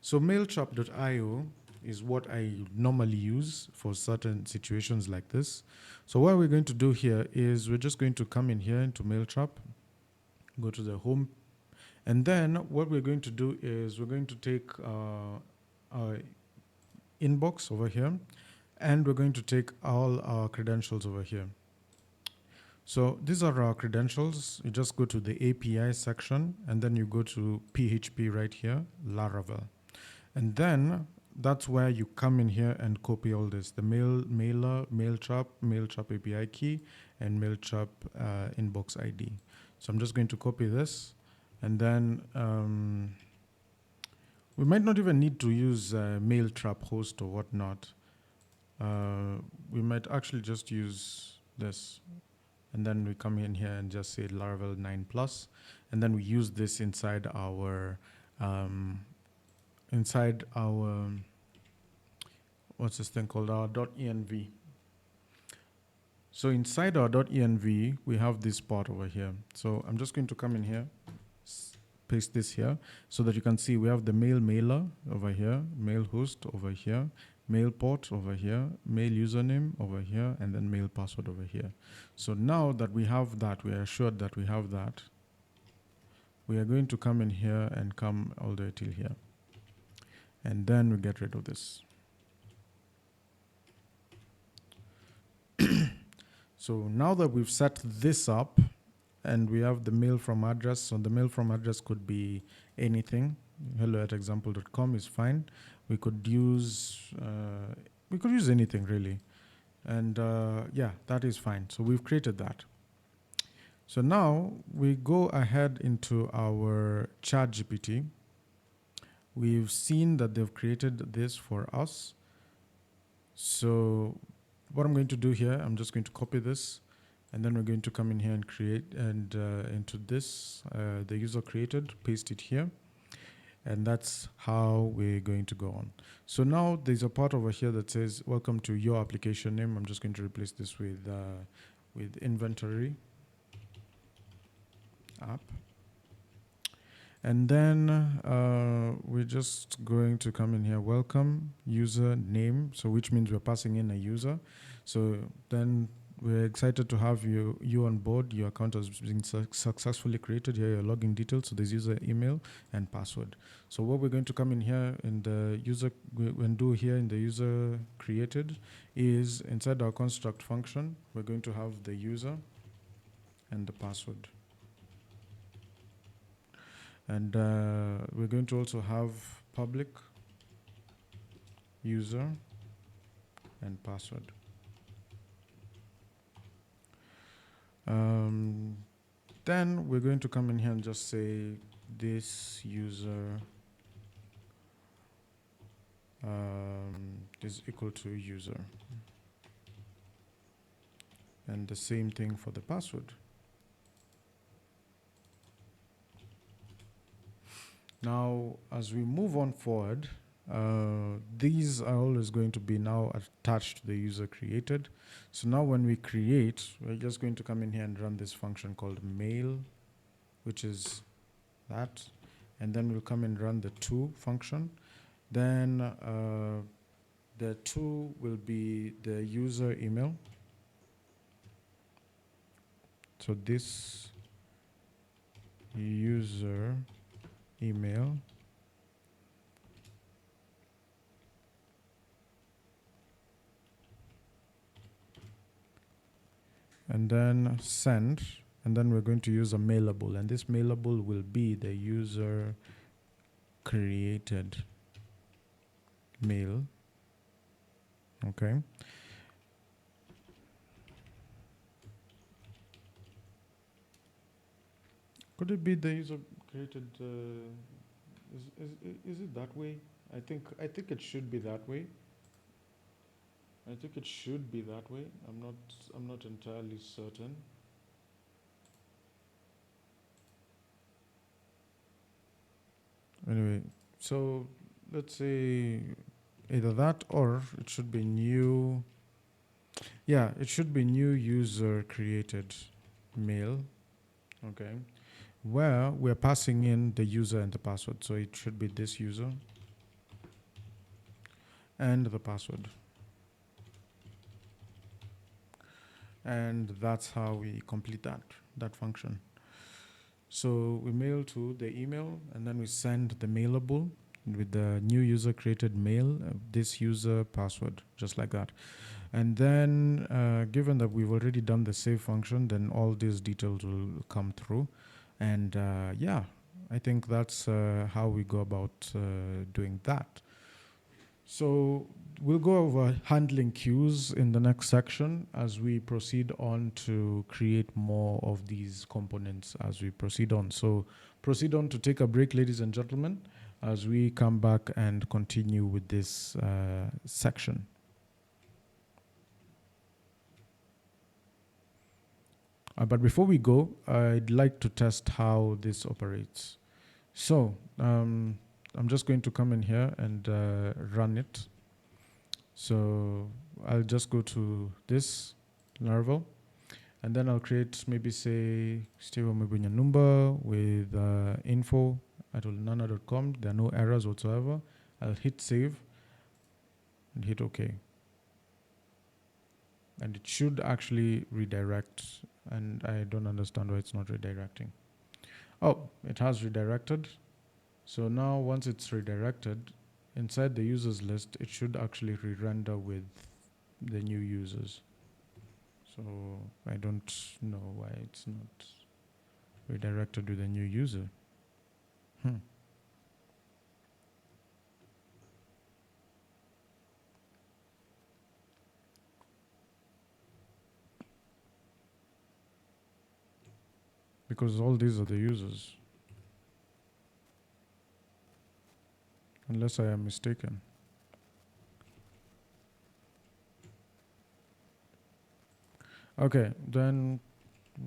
So MailChimp.io is what I normally use for certain situations like this. So what we're going to do here is we're just going to come in here into MailChimp, go to the home, and then what we're going to do is we're going to take our inbox over here, and we're going to take all our credentials over here. So these are our credentials. You just go to the API section, and then you go to PHP right here, Laravel. And then that's where you come in here and copy all this, the mailer, MailChimp API key, and MailChimp inbox ID. So I'm just going to copy this, and then we might not even need to use MailChimp host or whatnot. We might actually just use this. And then we come in here and just say Laravel 9+, and then we use this inside our what's this thing called, our .env. So inside our .env, we have this part over here. So I'm just going to come in here, paste this here, so that you can see we have the mail mailer over here, mail host over here, mail port over here, mail username over here, and then mail password over here. So now that we have that, we are assured that we have that, we are going to come in here and come all the way till here. And then we get rid of this. So now that we've set this up and we have the mail from address, so the mail from address could be anything. hello@example.com is fine. We could use anything really. And yeah, that is fine. So we've created that. So now we go ahead into our ChatGPT. We've seen that they've created this for us. So what I'm going to do here, I'm just going to copy this, and then we're going to come in here and create, and into this, the user created, paste it here. And that's how we're going to go on. So now there's a part over here that says, welcome to your application name. I'm just going to replace this with inventory app. And then we're just going to come in here, welcome user name. So which means we're passing in a user. So then we're excited to have you on board. Your account has been successfully created. Here are your login details. So there's user email and password. So what we're going to come in here in the user and do here in the user created is inside our construct function, we're going to have the user and the password. And we're going to also have public user and password. Then we're going to come in here and just say this user is equal to user. And the same thing for the password. Now, as we move on forward, These are always going to be now attached to the user created. So now when we create, we're just going to come in here and run this function called mail, which is that. And then we'll come and run the to function. Then the to will be the user email. So this user email and then send, and then we're going to use a mailable, and this mailable will be the user created mail. Okay. Could it be the user created? Is it that way? I think it should be that way. I think it should be that way. I'm not entirely certain. Anyway, so let's say either that or it should be new. Yeah, it should be new user created mail. Okay. Where we're passing in the user and the password. So it should be this user and the password. And that's how we complete that function. So we mail to the email, and then we send the mailable with the new user created mail, this user password, just like that. And then given that we've already done the save function, then all these details will come through. And yeah, I think that's how we go about doing that. So we'll go over handling queues in the next section as we proceed on to create more of these components as we proceed on. So proceed on to take a break, ladies and gentlemen, as we come back and continue with this section. But before we go, I'd like to test how this operates. So I'm just going to come in here and run it. So I'll just go to this Laravel, and then I'll create maybe say Steve Omebunya number with info@olunana.com. There are no errors whatsoever. I'll hit save and hit OK. And it should actually redirect, and I don't understand why it's not redirecting. Oh, it has redirected. So now once it's redirected, inside the users list, it should actually re-render with the new users. So I don't know why it's not redirected with a new user. Because all these are the users. Unless I am mistaken. Okay, then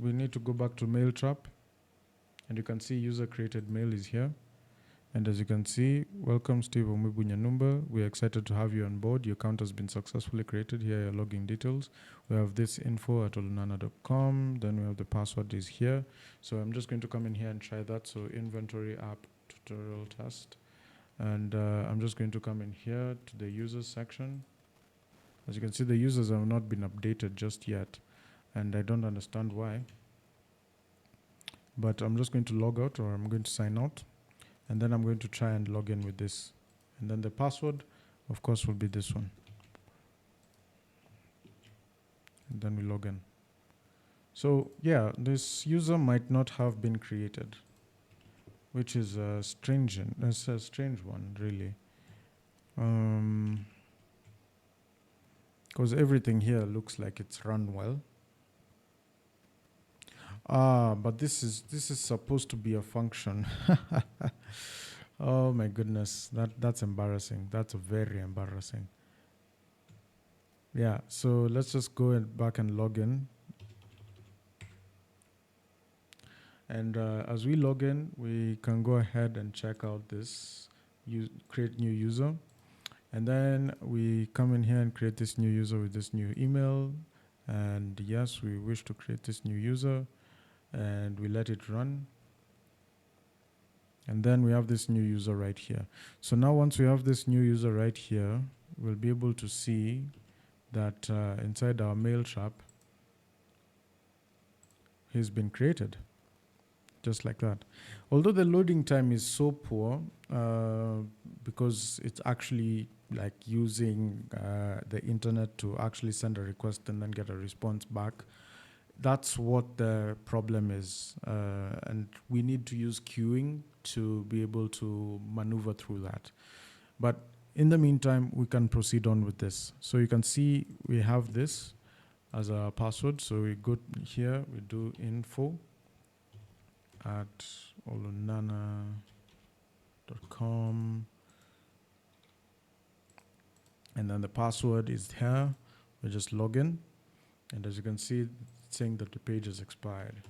we need to go back to mail trap, and you can see user created mail is here. And as you can see, welcome Steve Omebunya number. We're excited to have you on board. Your account has been successfully created. Here are your login details. We have this info@olunana.com. Then we have the password is here. So I'm just going to come in here and try that. So inventory app tutorial test. And I'm just going to come in here to the users section. As you can see, the users have not been updated just yet. And I don't understand why. But I'm just going to log out, or I'm going to sign out. And then I'm going to try and log in with this. And then the password, of course, will be this one. And then we log in. So yeah, this user might not have been created, which is a strange one, really. Because everything here looks like it's run well. But this is supposed to be a function. Oh my goodness, that's embarrassing. That's very embarrassing. Yeah, so let's just go back and log in. And as we log in, we can go ahead and check out this create new user. And then we come in here and create this new user with this new email. And yes, we wish to create this new user, and we let it run. And then we have this new user right here. So now once we have this new user right here, we'll be able to see that inside our mail shop, he's been created, just like that. Although the loading time is so poor, because it's actually like using the internet to actually send a request and then get a response back. That's what the problem is. And we need to use queuing to be able to maneuver through that. But in the meantime, we can proceed on with this. So you can see we have this as a password. So we go here, we do info at olunana.com. And then the password is here. We just log in. And as you can see, it's saying that the page has expired.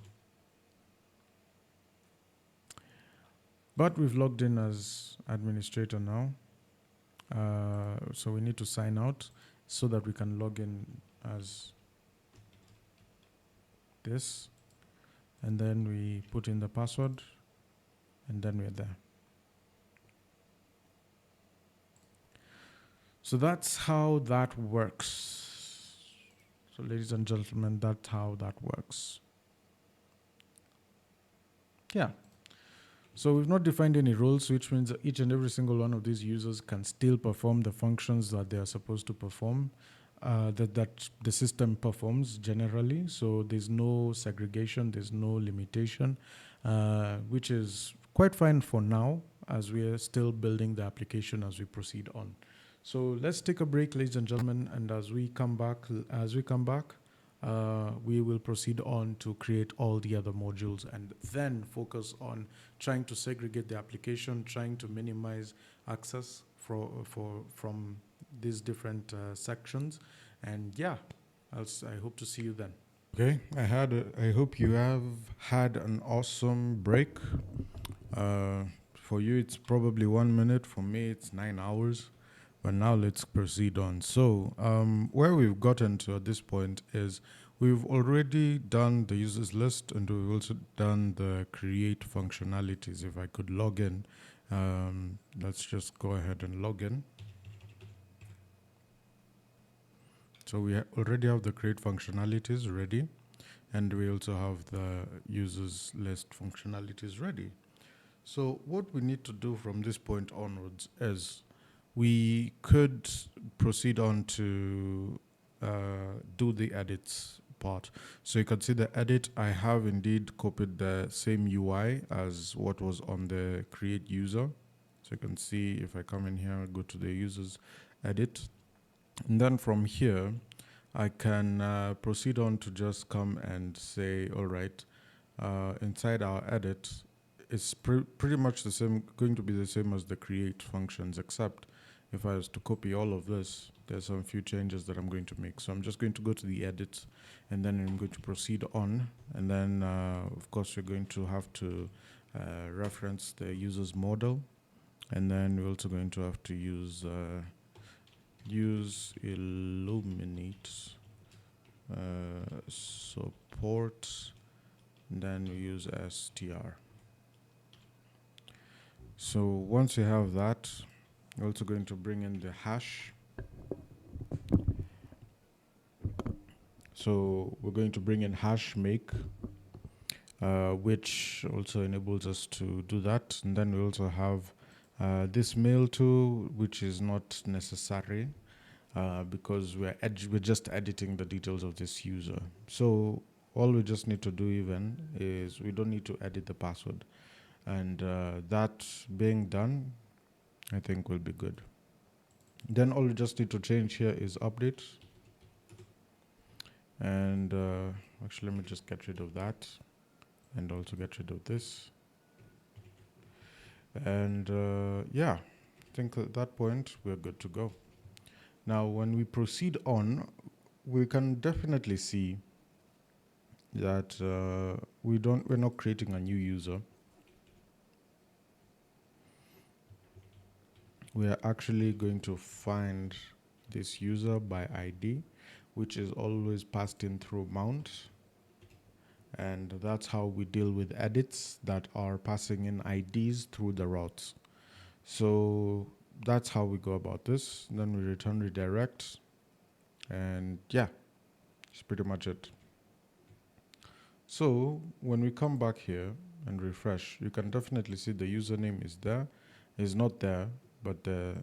But we've logged in as administrator now. So we need to sign out so that we can log in as this. And then we put in the password, and then we're there. So that's how that works. So ladies and gentlemen, that's how that works. Yeah. So we've not defined any roles, which means that each and every single one of these users can still perform the functions that they are supposed to perform, that the system performs generally. So there's no segregation, there's no limitation, which is quite fine for now, as we are still building the application as we proceed on. So let's take a break, ladies and gentlemen, and as we come back, we will proceed on to create all the other modules and then focus on trying to segregate the application, trying to minimize access from these different sections. And yeah, I hope to see you then. Okay, I hope you have had an awesome break. For you, it's probably 1 minute. For me, it's 9 hours. But now let's proceed on. So where we've gotten to at this point is we've already done the users list, and we've also done the create functionalities. If I could log in, let's just go ahead and log in. So we already have the create functionalities ready, and we also have the users list functionalities ready. So what we need to do from this point onwards is we could proceed on to do the edits part. So you can see the edit, I have indeed copied the same UI as what was on the create user. So you can see if I come in here, go to the users edit. And then from here, I can proceed on to just come and say, all right, inside our edit, it's pretty much the same, going to be the same as the create functions, except if I was to copy all of this, there's some few changes that I'm going to make. So I'm just going to go to the edit, and then I'm going to proceed on. And then, of course, you're going to have to reference the user's model. And then we're also going to have to use Illuminate support, and then we use str. So once you have that, we're also going to bring in the hash. So we're going to bring in hash make, which also enables us to do that. And then we also have this mail tool, which is not necessary because we're just editing the details of this user. So all we just need to do even is we don't need to edit the password. And that being done, I think will be good. Then all we just need to change here is update. And actually, let me just get rid of that and also get rid of this. And yeah, I think at that point we're good to go. Now, when we proceed on, we can definitely see that we're not creating a new user. we are actually going to find this user by ID, which is always passed in through mount. And that's how we deal with edits that are passing in IDs through the routes. So that's how we go about this. Then we return redirect. And yeah, it's pretty much it. So when we come back here and refresh, you can definitely see the username is there. It's not there, but the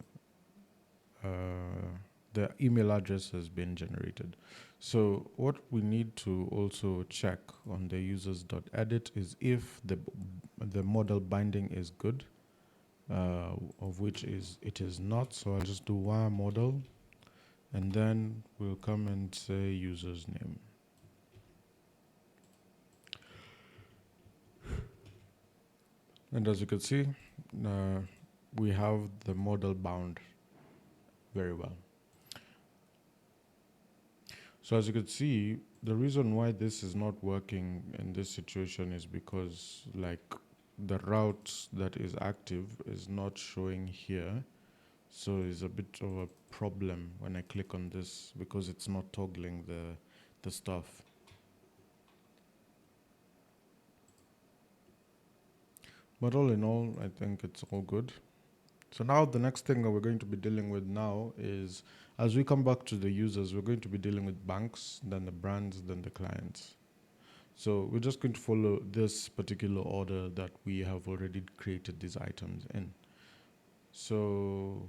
email address has been generated. So what we need to also check on the users.edit is if the model binding is good, of which it is not. So I'll just do wire model, and then we'll come and say user's name. And as you can see, we have the model bound very well. So as you can see, the reason why this is not working in this situation is because like the route that is active is not showing here. So it's a bit of a problem when I click on this because it's not toggling the stuff. But all in all, I think it's all good. So now the next thing that we're going to be dealing with now is, as we come back to the users, we're going to be dealing with banks, then the brands, then the clients. So we're just going to follow this particular order that we have already created these items in. So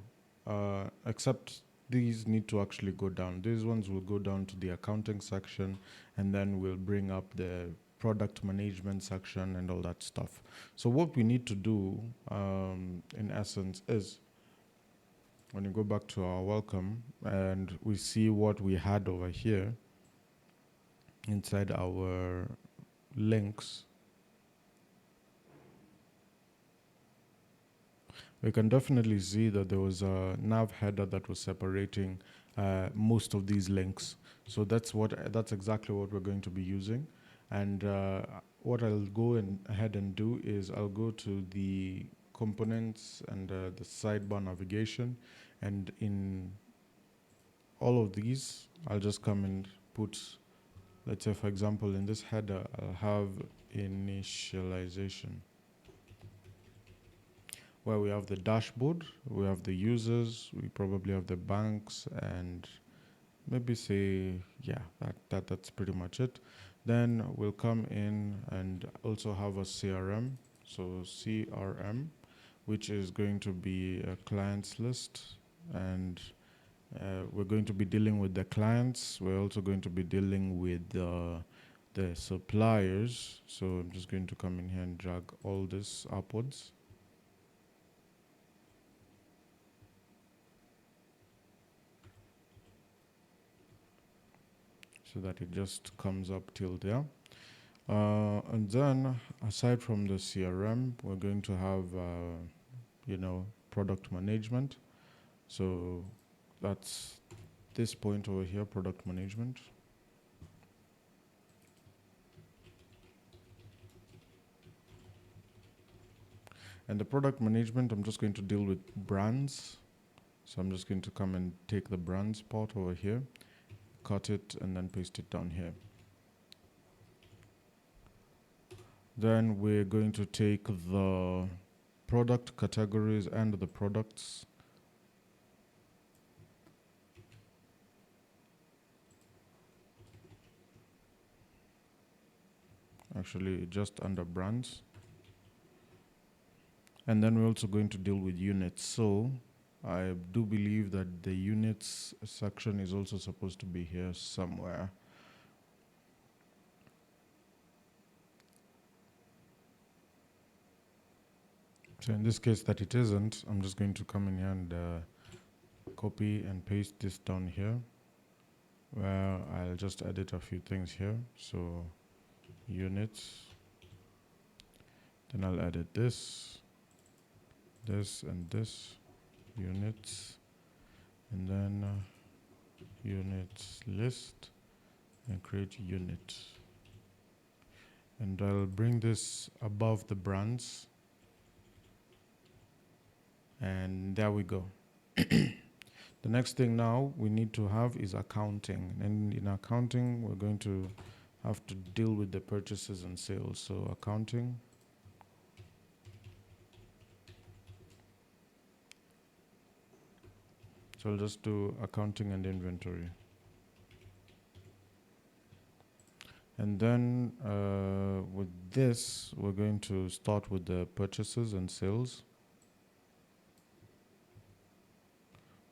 except these need to actually go down. These ones will go down to the accounting section, and then we'll bring up the product management section and all that stuff. So what we need to do in essence is, when you go back to our welcome and we see what we had over here inside our links, we can definitely see that there was a nav header that was separating most of these links. So that's exactly what we're going to be using. And what I'll go ahead and do is I'll go to the components and the sidebar navigation, and in all of these I'll just come and put, let's say for example in this header I'll have initialization, where we have the dashboard, we have the users, we probably have the banks, and maybe say, yeah, that's pretty much it. Then we'll come in and also have a CRM, so CRM, which is going to be a clients list, and we're going to be dealing with the clients. We're also going to be dealing with the suppliers. So I'm just going to come in here and drag all this upwards. So that it just comes up till there. And then aside from the CRM, we're going to have, product management. So that's this point over here, product management. And the product management, I'm just going to deal with brands. So I'm just going to come and take the brands part over here, cut it, and then paste it down here. Then we're going to take the product categories and the products. Actually, just under brands. And then we're also going to deal with units. So I do believe that the units section is also supposed to be here somewhere. So in this case that it isn't, I'm just going to come in here and copy and paste this down here, where I'll just edit a few things here. So units, then I'll edit this, and this, units, and then units list, and create unit. And I'll bring this above the brands. And there we go. The next thing now we need to have is accounting. And in accounting, we're going to have to deal with the purchases and sales. So accounting. So I'll just do accounting and inventory. And then with this, we're going to start with the purchases and sales.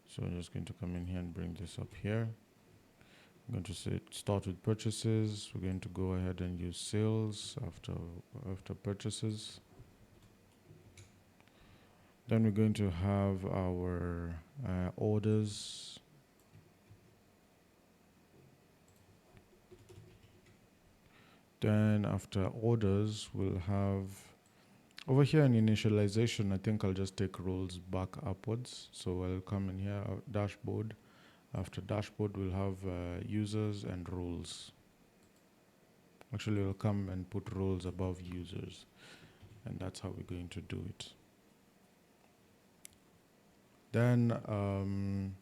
So I'm just going to come in here and bring this up here. I'm going to say start with purchases. We're going to go ahead and use sales after purchases. Then we're going to have our orders. Then after orders, we'll have over here in initialization, I think I'll just take roles back upwards. So I'll come in here, dashboard. After dashboard, we'll have users and roles. Actually, we'll come and put roles above users. And that's how we're going to do it. Then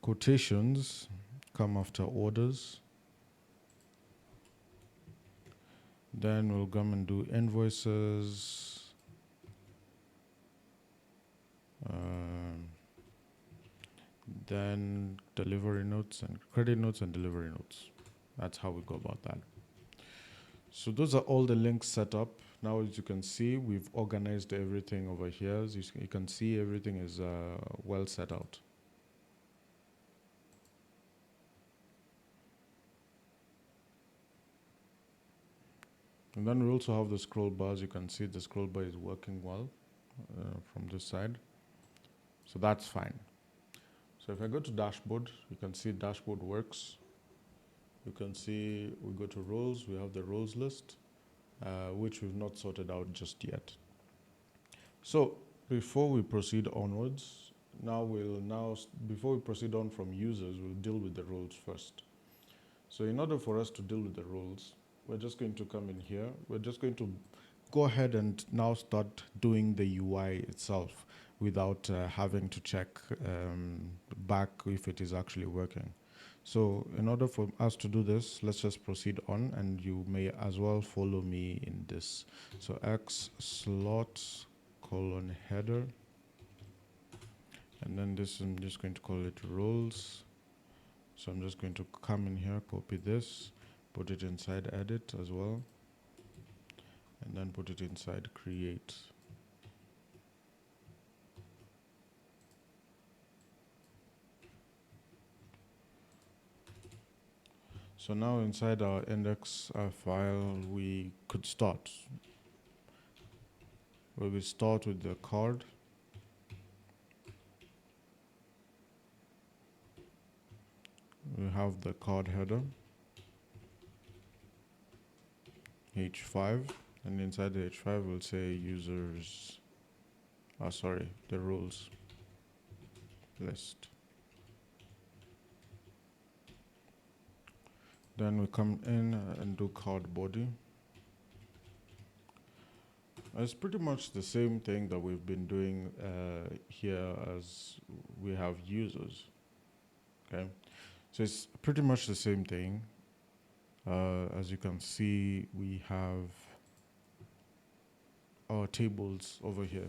quotations come after orders. Then we'll come and do invoices. Then delivery notes and credit notes and delivery notes. That's how we go about that. So those are all the links set up. Now, as you can see, we've organized everything over here. As you can see, everything is well set out. And then we also have the scroll bar. As you can see, the scroll bar is working well from this side. So that's fine. So if I go to dashboard, you can see dashboard works. You can see we go to roles, we have the roles list, which we've not sorted out just yet. So before we proceed onwards, before we proceed on from users, we'll deal with the roles first. So in order for us to deal with the roles, we're just going to come in here. We're just going to go ahead and now start doing the UI itself without having to check back if it is actually working. So in order for us to do this, let's just proceed on, and you may as well follow me in this. So x slot colon header, and then this I'm just going to call it roles. So I'm just going to come in here, copy this, put it inside edit as well, and then put it inside create. So now inside our index file, we could start. We will start with the card. We have the card header, H5, and inside the H5 we'll say users, the roles list. Then we come in and do card body. It's pretty much the same thing that we've been doing here as we have users. Okay, so it's pretty much the same thing. As you can see, we have our tables over here.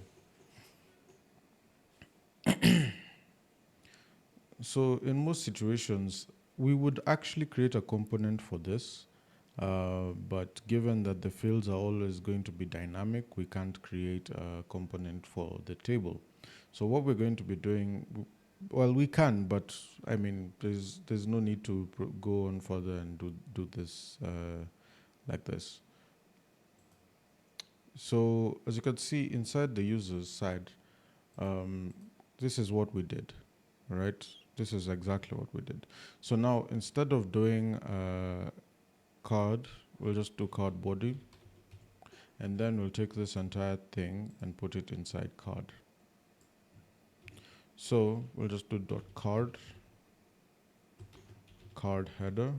So in most situations, we would actually create a component for this, but given that the fields are always going to be dynamic, we can't create a component for the table. So what we're going to be doing, well, we can, but I mean, there's no need to go on further and do this like this. So as you can see inside the users side, this is what we did, right? This is exactly what we did. So now instead of doing card, we'll just do card body, and then we'll take this entire thing and put it inside card. So we'll just do .card, card header,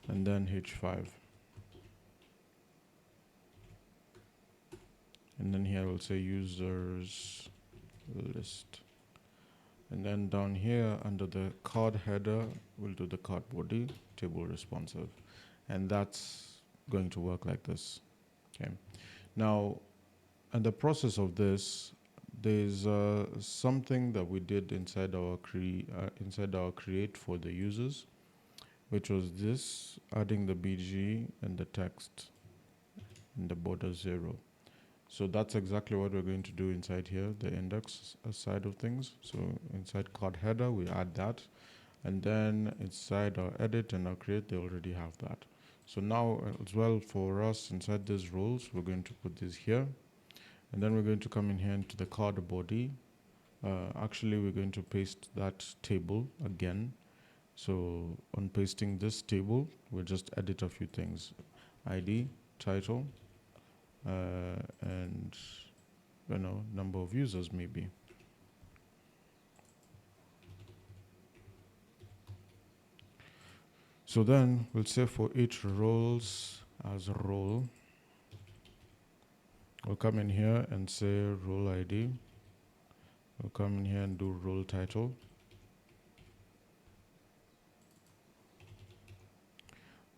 and then H5. And then here we'll say users list. And then down here under the card header, we'll do the card body, table responsive. And that's going to work like this. Okay. Now, in the process of this, there's something that we did inside our create for the users, which was this, adding the BG and the text and the border 0. So that's exactly what we're going to do inside here, the index side of things. So inside card header, we add that. And then inside our edit and our create, they already have that. So now as well for us inside these roles, we're going to put this here. And then we're going to come in here into the card body. Actually, we're going to paste that table again. So on pasting this table, we'll just edit a few things. ID, title, and number of users maybe. So then we'll say for each roles as a role, we'll come in here and say role ID. We'll come in here and do role title.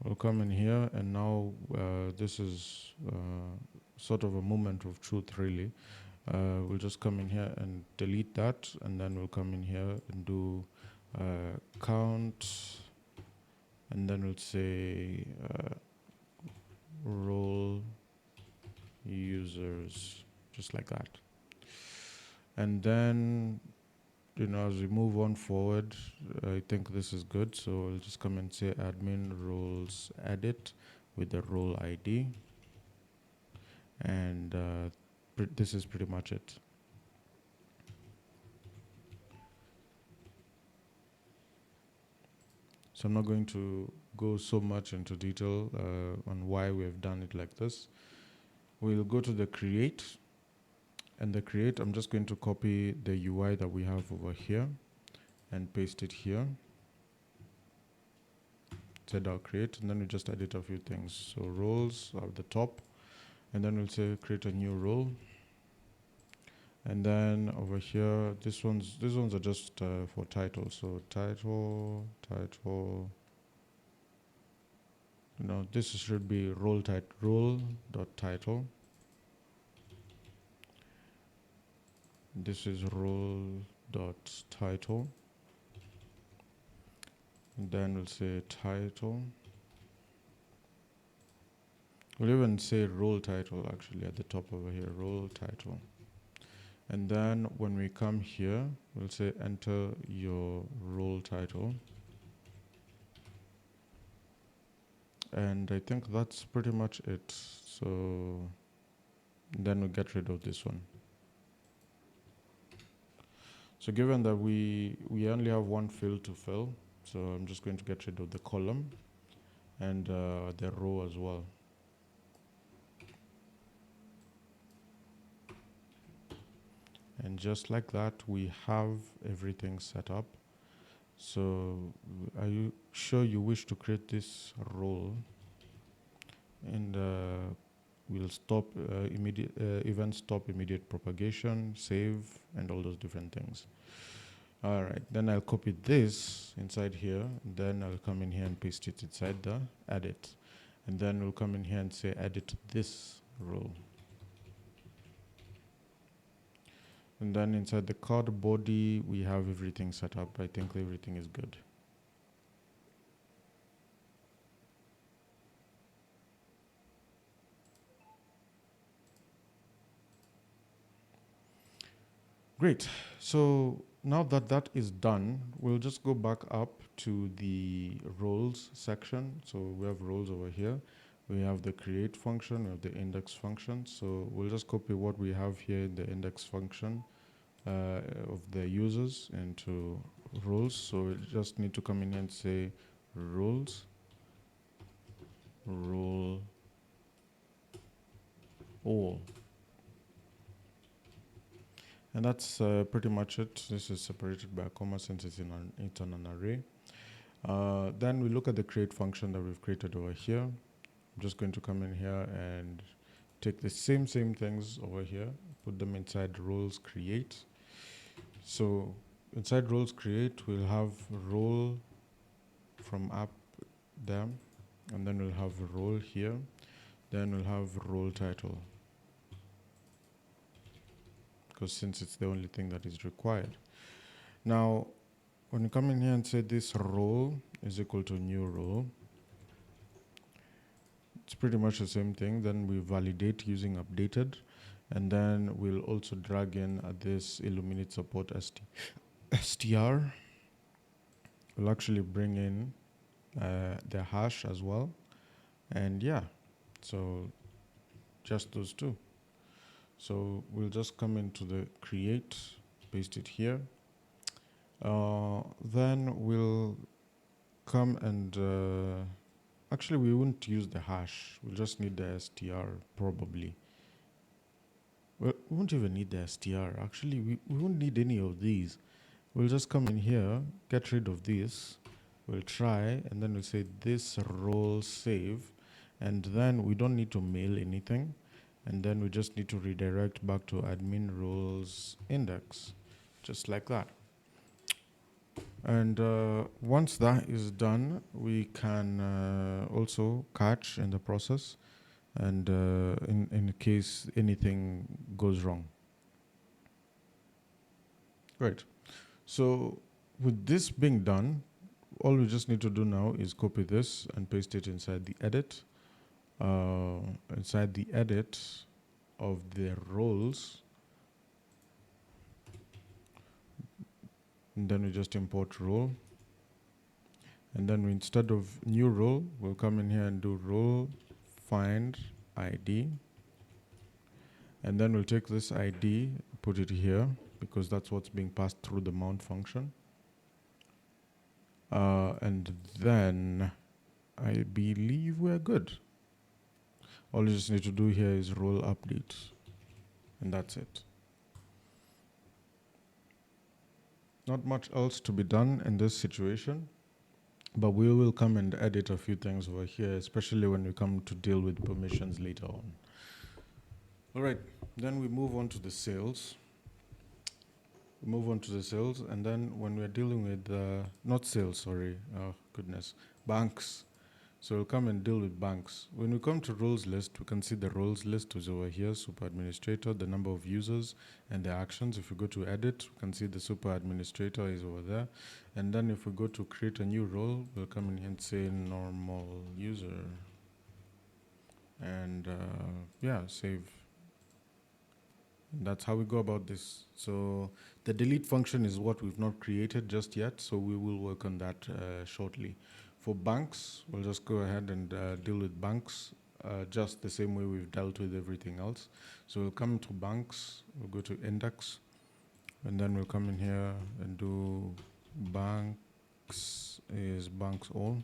We'll come in here and now this is sort of a moment of truth really. We'll just come in here and delete that, and then we'll come in here and do count, and then we'll say role users, just like that. And then as we move on forward, I think this is good. So I'll just come and say admin roles edit with the role ID. And this is pretty much it. So I'm not going to go so much into detail on why we've done it like this. We'll go to the create. And the create, I'm just going to copy the UI that we have over here and paste it here. Set our create, and then we just edit a few things. So roles are at the top, and then we'll say create a new role. And then over here, these ones are just for title. So title. This should be role.title. This is role.title. And then we'll say title. We'll even say role title actually at the top over here, role title. And then when we come here, we'll say enter your role title. And I think that's pretty much it. So then we'll get rid of this one. So given that we only have one field to fill, so I'm just going to get rid of the column and the row as well. And just like that, we have everything set up. So are you sure you wish to create this role? And we'll stop event stop immediate propagation, save, and all those different things. All right, then I'll copy this inside here, and then I'll come in here and paste it inside the edit. And then we'll come in here and say edit this role. And then inside the card body, we have everything set up. I think everything is good. Great. So now that that is done, we'll just go back up to the roles section. So we have roles over here. We have the create function, we have the index function. So we'll just copy what we have here in the index function of the users into roles. So we just need to come in and say roles, role all. And that's pretty much it. This is separated by a comma since it's on an array. Then we look at the create function that we've created over here. I'm just going to come in here and take the same things over here, put them inside roles create. So inside roles create, we'll have role from app there, and then we'll have role here, then we'll have role title, because since it's the only thing that is required. Now, when you come in here and say this role is equal to new role, it's pretty much the same thing. Then we validate using updated, and then we'll also drag in this Illuminate support str. We'll actually bring in the hash as well, and yeah, so just those two. So we'll just come into the create, paste it here. Then we'll come and actually we won't use the hash. We'll just need the str probably. Well, we won't even need the str. Actually, we won't need any of these. We'll just come in here, get rid of this. We'll try, and then we'll say this role save, and then we don't need to mail anything, and then we just need to redirect back to admin roles index, just like that. And once that is done, we can also catch in the process, and in case anything goes wrong. Great. So with this being done, all we just need to do now is copy this and paste it inside the edit. Inside the edit of the roles, and then we just import role, and then we, instead of new role, we'll come in here and do role find ID, and then we'll take this ID, put it here, because that's what's being passed through the mount function. And then I believe we're good. All you just need to do here is role update, and that's it. Not much else to be done in this situation, but we will come and edit a few things over here, especially when we come to deal with permissions later on. All right, then we move on to the sales. And then when we're dealing with, not sales, sorry, oh goodness, banks. So we'll come and deal with banks. When we come to roles list, we can see the roles list is over here, super administrator, the number of users and the actions. If we go to edit, we can see the super administrator is over there. And then if we go to create a new role, we'll come in here and say normal user. And yeah, save. And that's how we go about this. So the delete function is what we've not created just yet, so we will work on that shortly. For banks, we'll just go ahead and deal with banks just the same way we've dealt with everything else. So we'll come to banks, we'll go to index, and then we'll come in here and do banks is banks all.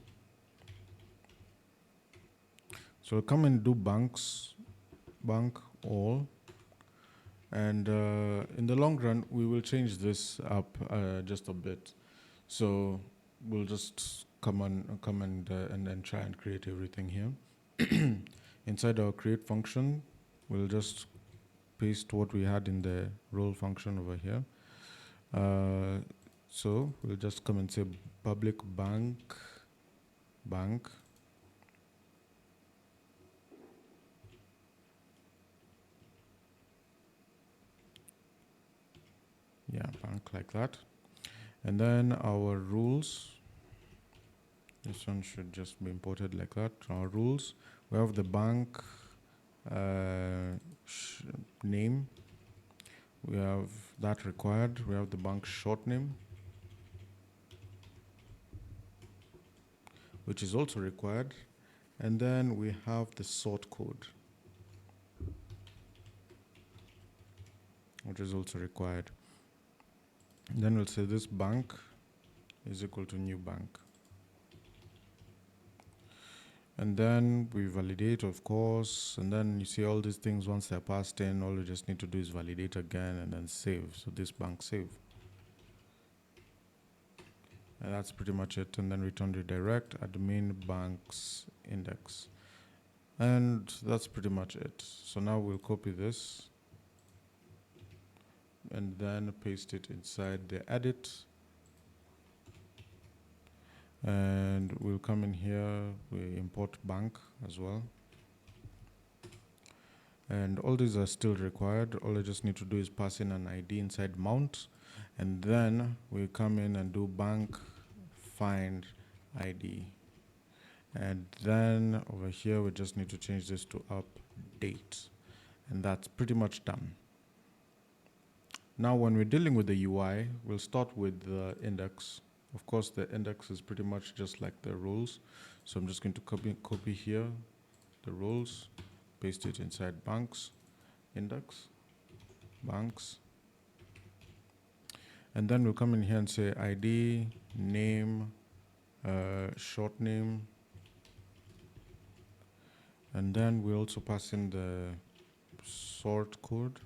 So we'll come and do banks, bank all. And in the long run, we will change this up just a bit. So we'll just come and then try and create everything here. Inside our create function, we'll just paste what we had in the role function over here. So we'll just come and say public bank. Yeah, bank like that. And then our rules, this one should just be imported like that. Our rules, we have the bank name, we have that required, we have the bank short name, which is also required, and then we have the sort code, which is also required. And then we'll say this bank is equal to new bank. And then we validate, of course, and then you see all these things once they're passed in, all you just need to do is validate again and then save. So this bank save. And that's pretty much it. And then return redirect admin banks index. And that's pretty much it. So now we'll copy this and then paste it inside the edit. And we'll come in here, we import bank as well. And all these are still required. All I just need to do is pass in an ID inside mount, and then we come in and do bank find ID. And then over here, we just need to change this to update. And that's pretty much done. Now, when we're dealing with the UI, we'll start with the index. Of course, the index is pretty much just like the rules. So I'm just going to copy here the rules, paste it inside banks, index, banks. And then we'll come in here and say ID, name, short name. And then we also pass in the sort code.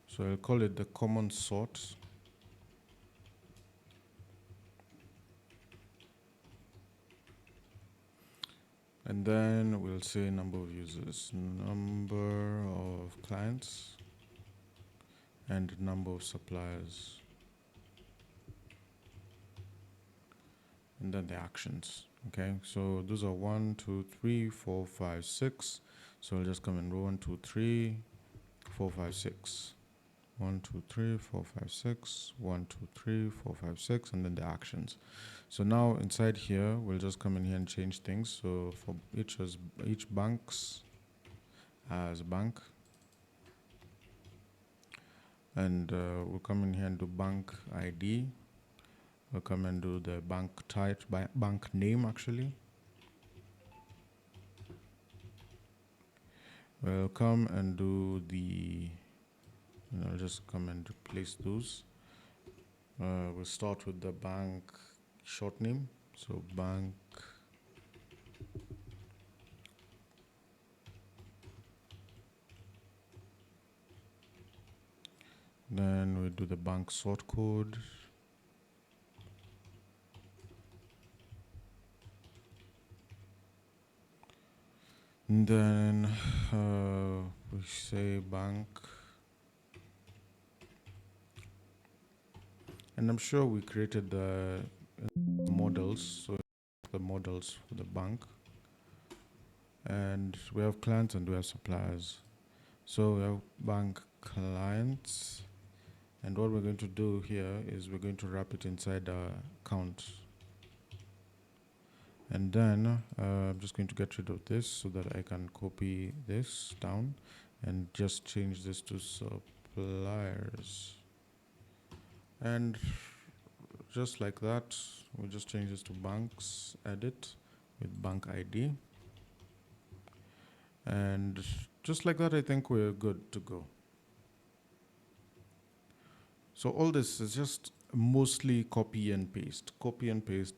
So I'll call it the common sort. And then we'll say number of users, number of clients, and number of suppliers. And then the actions. Okay, so those are 1, 2, 3, 4, 5, 6. So I'll just come and row 1, 2, 3, 4, 5, 6. 1, 2, 3, 4, 5, 6. 1, 2, 3, 4, 5, 6, and then the actions. So now inside here, we'll just come in here and change things. So for each banks as bank, and we'll come in here and do bank ID. We'll come and do the bank type, bank name actually. We'll come and do the, I'll just come and replace those. We'll start with the bank short name. So bank then we do the bank sort code. And then we say bank. And I'm sure we created the models, so the models for the bank. And we have clients and we have suppliers. So we have bank clients. And what we're going to do here is we're going to wrap it inside our account. And then I'm just going to get rid of this so that I can copy this down and just change this to suppliers. And just like that, we'll just change this to banks, edit with bank ID. And just like that, I think we're good to go. So all this is just mostly copy and paste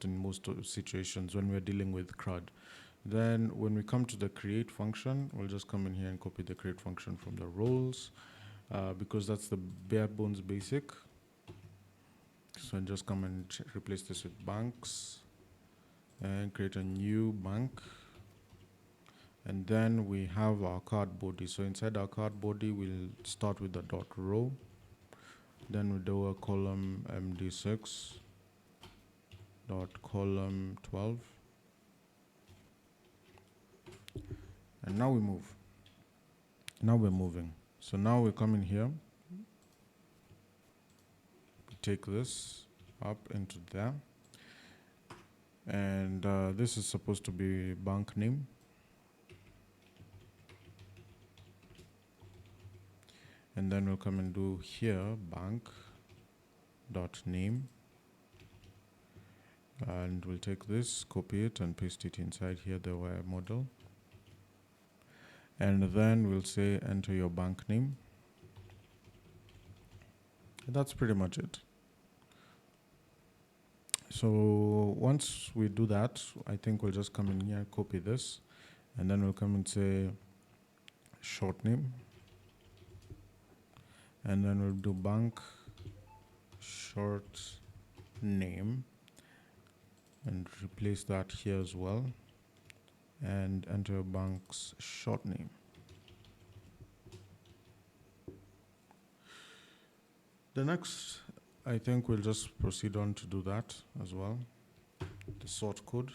in most situations when we're dealing with CRUD. Then when we come to the create function, we'll just come in here and copy the create function from the roles because that's the bare bones basic. So I'll just come and replace this with banks and create a new bank. And then we have our card body. So inside our card body, we'll start with the dot row. Then we do a column MD6 dot column 12. And now we move. Now we're moving. So now we come in here. Take this up into there. And this is supposed to be bank name. And then we'll come and do here bank dot name. And we'll take this, copy it, and paste it inside here, the wire model. And then we'll say enter your bank name. And that's pretty much it. So once we do that, I think we'll just come in here, copy this, and then we'll come and say short name. And then we'll do bank short name and replace that here as well. and enter bank's short name. The next, I think we'll just proceed on to do that as well. The sort code.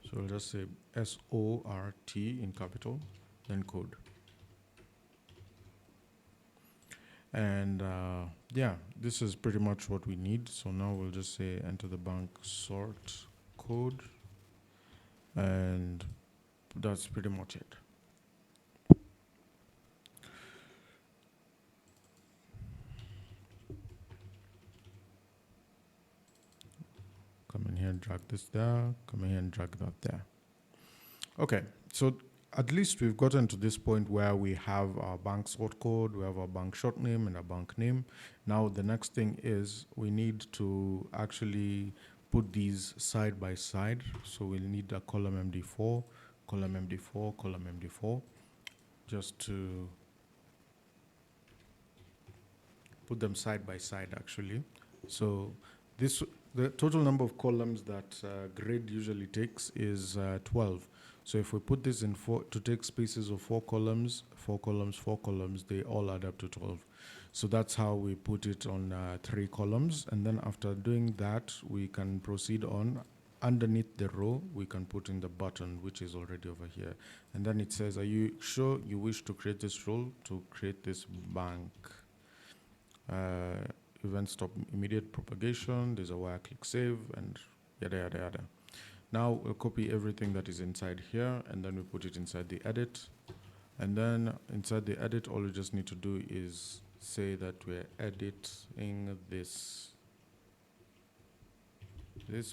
So we'll just say SORT in capital, then code. And yeah, this is pretty much what we need. So now we'll just say enter the bank sort code, and that's pretty much it. Come in here and drag this there, come in here and drag that there. Okay, so at least we've gotten to this point where we have our bank sort code, we have our bank short name and our bank name. Now the next thing is we need to actually put these side by side. So we'll need a column MD4, column MD4, column MD4, just to put them side by side actually. So the total number of columns that grid usually takes is 12. So if we put this in to take spaces of 4 columns, 4 columns, 4 columns, they all add up to 12. So that's how we put it on 3 columns. And then after doing that, we can proceed on. Underneath the row, we can put in the button, which is already over here. And then it says, are you sure you wish to create this role to create this bank? Event stop immediate propagation, there's a wire click save, and yada yada yada. Now we'll copy everything that is inside here, and then we put it inside the edit. And then inside the edit, all we just need to do is say that we're editing this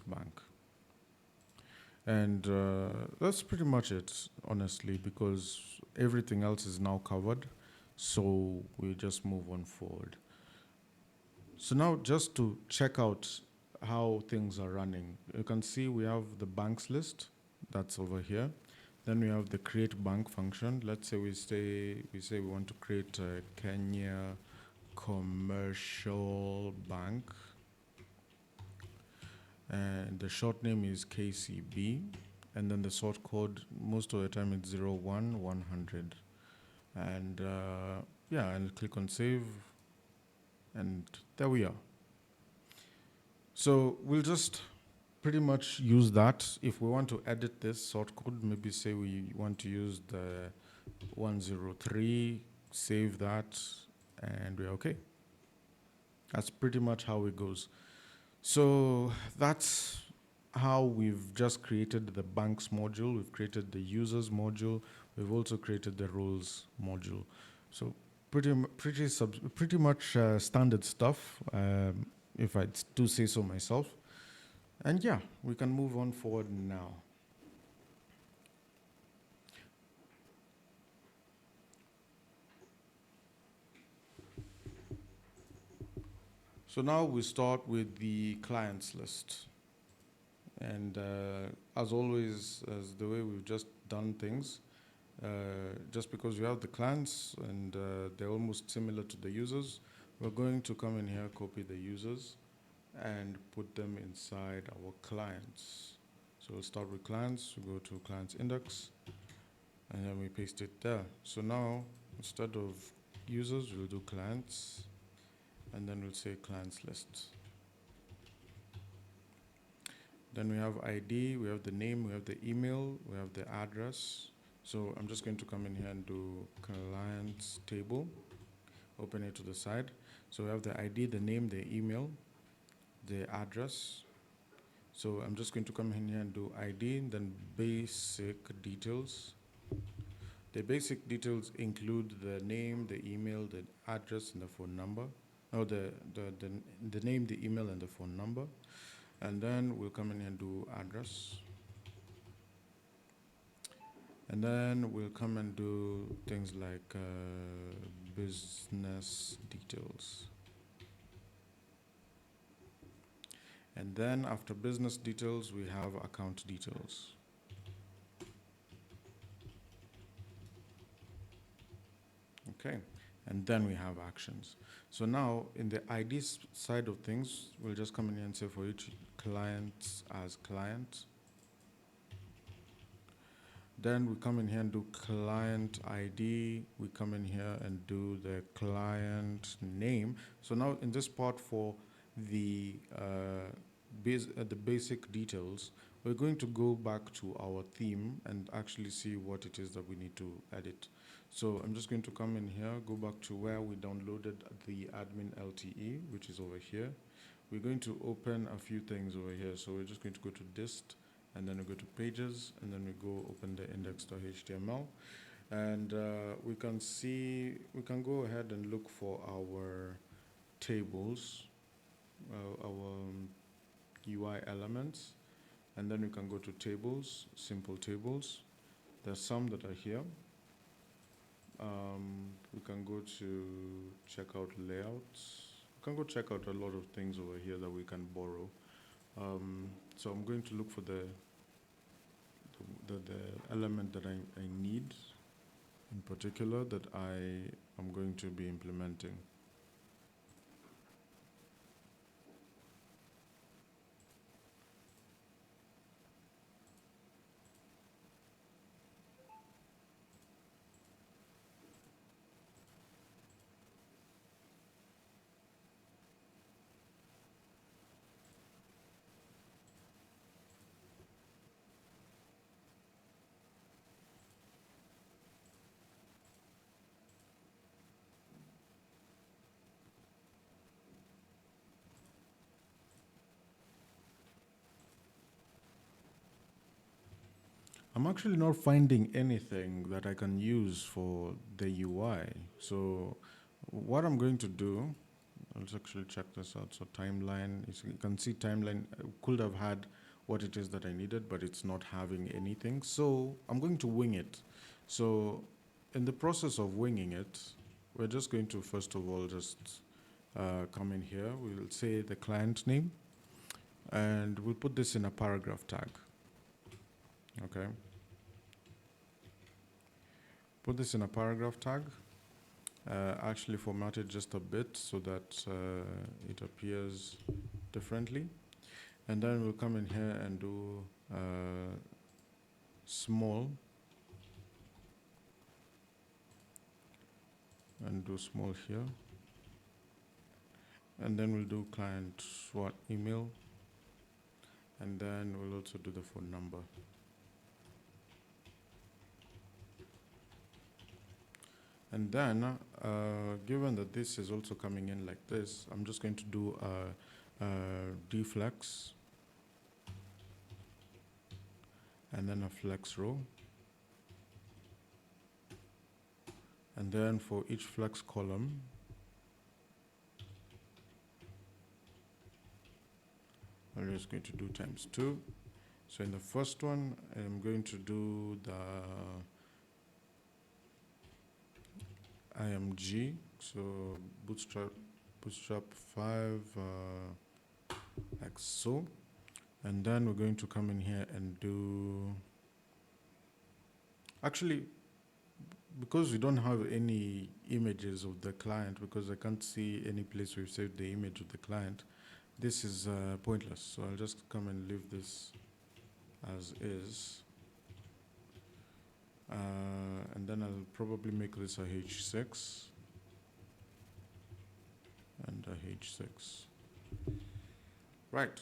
bank. And that's pretty much it, honestly, because everything else is now covered. So we just move on forward. So now just to check out how things are running, you can see we have the banks list that's over here. Then we have the create bank function. Let's say we say we want to create a Kenya commercial bank, and the short name is KCB, and then the sort code most of the time it's 01100, and yeah, and click on save. And there we are. So we'll just pretty much use that. If we want to edit this sort code, maybe say we want to use the 103, save that, and we're okay. That's pretty much how it goes. So that's how we've just created the banks module. We've created the users module. We've also created the roles module. So pretty much standard stuff, if I do say so myself. And yeah, we can move on forward now. So now we start with the clients list. And as always, as the way we've just done things, just because we have the clients and they're almost similar to the users, we're going to come in here, copy the users, and put them inside our clients. So we'll start with clients, we go to clients index, and then we paste it there. So now, instead of users, we'll do clients, and then we'll say clients list. Then we have ID, we have the name, we have the email, we have the address. So I'm just going to come in here and do clients table, open it to the side. So we have the ID, the name, the email, the address. So I'm just going to come in here and do ID, then basic details. The basic details include the name, the email, the address, and the phone number. No, the name, the email, and the phone number. And then we'll come in here and do address. And then we'll come and do things like business details. And then after business details, we have account details. Okay, and then we have actions. So now in the ID side of things, we'll just come in here and say for each client as client. Then we come in here and do client ID. We come in here and do the client name. So now in this part for the basic details, we're going to go back to our theme and actually see what it is that we need to edit. So I'm just going to come in here, go back to where we downloaded the AdminLTE, which is over here. We're going to open a few things over here. So we're just going to go to dist, and then we go to pages, and then we go open the index.html. And we can see, we can go ahead and look for our tables, our UI elements, and then we can go to tables, simple tables. There's some that are here. We can go to check out layouts. We can go check out a lot of things over here that we can borrow. So I'm going to look for the element that I need in particular that I am going to be implementing. I'm actually not finding anything that I can use for the UI. So what I'm going to do, let's actually check this out. So timeline, you can see timeline could have had what it is that I needed, but it's not having anything. So I'm going to wing it. So in the process of winging it, we're just going to, first of all, just come in here. We'll say the client name, and we'll put this in a paragraph tag. Okay. Put this in a paragraph tag. Actually format it just a bit so that it appears differently. And then we'll come in here and do small. And do small here. And then we'll do client what email. And then we'll also do the phone number. And then, given that this is also coming in like this, I'm just going to do a deflex and then a flex row. And then for each flex column, I'm just going to do ×2. So in the first one, I'm going to do the IMG, so Bootstrap 5 like so. And then we're going to come in here and do, actually, because we don't have any images of the client, because I can't see any place we've saved the image of the client, this is pointless. So I'll just come and leave this as is. And then I'll probably make this a H6 and a H6. Right.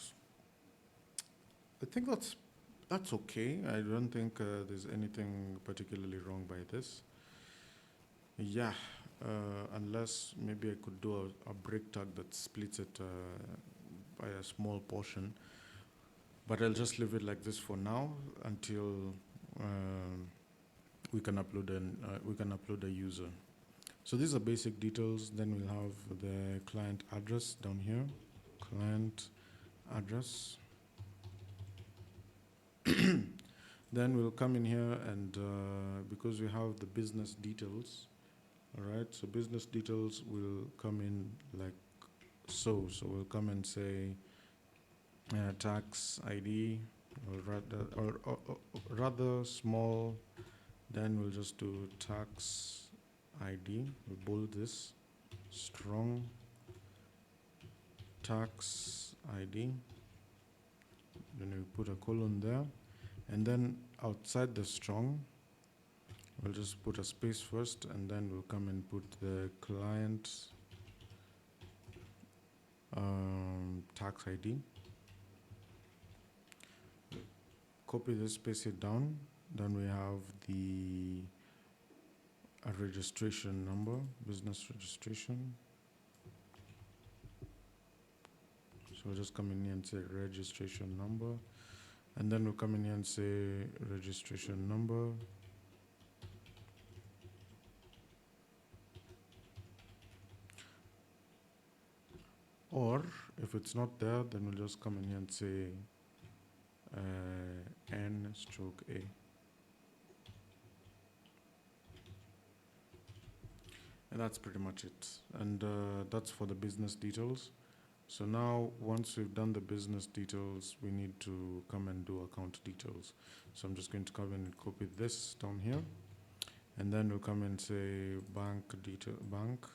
I think that's okay. I don't think there's anything particularly wrong by this. Yeah, unless maybe I could do a break tag that splits it by a small portion. But I'll just leave it like this for now until we can upload a user. So these are basic details. Then we'll have the client address down here, client address. Then we'll come in here and because we have the business details, all right, so business details will come in like so. So we'll come and say tax ID, or rather small. Then we'll just do tax ID, we bold this, strong tax ID, then we put a colon there, and then outside the strong, we'll just put a space first, and then we'll come and put the client tax ID. Copy this, paste it down. Then we have the registration number, business registration. So we'll just come in here and say registration number, and then we'll come in here and say registration number. Or if it's not there, then we'll just come in here and say N/A. And that's pretty much it. And that's for the business details. So now, once we've done the business details, we need to come and do account details. So I'm just going to come in and copy this down here. And then we'll come and say bank detail, bank.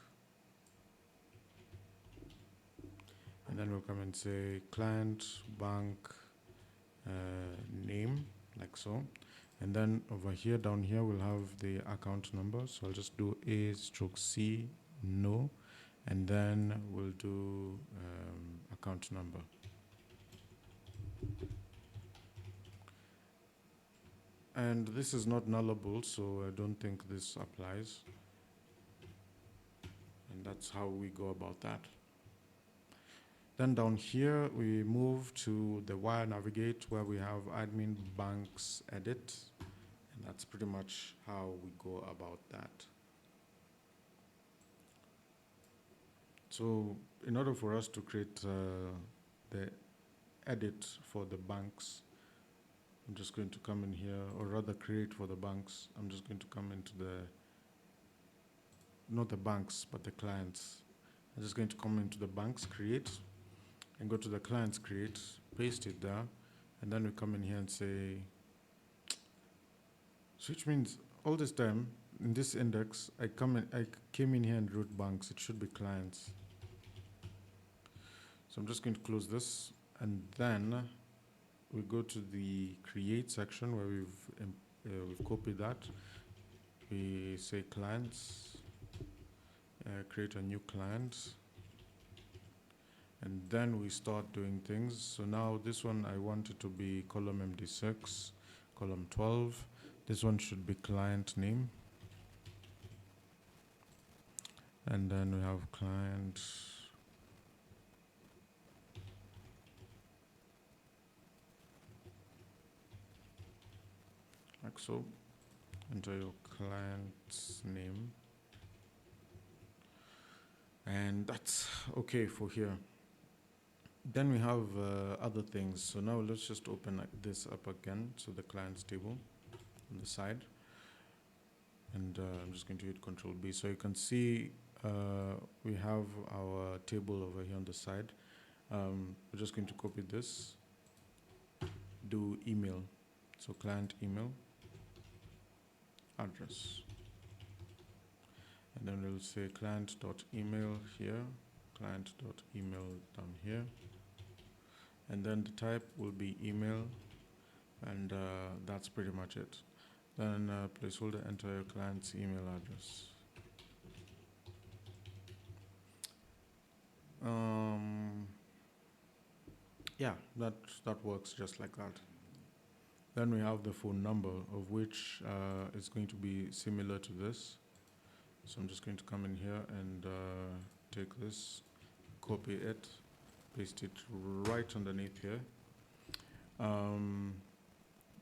And then we'll come and say client, bank, name, like so. And then over here, down here, we'll have the account number. So I'll just do A/C, no. And then we'll do account number. And this is not nullable, so I don't think this applies. And that's how we go about that. Then down here, we move to the wire navigate, where we have admin banks edit. And that's pretty much how we go about that. So in order for us to create the edit for the banks, I'm just going to come in here, or rather create for the banks. I'm just going to come into not the banks, but the clients. I'm just going to come into the banks, create, and go to the clients, create, paste it there, and then we come in here and say, so which means all this time, in this index, I came in here and wrote banks. It should be clients. So I'm just going to close this, and then we go to the create section where we've copied that. We say clients, create a new client, and then we start doing things. So now this one, I want it to be column MD6, column 12. This one should be client name. And then we have client. Like so. Enter your client's name. And that's okay for here. Then we have other things. So now let's just open this up again. So the client's table on the side. And I'm just going to hit Control B. So you can see we have our table over here on the side. We're just going to copy this, do email. So client email address. And then we'll say client.email here, client.email down here. And then the type will be email, and that's pretty much it. Then placeholder, enter your client's email address. Yeah, that works just like that. Then we have the phone number, of which is going to be similar to this. So I'm just going to come in here and take this, copy it, paste it right underneath here.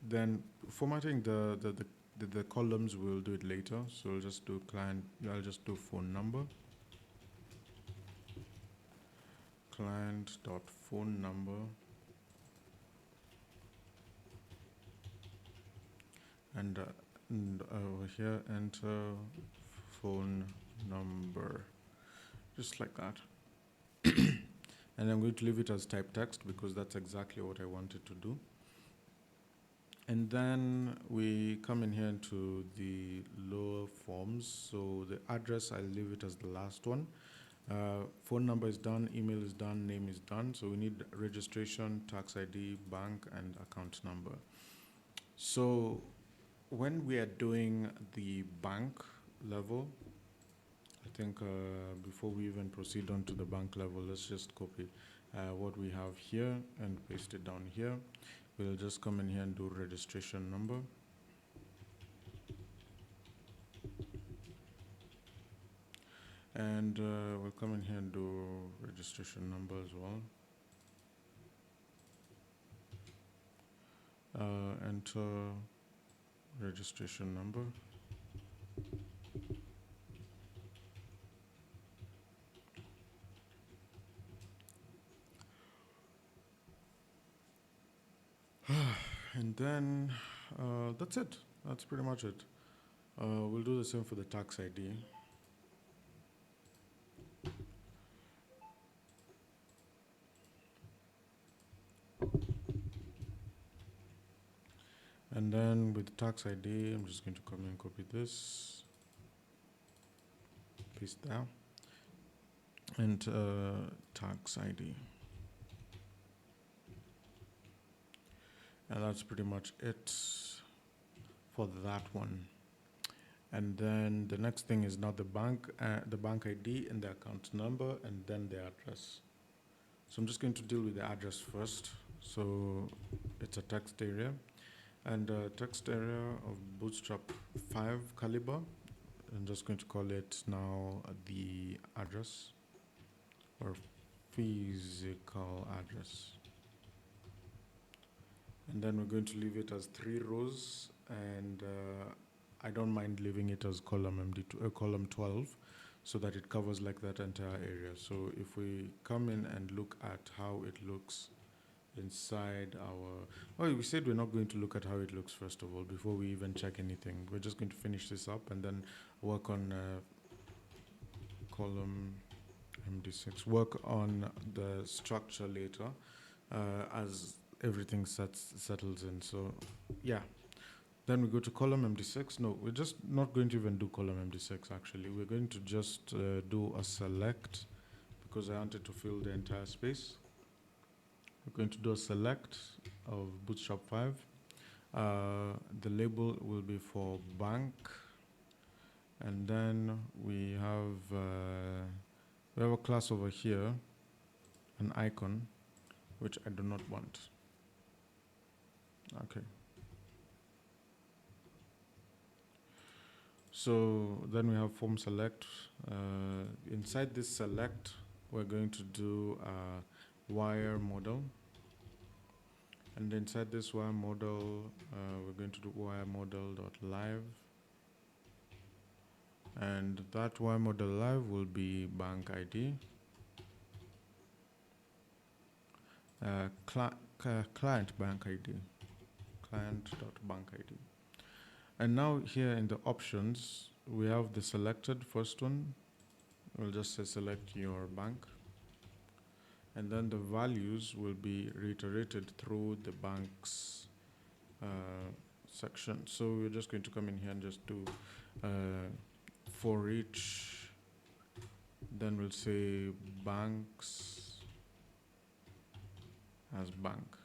Then formatting the columns, we'll do it later. So I'll just do I'll just do phone number, client.phone number, and over here enter phone number, just like that. And I'm going to leave it as type text because that's exactly what I wanted to do. And then we come in here into the lower forms. So the address, I'll leave it as the last one. Phone number is done, email is done, name is done. So we need registration, tax ID, bank, and account number. So when we are doing the bank level, I think before we even proceed on to the bank level, let's just copy what we have here and paste it down here. We'll just come in here and do registration number. And we'll come in here and do registration number as well. Enter registration number. And then that's it. That's pretty much it. We'll do the same for the tax ID. And then with tax ID, I'm just going to come and copy this, paste there, and tax ID. And that's pretty much it for that one. And then the next thing is now the bank ID and the account number, and then the address. So I'm just going to deal with the address first. So it's a text area, and text area of Bootstrap 5 caliber. I'm just going to call it now the address or physical address. And then we're going to leave it as 3 rows, and I don't mind leaving it as column column 12, so that it covers like that entire area. So if we come in and look at how it looks inside our, we said we're not going to look at how it looks first of all before we even check anything. We're just going to finish this up and then work on column MD6, work on the structure later as everything settles in. So yeah, then we go to column MD6. No, we're just not going to even do column MD6 actually. We're going to just do a select, because I wanted to fill the entire space. We're going to do a select of Bootstrap 5. The label will be for bank, and then we have a class over here, an icon, which I do not want. Okay. So then we have form select. Inside this select, we're going to do a wire model. And inside this wire model, we're going to do wire model.live. And that wire model live will be bank ID. Client bank ID. Client.bank ID. And now here in the options, we have the selected first one. We'll just say select your bank. And then the values will be reiterated through the bank's section. So we're just going to come in here and just do for each, then we'll say banks as bank.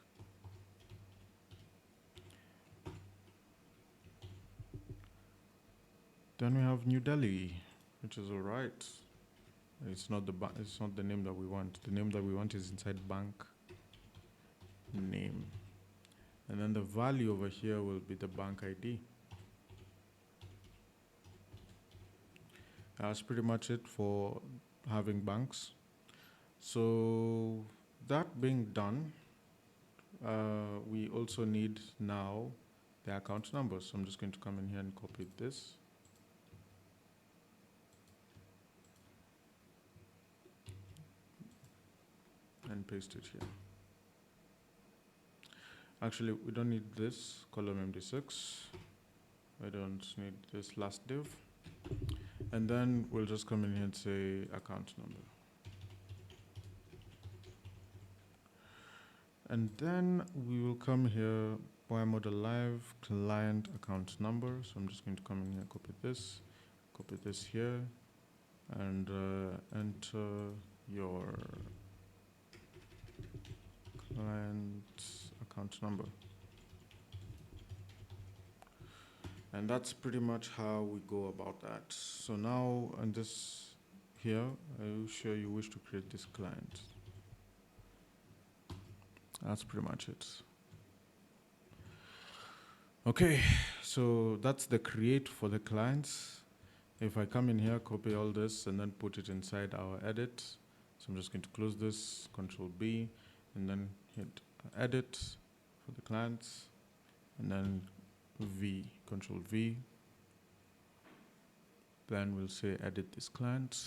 Then we have New Delhi, which is all right. It's not the name that we want. The name that we want is inside bank name. And then the value over here will be the bank ID. That's pretty much it for having banks. So that being done, we also need now the account number. So I'm just going to come in here and copy this. And paste it here. Actually, we don't need this column MD6. I don't need this last div. And then we'll just come in here and say account number. And then we will come here Boy model live client account number. So I'm just going to come in here, copy this here, and enter your client account number. And that's pretty much how we go about that. So now on this here, are you sure you wish to create this client? That's pretty much it. Okay, so that's the create for the clients. If I come in here, copy all this and then put it inside our edit. So I'm just going to close this, Control B, and then hit edit for the clients, and then V, Control V. Then we'll say edit this client.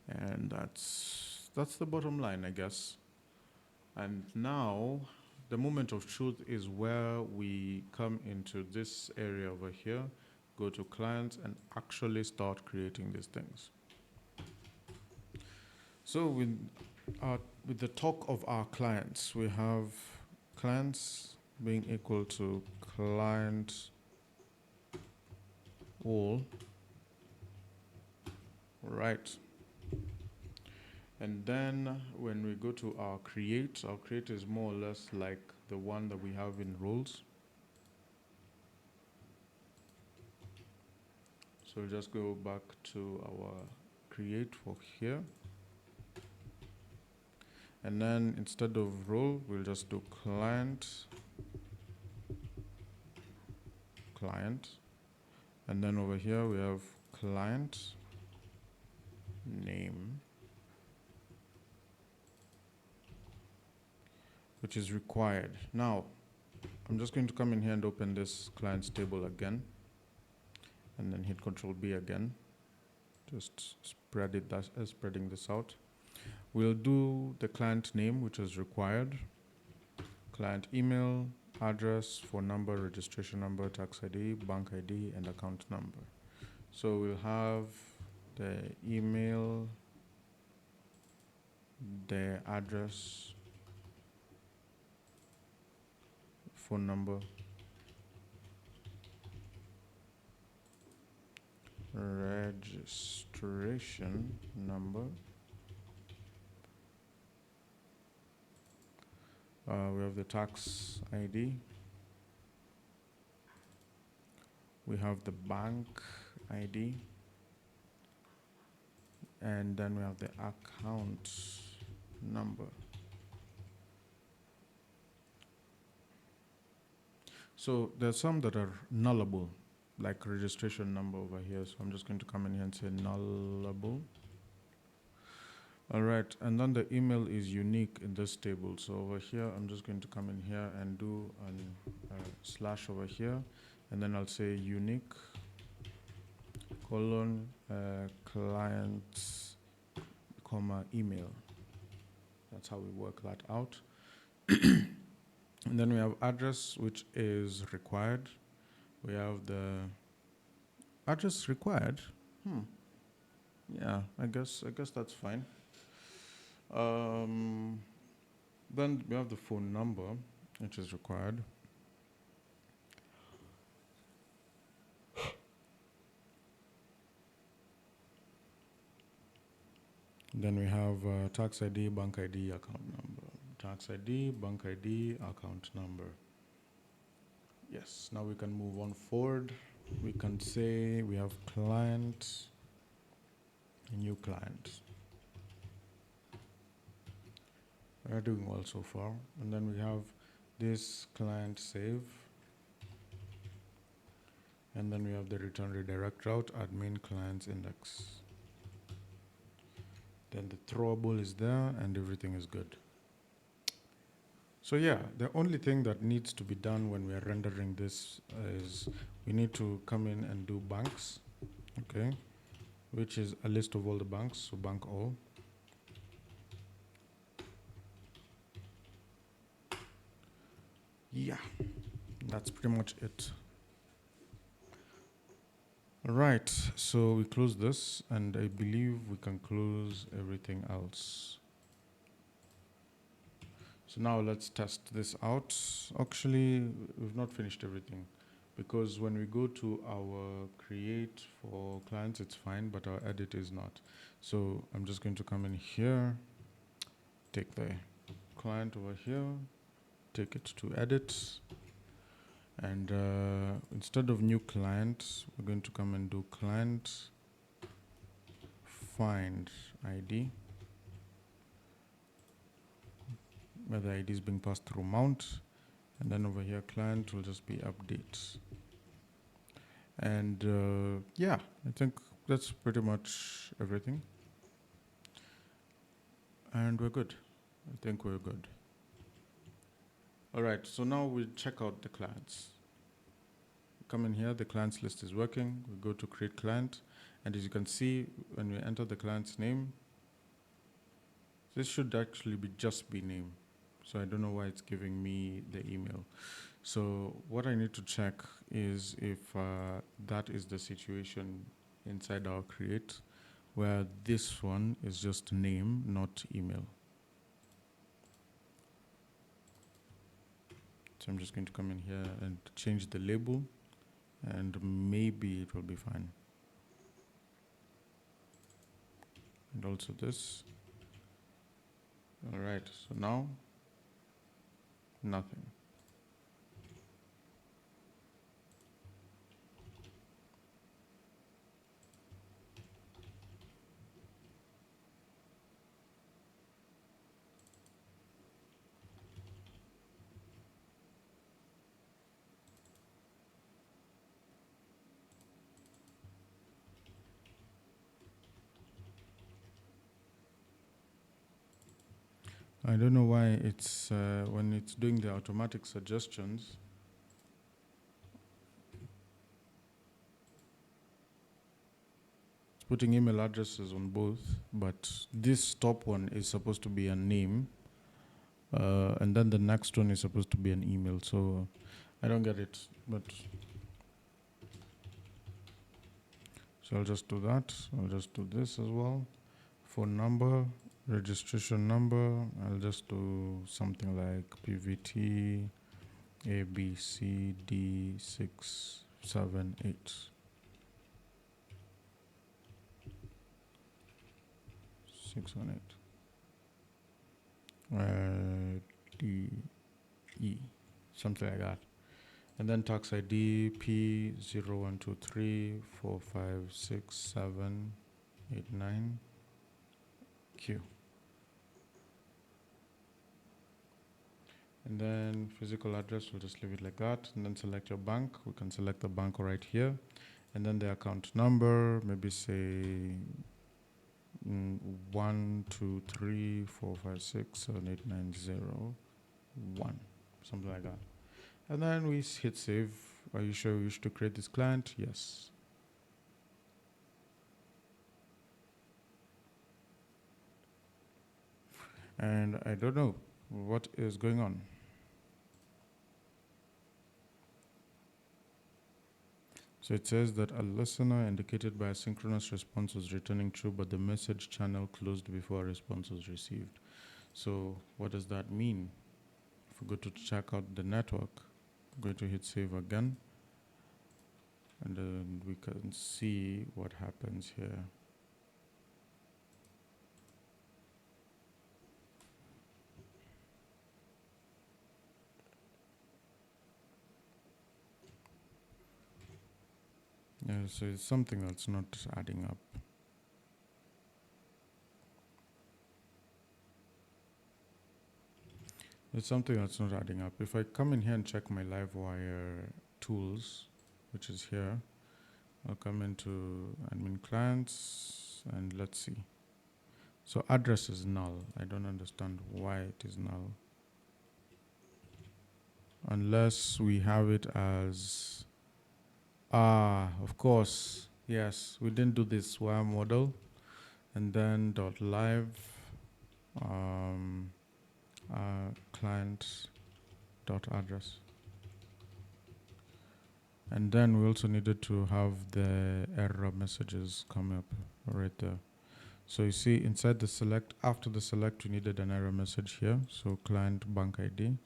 And that's the bottom line, I guess. And now the moment of truth is where we come into this area over here, go to clients, and actually start creating these things. So with the talk of our clients, we have clients being equal to client all, right? And then when we go to our create is more or less like the one that we have in roles. So we'll just go back to our create for here. And then instead of role, we'll just do client. And then over here we have client name, which is required. Now, I'm just going to come in here and open this clients table again, and then hit Control B again. Just spreading this out. We'll do the client name, which is required, client email, address, phone number, registration number, tax ID, bank ID, and account number. So we'll have the email, the address, phone number, registration number. We have the tax ID. We have the bank ID. And then we have the account number. So there's some that are nullable, like registration number over here. So I'm just going to come in here and say nullable. All right, and then the email is unique in this table. So over here, I'm just going to come in here and do a slash over here, and then I'll say unique colon client comma email. That's how we work that out. And then we have address, which is required. We have the address required. Yeah, I guess that's fine. Then we have the phone number, which is required. Then we have tax ID, bank ID, account number. Tax ID, bank ID, account number. Yes, now we can move on forward. We can say we have client, new client. We're doing well so far. And then we have this client save. And then we have the return redirect route, admin clients index. Then the throwable is there and everything is good. So yeah, the only thing that needs to be done when we are rendering this is we need to come in and do banks, okay, which is a list of all the banks, so bank all. Yeah, that's pretty much it. All right, so we close this, and I believe we can close everything else. So So now let's test this out. Actually, we've not finished everything, because when we go to our create for clients, it's fine, but our edit is not. So I'm just going to come in here, take the client over here, take it to edit, and instead of new client, we're going to come and do client find ID, where the ID is being passed through mount, and then over here client will just be update. And yeah, I think that's pretty much everything, and we're good. I think we're good. All right, so now we check out the clients. Come in here, the clients list is working. We go to create client, and as you can see, when we enter the client's name, this should actually just be name. So I don't know why it's giving me the email. So what I need to check is if that is the situation inside our create, where this one is just name, not email. So I'm just going to come in here and change the label, and maybe it will be fine. And also this. All right, so now nothing. I don't know why it's when it's doing the automatic suggestions, it's putting email addresses on both, but this top one is supposed to be a name, and then the next one is supposed to be an email. So I don't get it, but so I'll just do that. I'll just do this as well. Phone number, registration number, I'll just do something like PVT ABCD678. 618. DE, something like that. And then tax ID P0123456789Q. And then physical address, we'll just leave it like that. And then select your bank. We can select the bank right here. And then the account number, maybe say 12345678901, something like that. And then we hit save. Are you sure you wish to create this client? Yes. And I don't know what is going on. So it says that a listener indicated by a synchronous response was returning true, but the message channel closed before a response was received. So what does that mean? If we go to check out the network, I'm going to hit save again, and then we can see what happens here. Yeah, so it's something that's not adding up. It's something that's not adding up. If I come in here and check my Livewire tools, which is here, I'll come into admin clients and let's see. So address is null. I don't understand why it is null. Unless we have it as, of course, yes, we didn't do this wire model, and then .live client .address. And then we also needed to have the error messages come up right there. So you see inside the select, after the select, we needed an error message here. So client bank ID.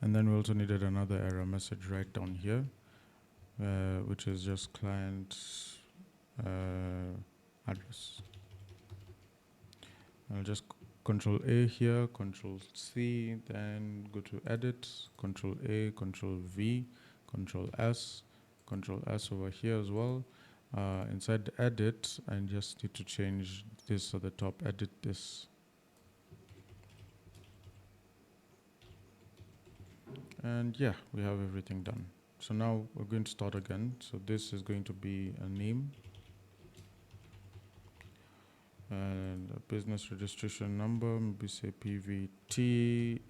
And then we also needed another error message right down here, which is just client address. I'll just Control A here, Control C, then go to edit, Control A, Control V, Control S over here as well. Inside the edit, I just need to change this at the top, edit this. And yeah, we have everything done. So now we're going to start again. So this is going to be a name and a business registration number, maybe say PVT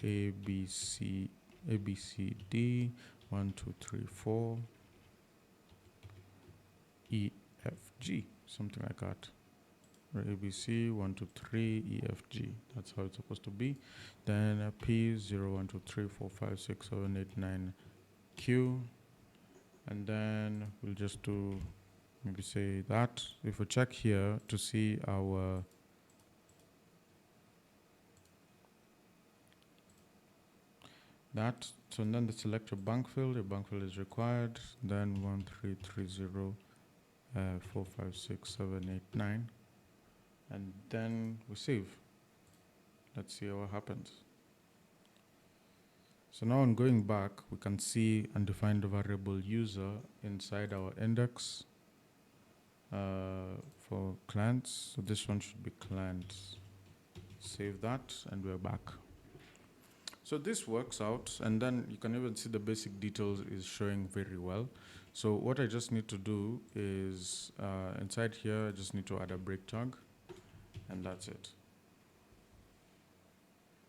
ABCD 1 2 3 4 EFG, something like that. Or ABC 1 2 3 EFG. That's how it's supposed to be. Then P 0 1 2 3 4 5 6 7 8 9 Q, and then we'll just do maybe say that. If we check here to see our that, so then the select your bank field is required, then 1330 4 5 6 7 8 9, and then we save. Let's see what happens. So now on going back, we can see undefined variable user inside our index for clients. So this one should be clients. Save that, and we're back. So this works out, and then you can even see the basic details is showing very well. So what I just need to do is inside here, I just need to add a break tag, and that's it.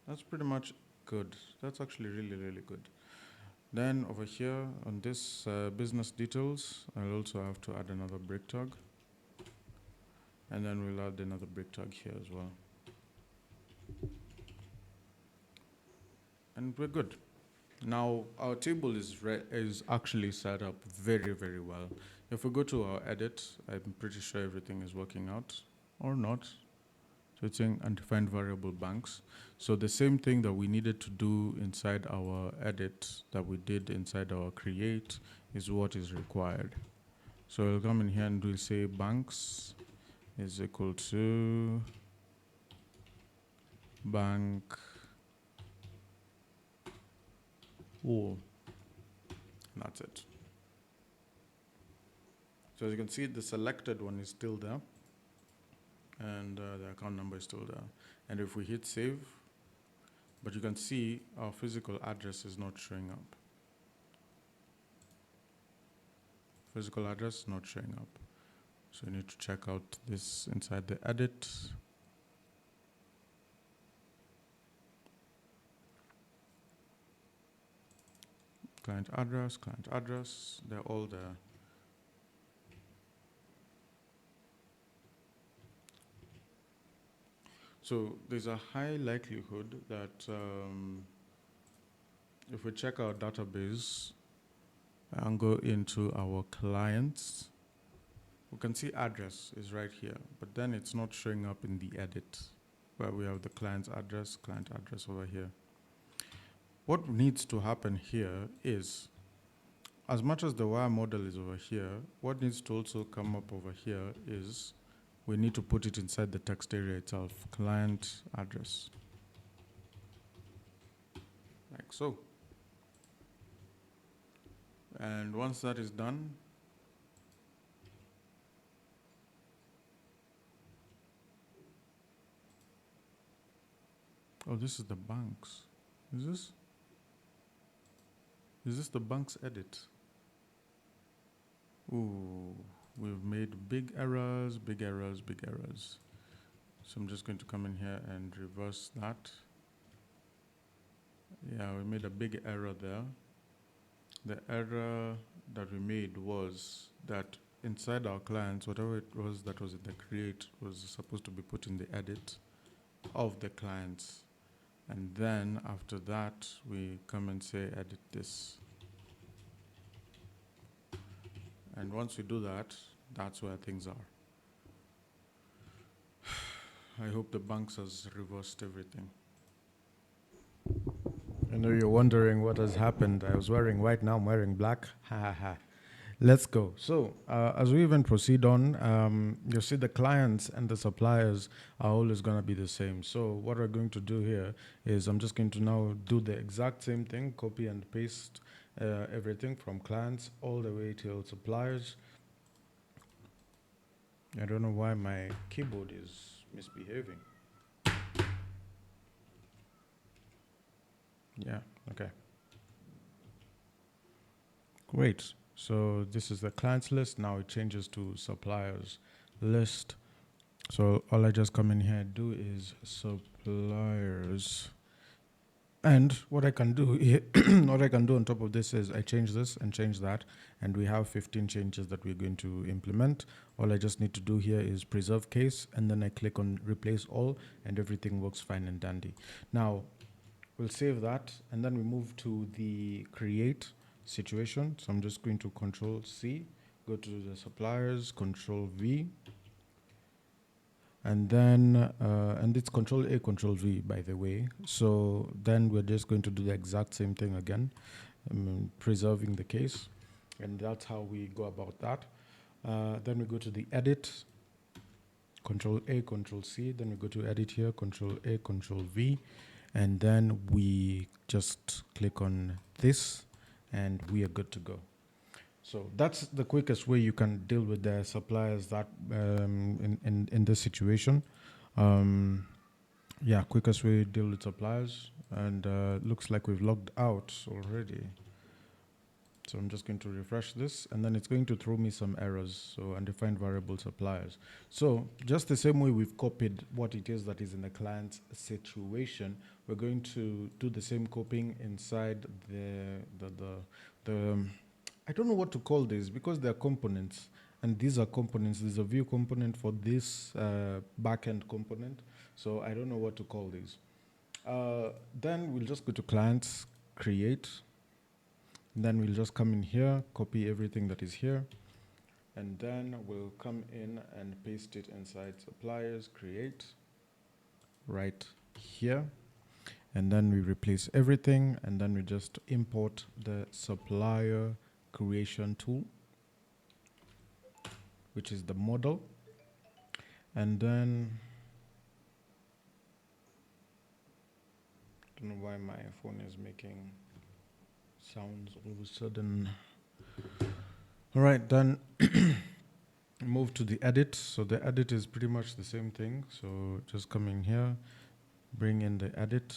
That's pretty much good. That's actually really, really good. Then over here on this business details, I'll also have to add another break tag. And then we'll add another break tag here as well. And we're good. Now our table is actually set up very, very well. If we go to our edit, I'm pretty sure everything is working out, or not. So it's saying undefined variable banks. So the same thing that we needed to do inside our edit that we did inside our create is what is required. So we'll come in here and we'll say banks is equal to bank all. That's it. So as you can see, the selected one is still there, and the account number is still there. And if we hit save, but you can see our physical address is not showing up. Physical address is not showing up. So you need to check out this inside the edit. Client address, they're all there. So there's a high likelihood that if we check our database and go into our clients, we can see address is right here, but then it's not showing up in the edit where we have the client address over here. What needs to happen here is, as much as the wire model is over here, what needs to also come up over here is we need to put it inside the text area itself, client address, like so. And once that is done, oh, this is the banks. Is this the bank's edit? Ooh, we've made big errors. So I'm just going to come in here and reverse that. Yeah, we made a big error there. The error that we made was that inside our clients, whatever it was that was in the create was supposed to be put in the edit of the clients. And then after that, we come and say edit this. And once we do that, That's where things are. I hope the banks has reversed everything. I know you're wondering what has happened. I was wearing white, now I'm wearing black. Ha ha ha. Let's go. So, as we even proceed on, you'll see the clients and the suppliers are always going to be the same. So, what we're going to do here is I'm just going to now do the exact same thing, copy and paste everything from clients all the way till suppliers. I don't know why my keyboard is misbehaving. Yeah, okay. Great. So this is the clients list. Now it changes to suppliers list. So all I just come in here and do is suppliers. And what I can do here, what I can do on top of this is I change this and change that, and we have 15 changes that we're going to implement. All I just need to do here is preserve case, and then I click on replace all, and everything works fine and dandy. Now, we'll save that, and then we move to the create situation. So I'm just going to Control C, go to the suppliers, Control V, and then and it's Control A, Control V, by the way. So then we're just going to do the exact same thing again, preserving the case, and that's how we go about that. Then we go to the edit, Control A, Control C. Then we go to edit here, Control A, Control V, and then we just click on this, and we are good to go. So that's the quickest way you can deal with the suppliers that in this situation. Yeah, quickest way to deal with suppliers, and looks like we've logged out already. So I'm just going to refresh this, and then it's going to throw me some errors. So undefined variable suppliers. So just the same way we've copied what it is that is in the client's situation, we're going to do the same copying inside the I don't know what to call this because they're components, and these are components. There's a view component for this backend component, so I don't know what to call these. Then we'll just go to clients, create. Then we'll just come in here, copy everything that is here, and then we'll come in and paste it inside suppliers, create, right here. And then we replace everything, and then we just import the supplier creation tool, which is the model. And then, I don't know why my phone is making sounds all of a sudden. All right, then move to the edit. So the edit is pretty much the same thing. So just come in here, bring in the edit,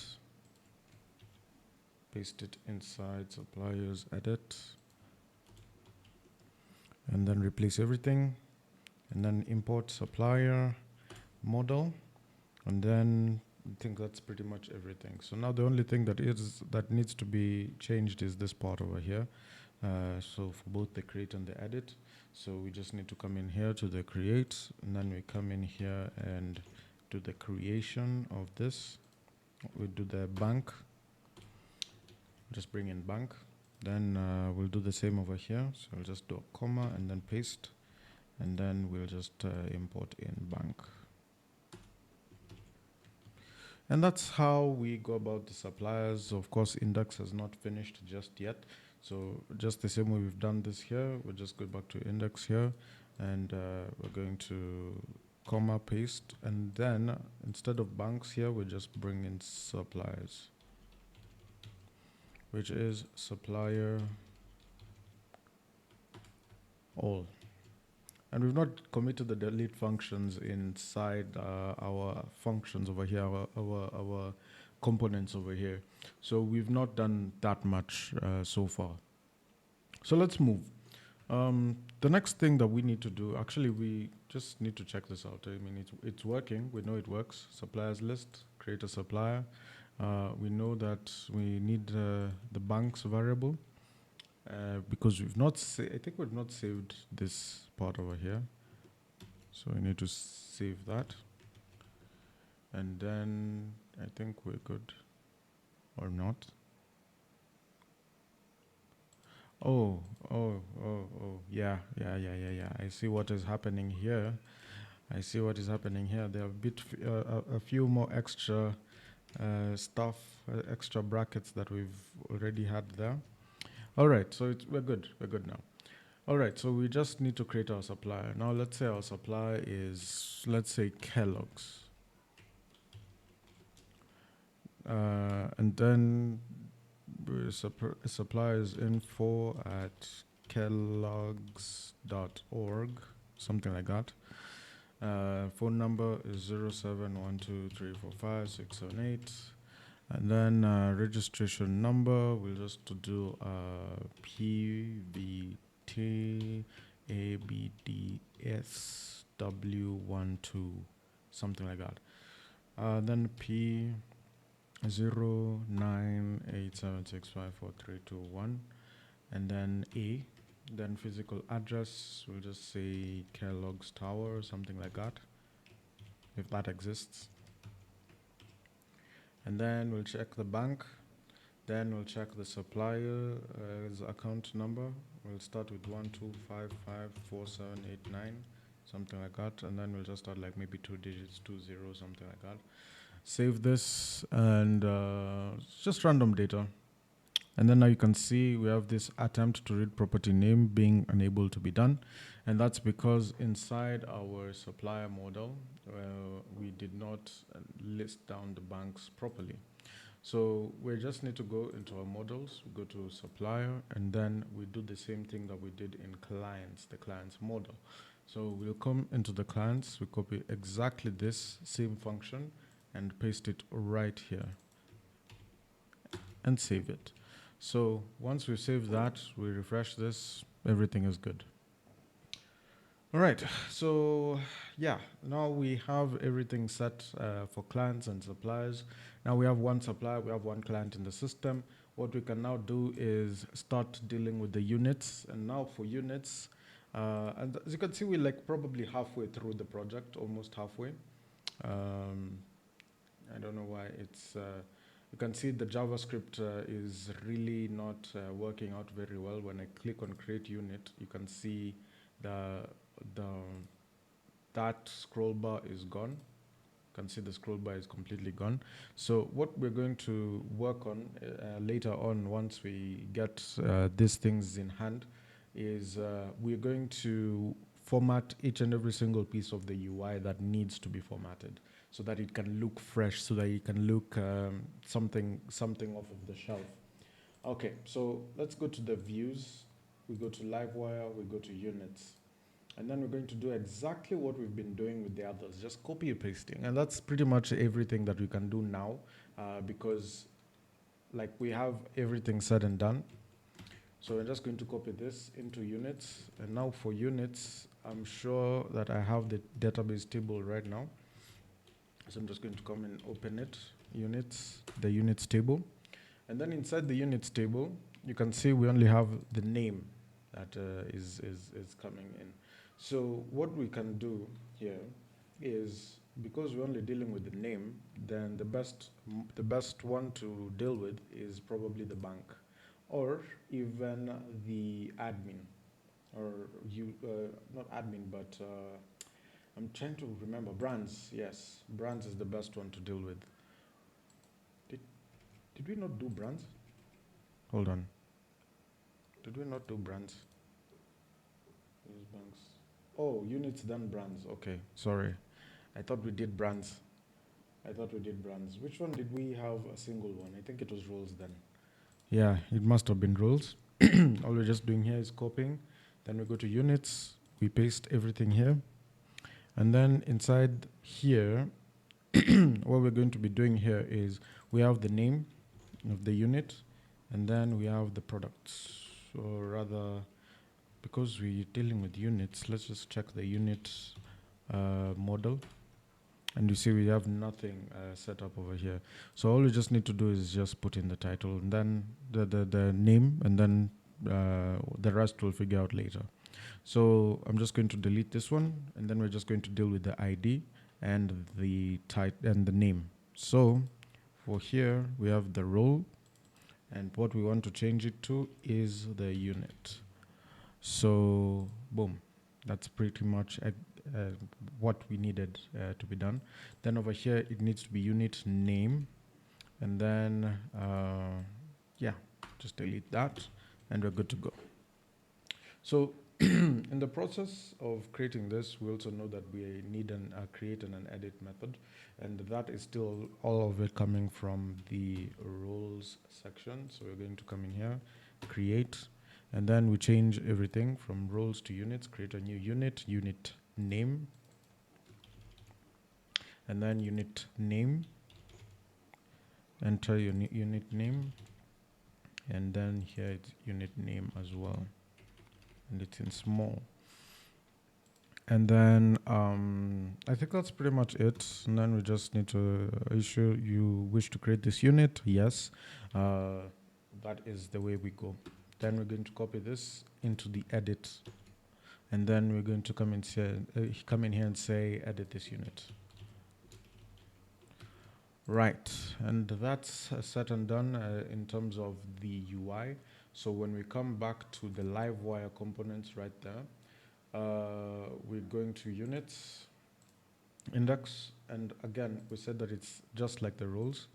paste it inside suppliers edit, and then replace everything, and then import supplier model, and then I think that's pretty much everything. So now the only thing that needs to be changed is this part over here. So for both the create and the edit, so we just need to come in here to the create, and then we come in here and do the creation of this. We do the bank, just bring in bank. Then we'll do the same over here. So we'll just do a comma and then paste, and then we'll just import in bank. And that's how we go about the suppliers. Of course, index has not finished just yet. So just the same way we've done this here, we'll just go back to index here, and we're going to comma paste, and then instead of banks here, we'll just bring in suppliers, which is supplier all. And we've not committed the delete functions inside our functions over here, our components over here. So we've not done that much so far. So let's move. The next thing that we need to do, actually, we just need to check this out. I mean, it's working. We know it works. Suppliers list, create a supplier. We know that we need the banks variable. Because I think we've not saved this part over here. So we need to save that. And then I think we're good, or not. Oh, yeah. I see what is happening here. There are a few more extra stuff, extra brackets that we've already had there. All right, so we're good. We're good now. All right, so we just need to create our supplier. Now, let's say our supplier is, let's say, Kellogg's. And then supplier is info@kellogg's.org, something like that. Phone number is 0712345678. And then registration number, we'll just do PVTABDSW12, something like that. Then P0987654321, and then A. Then physical address, we'll just say Kellogg's Tower, something like that, if that exists. And then we'll check the bank. Then we'll check the supplier's account number. We'll start with 12554789, something like that. And then we'll just start like maybe 2 digits, 20, something like that. Save this, and it's just random data. And then now you can see we have this attempt to read property name being unable to be done. And that's because inside our supplier model, we did not list down the banks properly. So we just need to go into our models, we go to supplier, and then we do the same thing that we did in clients, the clients model. So we'll come into the clients, we copy exactly this same function and paste it right here and save it. So once we save that, we refresh this, everything is good. All right, so yeah, now we have everything set for clients and suppliers. Now we have one supplier, we have one client in the system. What we can now do is start dealing with the units. And now for units, and as you can see, we're like probably halfway through the project, almost halfway. I don't know why it's, you can see the JavaScript is really not working out very well. When I click on create unit, you can see that scroll bar is gone. You can see the scroll bar is completely gone. So what we're going to work on later on, once we get these things in hand, is we're going to format each and every single piece of the UI that needs to be formatted, so that it can look fresh, so that it can look something off of the shelf. Okay, so let's go to the views. We go to Livewire, we go to units. And then we're going to do exactly what we've been doing with the others, just copy and pasting. And that's pretty much everything that we can do now, because like we have everything said and done. So we're just going to copy this into units. And now for units, I'm sure that I have the database table right now. So I'm just going to come and open it, units, the units table. And then inside the units table, you can see we only have the name that is coming in. So what we can do here is, because we're only dealing with the name, then the best one to deal with is probably the bank, or even the admin, or not admin, but I'm trying to remember, brands. Yes, brands is the best one to deal with. Did we not do brands? Hold on. Did we not do brands? Use banks. Oh, units then brands. Okay, sorry. I thought we did brands. Which one did we have a single one? I think it was roles then. Yeah, it must have been roles. All we're just doing here is copying. Then we go to units. We paste everything here. And then inside here, what we're going to be doing here is we have the name of the unit, and then we have the products. So rather, because we're dealing with units, let's just check the unit model. And you see we have nothing set up over here. So all we just need to do is just put in the title, and then the name, and then the rest we'll figure out later. So I'm just going to delete this one, and then we're just going to deal with the ID and the type and the name. So for here, we have the role, And what we want to change it to is the unit. So boom, that's pretty much what we needed to be done. Then over here, it needs to be unit name. And then, yeah, just delete that and we're good to go. So in the process of creating this, we also know that we need an create and an edit method. And that is still all of it coming from the roles section. So we're going to come in here, create, and then we change everything from roles to units, create a new unit, unit name, and then unit name, enter your unit name, and then here it's unit name as well, and it's in small. And then I think that's pretty much it. And then we just need to issue, you wish to create this unit? Yes. That is the way we go. Then we're going to copy this into the edit. And then we're going to come in here and say, edit this unit. Right, and that's said and done in terms of the UI. So when we come back to the Livewire components right there, we're going to units, index, and again, we said that it's just like the roles.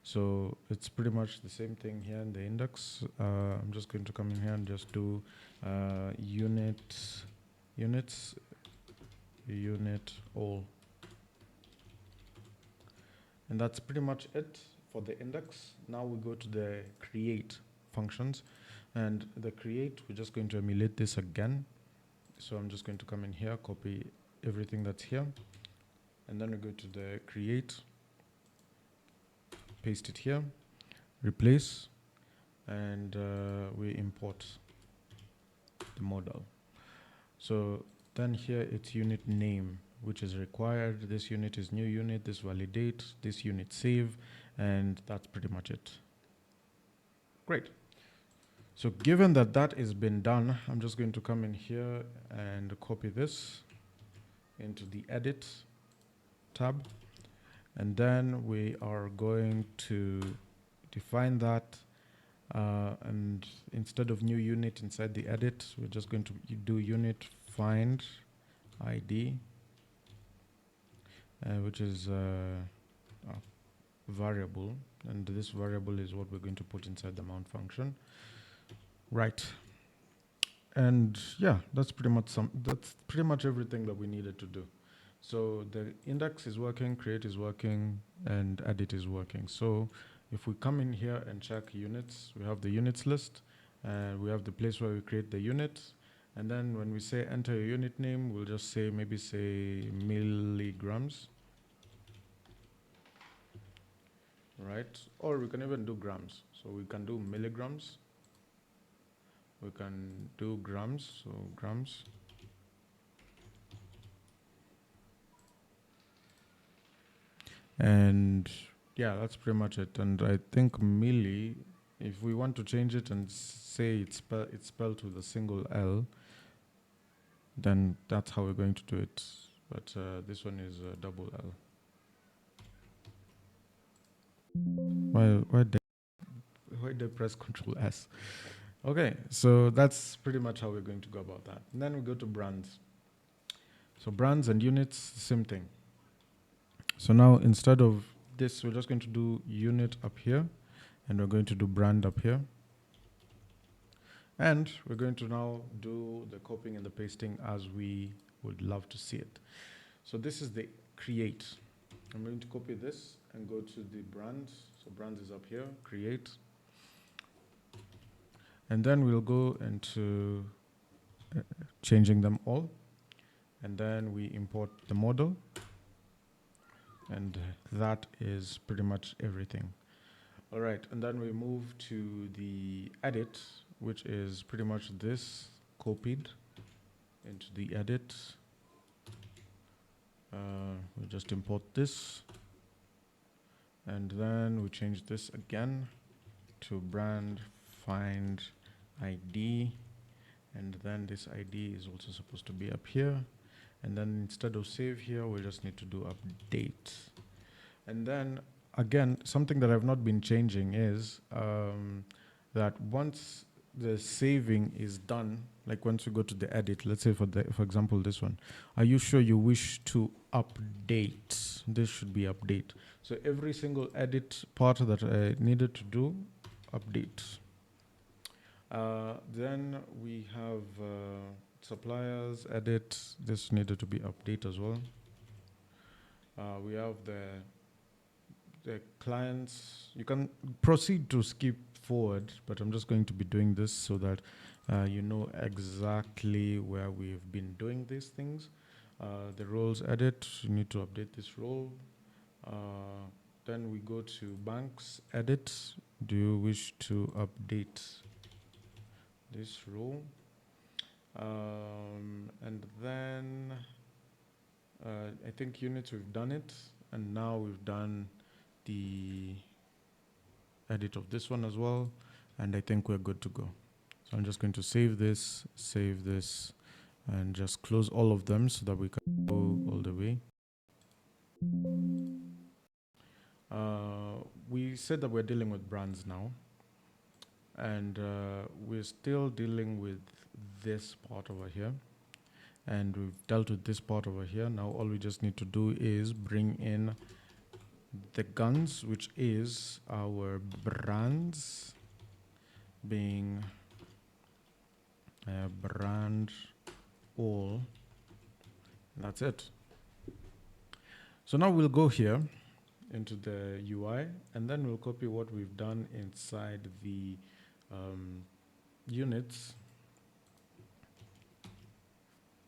So it's pretty much the same thing here in the index. I'm just going to come in here and just do unit all. And that's pretty much it for the index. Now we go to the create functions. And the create, we're just going to emulate this again. So I'm just going to come in here, copy everything that's here. And then we go to the create, paste it here, replace, and we import the model. So then here it's unit name, which is required. This unit is new unit, this validate, this unit save, and that's pretty much it. Great. So given that that has been done, I'm just going to come in here and copy this into the edit tab. And then we are going to define that. And instead of new unit inside the edit, we're just going to do unit find ID, which is a variable. And this variable is what we're going to put inside the mount function. Right. And yeah, that's pretty much everything that we needed to do. So the index is working, create is working, and edit is working. So if we come in here and check units, we have the units list, and we have the place where we create the unit. And then when we say enter your unit name, we'll just say, maybe say milligrams. Right? Or we can even do grams. So we can do milligrams. We can do grams, so grams. And yeah, that's pretty much it. And I think milli, if we want to change it and say it's spelled with a single L, then that's how we're going to do it. But this one is a double L. Why did I press Control S? Okay, so that's pretty much how we're going to go about that. And then we go to brands. So brands and units, same thing. So now instead of this, we're just going to do unit up here, and we're going to do brand up here. And we're going to now do the copying and the pasting as we would love to see it. So this is the create. I'm going to copy this and go to the brand. So brand is up here, create. And then we'll go into changing them all. And then we import the model. And that is pretty much everything. All right, and then we move to the edit, which is pretty much this copied into the edit. We just import this. And then we change this again to brand find ID. And then this ID is also supposed to be up here. And then instead of save here, we just need to do update. And then again, something that I've not been changing is that once the saving is done, like once you go to the edit, let's say for example this one, are you sure you wish to update? This should be update. So every single edit part that I needed to do, update. Then we have suppliers, edit. This needed to be update as well. We have the clients. You can proceed to skip forward, but I'm just going to be doing this so that you know exactly where we've been doing these things. The roles edit, you need to update this role. Then we go to banks edit. Do you wish to update this role? And then I think units, we've done it, and now we've done the edit of this one as well, and I think we're good to go. So I'm just going to save this, and just close all of them so that we can go all the way. We said that we're dealing with brands now, and we're still dealing with this part over here, and we've dealt with this part over here. Now all we just need to do is bring in the guns, which is our brands, being brand all. That's it. So now we'll go here into the UI, and then we'll copy what we've done inside the units,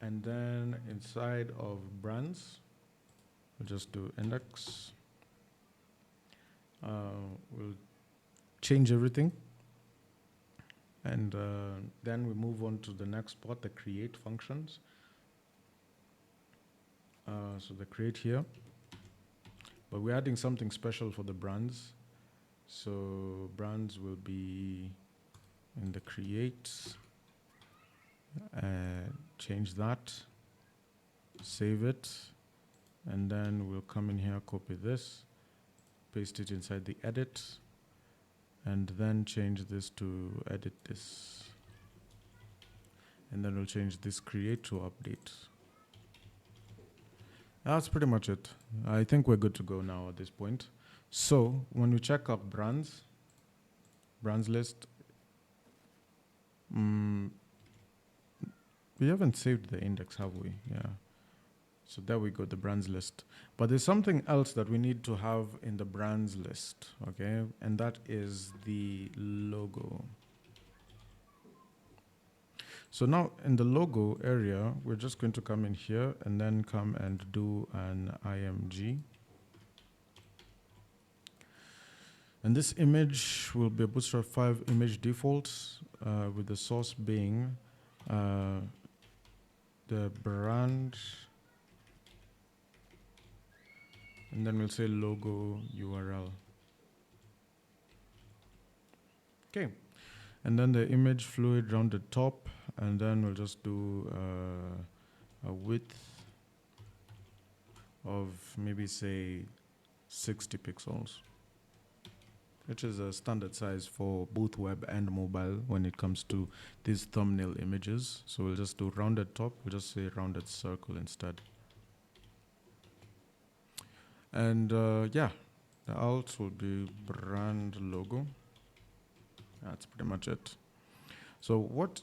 and then inside of brands we'll just do index. We'll change everything, and then we move on to the next part, the create functions. So the create here, but we're adding something special for the brands. So brands will be in the create, change that, save it, and then we'll come in here, copy this, paste it inside the edit, and then change this to edit this. And then we'll change this create to update. That's pretty much it. I think we're good to go now at this point. So when we check our brands list, we haven't saved the index, have we? Yeah. So there we go, the brands list. But there's something else that we need to have in the brands list, okay? And that is the logo. So now in the logo area, we're just going to come in here and then come and do an img. And this image will be a Bootstrap 5 image default, with the source being the brand, and then we'll say logo URL. Okay, and then the image fluid rounded top, and then we'll just do a width of maybe say 60 pixels, which is a standard size for both web and mobile when it comes to these thumbnail images. So we'll just do rounded top, we'll just say rounded circle instead. And yeah, the alt will be brand logo. That's pretty much it. So what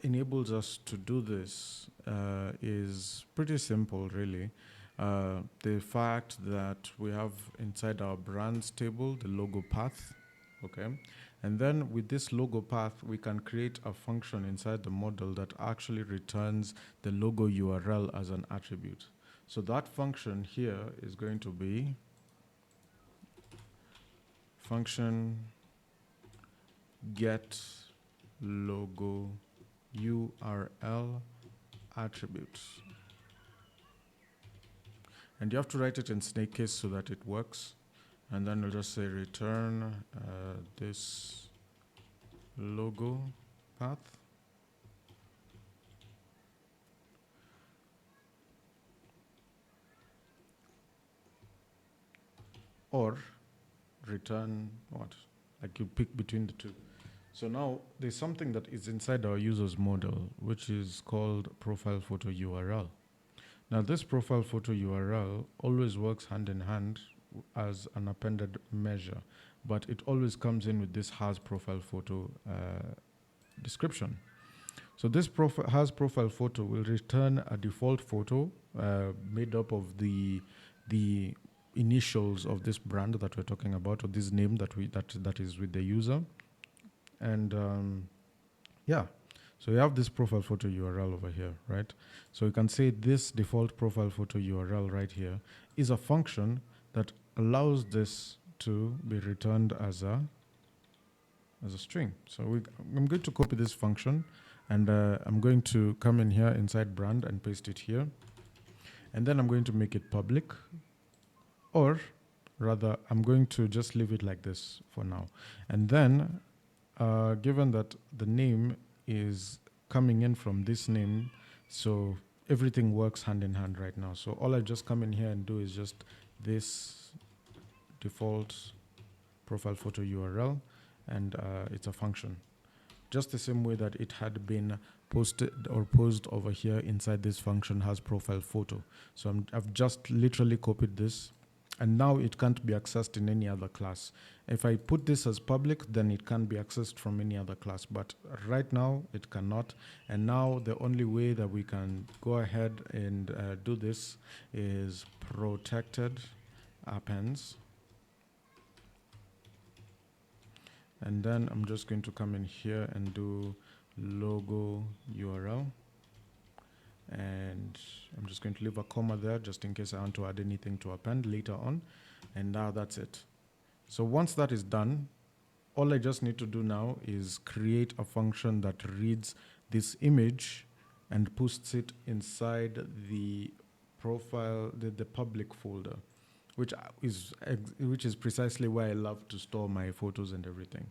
enables us to do this is pretty simple, really. The fact that we have inside our brands table the logo path, okay? And then with this logo path, we can create a function inside the model that actually returns the logo URL as an attribute. So that function here is going to be function get logo URL attributes. And you have to write it in snake case so that it works. And then we'll just say return this logo path. Or return what? Like you pick between the two. So now there's something that is inside our users model, which is called profile photo URL. Now this profile photo URL always works hand in hand as an appended measure, but it always comes in with this has profile photo description. So this has profile photo will return a default photo made up of the initials of this brand that we're talking about, or this name that is with the user. And yeah, so you have this profile photo URL over here, right? So you can say this default profile photo URL right here is a function that allows this to be returned as a string. So I'm going to copy this function, and I'm going to come in here inside brand and paste it here. And then I'm going to make it public, or rather I'm going to just leave it like this for now. And then given that the name is coming in from this name, so everything works hand in hand right now. So all I just come in here and do is just this default profile photo URL, and it's a function. Just the same way that it had been posted or posed over here inside this function has profile photo. So I've just literally copied this, and now it can't be accessed in any other class. If I put this as public, then it can be accessed from any other class, but right now it cannot. And now the only way that we can go ahead and do this is protected appends. And then I'm just going to come in here and do logo URL. And I'm just going to leave a comma there just in case I want to add anything to append later on. And now that's it. So once that is done, all I just need to do now is create a function that reads this image and puts it inside the profile, the public folder, which is precisely where I love to store my photos and everything.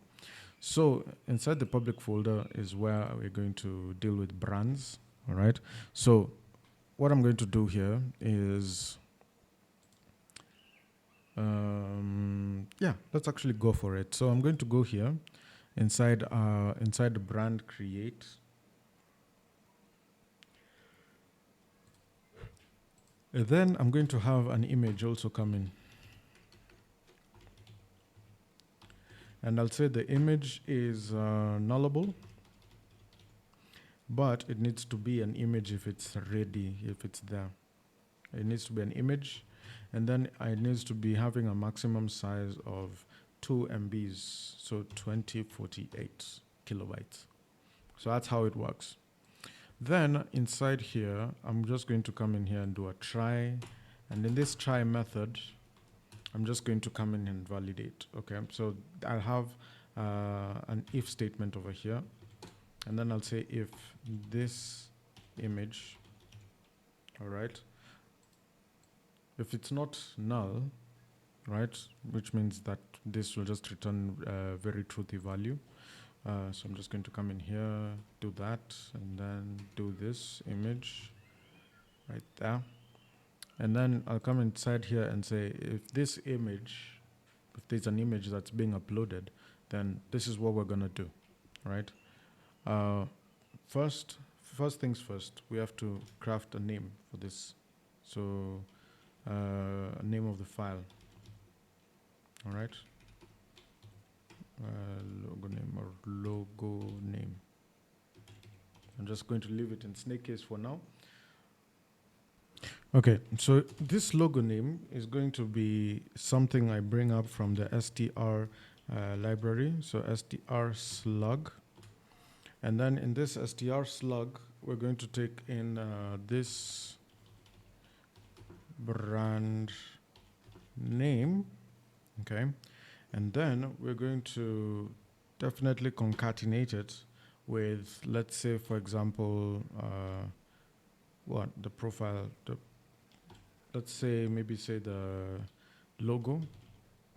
So inside the public folder is where we're going to deal with brands. All right. So what I'm going to do here is, let's actually go for it. So I'm going to go here inside the brand create. And then I'm going to have an image also come in. And I'll say the image is nullable, but it needs to be an image if it's ready, if it's there. It needs to be an image, and then it needs to be having a maximum size of 2 MBs, so 2048 kilobytes. So that's how it works. Then inside here, I'm just going to come in here and do a try. And in this try method, I'm just going to come in and validate. Okay, so I'll have an if statement over here. And then I'll say if this image, all right, if it's not null, right, which means that this will just return very truthy value. So I'm just going to come in here, do that, and then do this image right there. And then I'll come inside here and say, if there's an image that's being uploaded, then this is what we're going to do, right? First things first, we have to craft a name for this. So a name of the file, all right? Logo name. I'm just going to leave it in snake case for now. Okay, so this logo name is going to be something I bring up from the str library, so str slug. And then in this str slug, we're going to take in this brand name, okay? And then we're going to definitely concatenate it with, let's say, for example, the profile, let's say, maybe say the logo,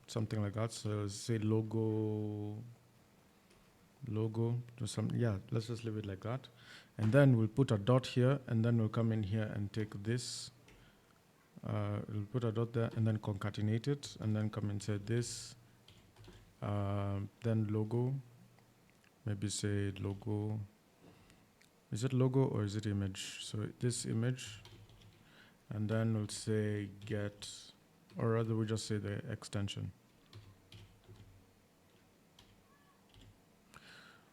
something like that. So say logo, let's just leave it like that. And then we'll put a dot here, and then we'll come in here and take this. We'll put a dot there and then concatenate it, and then come inside this then logo, maybe say logo. Is it logo or is it image? So this image, and then we'll say get, or rather we just say the extension.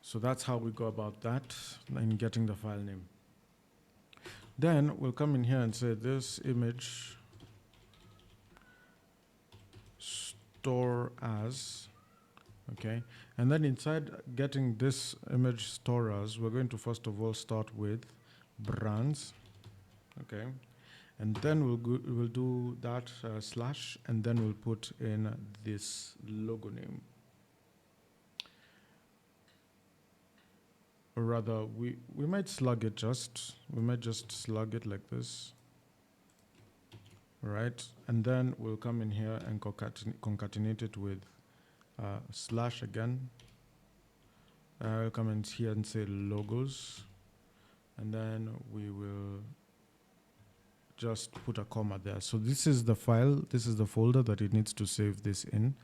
So that's how we go about that in getting the file name. Then we'll come in here and say this image store as, okay? And then inside getting this image store as, we're going to first of all start with brands, okay? And then we'll do that slash, and then we'll put in this logo name. Or rather, we might slug it we might just slug it like this. Right, and then we'll come in here and concatenate it with slash again. I'll come in here and say logos, and then we will just put a comma there. So this is the file, this is the folder that it needs to save this in.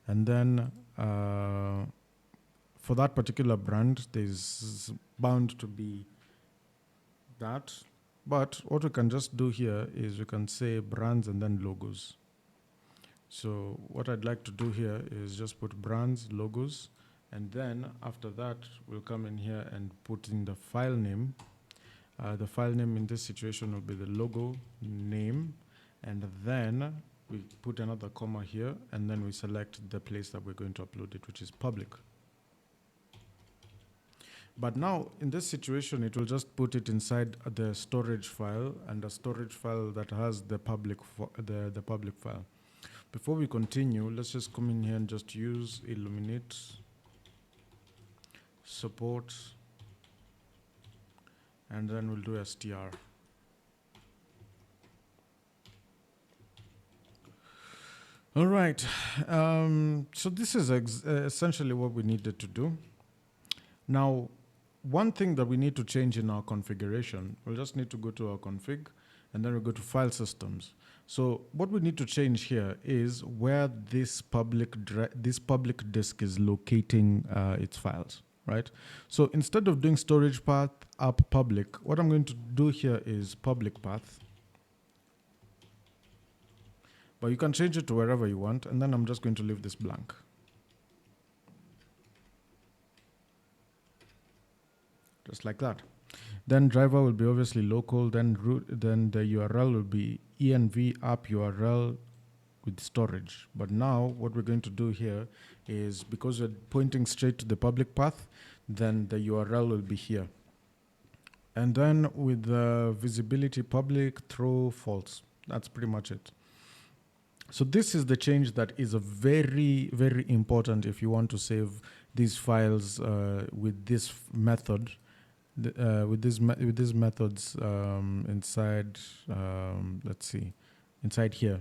And then for that particular brand, there's bound to be that. But what we can just do here is we can say brands and then logos. So what I'd like to do here is just put brands, logos, and then after that, we'll come in here and put in the file name. The file name in this situation will be the logo name, and then we put another comma here, and then we select the place that we're going to upload it, which is public. But now, in this situation, it will just put it inside the storage file, and a storage file that has the public file. Before we continue, let's just come in here and just use illuminate support, and then we'll do str. All right, so this is essentially what we needed to do. Now, one thing that we need to change in our configuration, we'll just need to go to our config, and then we'll go to file systems. So what we need to change here is where this public disk is locating its files, right? So instead of doing storage path up public, what I'm going to do here is public path. But you can change it to wherever you want, and then I'm just going to leave this blank. Just like that. Then driver will be obviously local, then root, then the URL will be env app URL with storage. But now what we're going to do here is, because we're pointing straight to the public path, then the URL will be here. And then with the visibility public, throw false. That's pretty much it. So this is the change that is a very, very important if you want to save these files with this method. With these methods inside, let's see, inside here.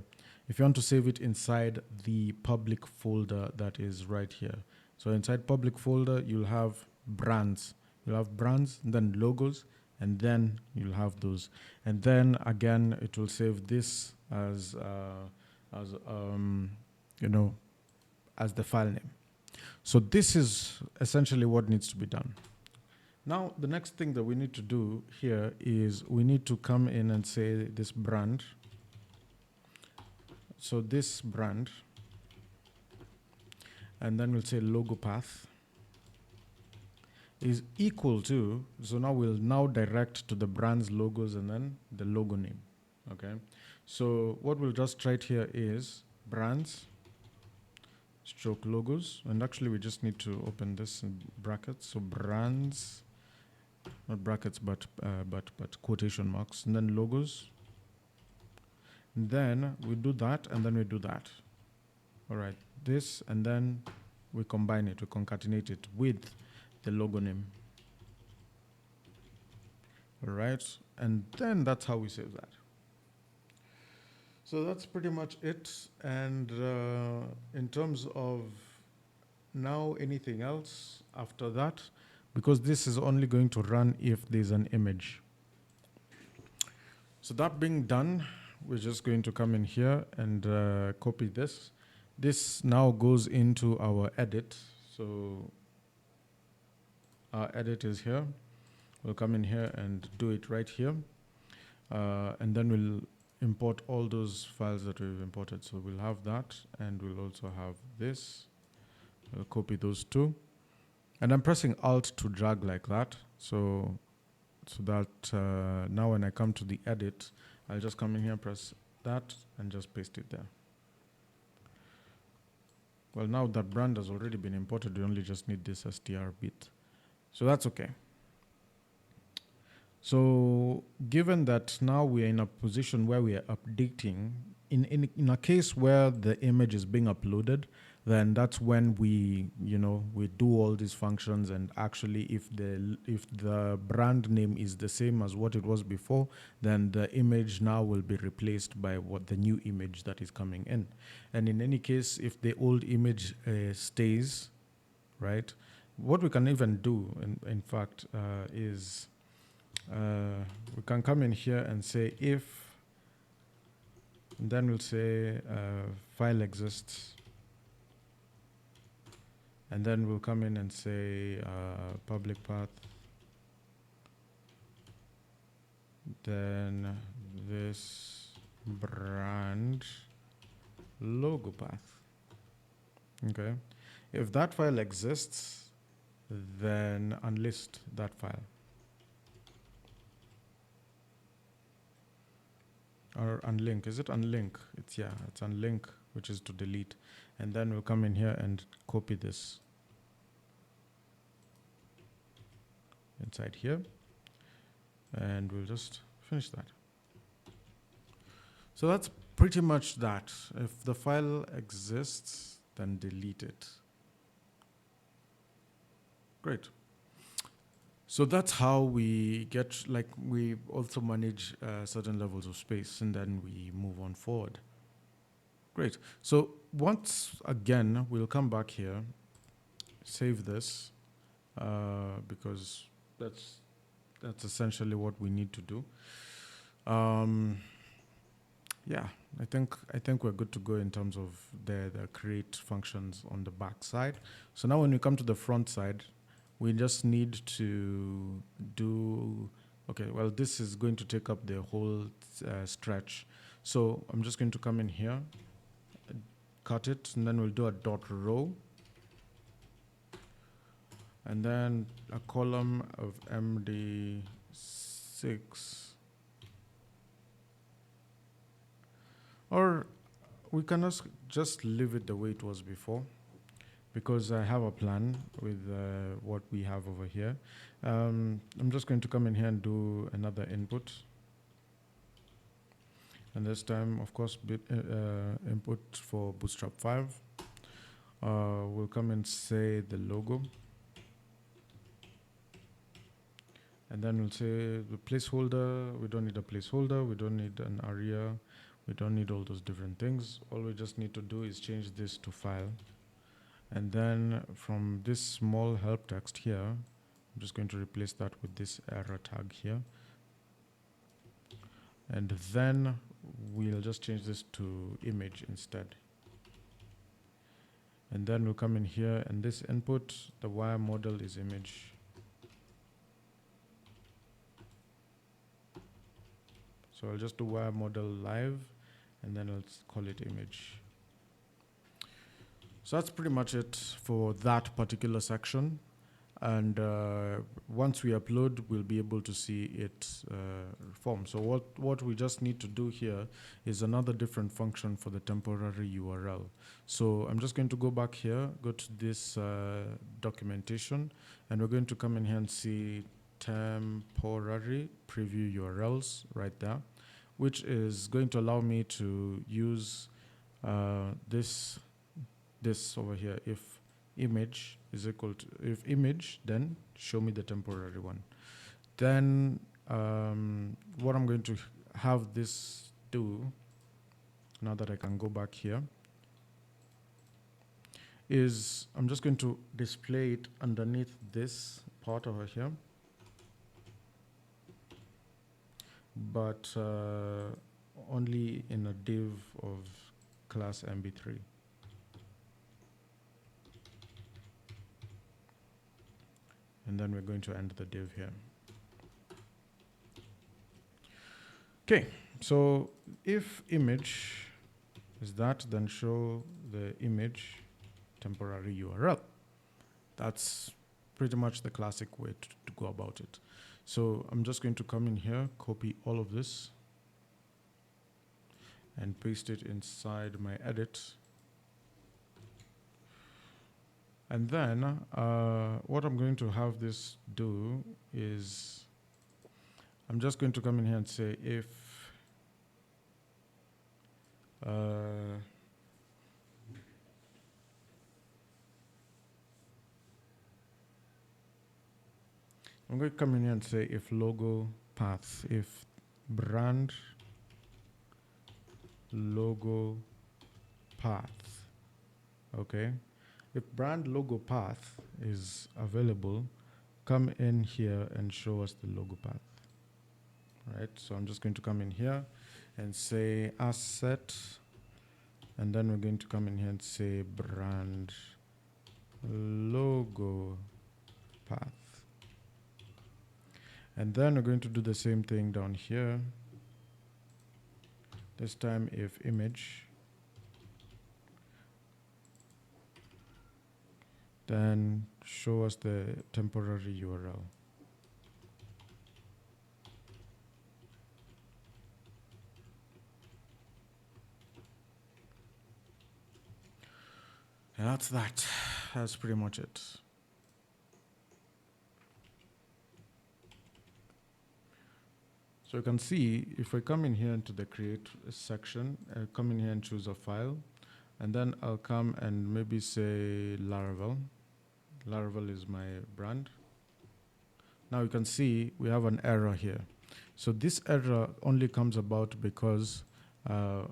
If you want to save it inside the public folder that is right here. So inside public folder, you'll have brands. You'll have brands, then logos, and then you'll have those. And then again, it will save this as as the file name. So this is essentially what needs to be done. Now, the next thing that we need to do here is we need to come in and say this brand. So this brand, and then we'll say logo path is equal to, so now we'll now direct to the brand's logos and then the logo name, okay? So what we'll just write here is brands stroke logos, and actually we just need to open this in brackets. So brands, not brackets, but quotation marks, and then logos. And then we do that, and then we do that. All right, this, and then we combine it, we concatenate it with the logo name. All right, and then that's how we save that. So that's pretty much it. And in terms of now anything else after that, because this is only going to run if there's an image. So that being done, we're just going to come in here and copy this. This now goes into our edit. So our edit is here. We'll come in here and do it right here. And then we'll import all those files that we've imported. So we'll have that, and we'll also have this. We'll copy those two. And I'm pressing Alt to drag like that. So that now when I come to the edit, I'll just come in here, press that, and just paste it there. Well, now that brand has already been imported, we only just need this str bit. So that's okay. So given that now we are in a position where we are updating, in a case where the image is being uploaded, then that's when we do all these functions, and actually if the brand name is the same as what it was before, then the image now will be replaced by what the new image that is coming in. And in any case, if the old image stays, right, what we can even do in fact is we can come in here and say if, and then we'll say file exists, and then we'll come in and say public path, then this brand logo path. Okay, if that file exists, then unlist that file. Or unlink. Is it unlink? It's unlink, which is to delete. And then we'll come in here and copy this inside here, and we'll just finish that. So that's pretty much that. If the file exists, then delete it. Great. So that's how we get, we also manage certain levels of space, and then we move on forward. Great. So once again, we'll come back here, save this, because that's essentially what we need to do. Yeah, I think we're good to go in terms of the create functions on the back side. So now when we come to the front side, we just need to do, okay, well, this is going to take up the whole stretch. So I'm just going to come in here, cut it, and then we'll do a dot row, and then a column of MD6. Or we can just leave it the way it was before, because I have a plan with what we have over here. I'm just going to come in here and do another input. And this time, of course, input for Bootstrap 5. We'll come and say the logo. And then we'll say the placeholder. We don't need a placeholder. We don't need an area. We don't need all those different things. All we just need to do is change this to file. And then from this small help text here, I'm just going to replace that with this error tag here. And then we'll just change this to image instead. And then we'll come in here, and this input, the wire model is image. So I'll just do wire model live, and then I'll call it image. So that's pretty much it for that particular section. And once we upload, we'll be able to see it form. So what we just need to do here is another different function for the temporary URL. So I'm just going to go back here, go to this documentation, and we're going to come in here and see temporary preview URLs right there, which is going to allow me to use this over here. If image is equal to, if image, then show me the temporary one. Then what I'm going to have this do, now that I can go back here, is I'm just going to display it underneath this part over here, but only in a div of class MB3. and then we're going to end the div here. Okay, so if image is that, then show the image temporary URL. That's pretty much the classic way to go about it. So I'm just going to come in here, copy all of this, and paste it inside my edit. And then what I'm going to have this do is I'm just going to come in here and say if I'm going to come in here and say if logo path, if brand logo path, okay? If brand logo path is available, come in here and show us the logo path, right? So I'm just going to come in here and say asset, and then we're going to come in here and say brand logo path. And then we're going to do the same thing down here. This time if image, then show us the temporary URL. And that's that. That's pretty much it. So you can see, if I come in here into the create section, I'll come in here and choose a file, and then I'll come and maybe say Laravel. Laravel is my brand. Now you can see we have an error here. So this error only comes about because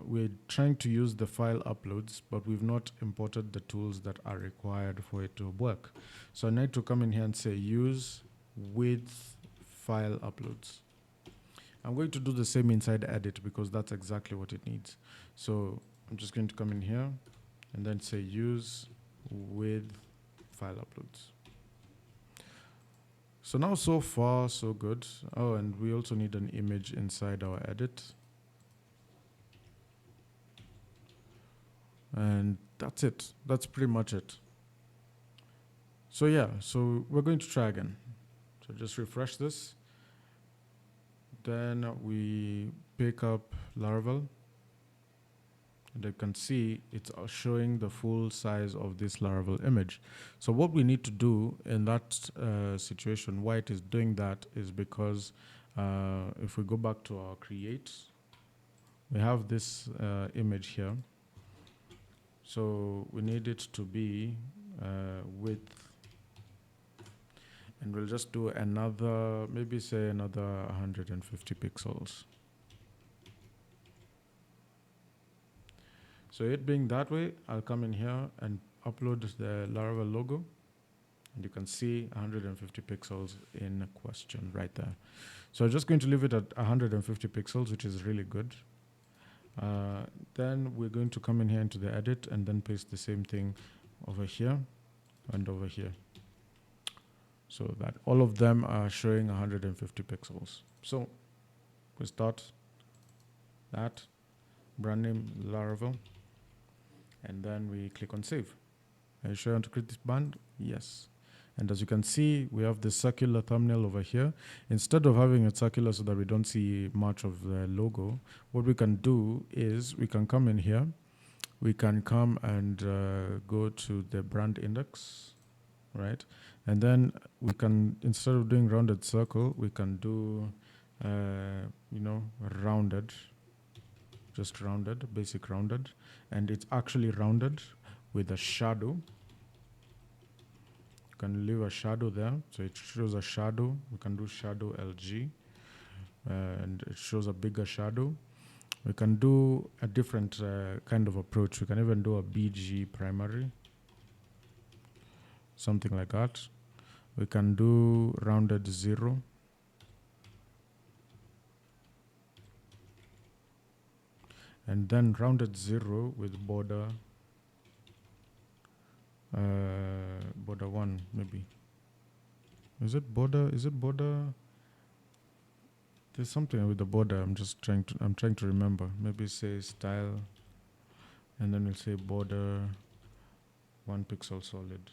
we're trying to use the file uploads, but we've not imported the tools that are required for it to work. So I need to come in here and say use with file uploads. I'm going to do the same inside edit because that's exactly what it needs. So I'm just going to come in here and then say use with file uploads. So now so far so good. Oh, and we also need an image inside our edit. And that's it. That's pretty much it. So yeah, so we're going to try again. So just refresh this. Then we pick up Laravel, and you can see it's showing the full size of this Laravel image. So what we need to do in that situation, why it is doing that, is because if we go back to our create, we have this image here. So we need it to be width. And we'll just do another, maybe say another 150 pixels. So it being that way, I'll come in here and upload the Laravel logo. And you can see 150 pixels in question right there. So I'm just going to leave it at 150 pixels, which is really good. Then we're going to come in here into the edit and then paste the same thing over here and over here. So that all of them are showing 150 pixels. So we start that, brand name Laravel, and then we click on save. Are you sure you want to create this band? Yes. And as you can see, we have the circular thumbnail over here. Instead of having it circular so that we don't see much of the logo, what we can do is we can come in here. We can come and go to the brand index, right? And then we can, instead of doing rounded circle, we can do, rounded, just rounded, basic rounded. And it's actually rounded with a shadow. You can leave a shadow there. So it shows a shadow. We can do shadow LG. And it shows a bigger shadow. We can do a different kind of approach. We can even do a BG primary. Something like that. We can do rounded 0. And then rounded 0 with border 1 maybe. Is it border? Is it border? There's something with the border. I'm trying to remember. Maybe say style, and then we'll say border 1 pixel solid.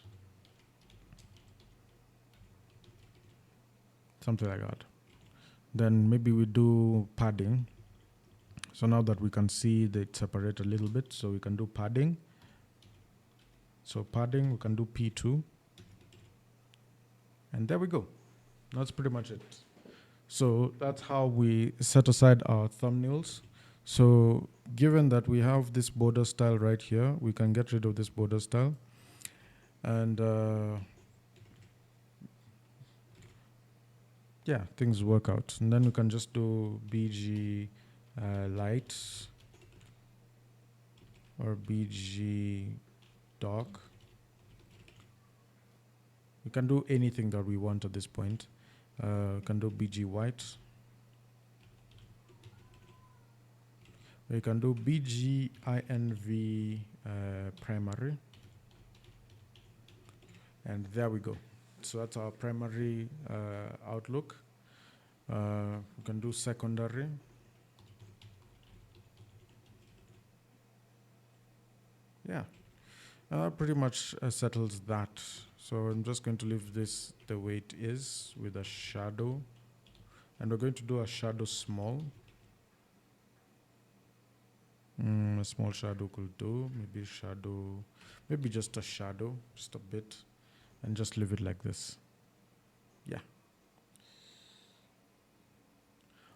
Something like that. Then maybe we do padding. So now that we can see that separate a little bit, so we can do padding. So padding, we can do P2. And there we go. That's pretty much it. So that's how we set aside our thumbnails. So given that we have this border style right here, we can get rid of this border style. And yeah, things work out. And then we can just do BG light or BG dark. We can do anything that we want at this point. We can do BG white. We can do BG INV primary. And there we go. So that's our primary outlook. We can do secondary. Yeah, pretty much settles that. So I'm just going to leave this the way it is with a shadow. And we're going to do a shadow small. A small shadow could do. Maybe just a shadow, just a bit. And just leave it like this. Yeah.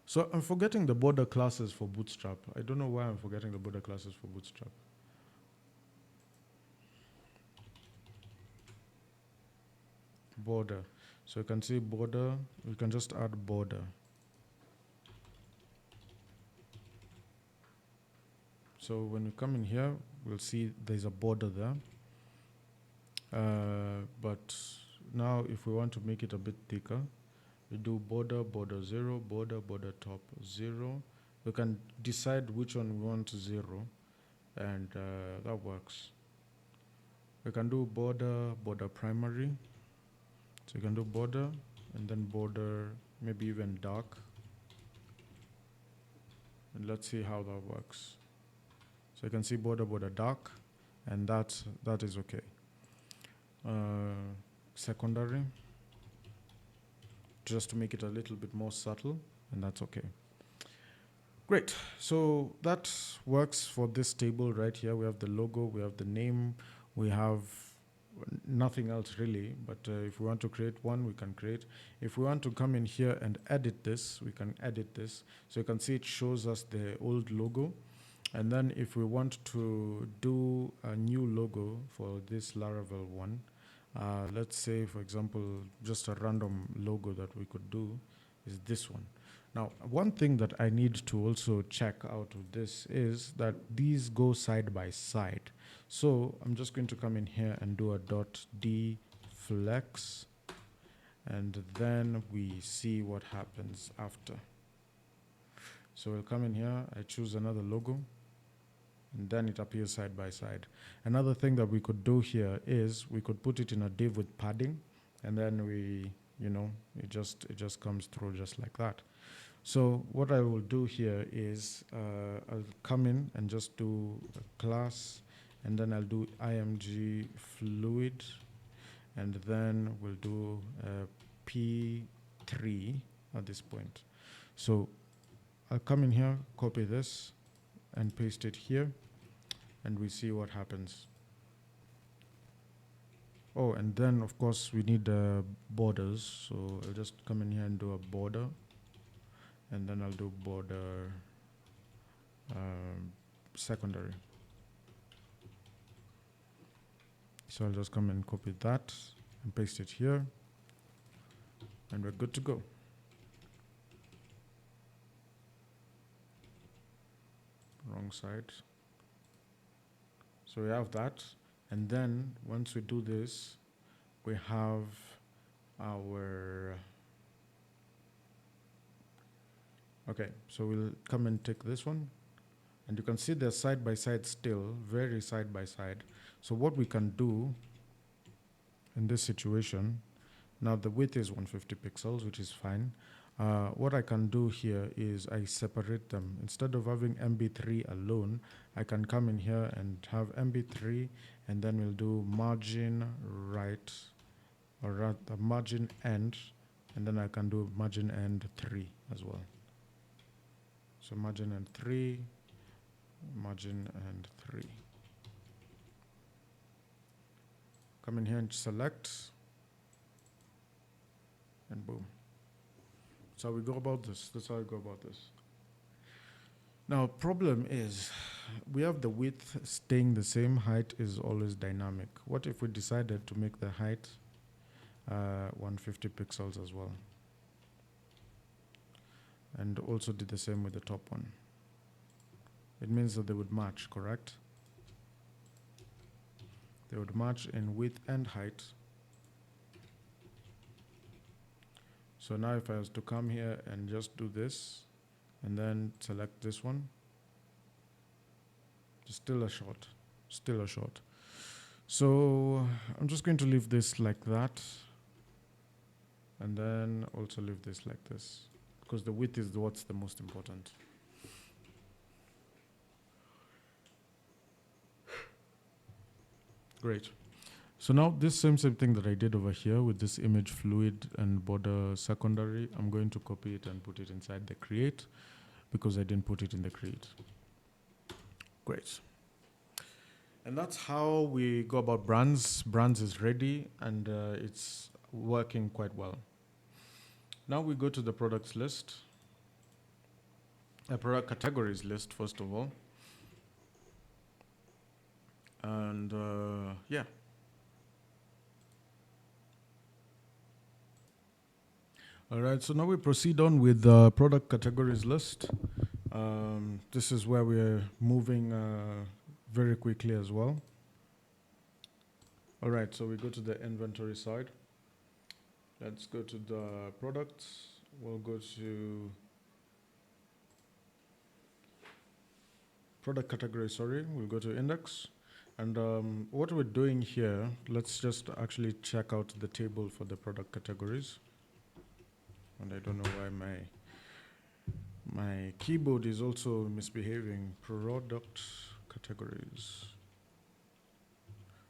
So I'm forgetting the border classes for Bootstrap. I don't know why I'm forgetting the border classes for Bootstrap. Border. So you can see border. We can just add border. So when we come in here, we'll see there's a border there. But now if we want to make it a bit thicker, we do border 0, border top 0. We can decide which one we want 0, and that works. We can do border primary. So you can do border and then border maybe even dark. And let's see how that works. So you can see border dark, and that is okay. Secondary, just to make it a little bit more subtle, and that's okay. Great. So that works for this table right here. We have the logo, we have the name, we have nothing else really, but if we want to create one, we can create. If we want to come in here and edit this, we can edit this. So you can see it shows us the old logo. And then if we want to do a new logo for this Laravel one, let's say, for example, just a random logo that we could do is this one. Now, one thing that I need to also check out of this is that these go side by side. So I'm just going to come in here and do a .dflex, and then we see what happens after. So we'll come in here, I choose another logo, and then it appears side by side. Another thing that we could do here is we could put it in a div with padding, and then it just comes through just like that. So what I will do here is I'll come in and just do a class, and then I'll do img fluid, and then we'll do p3 at this point. So I'll come in here, copy this, and paste it here, and we see what happens. Oh, and then of course we need borders, so I'll just come in here and do a border, and then I'll do border secondary. So I'll just come and copy that and paste it here, and we're good to go. Wrong side. So we have that, and then once we do this, we have our okay, so we'll come and take this one, and you can see they're side by side still, very side by side. So what we can do in this situation Now the width is 150 pixels, which is fine. What I can do here is I separate them. Instead of having MB3 alone, I can come in here and have MB3, and then we'll do margin right, or rather margin end, and then I can do margin end 3 as well. So margin end 3, margin end 3. Come in here and select, and boom. That's how we go about this. That's how I go about this. Now, problem is, we have the width staying the same, height is always dynamic. What if we decided to make the height 150 pixels as well? And also did the same with the top one. It means that they would match, correct? They would match in width and height. So now if I was to come here and just do this, and then select this one, still a short, still a short. So I'm just going to leave this like that, and then also leave this like this, because the width is what's the most important. Great. So now this same thing that I did over here with this image fluid and border secondary, I'm going to copy it and put it inside the create, because I didn't put it in the create. Great. And that's how we go about brands. Brands is ready, and it's working quite well. Now we go to the products list, a product categories list first of all. And yeah. All right, so now we proceed on with the product categories list. This is where we're moving very quickly as well. All right, so we go to the inventory side. Let's go to the products. We'll go to product category, sorry. We'll go to index. And what we're doing here, let's just actually check out the table for the product categories. And I don't know why my keyboard is also misbehaving. Product categories.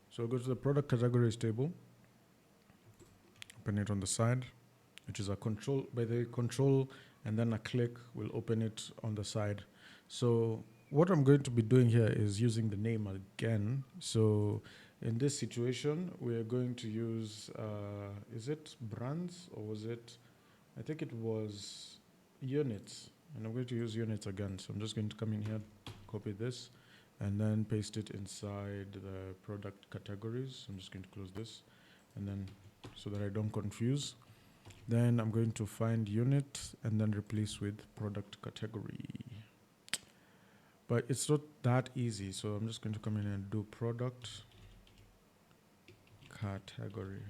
So go to the product categories table. Open it on the side, which is a control, by the control, and then a click will open it on the side. So what I'm going to be doing here is using the name again. So in this situation, we're going to use, is it brands or was it, I think it was units, and I'm going to use units again. So I'm just going to come in here, copy this, and then paste it inside the product categories. I'm just going to close this, and then so that I don't confuse. Then I'm going to find unit and then replace with product category. But it's not that easy, so I'm just going to come in and do product category.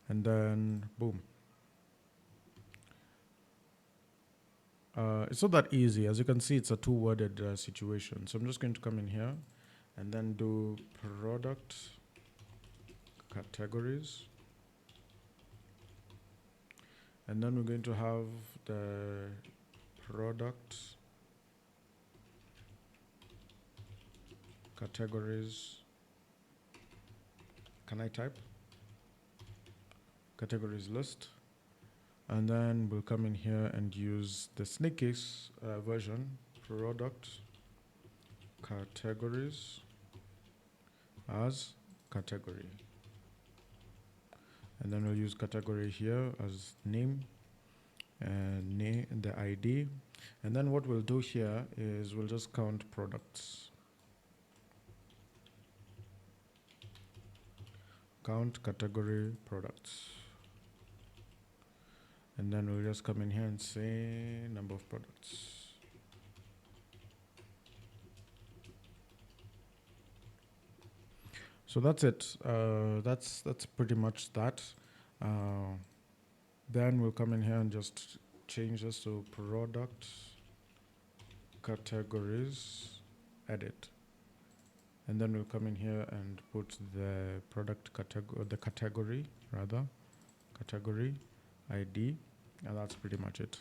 And then boom. It's not that easy. As you can see, it's a two-worded situation. So I'm just going to come in here and then do product categories. And then we're going to have the product categories. Can I type? Categories list. And then we'll come in here and use the snake case version, product categories as category. And then we'll use category here as name and the ID. And then what we'll do here is we'll just count products. Count category products. And then we'll just come in here and say number of products. So that's it. That's pretty much that. Then we'll come in here and just change this to product categories edit. And then we'll come in here and put the product category, the category rather, category ID, and that's pretty much it.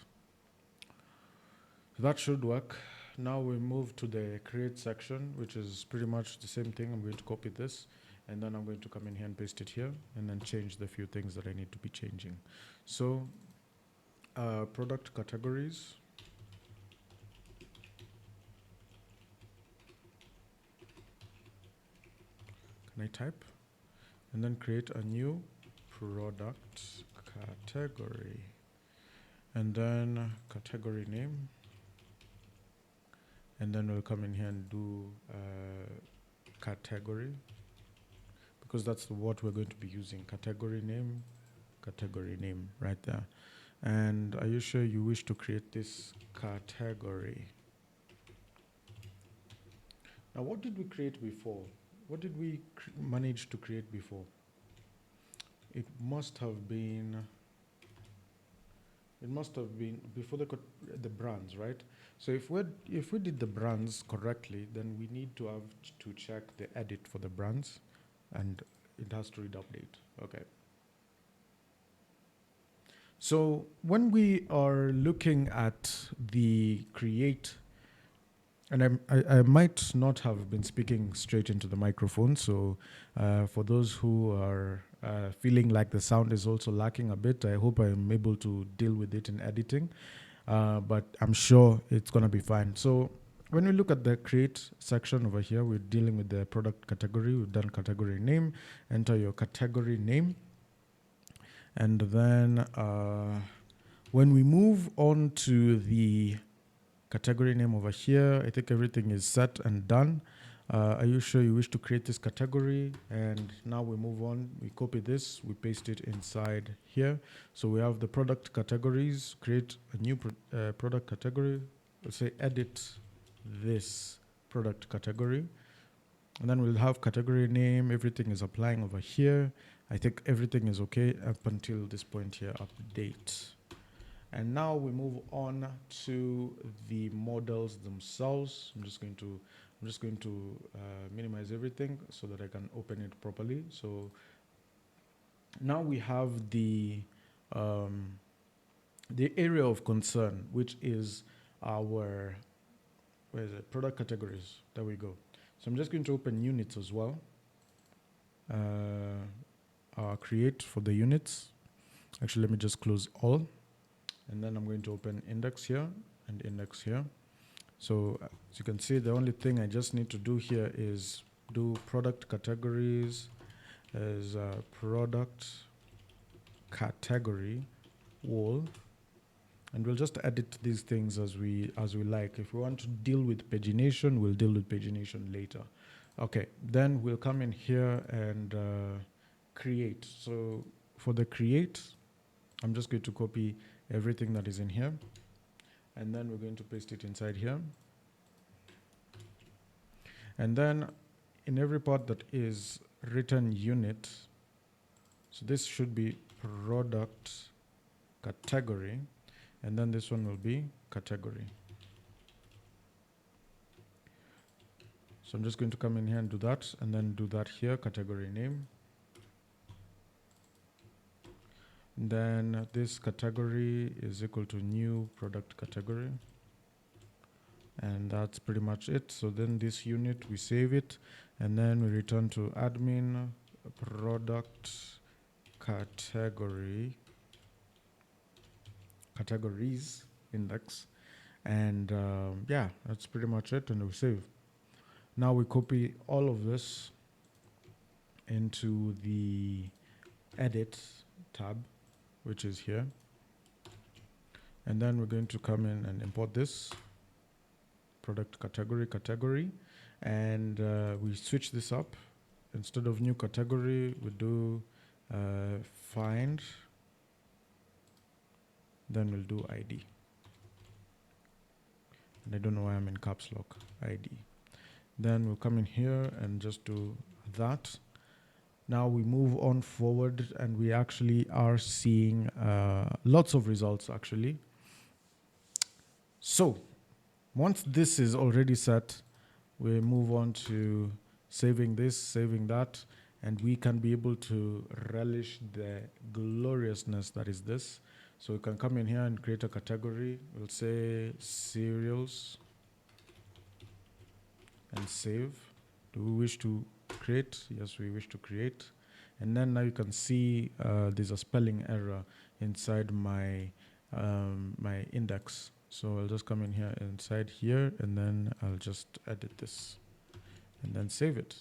So that should work. Now we move to the create section, which is pretty much the same thing. I'm going to copy this, and then I'm going to come in here and paste it here, and then change the few things that I need to be changing. So product categories. Can I type? And then create a new product category. And then category name. And then we'll come in here and do category, because that's what we're going to be using. Category name, right there. And are you sure you wish to create this category? Now, what did we create before? What did we manage to create before? It must have been before the brands, right? So if we did the brands correctly, then we need to have to check the edit for the brands, and it has to read update. Okay. So when we are looking at the create, and I might not have been speaking straight into the microphone, so for those who are feeling like the sound is also lacking a bit, I hope I'm able to deal with it in editing, but I'm sure it's going to be fine. So when we look at the create section over here, we're dealing with the product category. We've done category name, enter your category name. And then when we move on to the category name over here, I think everything is set and done. Are you sure you wish to create this category? And now we move on, we copy this, we paste it inside here. So we have the product categories, create a new product category. Let's say edit this product category. And then we'll have category name, everything is applying over here. I think everything is okay up until this point here, update. And now we move on to the models themselves. I'm just going to minimize everything so that I can open it properly. So now we have the area of concern, which is our product categories. There we go. So I'm just going to open units as well. Create for the units. Actually, let me just close all. And then I'm going to open index here and index here. So as you can see, the only thing I just need to do here is do product categories as product category wall. And we'll just edit these things as we like. If we want to deal with pagination, we'll deal with pagination later. Okay, then we'll come in here and create. So for the create, I'm just going to copy everything that is in here, and then we're going to paste it inside here. And then in every part that is written unit, so this should be product category, and then this one will be category. So I'm just going to come in here and do that, and then do that here, category name. Then this category is equal to new product category. And that's pretty much it. So then this unit, we save it, and then we return to admin product categories index. And yeah, that's pretty much it, and we save. Now we copy all of this into the edit tab, which is here. And then we're going to come in and import this product category, and we switch this up. Instead of new category, we do find, then we'll do ID. And I don't know why I'm in caps lock, ID. Then we'll come in here and just do that. Now we move on forward, and we actually are seeing lots of results actually. So once this is already set, we move on to saving this, saving that, and we can be able to relish the gloriousness that is this. So we can come in here and create a category. We'll say cereals and save. Do we wish to create? Yes, we wish to create. And then now you can see there's a spelling error inside my my index. So I'll just come in here inside here, and then I'll just edit this and then save it.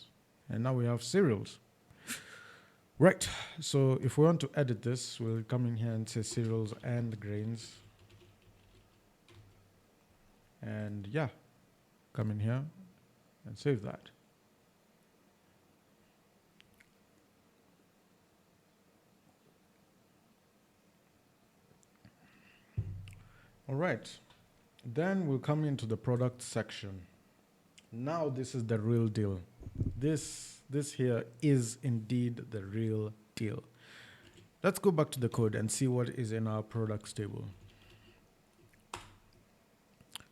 And now we have cereals. Right, so if we want to edit this, we'll come in here and say cereals and grains. And yeah, come in here and save that. All right, then we'll come into the product section. Now this is the real deal. This here is indeed the real deal. Let's go back to the code and see what is in our products table.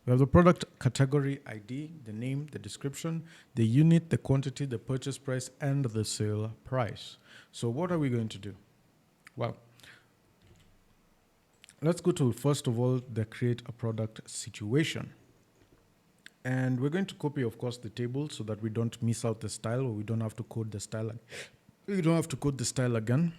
We have the product category ID, the name, the description, the unit, the quantity, the purchase price, and the sale price. So what are we going to do? Well, let's go to, first of all, the create a product situation. And we're going to copy, of course, the table so that we don't miss out the style, or we don't have to code the style. We don't have to code the style again.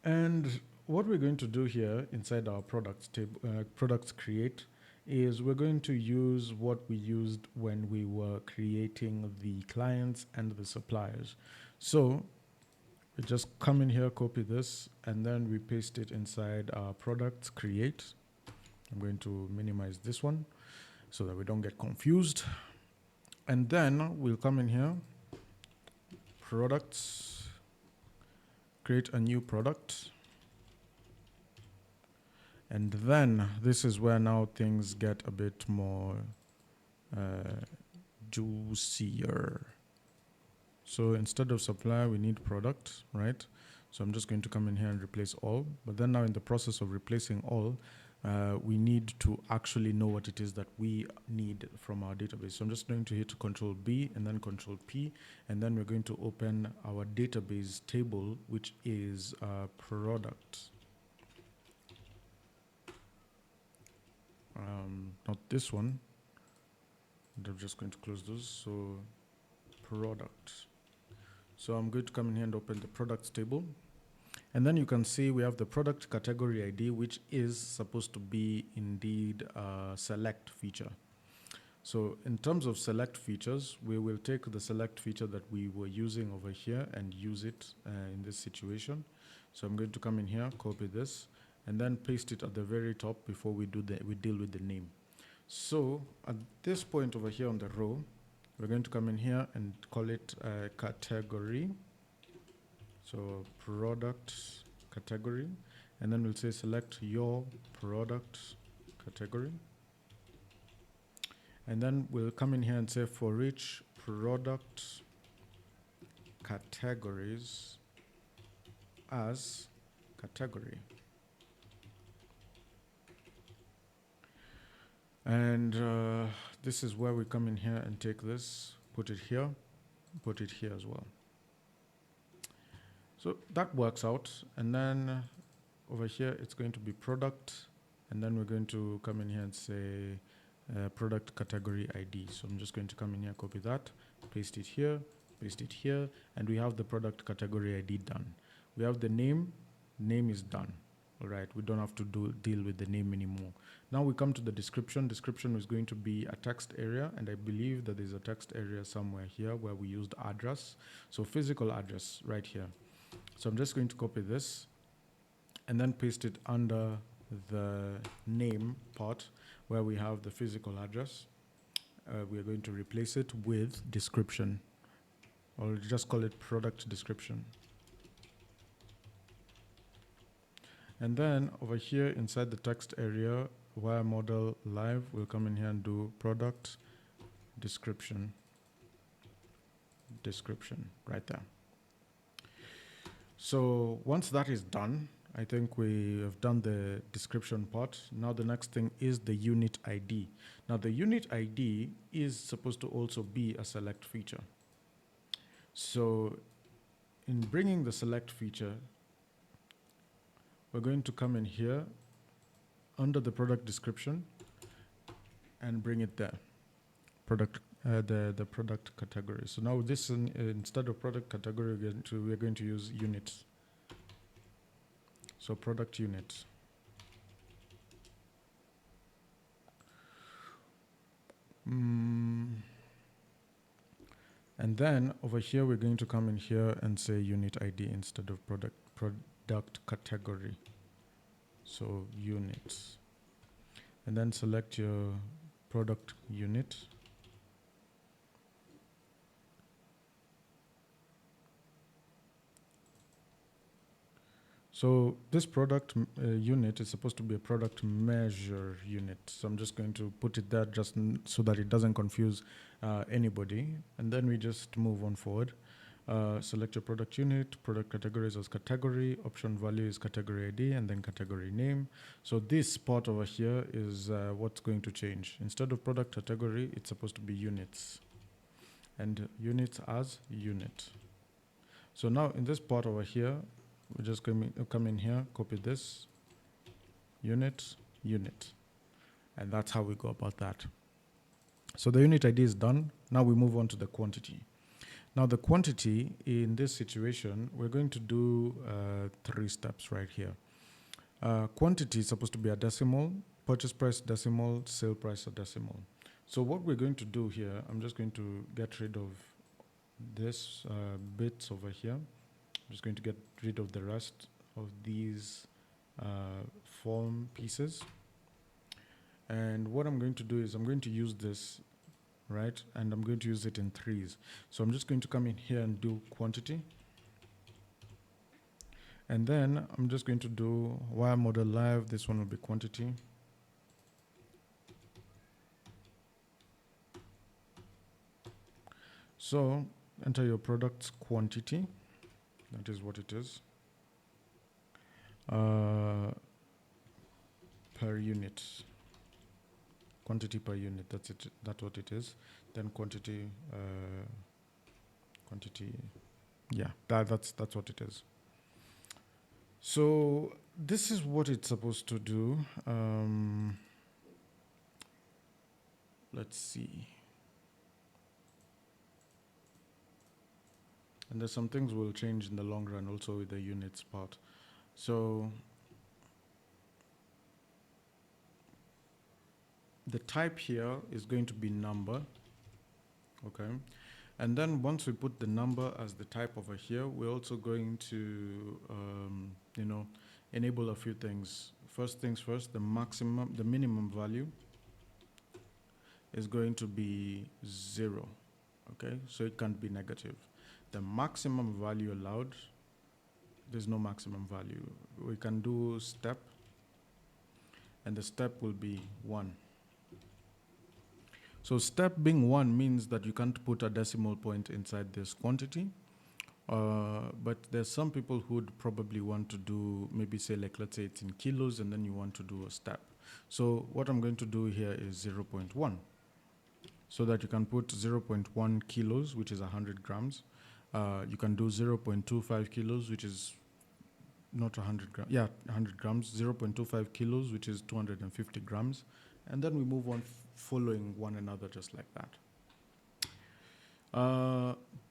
And what we're going to do here inside our products table, products create, is we're going to use what we used when we were creating the clients and the suppliers. So we just come in here, copy this, and then we paste it inside our products create. I'm going to minimize this one so that we don't get confused. And then we'll come in here, products, create a new product. And then this is where now things get a bit more juicier. So instead of supplier, we need product, right? So I'm just going to come in here and replace all. But then now in the process of replacing all, we need to actually know what it is that we need from our database. So I'm just going to hit Control B and then Control P, and then we're going to open our database table, which is product. Not this one. And I'm just going to close those. So product. So I'm going to come in here and open the products table. And then you can see we have the product category ID, which is supposed to be indeed a select feature. So in terms of select features, we will take the select feature that we were using over here and use it in this situation. So I'm going to come in here, copy this, and then paste it at the very top before we deal with the name. So at this point over here on the row, we're going to come in here and call it category. So product category, and then we'll say select your product category. And then we'll come in here and say for each product categories as category. And this is where we come in here and take this, put it here as well. So that works out. And then over here, it's going to be product. And then we're going to come in here and say product category ID. So I'm just going to come in here, copy that, paste it here, and we have the product category ID done. We have the name is done. All right, we don't have to deal with the name anymore. Now we come to the description. Description is going to be a text area, and I believe that there's a text area somewhere here where we used address. So physical address right here. So I'm just going to copy this and then paste it under the name part where we have the physical address. We are going to replace it with description, or just call it product description. And then over here inside the text area, wire model live, we'll come in here and do product description right there. So once that is done, I think we have done the description part. Now the next thing is the unit ID. Now the unit ID is supposed to also be a select feature. So in bringing the select feature, we're going to come in here under the product description and bring it there. The product category. So now this instead of product category, we're going to use units. So product unit. And then over here, we're going to come in here and say unit ID instead of product category. So units. And then select your product unit. So this product unit is supposed to be a product measure unit. So I'm just going to put it there just so that it doesn't confuse anybody. And then we just move on forward. Select your product unit, product categories as category, option value is category ID, and then category name. So this part over here is what's going to change. Instead of product category, it's supposed to be units. And units as unit. So now in this part over here, we're just going to come in here, copy this, unit, unit. And that's how we go about that. So the unit ID is done. Now we move on to the quantity. Now the quantity in this situation, we're going to do 3 steps right here. Quantity is supposed to be a decimal, purchase price decimal, sale price a decimal. So what we're going to do here, I'm just going to get rid of this bits over here. I'm just going to get rid of the rest of these form pieces. And what I'm going to do is I'm going to use this, right? And I'm going to use it in 3s. So I'm just going to come in here and do quantity. And then I'm just going to do wire model live. This one will be quantity. So enter your product's quantity. That is what it is. Per unit. Quantity per unit, that's it. That's what it is. Then quantity, yeah, that's what it is. So this is what it's supposed to do. Let's see. And there's some things will change in the long run also with the units part. So the type here is going to be number, okay? And then once we put the number as the type over here, we're also going to, enable a few things. First things first, the minimum value is going to be 0, okay? So it can't be negative. The maximum value allowed, there's no maximum value. We can do step, and the step will be 1. So step being 1 means that you can't put a decimal point inside this quantity. But there's some people who would probably want to do, maybe say like, let's say it's in kilos, and then you want to do a step. So what I'm going to do here is 0.1. So that you can put 0.1 kilos, which is 100 grams. You can do 0.25 kilos, which is not 100 grams. Yeah, 100 grams. 0.25 kilos, which is 250 grams. And then we move on following one another just like that.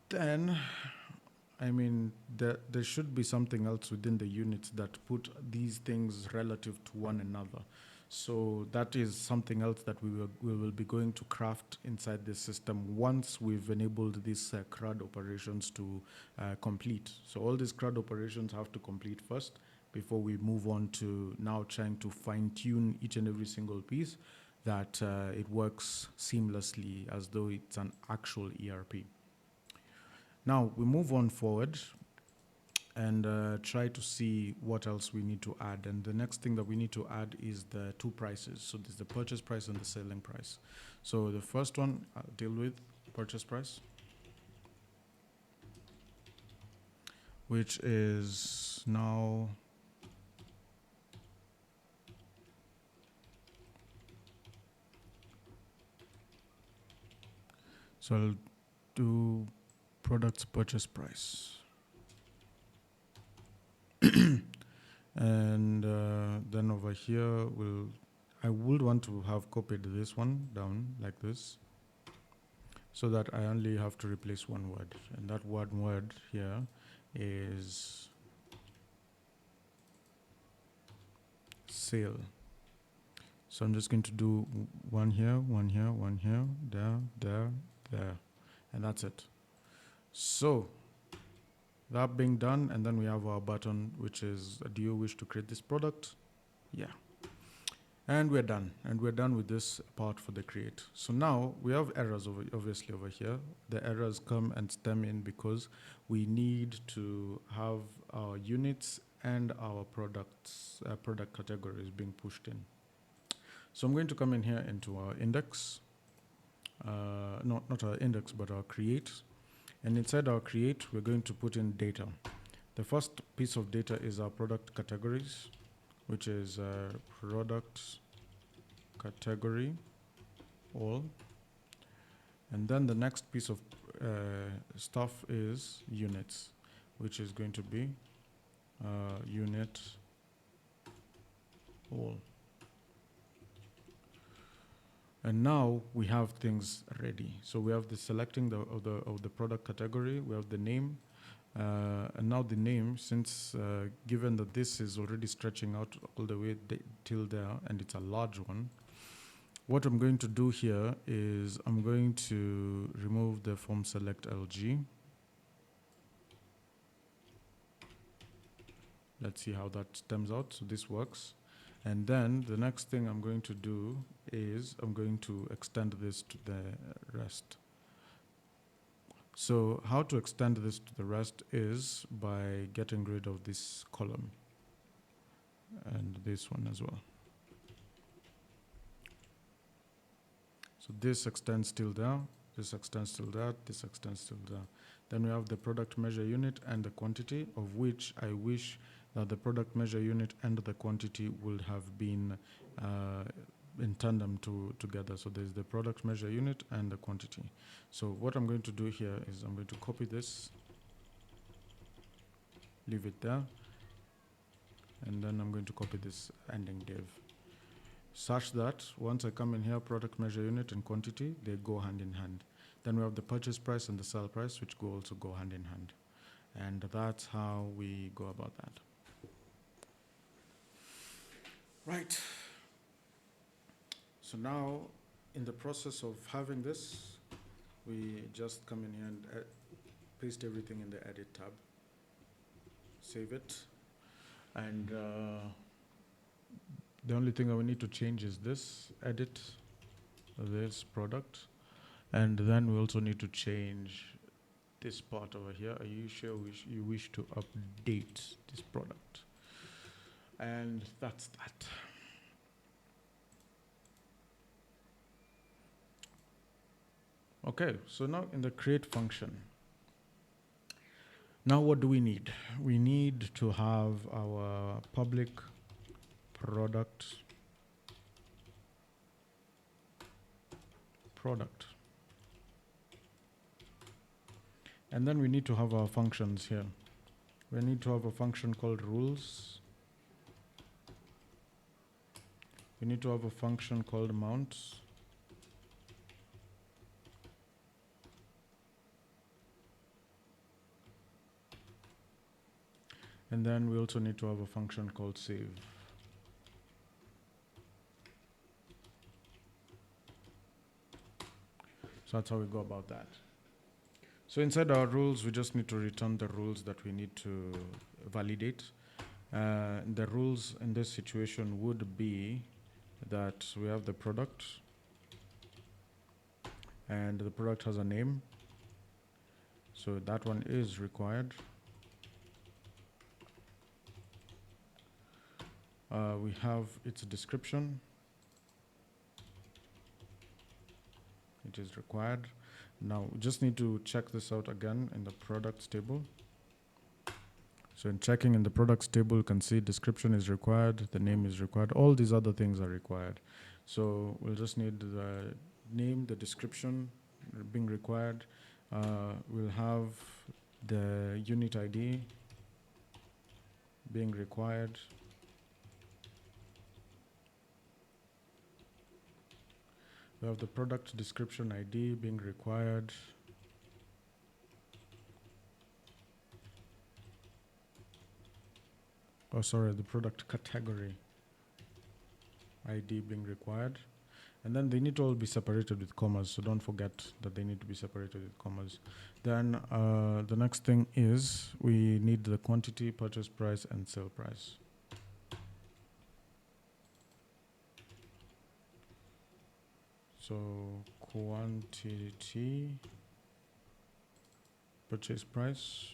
Then, I mean, there should be something else within the units that put these things relative to one another. So that is something else that we will be going to craft inside this system once we've enabled these CRUD operations to complete. So all these CRUD operations have to complete first before we move on to now trying to fine tune each and every single piece that it works seamlessly as though it's an actual ERP. Now we move on forward and try to see what else we need to add. And the next thing that we need to add is the 2 prices. So there's the purchase price and the selling price. So the first one, I'll deal with purchase price, which is now So I'll do products purchase price. And then over here, I would want to have copied this one down like this, so that I only have to replace one word. And that one word here is sale. So I'm just going to do one here, one here, one here, there, there, there. And that's it. So that being done, and then we have our button, which is, do you wish to create this product? Yeah. And we're done. And we're done with this part for the create. So now we have errors obviously over here. The errors come and stem in because we need to have our units and our products, product categories being pushed in. So I'm going to come in here into our index, not our index, but our create. And inside our create, we're going to put in data. The first piece of data is our product categories, which is product category all. And then the next piece of stuff is units, which is going to be unit all. And now we have things ready. So we have the selecting of the product category. We have the name, and now the name. Since given that this is already stretching out all the way till there, and it's a large one, what I'm going to do here is I'm going to remove the form select LG. Let's see how that stems out. So this works. And then the next thing I'm going to do is I'm going to extend this to the rest. So how to extend this to the rest is by getting rid of this column and this one as well. So this extends till there, this extends till that, this extends till there. Then we have the product measure unit and the quantity, of which I wish that the product measure unit and the quantity will have been in tandem together. So there's the product measure unit and the quantity. So what I'm going to do here is I'm going to copy this, leave it there, and then I'm going to copy this ending div, such that once I come in here, product measure unit and quantity, they go hand in hand. Then we have the purchase price and the sell price, which also go hand in hand. And that's how we go about that. Right. So now, in the process of having this, we just come in here and paste everything in the edit tab, save it, and the only thing I will need to change is this, edit this product, and then we also need to change this part over here. Are you sure you wish to update this product? And that's that. Okay, so now in the create function, now what do we need? We need to have our public product and then we need to have our functions here. We need to have a function called rules. We need to have a function called mount. And then we also need to have a function called save. So that's how we go about that. So inside our rules, we just need to return the rules that we need to validate. The rules in this situation would be that we have the product, and the product has a name. So that one is required. We have its description. It is required. Now we just need to check this out again in the products table. So in checking in the products table, you can see description is required, the name is required, all these other things are required. So we'll just need the name, the description, being required. We'll have the unit ID being required. We have the product description ID being required. Oh, sorry, the product category ID being required. And then they need to all be separated with commas, so don't forget that they need to be separated with commas. Then the next thing is we need the quantity, purchase price, and sale price. So quantity, purchase price,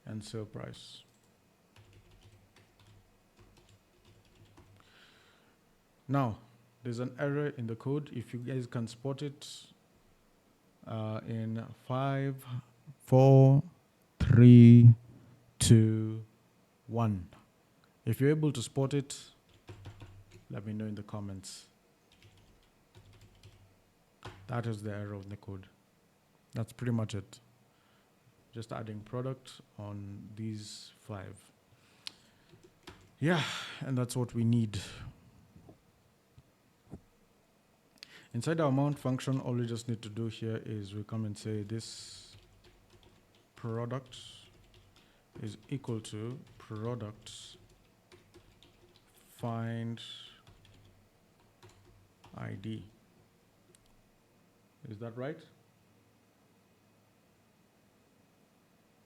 and sale price. Now, there's an error in the code. If you guys can spot it in 5, 4, 3, 2, 1. If you're able to spot it, let me know in the comments. That is the error of the code. That's pretty much it. Just adding product on these 5. Yeah, and that's what we need. Inside our mount function, all we just need to do here is we come and say this product is equal to product find ID. Is that right?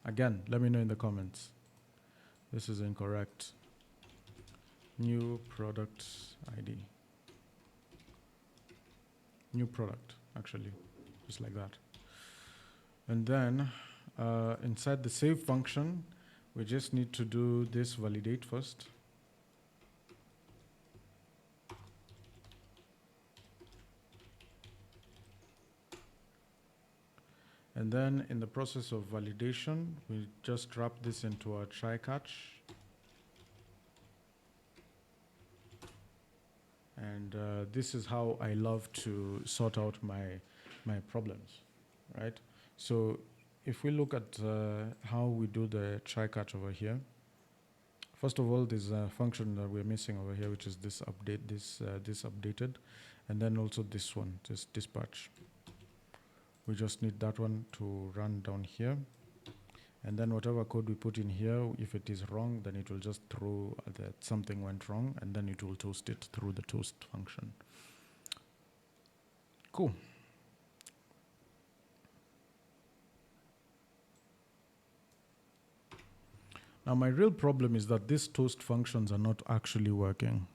Again, let me know in the comments. This is incorrect. New product ID. New product, actually, just like that. And then inside the save function, we just need to do this validate first. And then in the process of validation, we just wrap this into a try catch. And this is how I love to sort out my problems, right? So if we look at how we do the try catch over here, first of all, there's a function that we're missing over here, which is this update, this updated, and then also this one, this dispatch. We just need that one to run down here. And then whatever code we put in here, if it is wrong, then it will just throw that something went wrong, and then it will toast it through the toast function. Cool. Now my real problem is that these toast functions are not actually working.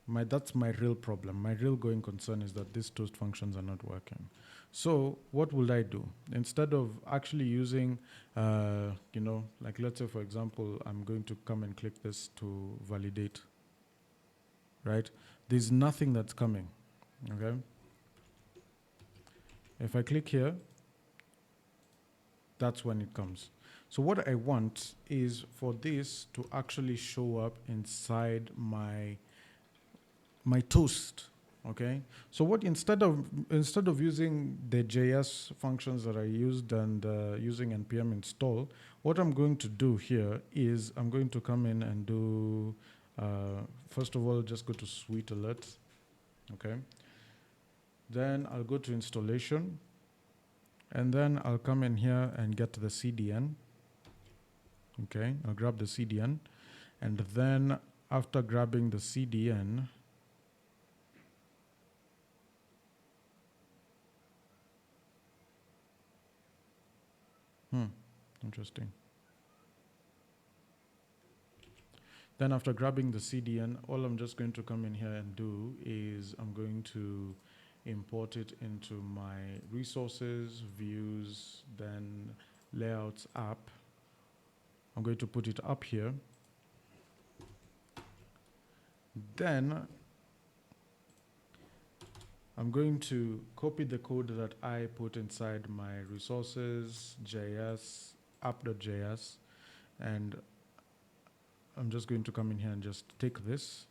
That's my real problem. My real going concern is that these toast functions are not working. So what would I do? Instead of actually using, like let's say, for example, I'm going to come and click this to validate, right? There's nothing that's coming, okay? If I click here, that's when it comes. So what I want is for this to actually show up inside my toast, okay? So what instead of using the JS functions that I used and using npm install, what I'm going to do here is I'm going to come in and do first of all just go to SweetAlert, okay? Then I'll go to installation, and then I'll come in here and get the CDN. Okay, I'll grab the CDN, and then after grabbing the CDN, interesting. Then after grabbing the CDN, all I'm just going to come in here and do is I'm going to import it into my resources, views, then layouts app. I'm going to put it up here. Then I'm going to copy the code that I put inside my resources, JS, app.js, and I'm just going to come in here and just take this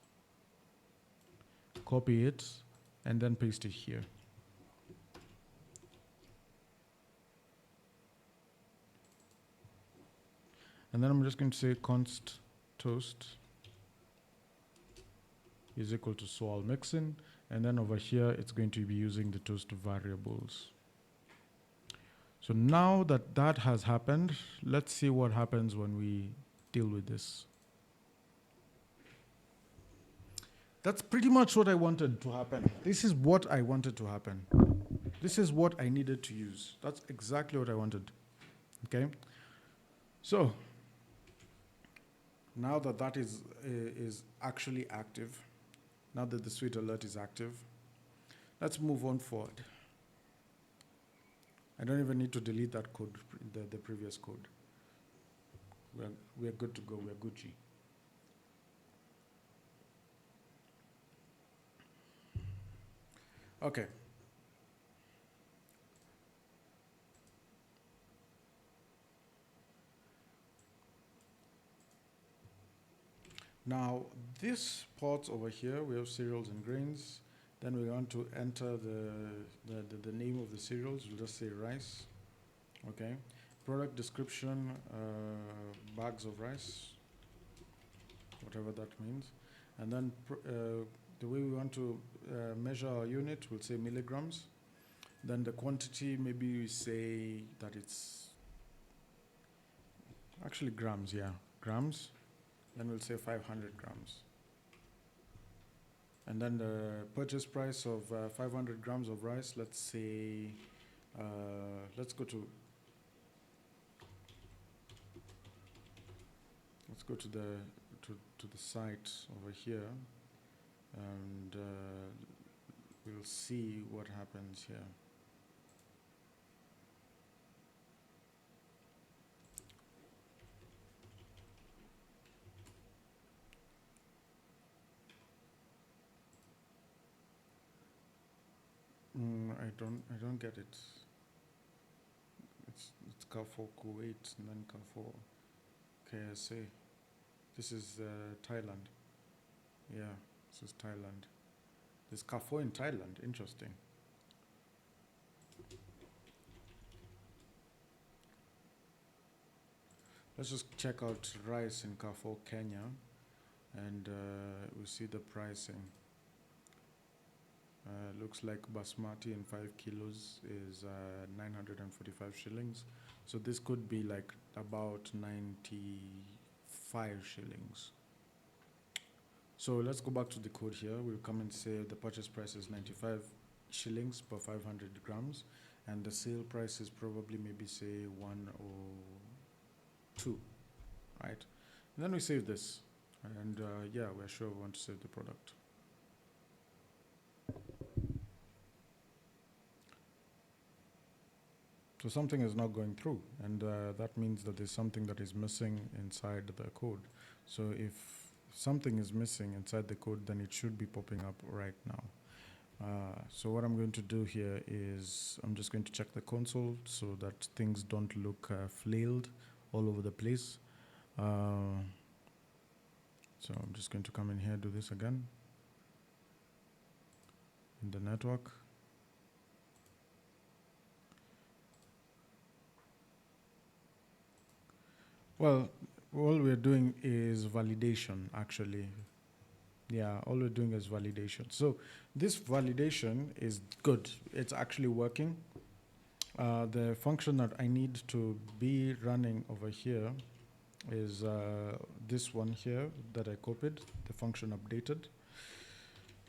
copy it, and then paste it here. And then I'm just going to say const toast is equal to swal mixin, and then over here it's going to be using the toast variables. So now that that has happened, let's see what happens when we deal with this. That's pretty much what I wanted to happen. This is what I wanted to happen. This is what I needed to use. That's exactly what I wanted. Okay? So now that that is actually active, now that the SweetAlert is active, let's move on forward. I don't even need to delete that code, the previous code. We're good to go. We're Gucci. Okay. Now, this part over here, we have cereals and grains. Then we want to enter the name of the cereals. We'll just say rice. Okay. Product description, bags of rice, whatever that means. And then the way we want to measure our unit, we'll say milligrams. Then the quantity, maybe we say that it's actually grams, yeah, grams. Then we'll say 500 grams. And then the purchase price of 500 grams of rice, let's say, let's go to the site over here, and we'll see what happens here. I don't get it. It's Carrefour Kuwait and then Carrefour KSA. This is Thailand. Yeah, this is Thailand. There's Carrefour in Thailand. Interesting. Let's just check out rice in Carrefour, Kenya, and we'll see the pricing. Looks like basmati in 5 kilos is 945 shillings. So this could be like about 95 shillings. So let's go back to the code here. We'll come and say the purchase price is 95 shillings per 500 grams. And the sale price is probably maybe say 102, right? And then we save this. And yeah, we're sure we want to save the product. So something is not going through, and that means that there's something that is missing inside the code. So if something is missing inside the code, then it should be popping up right now. So what I'm going to do here is I'm just going to check the console so that things don't look flailed all over the place. So I'm just going to come in here, do this again in the network. Well, all we're doing is validation, actually. Yeah, all we're doing is validation. So this validation is good. It's actually working. The function that I need to be running over here is this one here that I copied, the function updated.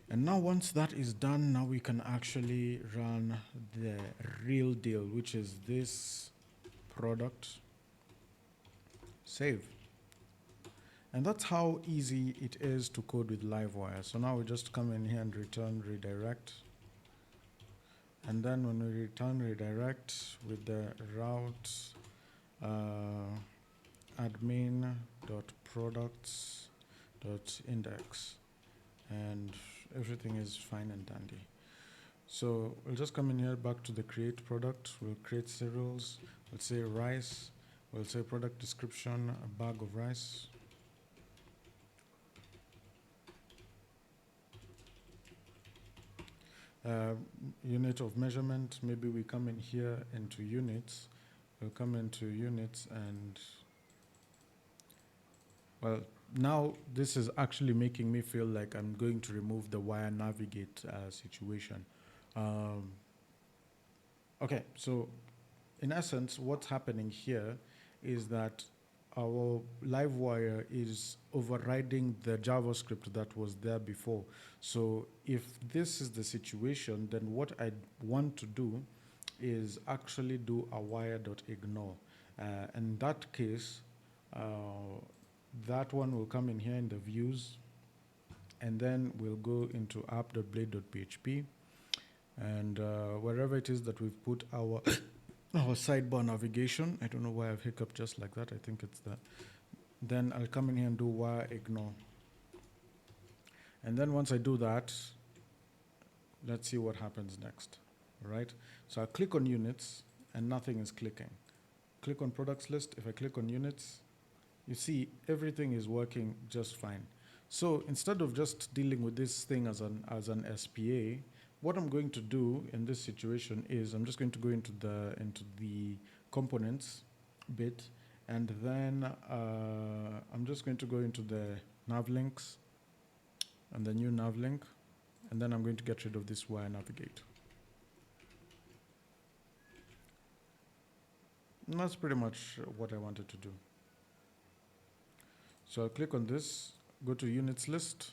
And now once that is done, now we can actually run the real deal, which is this product save. And that's how easy it is to code with Livewire. So now we just come in here and return redirect. And then when we return redirect with the route admin.products.index, and everything is fine and dandy. So we'll just come in here back to the create product. We'll create cereals. We'll say rice. We'll say product description, a bag of rice. Unit of measurement, maybe we come in here into units. We'll come into units and, well, now this is actually making me feel like I'm going to remove the wire navigate situation. Okay, so in essence, what's happening here is that our Livewire is overriding the JavaScript that was there before. So if this is the situation, then what I want to do is actually do a wire.ignore. In that case, that one will come in here in the views, and then we'll go into app.blade.php, and wherever it is that we've put our our sidebar navigation. I don't know why I've hiccuped just like that. I think it's that. Then I'll come in here and do wire ignore. And then once I do that, let's see what happens next. All right. So I click on units and nothing is clicking. Click on products list. If I click on units, you see everything is working just fine. So instead of just dealing with this thing as an SPA, what I'm going to do in this situation is I'm just going to go into the components bit, and then I'm just going to go into the nav links and the new nav link, and then I'm going to get rid of this wire navigate. And that's pretty much what I wanted to do. So I'll click on this, go to units list,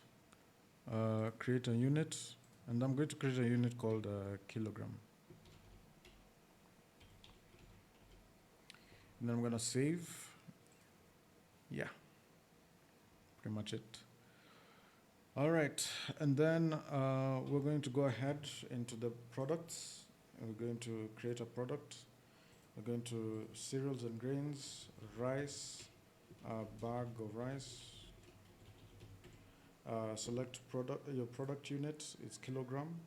create a unit, and I'm going to create a unit called kilogram. And then I'm going to save. Yeah, pretty much it. All right, and then we're going to go ahead into the products. We're going to create a product. We're going to cereals and grains, rice, a bag of rice. Select your product unit is kilogram.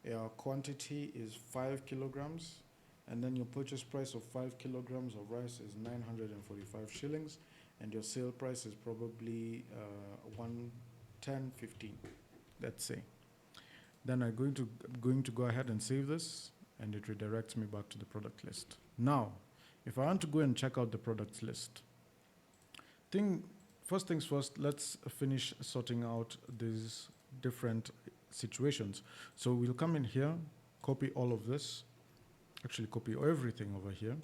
Your quantity is 5 kilograms. And then your purchase price of 5 kilograms of rice is 945 shillings. And your sale price is probably 110.15, let's say. Then I'm going to go ahead and save this, and it redirects me back to the product list. Now, if I want to go and check out the products list, first things first, let's finish sorting out these different situations. So we'll come in here, copy all of this, actually copy everything over here,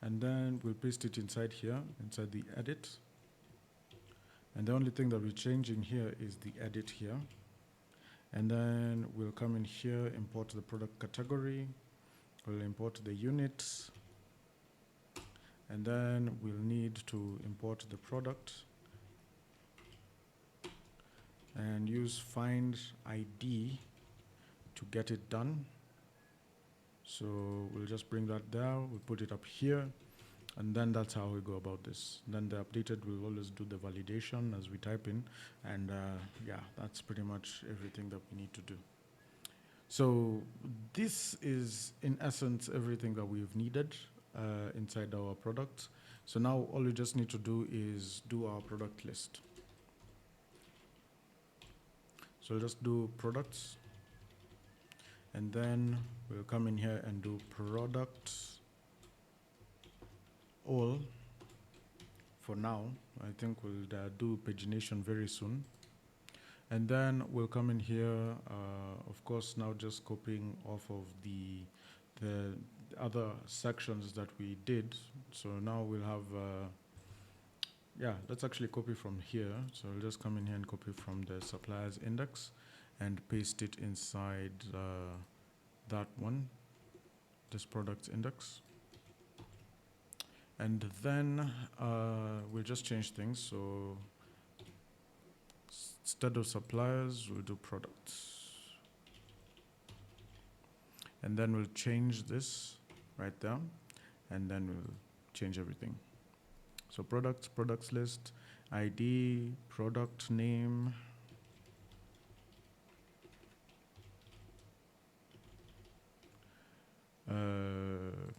and then we'll paste it inside here, inside the edit. And the only thing that we're changing here is the edit here. And then we'll come in here, import the product category, we'll import the units, and then we'll need to import the product and use find ID to get it done. So we'll just bring that down, we'll put it up here, and then that's how we go about this. Then the updated will always do the validation as we type in, and yeah, that's pretty much everything that we need to do. So this is in essence everything that we've needed inside our product. So now all we just need to do is do our product list. So we'll just do products, and then we'll come in here and do product all for now. I think we'll do pagination very soon. And then we'll come in here, of course, now just copying off of the other sections that we did. So now we'll have, yeah, let's actually copy from here. So we'll just come in here and copy from the suppliers index and paste it inside that one, this product index. And then we'll just change things. So instead of suppliers, we'll do products. And then we'll change this right there, and then we'll change everything. So products, products list, ID, product name,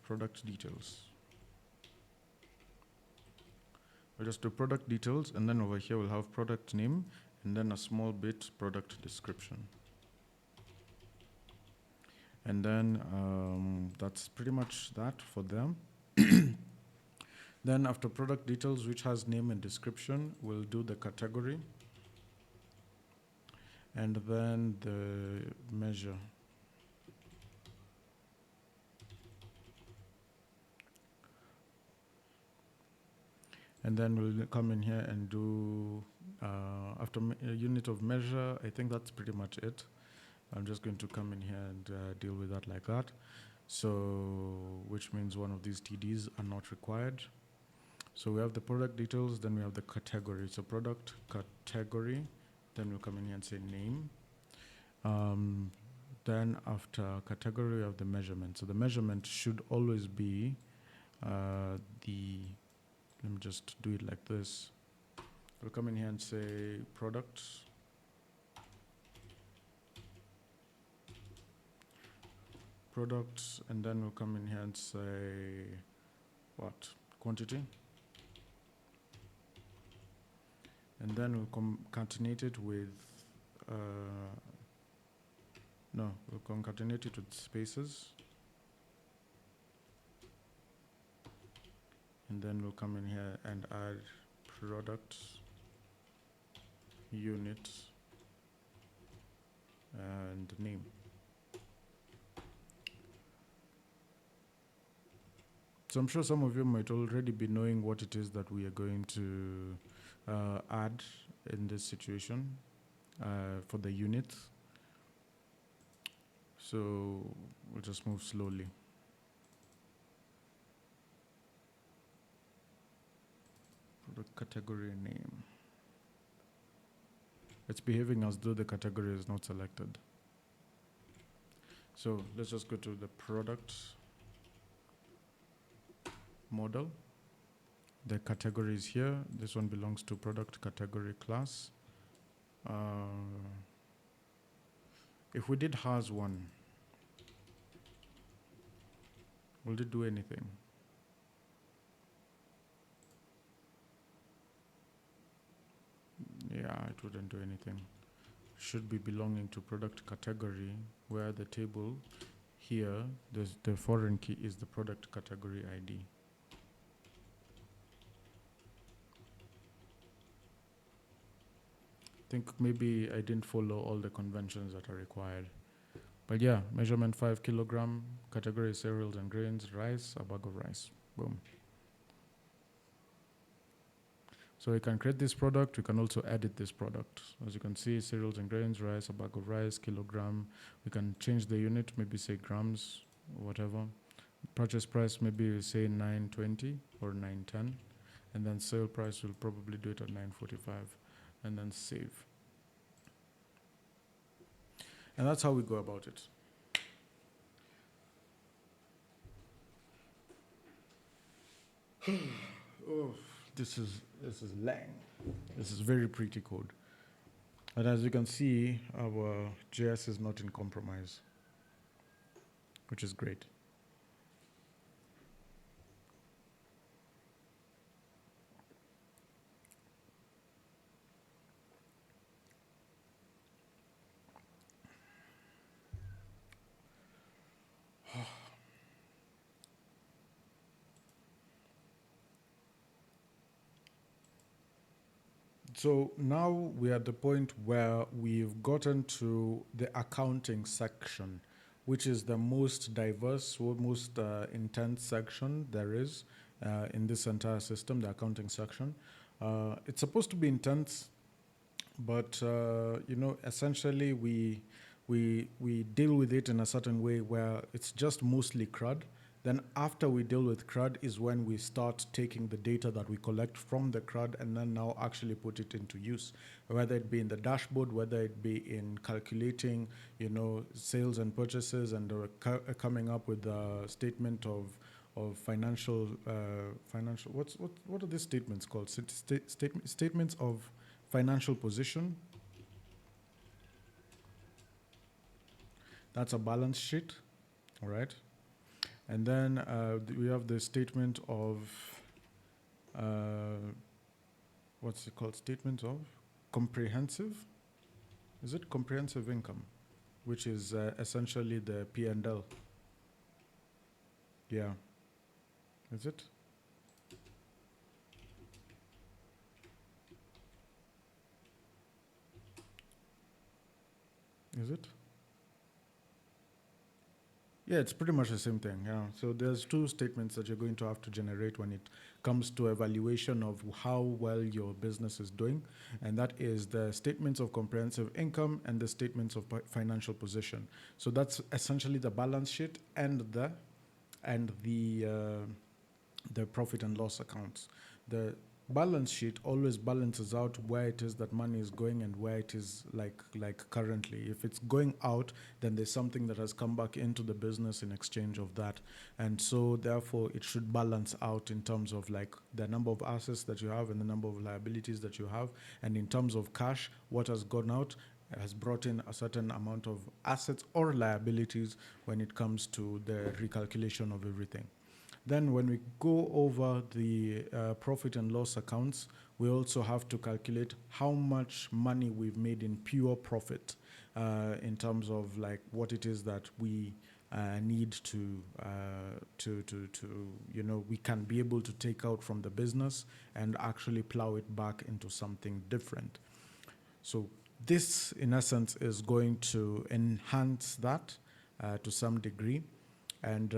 product details. We'll just do product details, and then over here we'll have product name, and then a small bit product description. And then that's pretty much that for them. Then after product details, which has name and description, we'll do the category. And then the measure. And then we'll come in here and do, after a unit of measure, I think that's pretty much it. I'm just going to come in here and deal with that like that. So, which means one of these TDs are not required. So we have the product details, then we have the category. So product category, then we'll come in here and say name. Then after category, we have the measurement. So the measurement should always be let me just do it like this. We'll come in here and say products. Products, and then we'll come in here and say, what? Quantity. And then we'll concatenate it with, we'll concatenate it with spaces. And then we'll come in here and add product unit and name. So I'm sure some of you might already be knowing what it is that we are going to add in this situation for the unit. So we'll just move slowly. Product category name. It's behaving as though the category is not selected. So let's just go to the product model. The category is here. This one belongs to product category class. If we did has one, will it do anything? Yeah, it wouldn't do anything. Should be belonging to product category, where the table here, the foreign key is the product category ID. I think maybe I didn't follow all the conventions that are required. But yeah, measurement 5 kilogram, category cereals and grains, rice, a bag of rice. Boom. So we can create this product. We can also edit this product. As you can see, cereals and grains, rice, a bag of rice, kilogram. We can change the unit, maybe say grams, whatever. Purchase price, maybe we say 9.20 or 9.10. And then sale price, we'll probably do it at 9.45. And then save. And that's how we go about it. Oh, this is lang. This is very pretty code. And as you can see, our JS is not in compromise, which is great. So now we're at the point where we've gotten to the accounting section, which is the most diverse or most intense section there is in this entire system, the accounting section. It's supposed to be intense, but essentially we deal with it in a certain way where it's just mostly CRUD. Then after we deal with CRUD is when we start taking the data that we collect from the CRUD and then now actually put it into use, whether it be in the dashboard, whether it be in calculating, sales and purchases, and coming up with a statement of financial. What are these statements called? Statements of financial position. That's a balance sheet, all right? And then we have the statement of, what's it called? Statement of comprehensive? Is it comprehensive income? which is essentially the P&L. Yeah. Is it? Is it? Yeah, it's pretty much the same thing. Yeah. So there's two statements that you're going to have to generate when it comes to evaluation of how well your business is doing, and that is the statements of comprehensive income and the statements of financial position. So that's essentially the balance sheet and the profit and loss accounts. The balance sheet always balances out where it is that money is going and where it is like currently. If it's going out, then there's something that has come back into the business in exchange of that. And so therefore it should balance out in terms of like the number of assets that you have and the number of liabilities that you have. And in terms of cash, what has gone out has brought in a certain amount of assets or liabilities when it comes to the recalculation of everything. Then when we go over the profit and loss accounts, we also have to calculate how much money we've made in pure profit in terms of like what it is that we need to we can be able to take out from the business and actually plow it back into something different. So this, in essence, is going to enhance that to some degree. And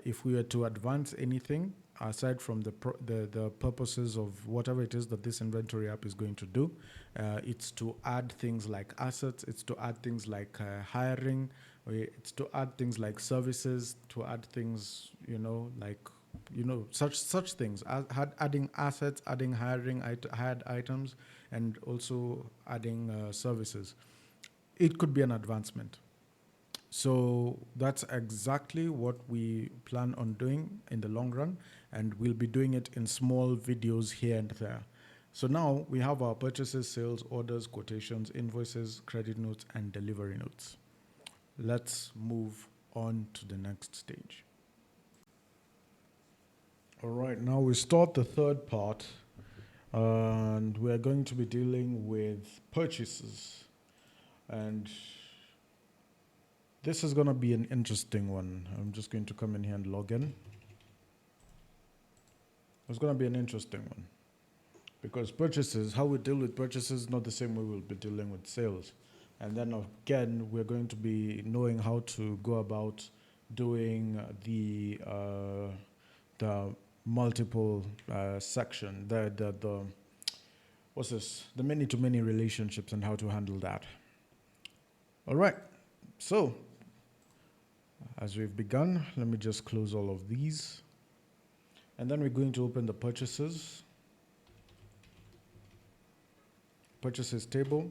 if we were to advance anything, aside from the purposes of whatever it is that this inventory app is going to do, it's to add things like assets, it's to add things like hiring, it's to add things like services, to add things, such things, adding assets, adding hiring, hired items, and also adding services. It could be an advancement. So that's exactly what we plan on doing in the long run, and we'll be doing it in small videos here and there. So now we have our purchases, sales, orders, quotations, invoices, credit notes, and delivery notes. Let's move on to the next stage. All right, now we start the third part, and we're going to be dealing with purchases. And this is going to be an interesting one. I'm just going to come in here and log in. It's going to be an interesting one because purchases, how we deal with purchases, is not the same way we'll be dealing with sales. And then again, we're going to be knowing how to go about doing the multiple section, what's this? The many-to-many relationships and how to handle that. All right. So as we've begun, let me just close all of these. And then we're going to open the purchases table.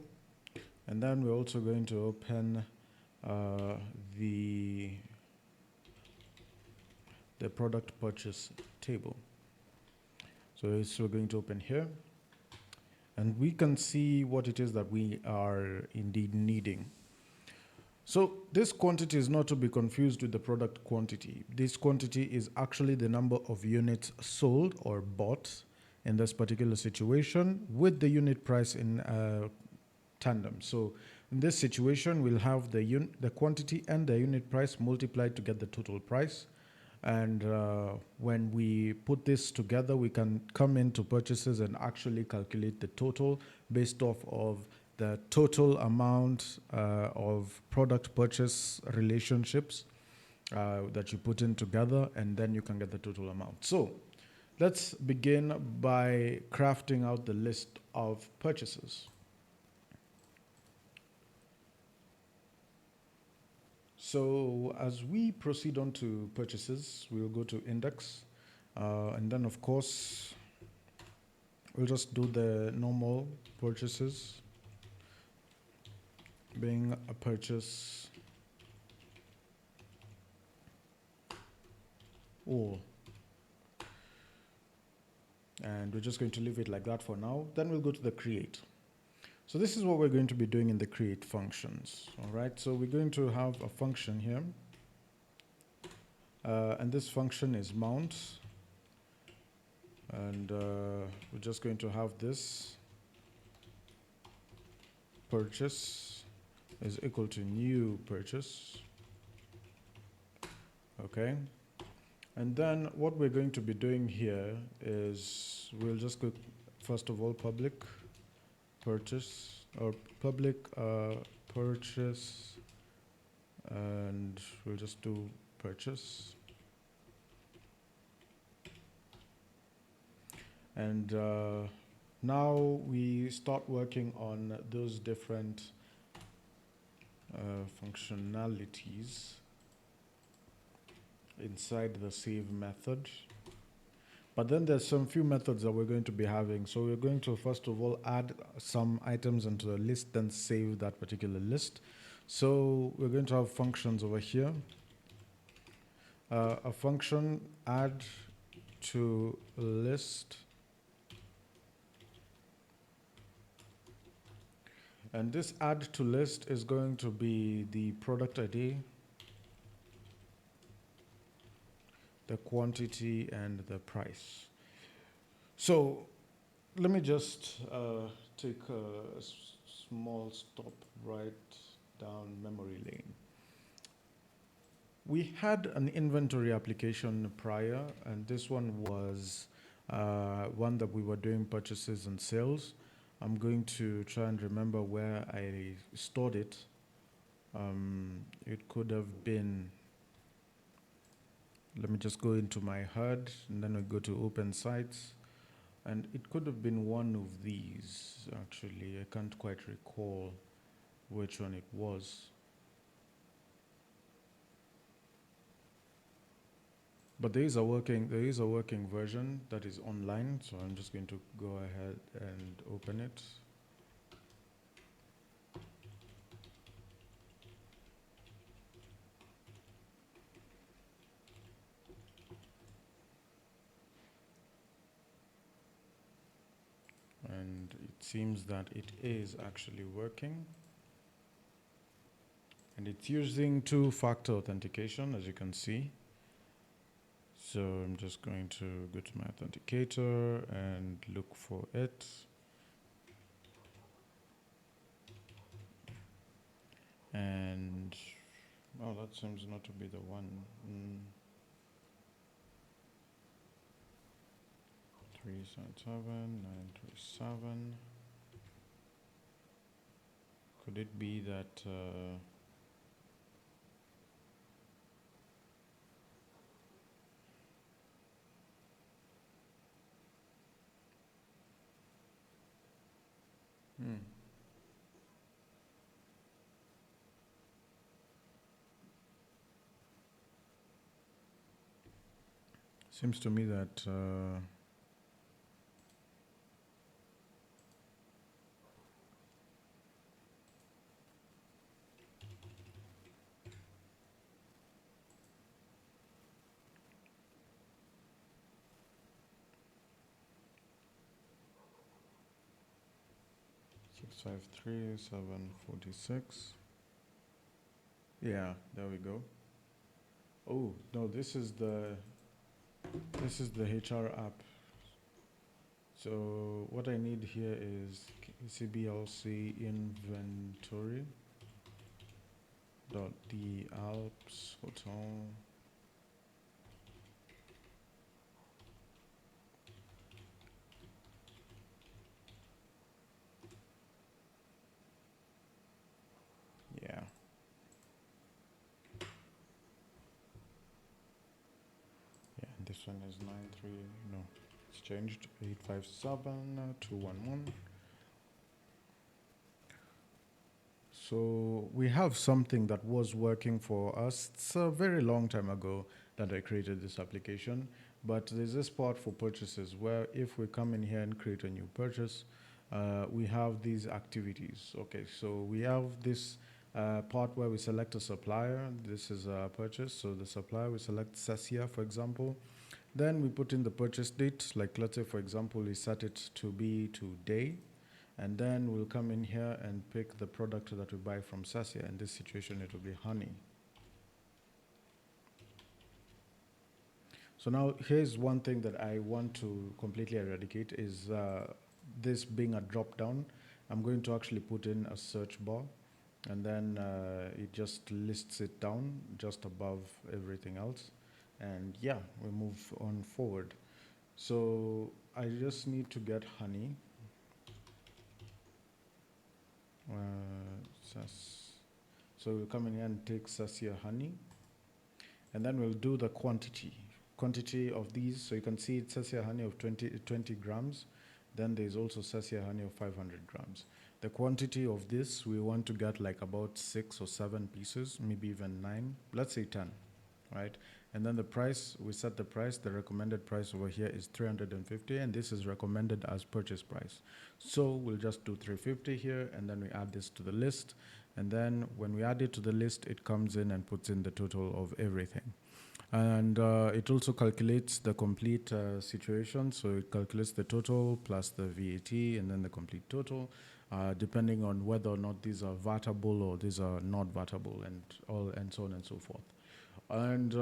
And then we're also going to open the product purchase table. So we're going to open here. And we can see what it is that we are indeed needing. So this quantity is not to be confused with the product quantity. This quantity is actually the number of units sold or bought in this particular situation with the unit price in tandem. So in this situation, we'll have the quantity and the unit price multiplied to get the total price. And when we put this together, we can come into purchases and actually calculate the total based off of the total amount of product purchase relationships that you put in together, and then you can get the total amount. So let's begin by crafting out the list of purchases. So as we proceed on to purchases, we'll go to index, and then of course, we'll just do the normal purchases, being a purchase all. And we're just going to leave it like that for now. Then we'll go to the create. So this is what we're going to be doing in the create functions. All right, so we're going to have a function here. And this function is mount. And we're just going to have this purchase is equal to new purchase. Okay. And then what we're going to be doing here is we'll just go, first of all, public purchase or public purchase, and we'll just do purchase. And now we start working on those different functionalities inside the save method. But then there's some few methods that we're going to be having. So we're going to first of all add some items into the list, then save that particular list. So we're going to have functions over here. A function add to list. And this add to list is going to be the product ID, the quantity, and the price. So let me just take a small stop right down memory lane. We had an inventory application prior, and this one was one that we were doing purchases and sales. I'm going to try and remember where I stored it. It could have been, let me just go into my HUD, and then I go to open sites. And it could have been one of these, actually. I can't quite recall which one it was. But there is a working version that is online, so I'm just going to go ahead and open it. And it seems that it is actually working. And it's using two-factor authentication, as you can see. So I'm just going to go to my authenticator and look for it. And, oh, that seems not to be the one. 377 937. Could it be that seems to me that 653 746. Yeah, there we go. Oh no, this is the HR app. So what I need here is CBLC inventory dot the Alps hotel. Yeah. Yeah, this one is 93, no, it's changed, 857 211. So we have something that was working for us. It's a very long time ago that I created this application, but there's this part for purchases where if we come in here and create a new purchase, we have these activities. Okay, so we have this part where we select a supplier. This is a purchase, so the supplier, we select Sasia, for example. Then we put in the purchase date, like let's say, for example, we set it to be today. And then we'll come in here and pick the product that we buy from Sasia. In this situation, it will be honey. So now here's one thing that I want to completely eradicate is this being a drop down. I'm going to actually put in a search bar. and then it just lists it down just above everything else. And yeah, we move on forward. So I just need to get honey. So we'll come in here and take sassia honey, and then we'll do the quantity of these. So you can see it says here honey of 20 grams. Then there's also says here honey of 500 grams. The quantity of this, we want to get like about 6 or 7 pieces, maybe even 9. Let's say 10, right? And then the price, we set the price. The recommended price over here is 350, and this is recommended as purchase price. So we'll just do 350 here, and then we add this to the list. And then when we add it to the list, it comes in and puts in the total of everything. And it also calculates the complete situation. So it calculates the total plus the VAT and then the complete total, depending on whether or not these are vatable or these are not vatable, and so on and so forth. And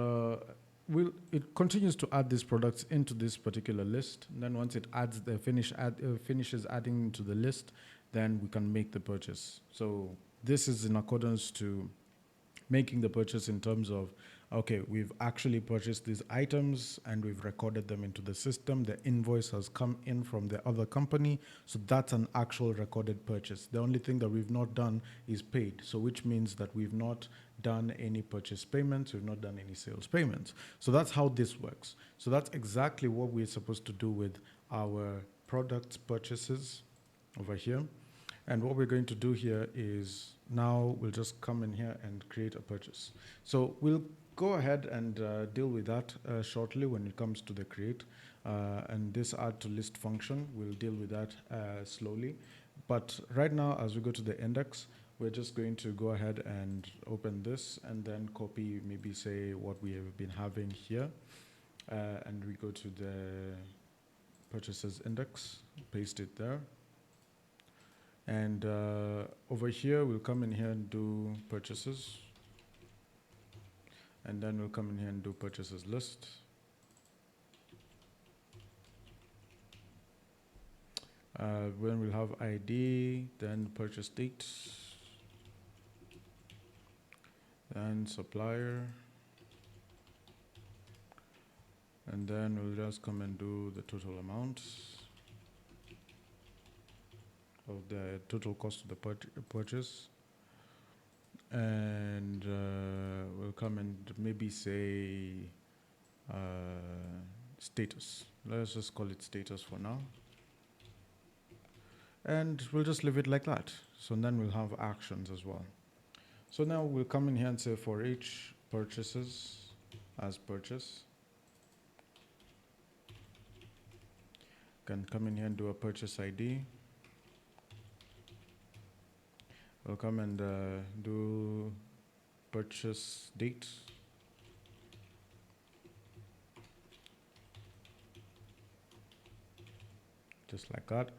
it continues to add these products into this particular list. And then once it adds finishes adding to the list, then we can make the purchase. So this is in accordance to making the purchase in terms of, okay, we've actually purchased these items and we've recorded them into the system. The invoice has come in from the other company. So that's an actual recorded purchase. The only thing that we've not done is paid. So which means that we've not done any purchase payments. We've not done any sales payments. So that's how this works. So that's exactly what we're supposed to do with our products purchases over here. And what we're going to do here is now we'll just come in here and create a purchase. So we'll go ahead and deal with that shortly when it comes to the create. And this add to list function, we'll deal with that slowly. But right now, as we go to the index, we're just going to go ahead and open this and then copy, maybe say what we have been having here. And we go to the purchases index, paste it there. And over here, we'll come in here and do purchases. And then we'll come in here and do purchases list. When we'll have ID, then purchase date, then supplier. And then we'll just come and do the total amount of the total cost of the purchase. And we'll come and maybe say status. Let's just call it status for now. And we'll just leave it like that. So then we'll have actions as well. So now we'll come in here and say for each purchases as purchase. Can come in here and do a purchase ID. We'll come and do purchase date. Just like that.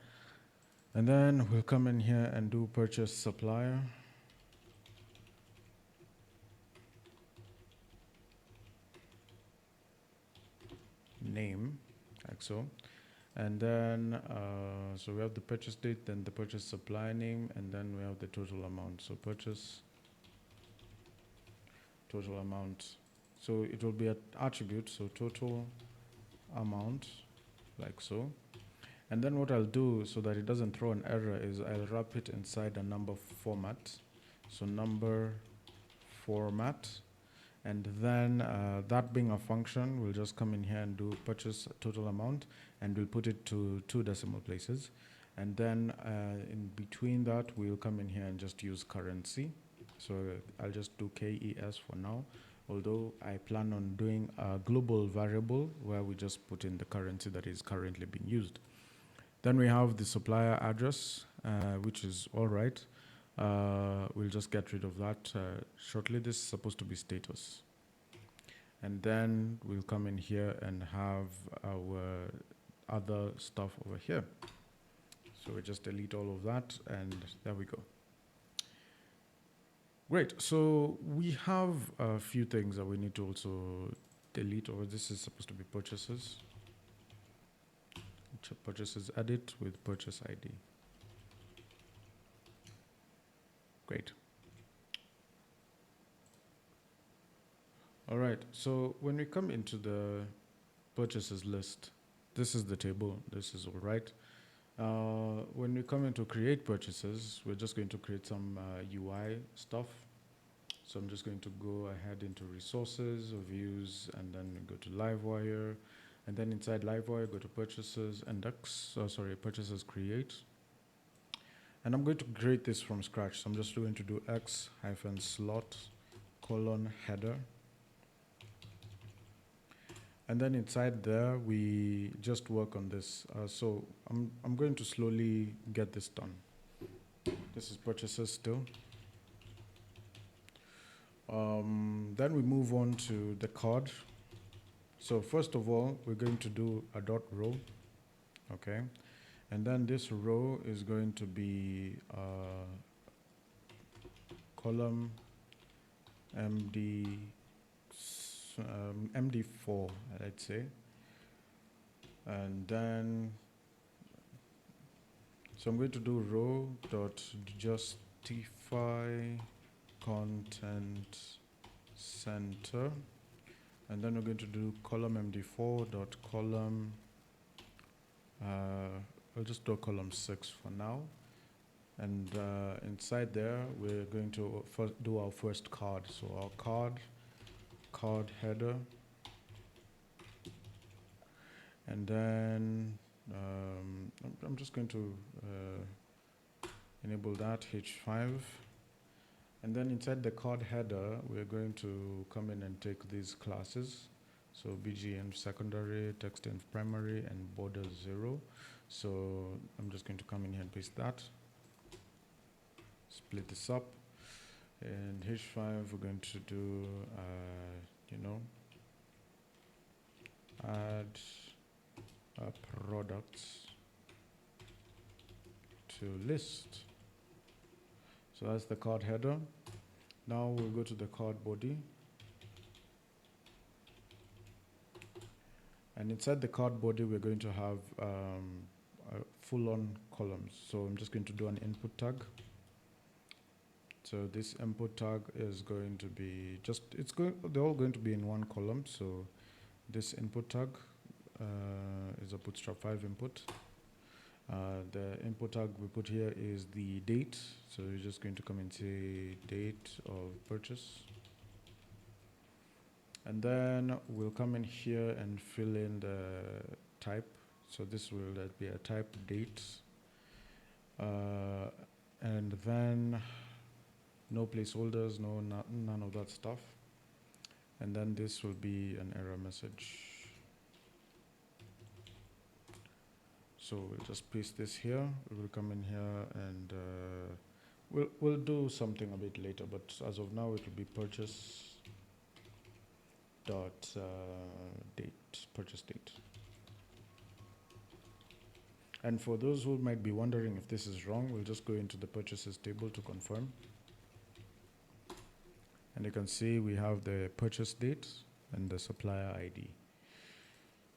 And then we'll come in here and do purchase supplier. Name, like so. And then, so we have the purchase date, then the purchase supplier name, and then we have the total amount. So purchase total amount. So it will be an attribute, so total amount, like so. And then what I'll do so that it doesn't throw an error is I'll wrap it inside a number format. So number format. And then that being a function, we'll just come in here and do purchase total amount, and we'll put it to 2 decimal places. And then in between that, we'll come in here and just use currency. So I'll just do KES for now, although I plan on doing a global variable where we just put in the currency that is currently being used. Then we have the supplier address, which is all right. We'll just get rid of that shortly. This is supposed to be status. And then we'll come in here and have our other stuff over here. So we just delete all of that, and there we go. Great. So we have a few things that we need to also delete over. This is supposed to be purchases. Purchases edit with purchase ID. Great. All right, so when we come into the purchases list, this is the table, this is all right. When we come into create purchases, we're just going to create some UI stuff. So I'm just going to go ahead into resources, views, and then go to Livewire. And then inside Livewire, go to purchases, purchases create. And I'm going to create this from scratch. So I'm just going to do x-slot : header. And then inside there, we just work on this. So I'm going to slowly get this done. This is purchases still. Then we move on to the card. So first of all, we're going to do a dot row, okay? And then this row is going to be column MD4, let's say. And then, so I'm going to do row dot justify content center, and then we're going to do column MD4 dot column. I'll just do a column 6 for now, and inside there we're going to first do our first card. So our card header, and then I'm just going to enable that H5. And then inside the card header, we're going to come in and take these classes. So BGN secondary, textenv primary, and border 0. So I'm just going to come in here and paste that. Split this up. And H5, we're going to do, add products to list. So that's the card header. Now we'll go to the card body. And inside the card body, we're going to have full-on columns. So I'm just going to do an input tag. So this input tag is going to be they're all going to be in one column. So this input tag is a Bootstrap 5 input. The input tag we put here is the date. So you're just going to come and say date of purchase. And then we'll come in here and fill in the type. So this will be a type date. And then no placeholders, none of that stuff. And then this will be an error message. So we'll just paste this here. We'll come in here and we'll do something a bit later, but as of now it will be purchase dot date, purchase date. And for those who might be wondering if this is wrong, we'll just go into the purchases table to confirm. And you can see we have the purchase date and the supplier ID.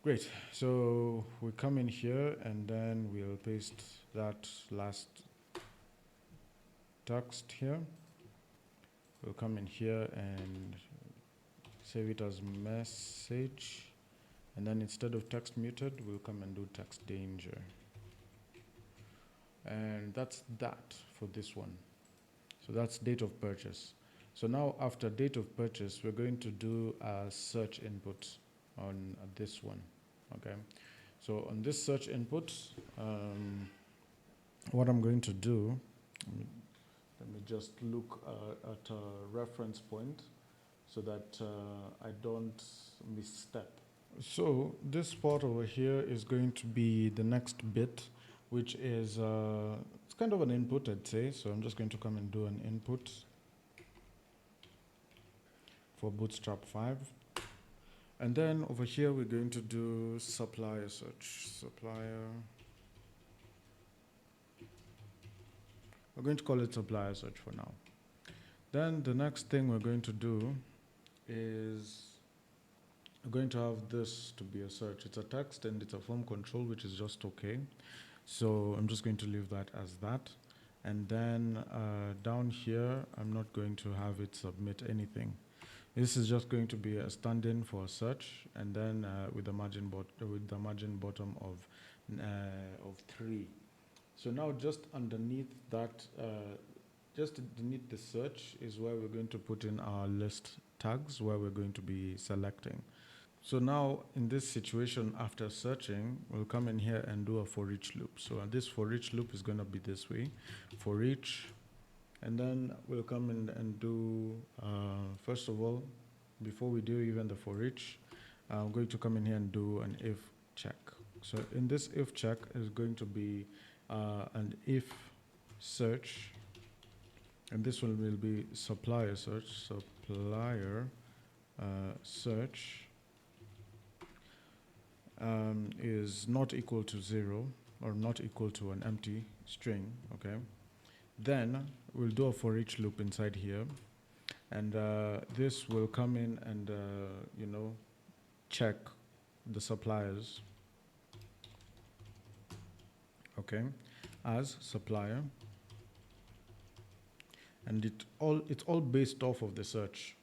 Great, so we come in here and then we'll paste that last text here. We'll come in here and save it as message. And then instead of text muted, we'll come and do text danger. And that's that for this one. So that's date of purchase. So now after date of purchase, we're going to do a search input on this one. Okay, so on this search input, what I'm going to do, let me just look at a reference point so that I don't misstep. So this part over here is going to be the next bit, which is, it's kind of an input, I'd say. So I'm just going to come and do an input for Bootstrap 5. And then over here, we're going to do supplier search. Supplier. We're going to call it supplier search for now. Then the next thing we're going to do is we're going to have this to be a search. It's a text and it's a form control, which is just okay. So I'm just going to leave that as that. And then down here, I'm not going to have it submit anything. This is just going to be a stand-in for search, and then with the margin bottom of 3. So now just underneath that, just underneath the search is where we're going to put in our list tags, where we're going to be selecting. So now in this situation, after searching, we'll come in here and do a for each loop. So this for each loop is going to be this way, for each, and then we'll come in and do, first of all, before we do even the for each, I'm going to come in here and do an if check. So in this if check is going to be an if search, and this one will be supplier search, search is not equal to 0 or not equal to an empty string, okay? Then we'll do a for each loop inside here, and this will come in and check the suppliers, okay, as supplier, and it's all based off of the search.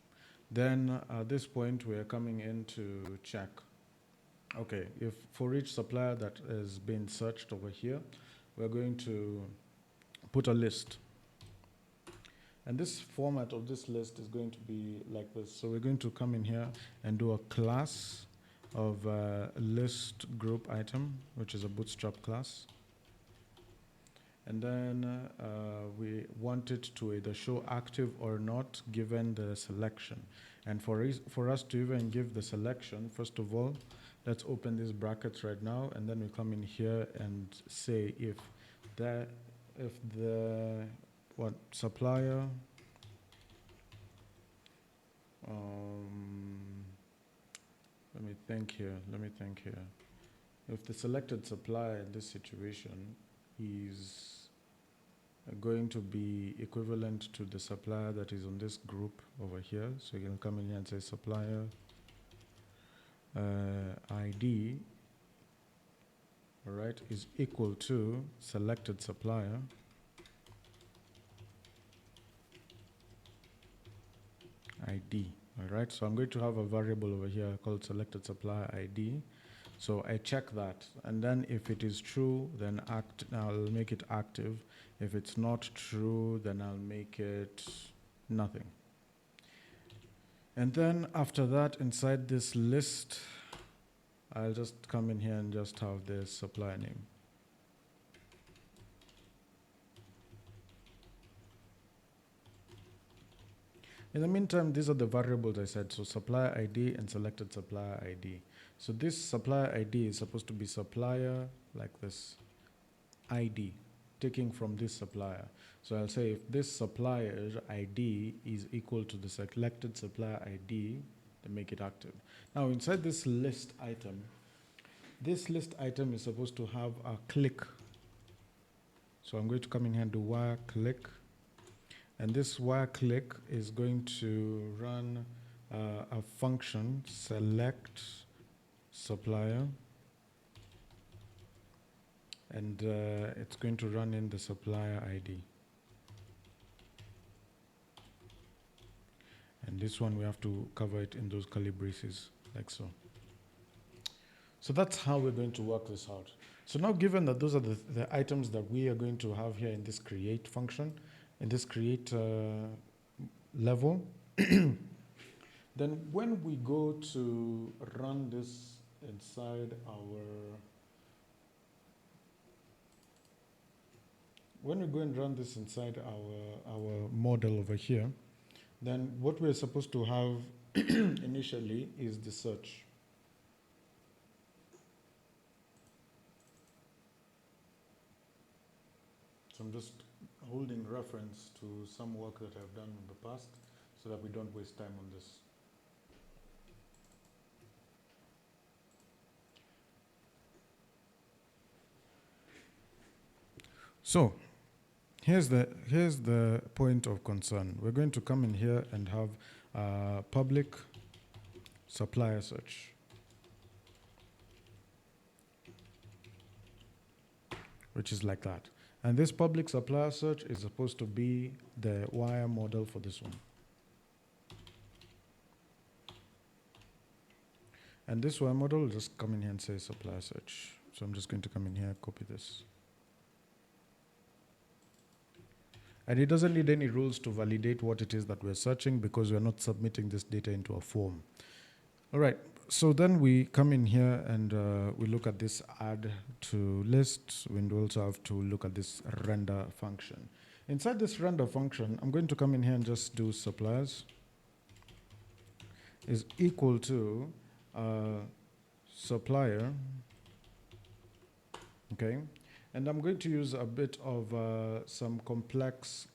Then at this point we are coming in to check, okay, if for each supplier that is being searched over here, we're going to put a list. And this format of this list is going to be like this. So we're going to come in here and do a class of list group item, which is a Bootstrap class. And then we want it to either show active or not given the selection. And for us to even give the selection, first of all, let's open these brackets right now, and then we come in here and say if the supplier, let me think here. If the selected supplier in this situation is going to be equivalent to the supplier that is on this group over here, so you can come in here and say supplier ID, all right, is equal to selected supplier ID. All right, so I'm going to have a variable over here called selected supplier ID. So I check that, and then if it is true, then I'll make it active. If it's not true, then I'll make it nothing. And then after that, inside this list, I'll just come in here and just have the supplier name. In the meantime, these are the variables I said. So supplier ID and selected supplier ID. So this supplier ID is supposed to be supplier like this ID, taking from this supplier. So I'll say if this supplier ID is equal to the selected supplier ID, then make it active. Now inside this list item is supposed to have a click. So I'm going to come in here and do wire click. And this wire click is going to run a function select supplier, and it's going to run in the supplier ID. And this one we have to cover it in those curly braces like so. So that's how we're going to work this out. So now, given that those are the items that we are going to have here in this create function, in this create level, then when we go to run this inside our model over here, then what we're supposed to have initially is the search. So I'm just holding reference to some work that I've done in the past so that we don't waste time on this. So here's the point of concern. We're going to come in here and have public supplier search, which is like that. And this public supplier search is supposed to be the wire model for this one. And this wire model will just come in here and say supplier search. So I'm just going to come in here, copy this. And it doesn't need any rules to validate what it is that we're searching because we're not submitting this data into a form. All right, so then we come in here and we look at this add to list. We also have to look at this render function. Inside this render function, I'm going to come in here and just do suppliers is equal to supplier, okay? And I'm going to use a bit of some complex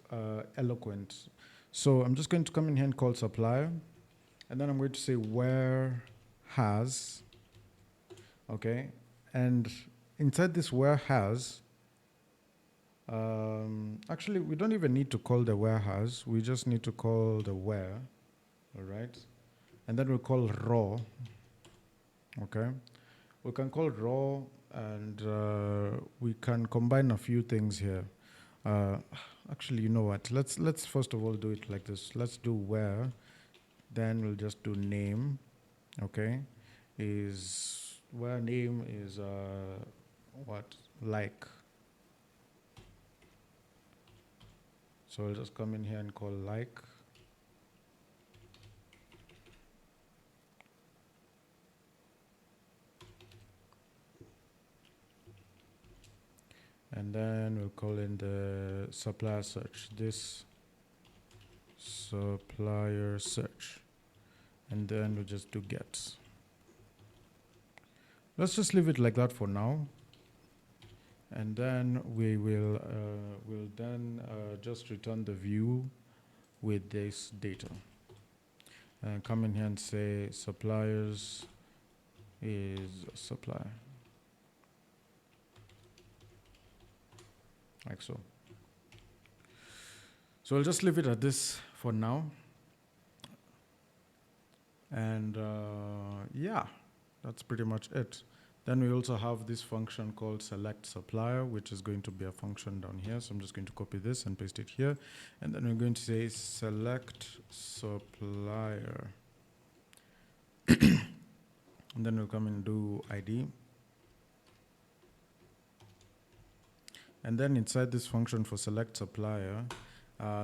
Eloquent. So I'm just going to come in here and call supplier, and then I'm going to say where has, okay? And inside this where has, actually we don't even need to call the where has, we just need to call the where, all right? And then we'll call raw, okay? We can call raw and we can combine a few things here. Actually, you know what? Let's first of all do it like this. Let's do where, then we'll just do name, okay? Is where name is what, like. So I'll just come in here and call like. And then we'll call in the supplier search, this supplier search. And then we'll just do get. Let's just leave it like that for now. And then we will just return the view with this data. And come in here and say suppliers is supplier. Like so. So I'll just leave it at this for now. And yeah, that's pretty much it. Then we also have this function called select supplier, which is going to be a function down here. So I'm just going to copy this and paste it here. And then we're going to say select supplier. And then we'll come and do ID. And then inside this function for select supplier,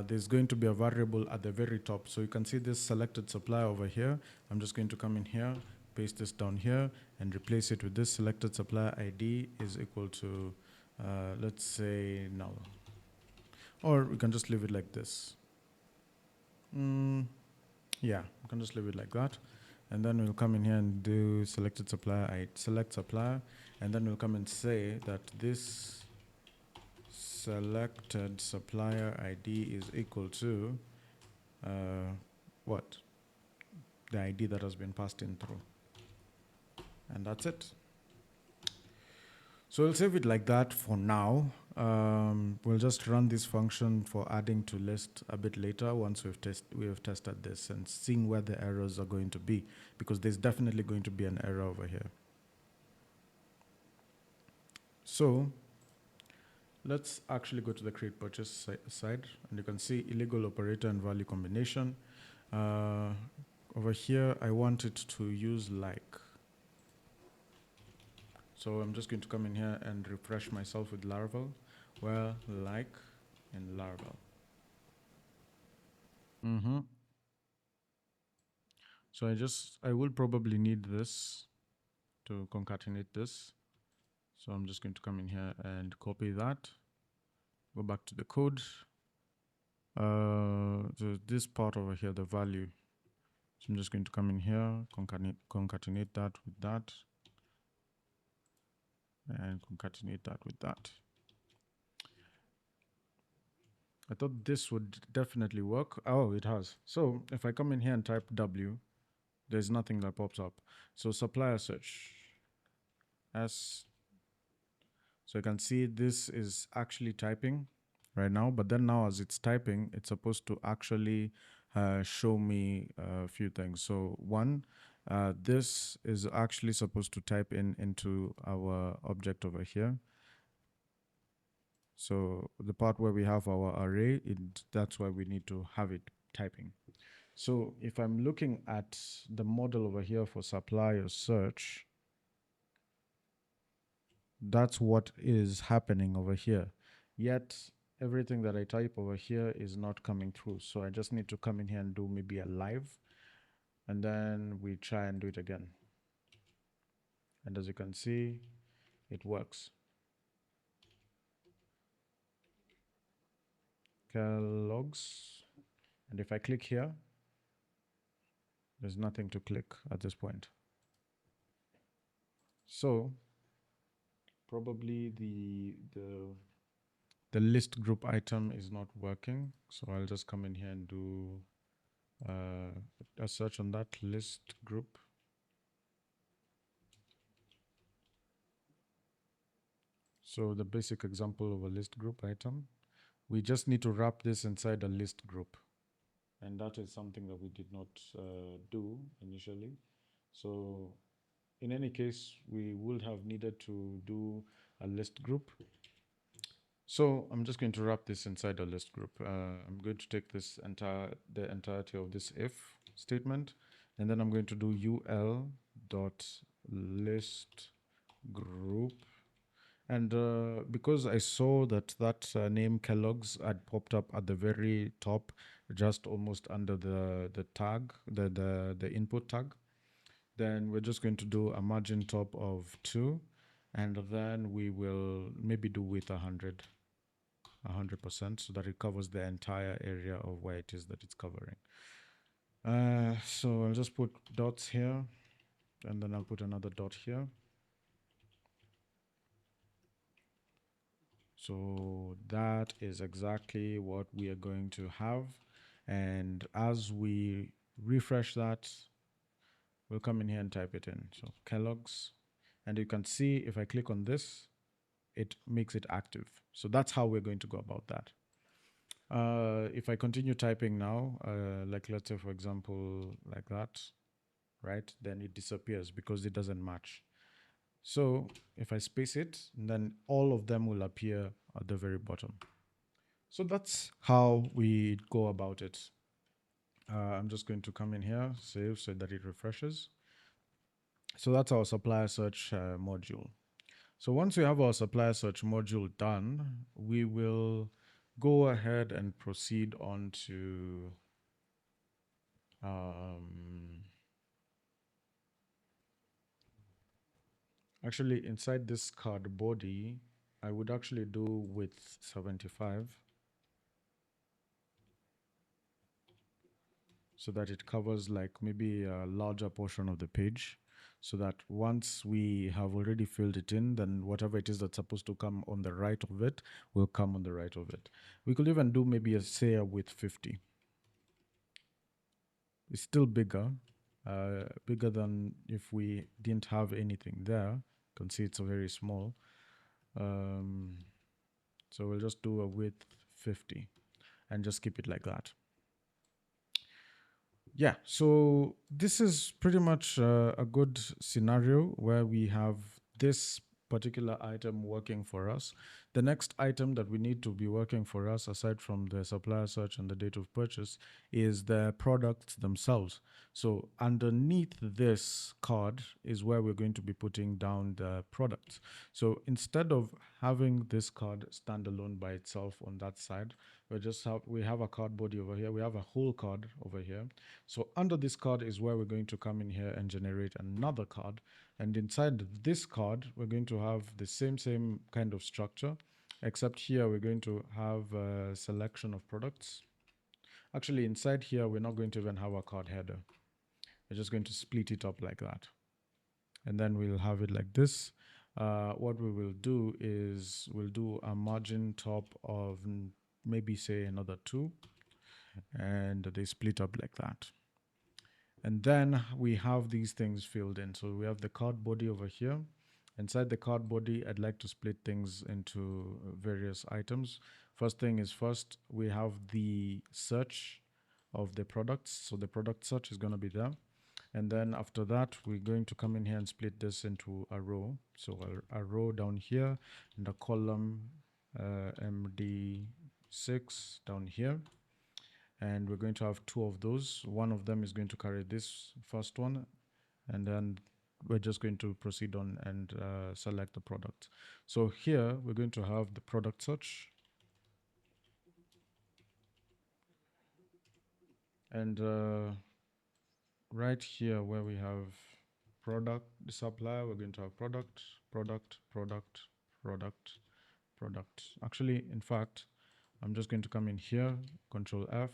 there's going to be a variable at the very top. So you can see this selected supplier over here. I'm just going to come in here, paste this down here, and replace it with this selected supplier ID is equal to, let's say, null. Or we can just leave it like this. Yeah, we can just leave it like that. And then we'll come in here and do selected supplier, select supplier, and then we'll come and say that this selected supplier ID is equal to what? The ID that has been passed in through. And that's it. So we'll save it like that for now. We'll just run this function for adding to list a bit later once we've tested this and seeing where the errors are going to be, because there's definitely going to be an error over here. So let's actually go to the create purchase side, and you can see illegal operator and value combination. Over here, I want it to use like. So I'm just going to come in here and refresh myself with Laravel, where like and Laravel. So I will probably need this to concatenate this. So I'm just going to come in here and copy that, go back to the code. So this part over here, the value. So I'm just going to come in here, concatenate that with that, and concatenate that with that. I thought this would definitely work. Oh, it has. So if I come in here and type W, there's nothing that pops up. So supplier search S. So you can see this is actually typing right now, but then now as it's typing, it's supposed to actually show me a few things. So one, this is actually supposed to type into our object over here. So the part where we have our array, that's why we need to have it typing. So if I'm looking at the model over here for supplier search, that's what is happening over here. Yet everything that I type over here is not coming through. So I just need to come in here and do maybe a live, and then we try and do it again. And as you can see, it works. Logs. And if I click here, there's nothing to click at this point. So probably the list group item is not working. So I'll just come in here and do a search on that list group. So the basic example of a list group item, we just need to wrap this inside a list group. And that is something that we did not do initially. So in any case, we would have needed to do a list group. So I'm just going to wrap this inside a list group. I'm going to take the entirety of this if statement, and then I'm going to do ul dot list group. And because I saw that name Kellogg's had popped up at the very top, just almost under the tag, the input tag, then we're just going to do a margin top of 2, and then we will maybe do width 100%, so that it covers the entire area of where it is that it's covering. So I'll just put dots here, and then I'll put another dot here. So that is exactly what we are going to have. And as we refresh that, we'll come in here and type it in. So Kellogg's, and you can see if I click on this, it makes it active. So that's how we're going to go about that. If I continue typing now, like let's say, for example, like that, right? Then it disappears because it doesn't match. So if I space it, then all of them will appear at the very bottom. So that's how we go about it. I'm just going to come in here, save so that it refreshes. So that's our supplier search module. So once we have our supplier search module done, we will go ahead and proceed on to actually inside this card body, I would actually do width 75 so that it covers like maybe a larger portion of the page, so that once we have already filled it in, then whatever it is that's supposed to come on the right of it will come on the right of it. We could even do maybe say a width 50. It's still bigger, bigger than if we didn't have anything there. You can see it's very small. So we'll just do a width 50 and just keep it like that. Yeah, so this is pretty much a good scenario where we have this particular item working for us. The next item that we need to be working for us, aside from the supplier search and the date of purchase, is the products themselves. So underneath this card is where we're going to be putting down the products. So instead of having this card stand alone by itself on that side, we have a card body over here. We have a whole card over here. So under this card is where we're going to come in here and generate another card. And inside this card, we're going to have the same kind of structure, except here we're going to have a selection of products. Actually, inside here, we're not going to even have a card header. We're just going to split it up like that. And then we'll have it like this. What we will do is we'll do a margin top of maybe say another 2, and they split up like that. And then we have these things filled in. So we have the card body over here. Inside the card body, I'd like to split things into various items. First thing is first, we have the search of the products. So the product search is going to be there. And then after that, we're going to come in here and split this into a row. So a row down here and a column MD6 down here. and we're going to have two of those. One of them is going to carry this first one, and then we're just going to proceed on and select the product. So here we're going to have the product search, and right here where we have product, the supplier, we're going to have product, product, product, product, product. Actually, in fact, I'm just going to come in here, Control F,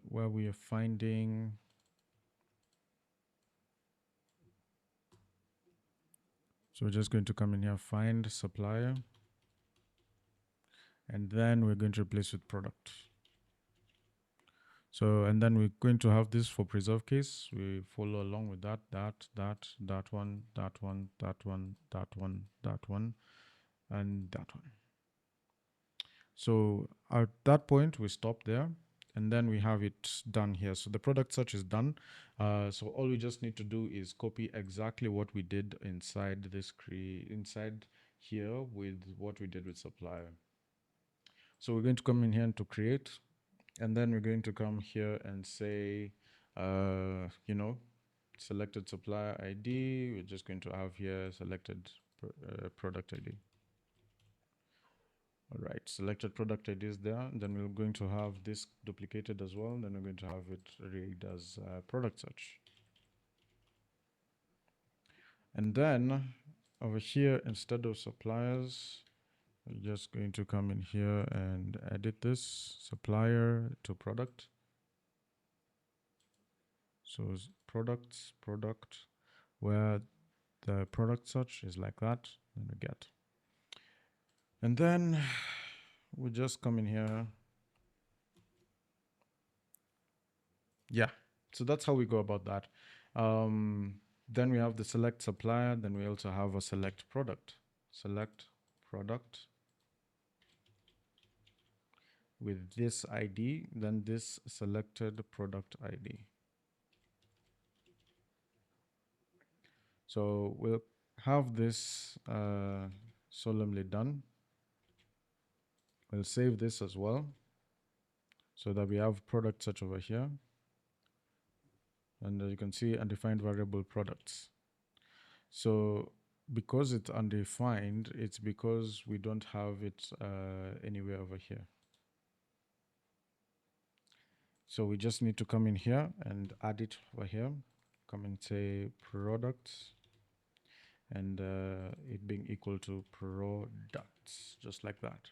where we are finding, so we're just going to come in here, find supplier, and then we're going to replace with product. So, and then we're going to have this for preserve case. We follow along with that one, that one, that one, that one, and that one. So at that point, we stop there, and then we have it done here. So the product search is done. So all we just need to do is copy exactly what we did inside this inside here with what we did with supplier. So we're going to come in here to create, and then we're going to come here and say, selected supplier ID. We're just going to have here selected product ID. All right, selected product ID is there. Then we're going to have this duplicated as well. Then we're going to have it read as product search. And then over here, instead of suppliers, we're just going to come in here and edit this supplier to product. So products, product, where the product search is like that, and we get. And then we just come in here. Yeah, so that's how we go about that. Then we have the select supplier. Then we also have a select product. Select product with this ID, then this selected product ID. So we'll have this solemnly done. We'll save this as well so that we have product search over here. And you can see undefined variable products. So because it's undefined, it's because we don't have it anywhere over here. So we just need to come in here and add it over here. Come and say products, and it being equal to products, just like that.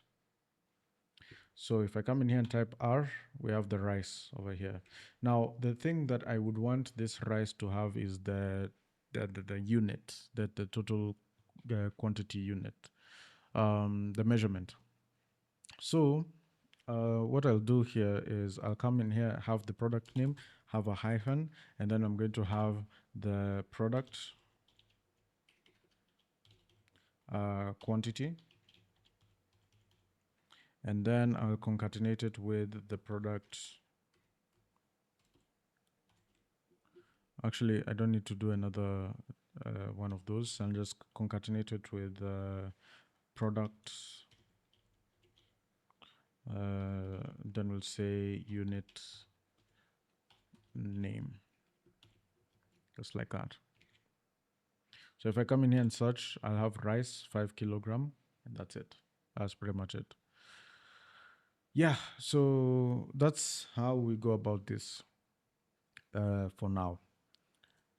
So if I come in here and type R, we have the rice over here. Now, the thing that I would want this rice to have is the unit, the total quantity unit, the measurement. So what I'll do here is I'll come in here, have the product name, have a hyphen, and then I'm going to have the product quantity. And then I'll concatenate it with the product. Actually, I don't need to do another one of those. I'll just concatenate it with product. Then we'll say unit name, just like that. So if I come in here and search, I'll have rice 5 kilogram, and that's it. That's pretty much it. Yeah, so that's how we go about this for now.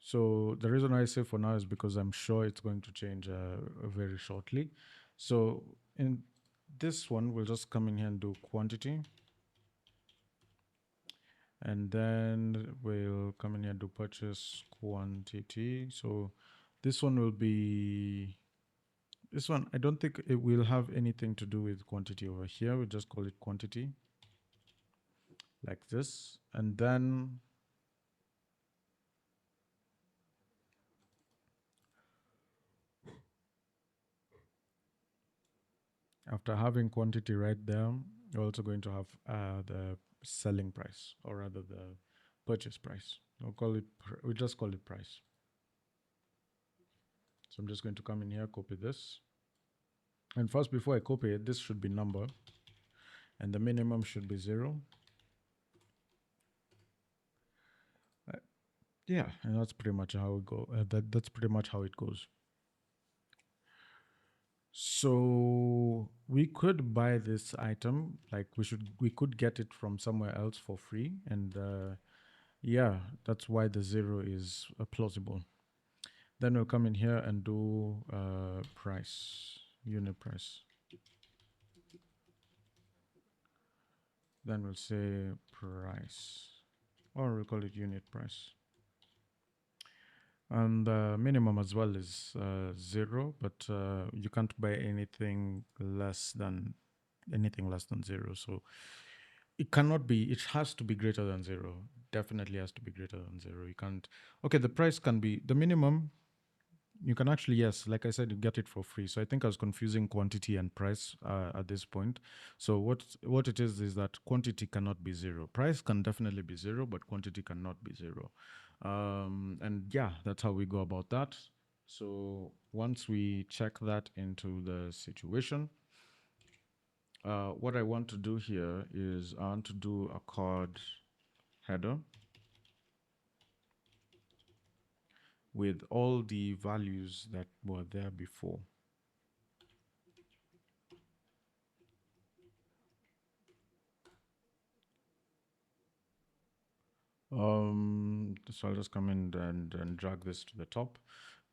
So the reason I say for now is because I'm sure it's going to change very shortly. So in this one, we'll just come in here and do quantity. And then we'll come in here and do purchase quantity. So this one will be, this one, I don't think it will have anything to do with quantity over here. We'll just call it quantity like this. And then after having quantity right there, you're also going to have the selling price, or rather the purchase price. We just call it price. So I'm just going to come in here, copy this. And first, before I copy it, this should be number, and the minimum should be 0. Yeah, and that's pretty much how it go. That's pretty much how it goes. So we could buy this item, like we could get it from somewhere else for free, and yeah, that's why the 0 is plausible. Then we'll come in here and do price, unit price. Then we'll say price, or we'll call it unit price. And minimum as well is 0, but you can't buy anything less than 0. So it cannot be, it has to be greater than 0. Definitely has to be greater than 0. You can't, okay, the price can be, the minimum, you can actually, yes, like I said, you get it for free. So I think I was confusing quantity and price at this point. So what it is that quantity cannot be 0. Price can definitely be 0, but quantity cannot be 0. And yeah, that's how we go about that. So once we check that into the situation, what I want to do here is I want to do a CRUD header with all the values that were there before. So I'll just come in and drag this to the top.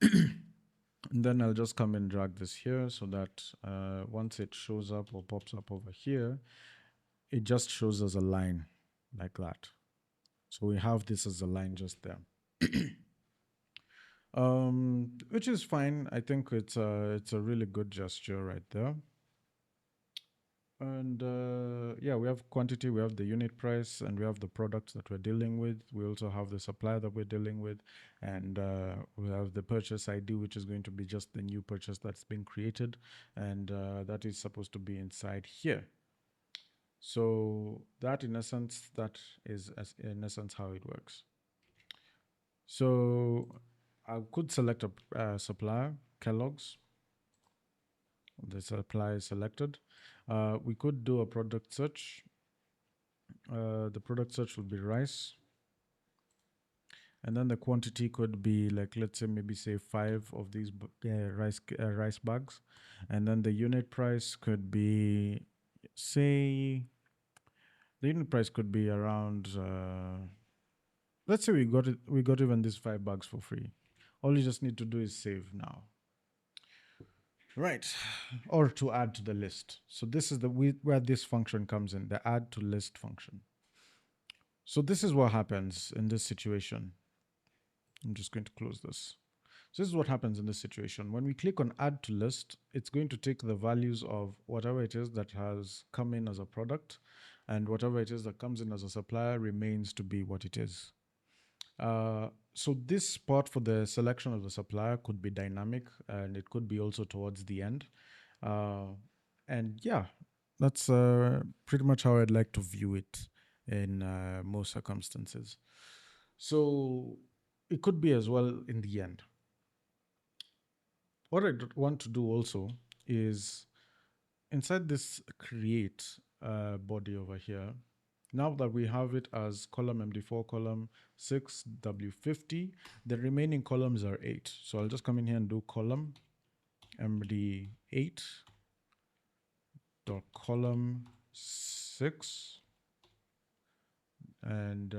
And then I'll just come and drag this here so that once it shows up or pops up over here, it just shows as a line like that. So we have this as a line just there. Which is fine. I think it's a really good gesture right there. And yeah, we have quantity, we have the unit price, and we have the products that we're dealing with. We also have the supplier that we're dealing with, and we have the purchase ID, which is going to be just the new purchase that's been created, and that is supposed to be inside here. So that, in essence, that is in essence how it works. So I could select a supplier, Kellogg's. The supplier is selected. We could do a product search. The product search will be rice. And then the quantity could be like, let's say maybe say 5 of these rice bags. And then the unit price could be, say, the unit price could be around, let's say we got even these 5 bags for free. All you just need to do is save now. Right, or to add to the list. So this is where this function comes in, the add to list function. So this is what happens in this situation. I'm just going to close this. So this is what happens in this situation. When we click on add to list, it's going to take the values of whatever it is that has come in as a product, and whatever it is that comes in as a supplier remains to be what it is. So this part for the selection of the supplier could be dynamic, and it could be also towards the end. And yeah, that's pretty much how I'd like to view it in most circumstances. So it could be as well in the end. What I want to do also is inside this create body over here, now that we have it as column MD4, column 6, W50, the remaining columns are 8. So I'll just come in here and do column MD8 dot column 6. And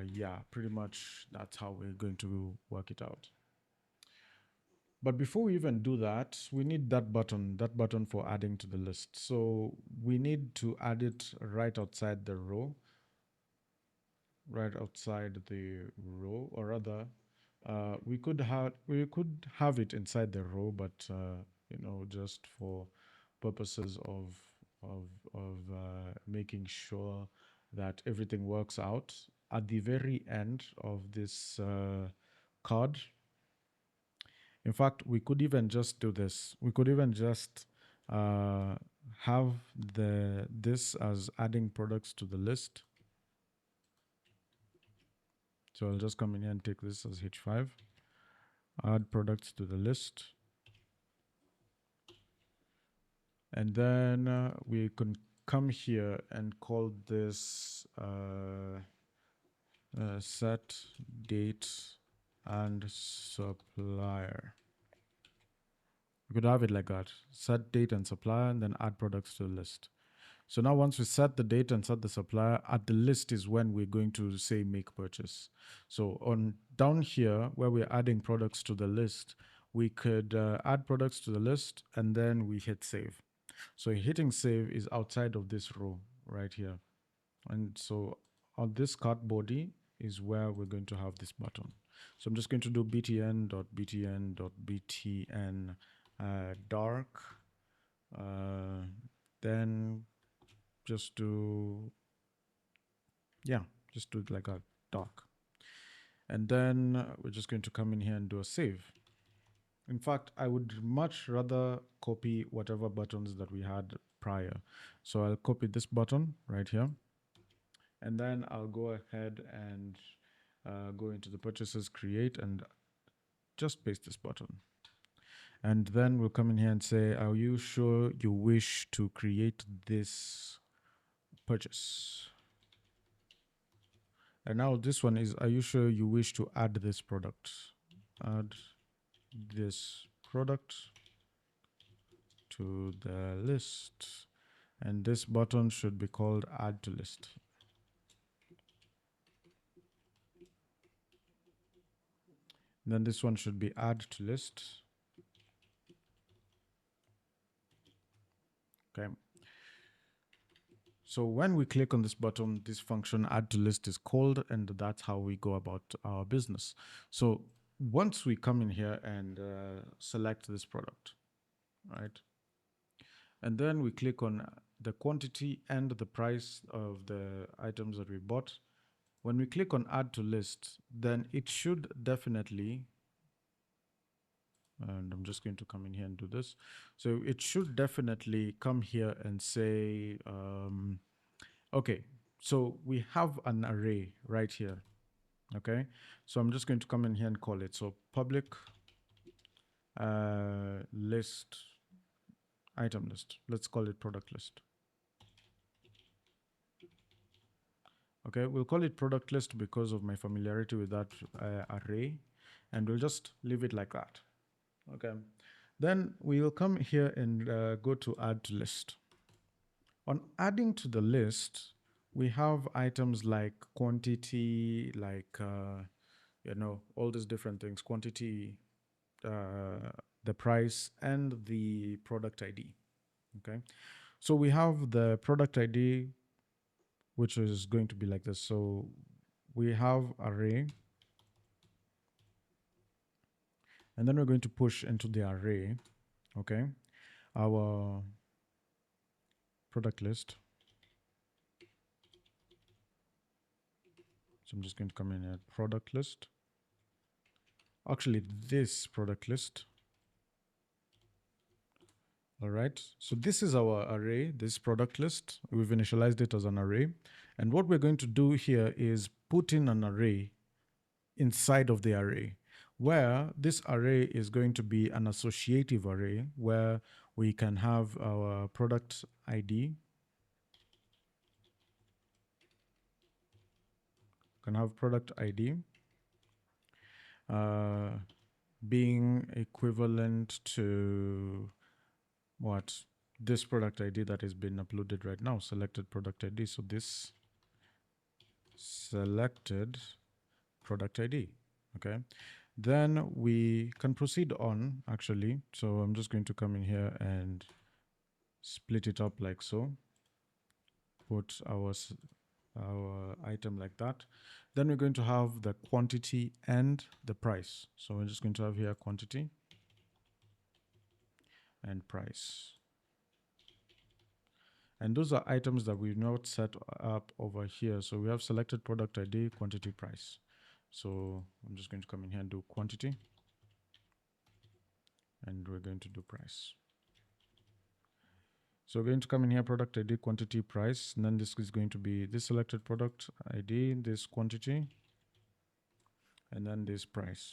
yeah, pretty much that's how we're going to work it out. But before we even do that, we need that button for adding to the list. So we need to add it right outside the row, or rather, we could have it inside the row, but you know, just for purposes of making sure that everything works out, at the very end of this card. In fact, we could even just do this. We could even just have this as adding products to the list. So I'll just come in here and take this as H5, add products to the list. And then we can come here and call this, set date and supplier. You could have it like that. Set date and supplier, and then add products to the list. So now once we set the date and set the supplier, at the list is when we're going to say make purchase. So on down here where we're adding products to the list, we could add products to the list and then we hit save. So hitting save is outside of this row right here. And so on this cart body is where we're going to have this button. So I'm just going to do btn.btn.btn dark. Then just do, yeah, just do it like a dark. And then we're just going to come in here and do a save. In fact, I would much rather copy whatever buttons that we had prior. So I'll copy this button right here. And then I'll go ahead and go into the purchases, create, and just paste this button. And then we'll come in here and say, are you sure you wish to create this purchase? And now this one is, are you sure you wish to add this product? Add this product to the list. And this button should be called add to list. And then this one should be add to list. Okay. So when we click on this button, this function add to list is called, and that's how we go about our business. So once we come in here and select this product, right? And then we click on the quantity and the price of the items that we bought. When we click on add to list, then it should definitely, and I'm just going to come in here and do this. So it should definitely come here and say, okay, so we have an array right here. Okay, so I'm just going to come in here and call it. So public list, item list. Let's call it product list. Okay, we'll call it product list because of my familiarity with that array, and we'll just leave it like that. Okay, then we will come here and go to add to list. On adding to the list, we have items like quantity, like, all these different things, quantity, the price, and the product ID. Okay, so we have the product ID, which is going to be like this. So we have array, and then we're going to push into the array, okay, our product list. So I'm just going to come in at product list. Actually, this product list. All right, so this is our array, this product list. We've initialized it as an array. And what we're going to do here is put in an array inside of the array, where this array is going to be an associative array where we can have our product ID, being equivalent to what? This product ID that has been uploaded right now, selected product ID. So this selected product ID, okay? Then we can proceed on actually. So I'm just going to come in here and split it up like so. Put our item like that. Then we're going to have the quantity and the price. So we're just going to have here quantity and price. And those are items that we've not set up over here. So we have selected product ID, quantity, price. So I'm just going to come in here and do quantity. And we're going to do price. So we're going to come in here, product ID, quantity, price. And then this is going to be this selected product ID, this quantity, and then this price.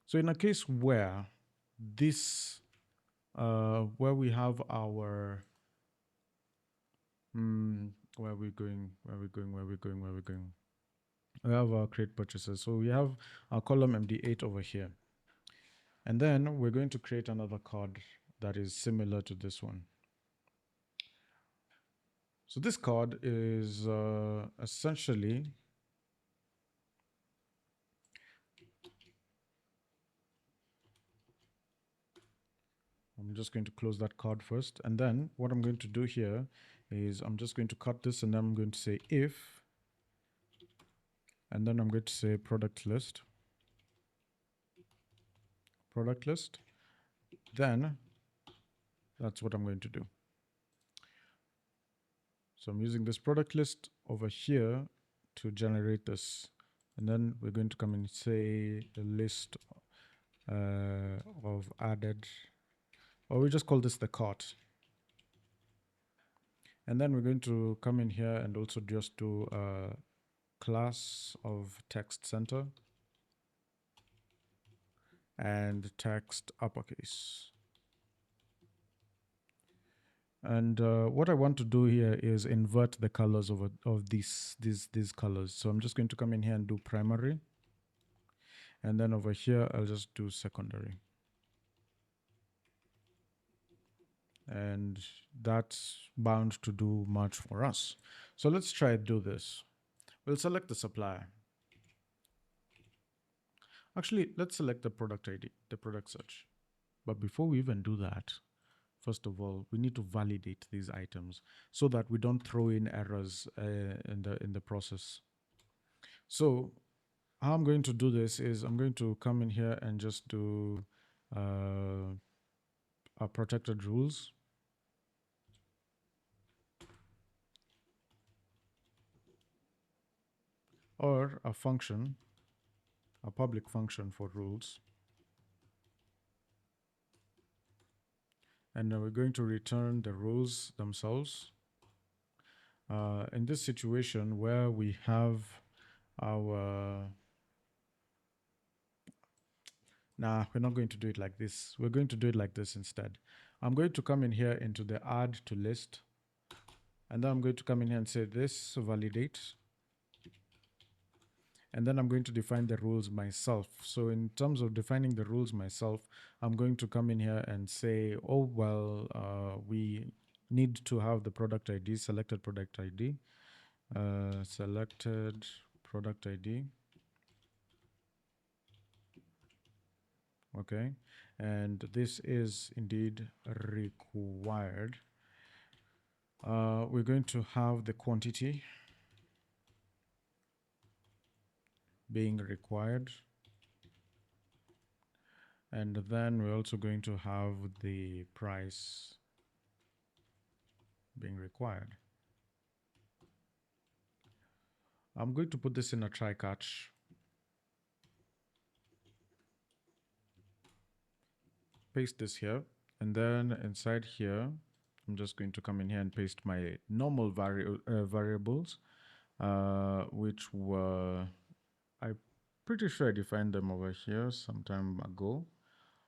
So in a case where this, where we have our, where are we going? Where are we going? Where are we going? Where are we going? We have our create purchases. So we have our column MD8 over here. And then we're going to create another card that is similar to this one. So this card is essentially, I'm just going to close that card first. And then what I'm going to do here is I'm just going to cut this, and then I'm going to say if, and then I'm going to say product list. Then that's what I'm going to do. So I'm using this product list over here to generate this. And then we're going to come and say a list of added, or we just call this the cart. And then we're going to come in here and also just do a class of text center and text uppercase. And what I want to do here is invert the colors of these colors. So I'm just going to come in here and do primary. And then over here, I'll just do secondary. And that's bound to do much for us. So let's try to do this. We'll select the supplier. Actually, let's select the product ID, the product search. But before we even do that, first of all, we need to validate these items so that we don't throw in errors in the process. So how I'm going to do this is I'm going to come in here and just do our protected rules. Or a function, a public function for rules. And then we're going to return the rules themselves. In this situation where we have our, nah, we're not going to do it like this. We're going to do it like this instead. I'm going to come in here into the add to list. And then I'm going to come in here and say this validate. And then I'm going to define the rules myself. So in terms of defining the rules myself, I'm going to come in here and say, oh, well, we need to have the product ID, selected product ID, selected product ID. Okay, and this is indeed required. We're going to have the quantity being required. And then we're also going to have the price being required. I'm going to put this in a try catch. Paste this here. And then inside here, I'm just going to come in here and paste my normal variables, which were, I'm pretty sure I defined them over here some time ago.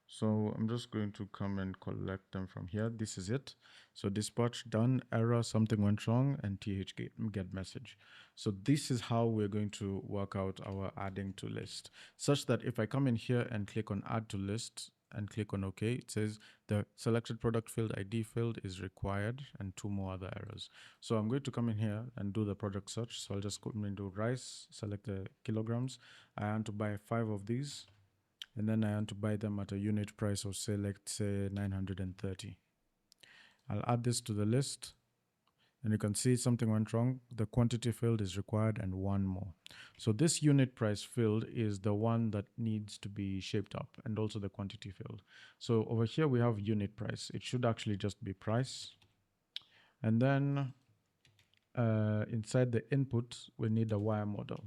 So I'm just going to come and collect them from here. This is it. So dispatch done, error, something went wrong, and th get message. So this is how we're going to work out our adding to list, such that if I come in here and click on add to list and click on OK, it says the selected product field ID field is required and two more other errors. So I'm going to come in here and do the product search. So I'll just come into rice, select the kilograms. I want to buy 5 of these. And then I want to buy them at a unit price of, say, let's say 930. I'll add this to the list, and you can see something went wrong. The quantity field is required and one more. So this unit price field is the one that needs to be shaped up, and also the quantity field. So over here we have unit price. It should actually just be price. And then inside the input, we need a wire model.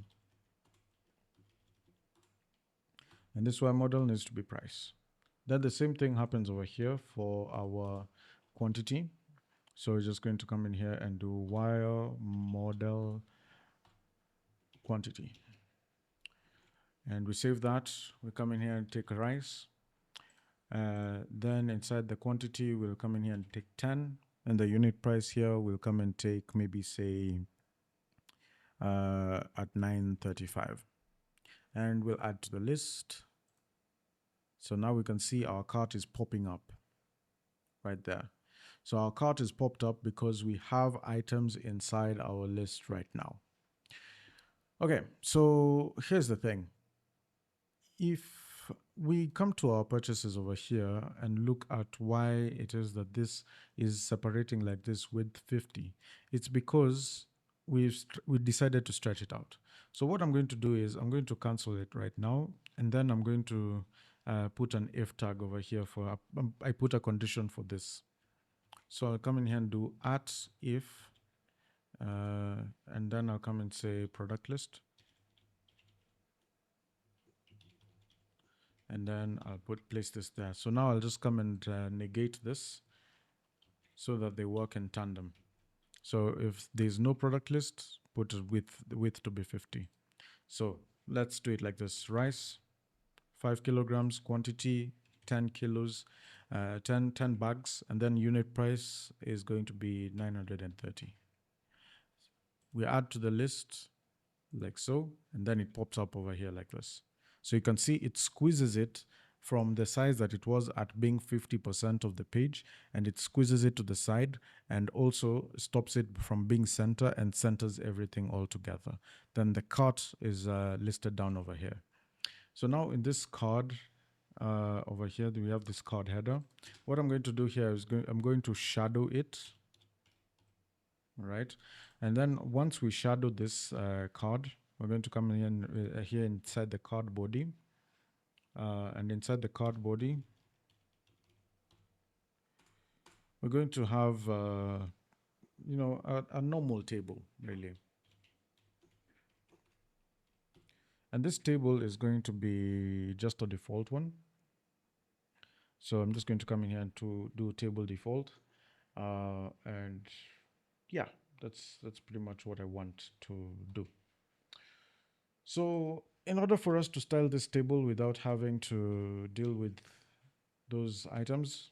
And this wire model needs to be price. Then the same thing happens over here for our quantity. So we're just going to come in here and do wire model quantity. And we save that. We come in here and take rice. Then inside the quantity, we'll come in here and take 10. And the unit price here will come and take maybe say at 9.35. And we'll add to the list. So now we can see our cart is popping up right there. So our cart is popped up because we have items inside our list right now. Okay, so here's the thing. If we come to our purchases over here and look at why it is that this is separating like this with 50, it's because we decided to stretch it out. So what I'm going to do is I'm going to cancel it right now, and then I'm going to put an if tag over here for, I put a condition for this. So I'll come in here and do @if, and then I'll come and say product list. And then I'll place this there. So now I'll just come and negate this so that they work in tandem. So if there's no product list, put the width to be 50. So let's do it like this. Rice, 5 kilograms, quantity, 10 kilos, 10 bags, and then unit price is going to be 930. We add to the list like so, and then it pops up over here like this. So you can see it squeezes it from the size that it was at being 50% of the page, and it squeezes it to the side and also stops it from being center and centers everything all together. Then the cart is listed down over here. So now in this card over here, we have this card header. What I'm going to do here is I'm going to shadow it. All right. And then once we shadow this card, we're going to come in here inside the card body. And inside the card body, we're going to have, a normal table, really. And this table is going to be just a default one. So I'm just going to come in here and to do table default. And yeah, that's pretty much what I want to do. So in order for us to style this table without having to deal with those items,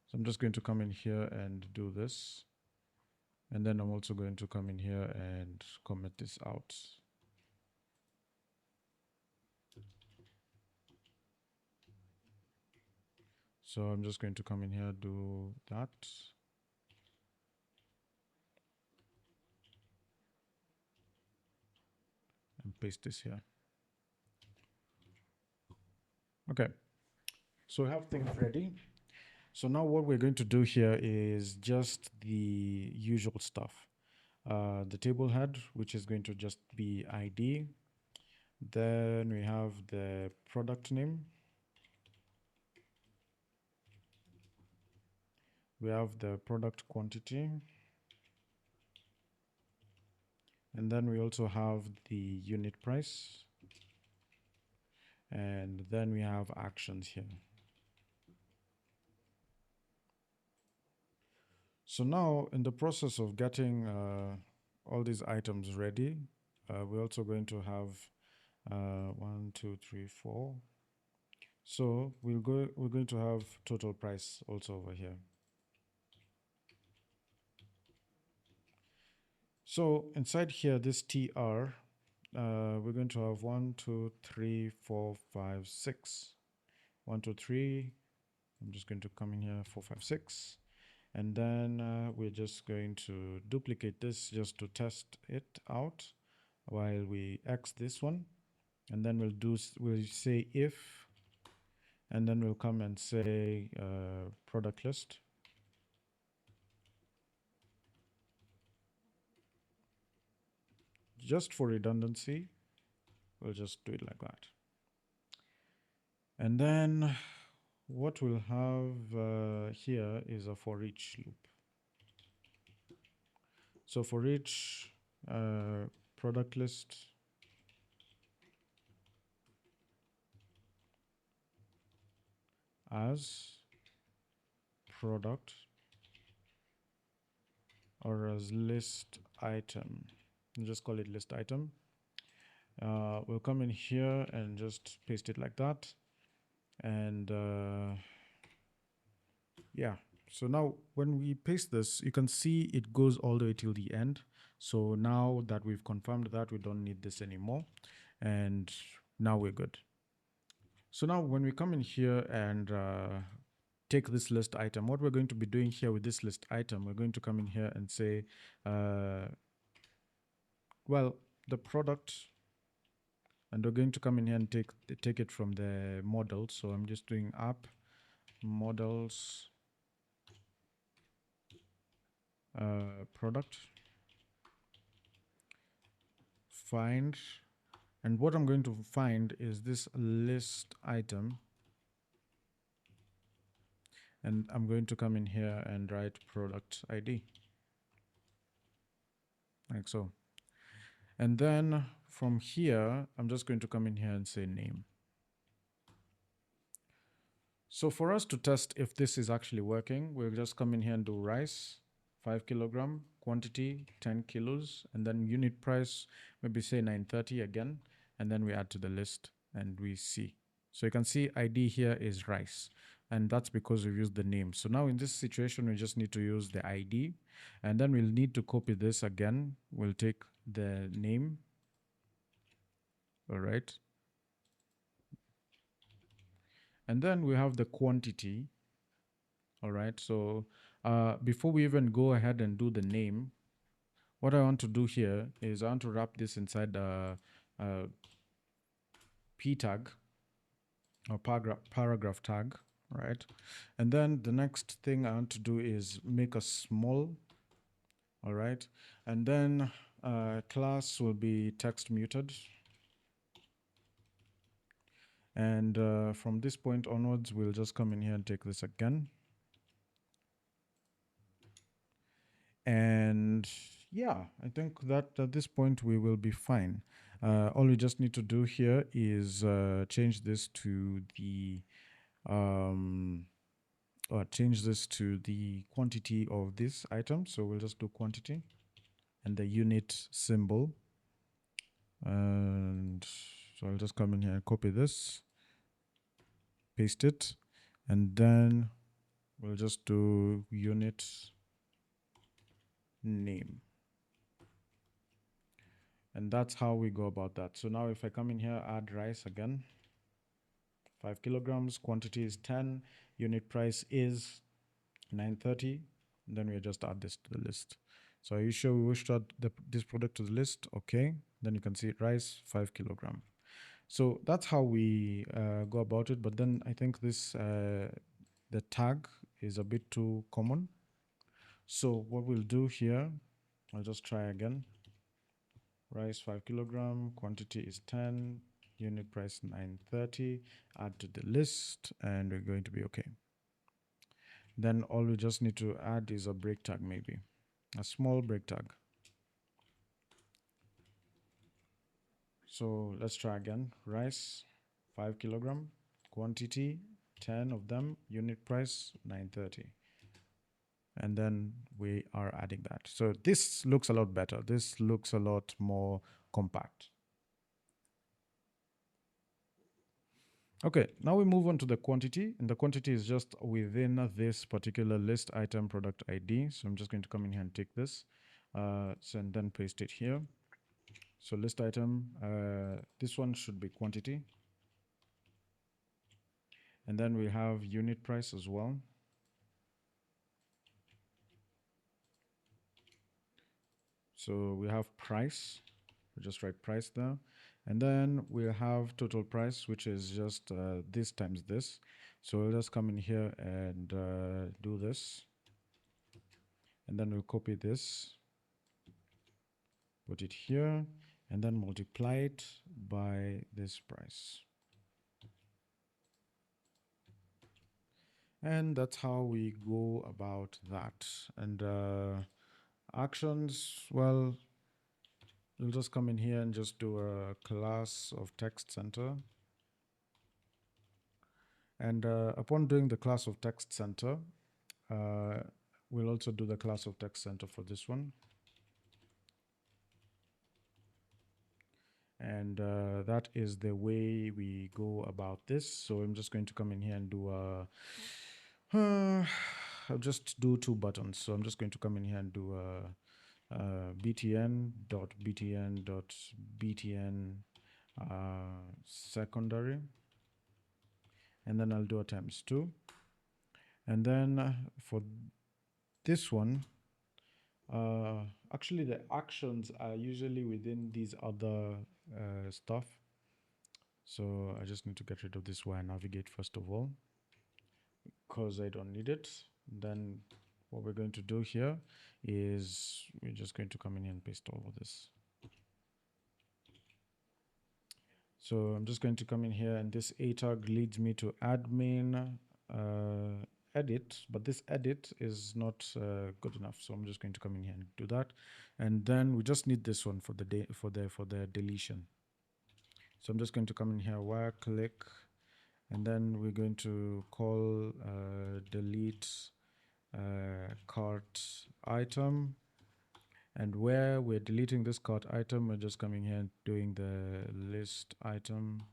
so I'm just going to come in here and do this. And then I'm also going to come in here and comment this out. So I'm just going to come in here, do that. And paste this here. Okay, so we have things ready. So now what we're going to do here is just the usual stuff. The table head, which is going to just be ID. Then we have the product name. We have the product quantity. And then we also have the unit price. And then we have actions here. So now in the process of getting all these items ready, we're also going to have 1, 2, 3, 4. So we're going to have total price also over here. So inside here, this TR, we're going to have 1, 2, 3, 4, 5, 6. 1, 2, 3. I'm just going to come in here, 4, 5, 6. And then we're just going to duplicate this just to test it out while we X this one. And then we'll say if, and then we'll come and say product list. Just for redundancy, we'll just do it like that. And then what we'll have here is a for each loop. So for each product list, as product or as list item, just call it list item. We'll come in here and just paste it like that. And Yeah. So now when we paste this, you can see it goes all the way till the end. So now that we've confirmed that, we don't need this anymore. And now we're good. So now when we come in here and take this list item, what we're going to be doing here with this list item, we're going to come in here and say, well, the product, and we're going to come in here and take it from the model. So I'm just doing app models product find, and what I'm going to find is this list item, and I'm going to come in here and write product ID like so. And then from here, I'm just going to come in here and say name. So for us to test if this is actually working, we'll just come in here and do rice, 5 kilogram, quantity, 10 kilos, and then unit price, maybe say 930 again, and then we add to the list and we see. So you can see ID here is rice, and that's because we've used the name. So now in this situation, we just need to use the ID, and then we'll need to copy this again. We'll take the name, all right? And then we have the quantity. All right. So before we even go ahead and do the name, what I want to do here is I want to wrap this inside the p tag or paragraph tag, right? And then the next thing I want to do is make a small, all right? And then class will be text muted. And from this point onwards, we'll just come in here and take this again. And yeah, I think that at this point we will be fine. All we just need to do here is change this to the change this to the quantity of this item. So we'll just do quantity and the unit symbol. And so I'll just come in here and copy this, paste it, and then we'll just do unit name. And that's how we go about that. So now if I come in here, add rice again, 5 kilograms, quantity is 10, unit price is 930, then we just add this to the list. So are you sure we wish to add this product to the list? Okay, then you can see rice 5 kilogram. So that's how we go about it. But then I think this the tag is a bit too common. So what we'll do here, I'll just try again. Rice 5 kilogram, quantity is 10, unit price 930, add to the list, and we're going to be okay. Then all we just need to add is a break tag, maybe a small break tag. So let's try again. Rice 5 kilogram, quantity 10 of them, unit price 930. And then we are adding that. So this looks a lot better. This looks a lot more compact. Okay, now we move on to the quantity, and the quantity is just within this particular list item product ID. So I'm just going to come in here and take this, and then paste it here. So list item, this one should be quantity. And then we have unit price as well. So we have price, we just write price there. And then we have total price, which is just this times this. So we'll just come in here and do this. And then we'll copy this, put it here, and then multiply it by this price. And that's how we go about that. And actions, well, we'll just come in here and just do a class of text center. And upon doing the class of text center, we'll also do the class of text center for this one. And that is the way we go about this. So I'm just going to come in here and do a I'll just do two buttons. So I'm just going to come in here and do btn.btn.btn secondary, and then I'll do a times 2. And then for this one, actually the actions are usually within these other stuff. So I just need to get rid of this wire navigate first of all, because I don't need it. Then what we're going to do here is we're just going to come in here and paste all of this. So I'm just going to come in here, and this a tag leads me to admin edit, but this edit is not good enough. So I'm just going to come in here and do that. And then we just need this one for the deletion. So I'm just going to come in here, wire click, and then we're going to call delete cart item. And where we're deleting this cart item, we're just coming here and doing the list item.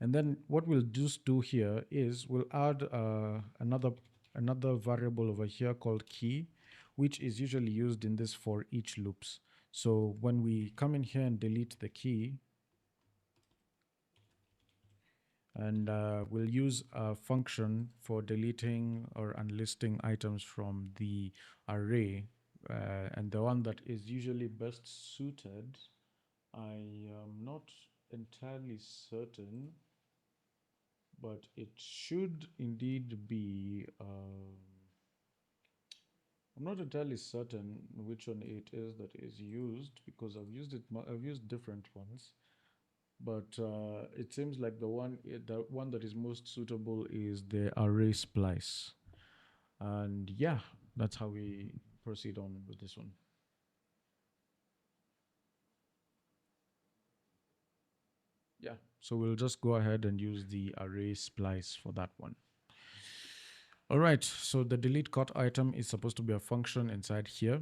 And then what we'll just do here is we'll add another variable over here called key, which is usually used in this for each loops. So when we come in here and delete the key, and we'll use a function for deleting or unlisting items from the array, and the one that is usually best suited, I am not entirely certain, but it should indeed be, I'm not entirely certain which one it is that is used, because I've used different ones, but it seems like the one that is most suitable is the array splice. And yeah, that's how we proceed on with this one. Yeah, so we'll just go ahead and use the array splice for that one. All right, so the delete cart item is supposed to be a function inside here.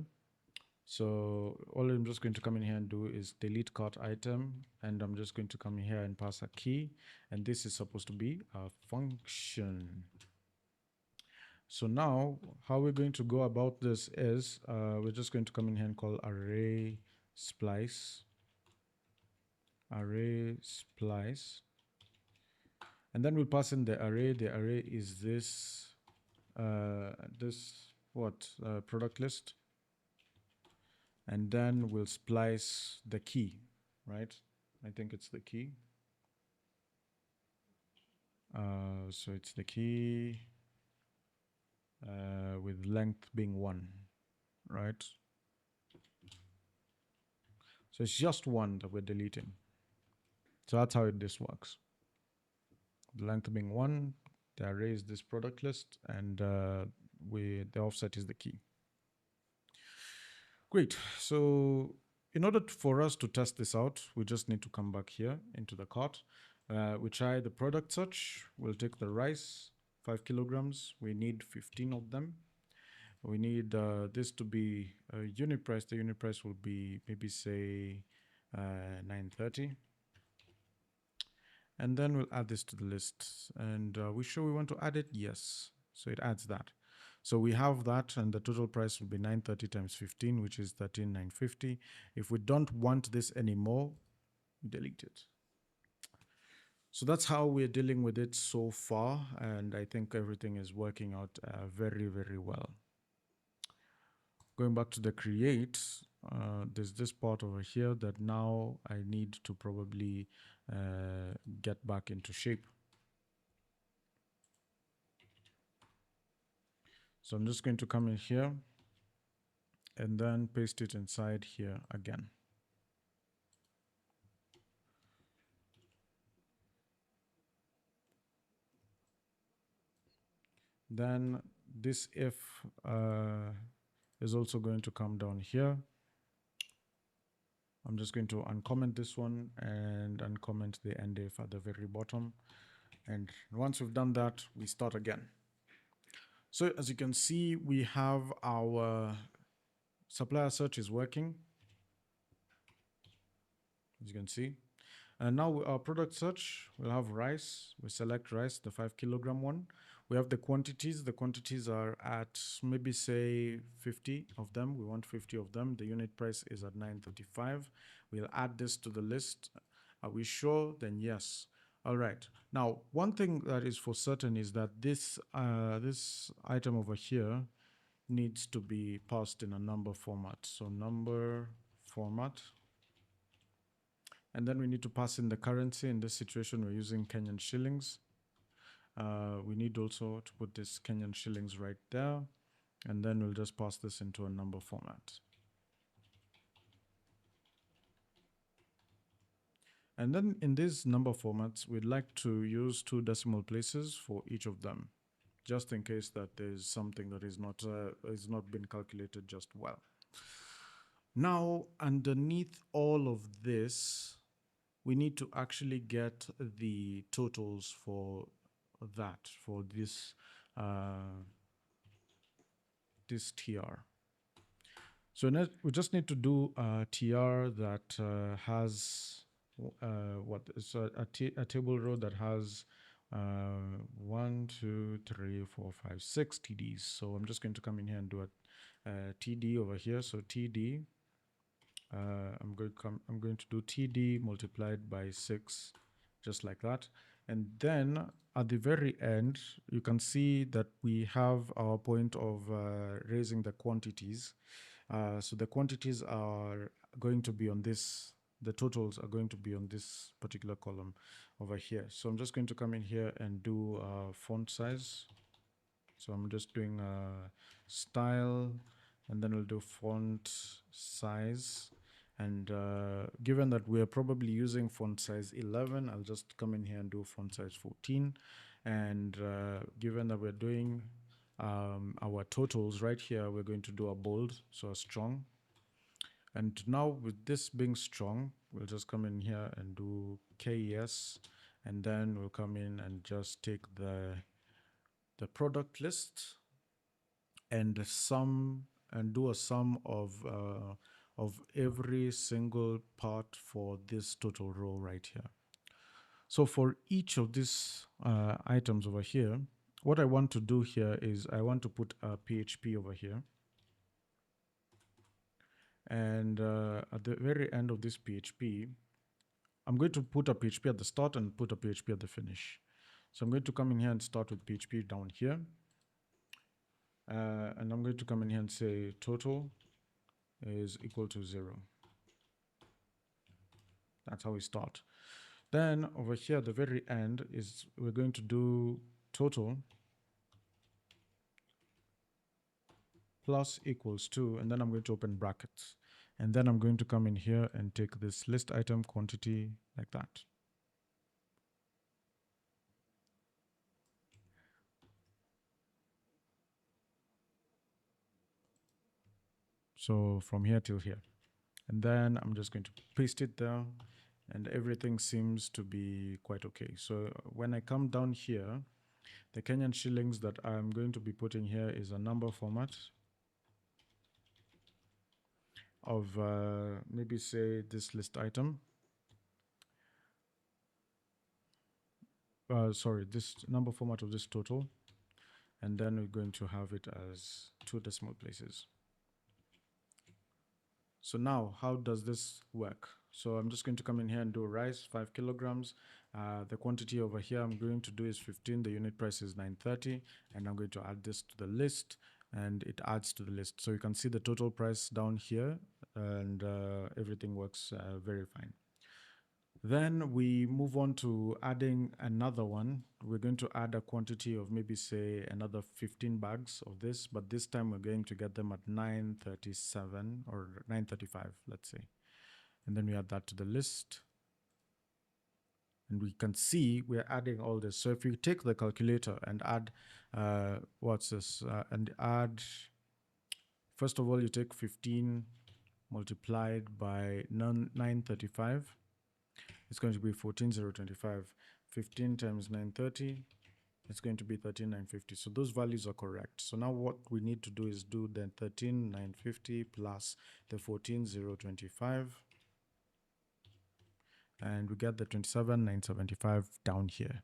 So all I'm just going to come in here and do is delete cart item, and I'm just going to come in here and pass a key, and this is supposed to be a function. So now how we're going to go about this is we're just going to come in here and call array splice, and then we'll pass in the array. The array is this product list, and then we'll splice the key, right? I think it's the key. So it's the key with length being 1, right? So it's just 1 that we're deleting. So that's how this works. The length being 1, the array is this product list, and the offset is the key. Great. So in order for us to test this out, we just need to come back here into the cart. We try the product search. We'll take the rice, 5 kilograms. We need 15 of them. We need this to be a unit price. The unit price will be maybe say 930. And then we'll add this to the list. And we sure we want to add it? Yes. So it adds that. So we have that, and the total price will be 930 times 15, which is 13,950. If we don't want this anymore, we delete it. So that's how we're dealing with it so far, and I think everything is working out very, very well. Going back to the create, there's this part over here that now I need to probably get back into shape. So I'm just going to come in here and then paste it inside here again. Then this if is also going to come down here. I'm just going to uncomment this one and uncomment the end if at the very bottom. And once we've done that, we start again. So as you can see, we have our supplier search is working, as you can see. And now our product search, we'll have rice. We select rice, the 5 kilogram one. We have the quantities. The quantities are at maybe say 50 of them. We want 50 of them. The unit price is at 9.35. We'll add this to the list. Are we sure? Then yes. All right. Now, one thing that is for certain is that this item over here needs to be passed in a number format. So number format. And then we need to pass in the currency. In this situation, we're using Kenyan shillings. We need also to put this Kenyan shillings right there. And then we'll just pass this into a number format. And then in these number formats, we'd like to use 2 decimal places for each of them, just in case that there's something that is not been calculated just well. Now, underneath all of this, we need to actually get the totals for that, for this this TR. So we just need to do a TR that has a table row that has 1, 2, 3, 4, 5, 6 TDs. So I'm just going to come in here and do a TD over here. So TD, I'm going to do TD multiplied by 6, just like that. And then at the very end, you can see that we have our point of raising the quantities. So the quantities are going to be on this, the totals are going to be on this particular column over here. So I'm just going to come in here and do font size. So I'm just doing style, and then we'll do font size. And given that we're probably using font size 11, I'll just come in here and do font size 14. And given that we're doing our totals right here, we're going to do a bold, so a strong. And now with this being strong, we'll just come in here and do KES, and then we'll come in and just take the product list and do a sum of every single part for this total row right here. So for each of these items over here, what I want to do here is I want to put a PHP over here. And at the very end of this PHP, I'm going to put a PHP at the start and put a PHP at the finish. So I'm going to come in here and start with PHP down here. And I'm going to come in here and say total is equal to 0. That's how we start. Then over here at the very end is we're going to do total plus equals to, and then I'm going to open brackets. And then I'm going to come in here and take this list item quantity like that. So from here till here. And then I'm just going to paste it there, and everything seems to be quite okay. So when I come down here, the Kenyan shillings that I'm going to be putting here is a number format of maybe say this list item. Sorry, this number format of this total. And then we're going to have it as 2 decimal places. So now, how does this work? So I'm just going to come in here and do rice, 5 kilograms. The quantity over here I'm going to do is 15. The unit price is 9.30, and I'm going to add this to the list, and it adds to the list. So you can see the total price down here, and everything works very fine. Then we move on to adding another one. We're going to add a quantity of maybe say another 15 bags of this, but this time we're going to get them at 9.37 or 9.35, let's say. And then we add that to the list. And we can see we're adding all this. So if you take the calculator and add, and add, first of all, you take 15 multiplied by 935. It's going to be 14,025. 15 times 930, it's going to be 13,950. So those values are correct. So now what we need to do is do the 13,950 plus the 14,025. and we get the 27,975 down here.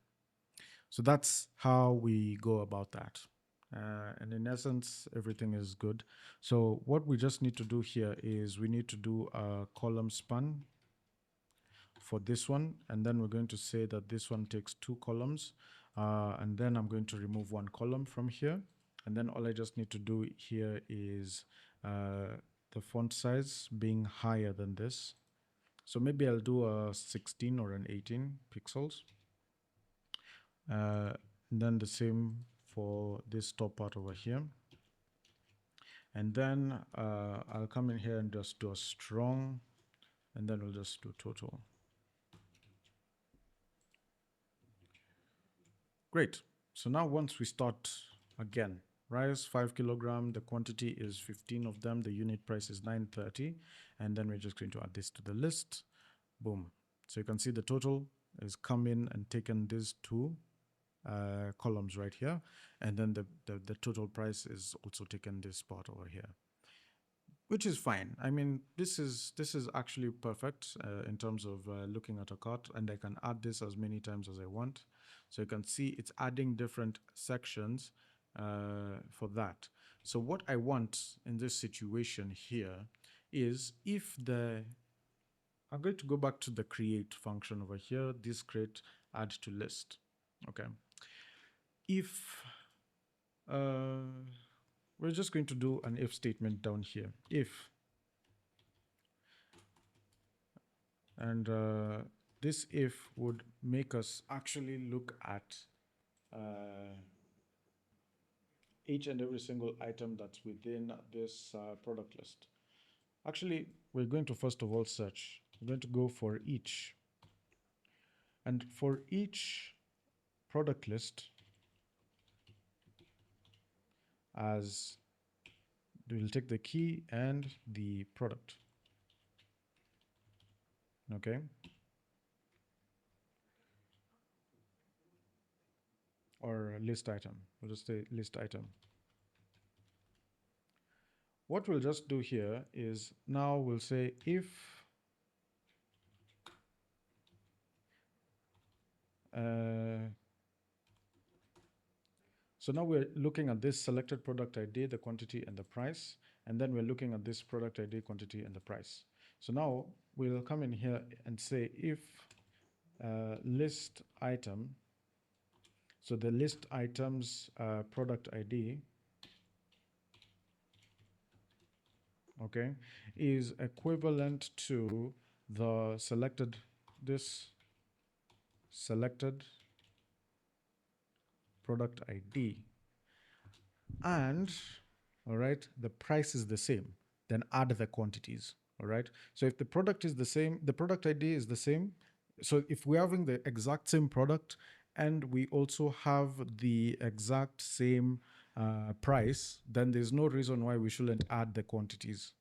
So that's how we go about that. And in essence, everything is good. So what we just need to do here is we need to do a column span for this one. And then we're going to say that this one takes 2 columns. And then I'm going to remove 1 column from here. And then all I just need to do here is the font size being higher than this. So maybe I'll do a 16 or an 18 pixels. And then the same for this top part over here. And then I'll come in here and just do a strong, and then we'll just do total. Great. So now once we start again, rice 5 kilogram, the quantity is 15 of them, the unit price is 930, and then we're just going to add this to the list. Boom. So you can see the total is come in and taken these 2 columns right here, and then the total price is also taken this part over here, which is fine. I mean, this is actually perfect in terms of looking at a cart, and I can add this as many times as I want. So you can see it's adding different sections for that. So what I want in this situation here is if I'm going to go back to the create function over here, this create add to list. Okay. If we're just going to do an if statement down here. If, and this if would make us actually look at each and every single item that's within this product list. Actually, we're going to first of all search. We're going to go for each. And for each product list, as we'll take the key and the product. Okay. Or list item. We'll just say list item. What we'll just do here is now we'll say if so now we're looking at this selected product ID, the quantity and the price, and then we're looking at this product ID, quantity and the price. So now we'll come in here and say if list item, so the list items product ID, okay, is equivalent to the selected product ID, and all right, the price is the same, then add the quantities. All right, so if the product is the same, the product ID is the same. So if we're having the exact same product and we also have the exact same price, then there's no reason why we shouldn't add the quantities.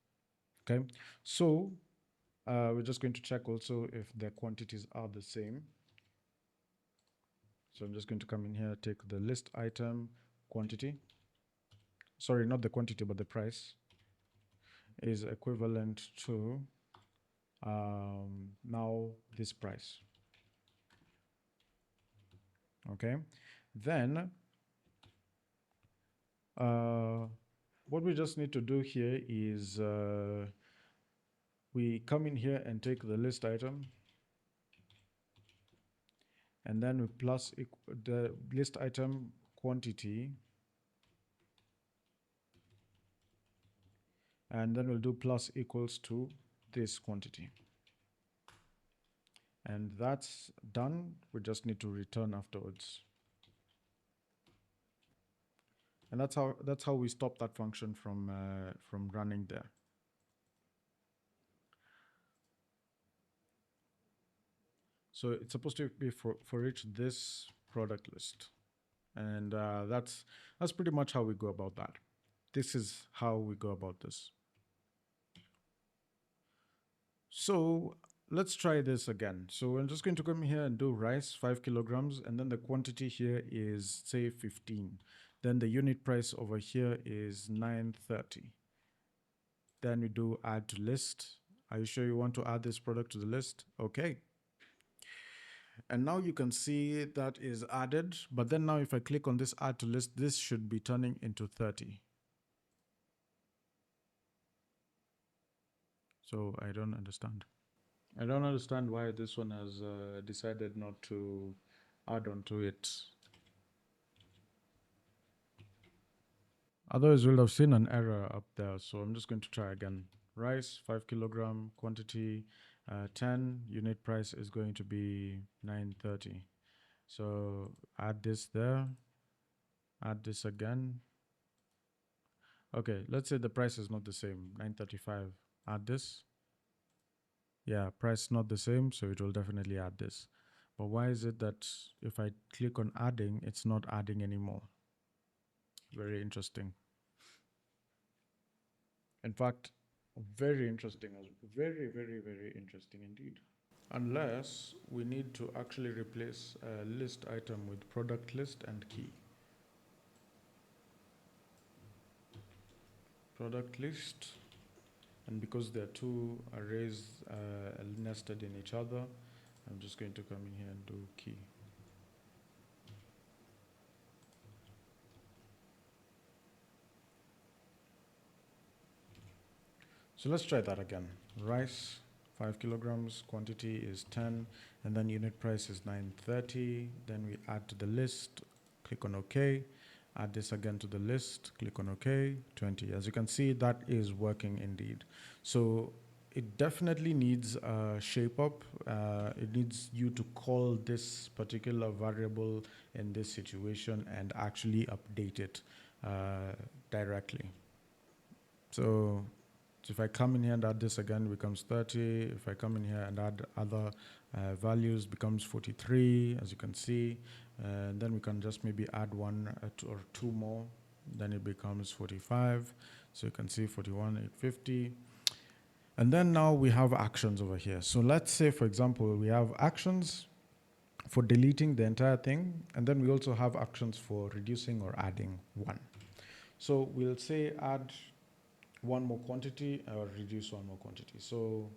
Okay, so we're just going to check also if the quantities are the same. So I'm just going to come in here, take the list item quantity. Sorry, not the quantity, but the price is equivalent to now this price. Okay, then what we just need to do here is we come in here and take the list item, and then we plus the list item quantity, and then we'll do plus equals to this quantity. And that's done. We just need to return afterwards. And that's how we stop that function from running there. So it's supposed to be for each this product list, and that's pretty much how we go about that. This is how we go about this. So let's try this again. So I'm just going to come here and do rice 5 kilograms, and then the quantity here is say 15. Then the unit price over here is 930. Then we do add to list. Are you sure you want to add this product to the list? Okay. And now you can see that is added. But then now if I click on this add to list, this should be turning into 30. So I don't understand. I don't understand why this one has decided not to add on to it. Otherwise, we'll have seen an error up there. So I'm just going to try again. Rice, 5 kilogram, quantity 10, unit price is going to be 930. So add this there, add this again. Okay, let's say the price is not the same, 935. Add this. Yeah, price not the same, so it will definitely add this. But why is it that if I click on adding, it's not adding anymore? Very interesting. In fact, very interesting. Very, very, very interesting indeed. Unless we need to actually replace a list item with product list and key. Product list, and because there are two arrays nested in each other, I'm just going to come in here and do key. So let's try that again. Rice, 5 kilograms, quantity is 10, and then unit price is 930. Then we add to the list, click on OK. Add this again to the list, click on OK, 20. As you can see, that is working indeed. So it definitely needs a shape up. It needs you to call this particular variable in this situation and actually update it directly. So if I come in here and add this again, it becomes 30. If I come in here and add other values, becomes 43, as you can see. And then we can just maybe add one or two more. Then it becomes 45. So you can see 41, 850. And then now we have actions over here. So let's say, for example, we have actions for deleting the entire thing. And then we also have actions for reducing or adding one. So we'll say add one more quantity or reduce one more quantity. So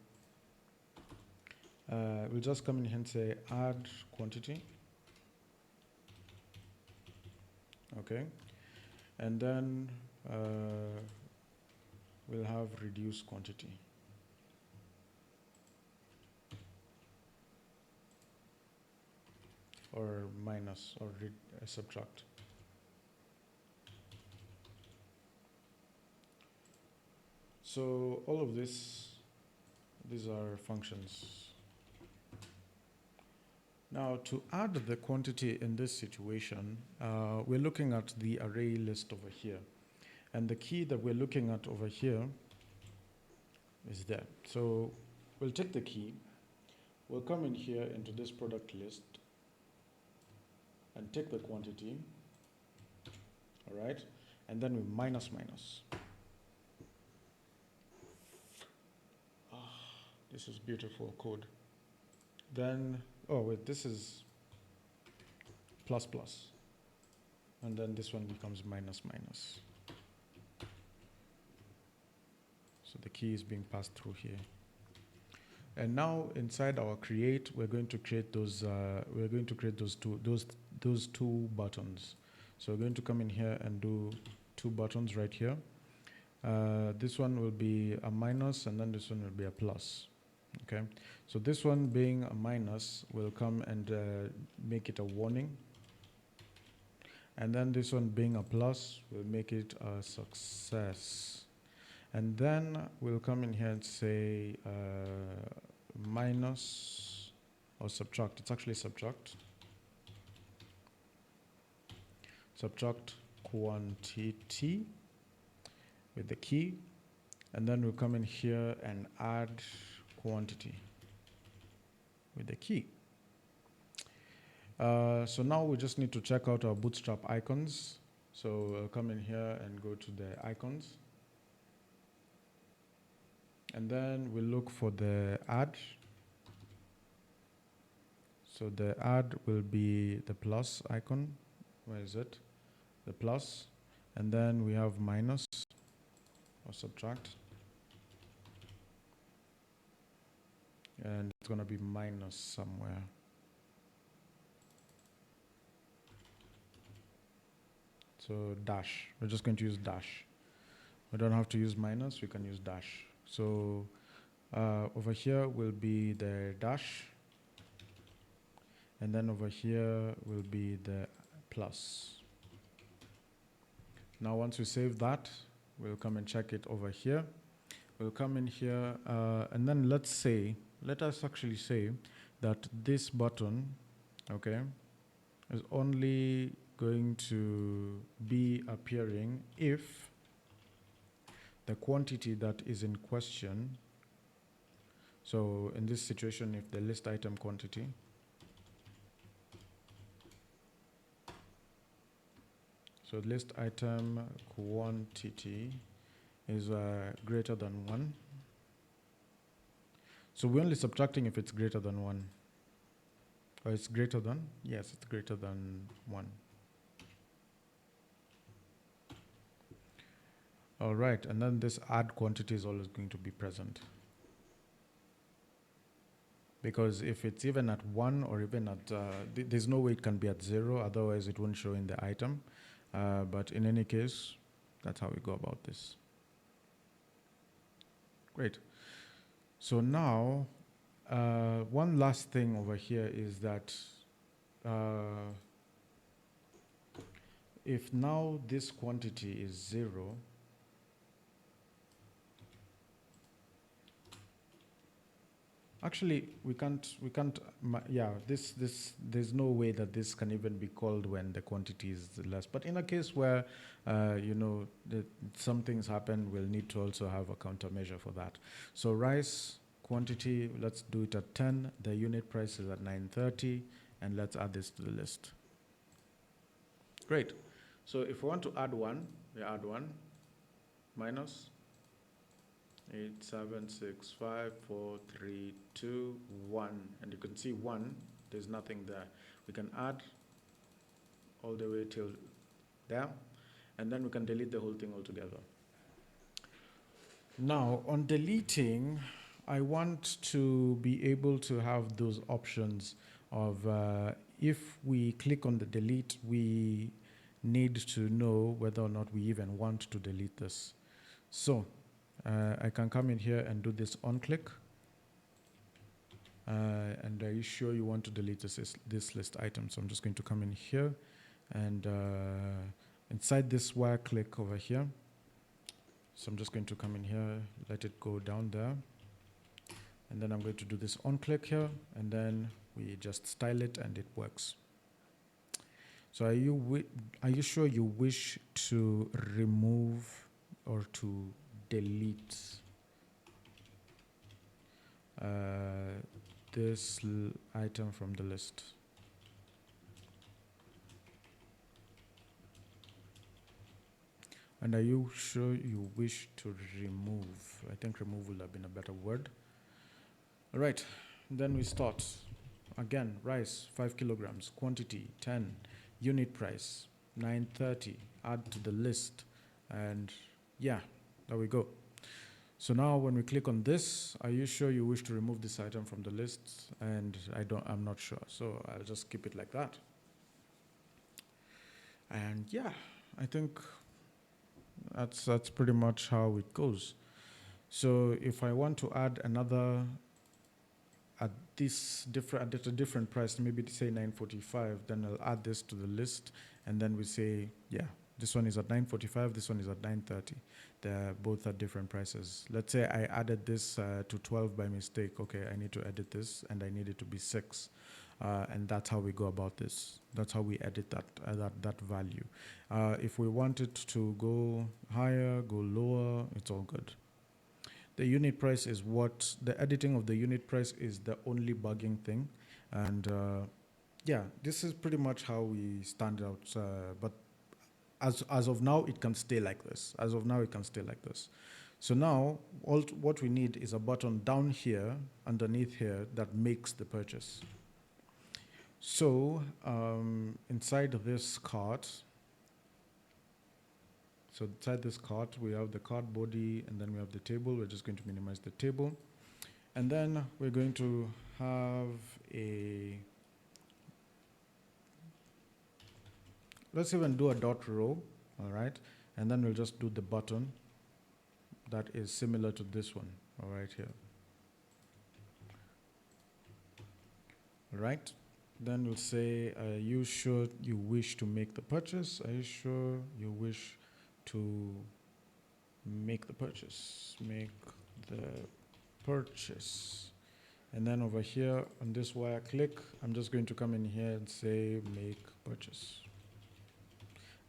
we'll just come in here and say add quantity. Okay. And then we'll have reduce quantity. Or minus or subtract. So all of these are functions. Now to add the quantity in this situation, we're looking at the array list over here. And the key that we're looking at over here is there. So we'll take the key, we'll come in here into this product list and take the quantity, all right? And then we minus. This is beautiful code. Then, oh wait, this is plus. And then this one becomes minus. So the key is being passed through here. And now inside our create, we're going to create those two buttons. So we're going to come in here and do two buttons right here. This one will be a minus and then this one will be a plus. Okay, so this one being a minus will come and make it a warning. And then this one being a plus will make it a success. And then we'll come in here and say minus or subtract. It's actually subtract. Subtract quantity with the key. And then we'll come in here and add quantity with the key. So now we just need to check out our Bootstrap icons. So we'll come in here and go to the icons. And then we'll look for the add. So the add will be the plus icon. Where is it? The plus. And then we have minus or subtract. And it's going to be minus somewhere. So dash, we're just going to use dash. We don't have to use minus, we can use dash. So over here will be the dash, and then over here will be the plus. Now once we save that, we'll come and check it over here. We'll come in here, and then let us actually say that this button, okay, is only going to be appearing if the quantity that is in question, so in this situation, if the list item quantity so list item quantity is greater than 1. So we're only subtracting if it's greater than 1. Or it's greater than? Yes, it's greater than 1. All right, and then this add quantity is always going to be present. Because if it's even at 1 or even at, there's no way it can be at 0, otherwise it won't show in the item. But in any case, that's how we go about this. Great. So now, one last thing over here is that if now this quantity is 0, actually we can't, yeah, there's no way that this can even be called when the quantity is less. But in a case where, some things happen, we'll need to also have a countermeasure for that. So rice quantity, let's do it at 10. The unit price is at 9.30, and let's add this to the list. Great. So if we want to add 1, we add 1 minus 8, 7, 6, 5, 4, 3, 2, 1. And you can see 1, there's nothing there. We can add all the way till there, and then we can delete the whole thing altogether. Now, on deleting, I want to be able to have those options of if we click on the delete, we need to know whether or not we even want to delete this. So I can come in here and do this on click. And are you sure you want to delete this list item? So I'm just going to come in here and inside this wire click over here. So I'm just going to come in here, let it go down there. And then I'm going to do this on click here, and then we just style it and it works. So are you sure you wish to remove or to delete this item from the list? And are you sure you wish to remove? I think remove would have been a better word. All right, then we start. Again, rice, 5 kilograms, quantity, 10, unit price, 9.30, add to the list, and yeah, there we go. So now when we click on this, are you sure you wish to remove this item from the list? And I'm not sure, so I'll just keep it like that. And yeah, I think that's pretty much how it goes. So if I want to add another at a different price, maybe to say 9.45, then I'll add this to the list, and then we say, yeah, this one is at 9.45, this one is at 9.30. They're both at different prices. Let's say I added this to 12 by mistake. Okay, I need to edit this, and I need it to be 6. And that's how we go about this. That's how we edit that value. If we want it to go higher, go lower, it's all good. The unit price is the editing of the unit price is the only bugging thing. And yeah, this is pretty much how we stand out. But as of now, it can stay like this. As of now, it can stay like this. So now, what we need is a button down here, underneath here, that makes the purchase. So inside this cart, we have the cart body, and then we have the table. We're just going to minimize the table. And then we're going to have let's even do a dot row. all right? And then we'll just do the button that is similar to this one, all right, here. All right, then we'll say, are you sure you wish to make the purchase? Are you sure you wish to make the purchase? Make the purchase. And then over here on this wire click, I'm just going to come in here and say make purchase.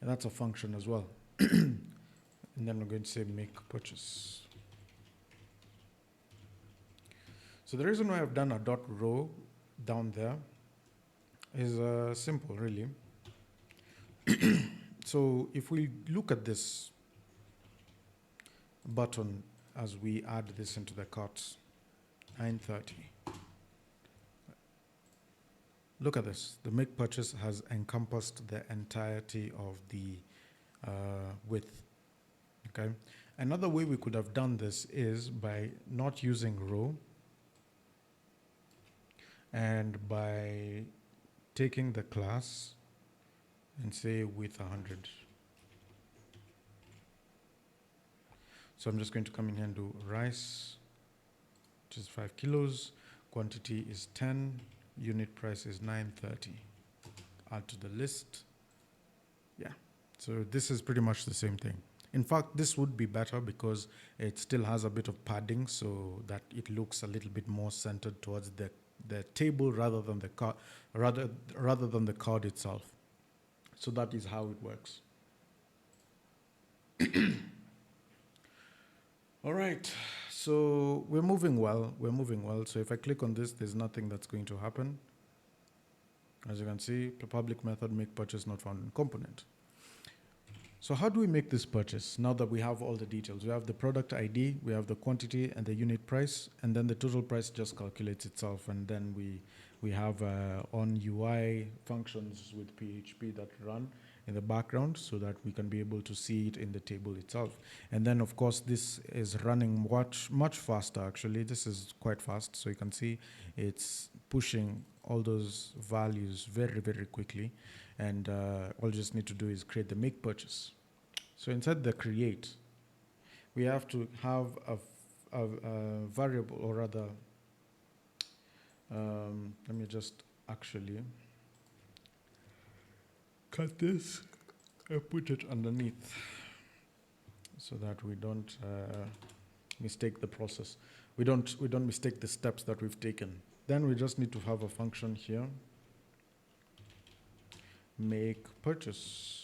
And that's a function as well. And then we're going to say make purchase. So the reason why I've done a dot row down there is simple, really. So if we look at this button as we add this into the cart, 9:30. Look at this. The make purchase has encompassed the entirety of the width. Okay. Another way we could have done this is by not using row and by taking the class and say width 100. So I'm just going to come in here and do rice, which is 5 kilos. Quantity is 10. Unit price is 9.30. Add to the list. Yeah. So this is pretty much the same thing. In fact, this would be better because it still has a bit of padding so that it looks a little bit more centered towards the table rather than the card, rather than the card itself. So that is how it works. All right. So we're moving well. We're moving well. So if I click on this, there's nothing that's going to happen. As you can see, the public method make purchase not found in component. So how do we make this purchase now that we have all the details? We have the product ID, we have the quantity and the unit price, and then the total price just calculates itself. And then we have on UI functions with PHP that run in the background so that we can be able to see it in the table itself. And then of course this is running much faster actually. This is quite fast. So you can see it's pushing all those values very, very quickly. And all you just need to do is create the make purchase. So inside the create, we have to have a variable, or rather, let me just actually cut this and put it underneath so that we don't mistake the process. We don't mistake the steps that we've taken. Then we just need to have a function here, make purchase.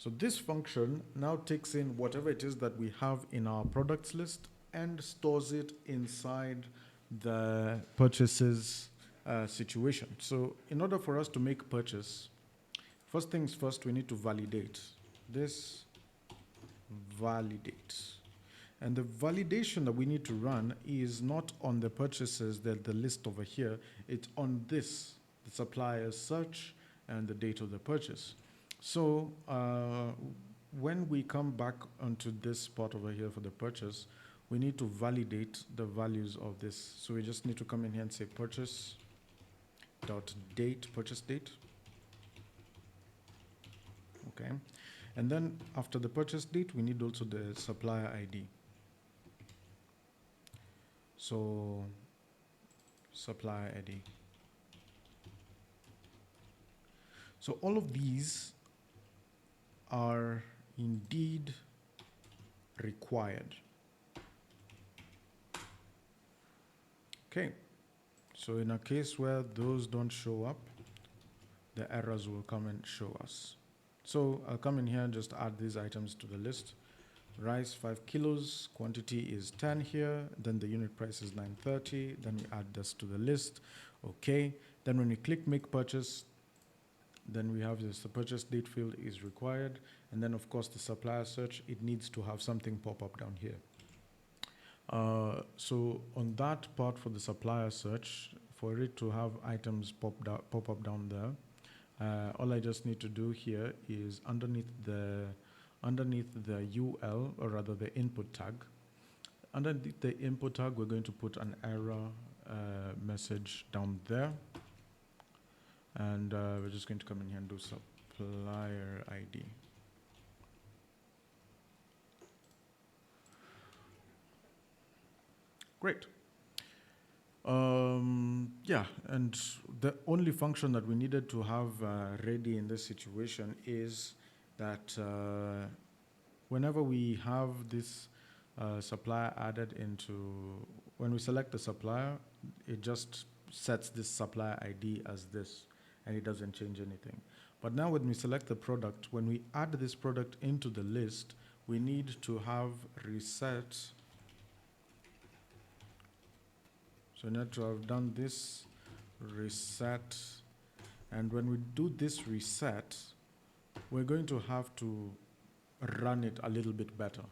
So this function now takes in whatever it is that we have in our products list and stores it inside the purchases situation. So in order for us to make purchase, first things first, we need to validate. This validate. And the validation that we need to run is not on the purchases, the list over here. It's on this, the supplier search and the date of the purchase. So when we come back onto this part over here for the purchase, we need to validate the values of this. So we just need to come in here and say purchase dot date, purchase date. Okay. And then after the purchase date, we need also the supplier ID. So supplier ID. So all of these are indeed required. Okay, so in a case where those don't show up, the errors will come and show us. So I'll come in here and just add these items to the list. Rice 5 kilos, quantity is 10 here, then the unit price is 9.30, then we add this to the list. Okay, then when we click make purchase, then we have this, the purchase date field is required. And then of course the supplier search, it needs to have something pop up down here. So on that part for the supplier search, for it to have items pop up down there, all I just need to do here is underneath the UL, or rather the input tag, underneath the input tag, we're going to put an error message down there. And we're just going to come in here and do supplier ID. Great. Yeah, and the only function that we needed to have ready in this situation is that whenever we have this supplier added into, when we select the supplier, it just sets this supplier ID as this, and it doesn't change anything. But now when we select the product, when we add this product into the list, we need to have reset. So we need to have done this reset, and when we do this reset, we're going to have to run it a little bit better.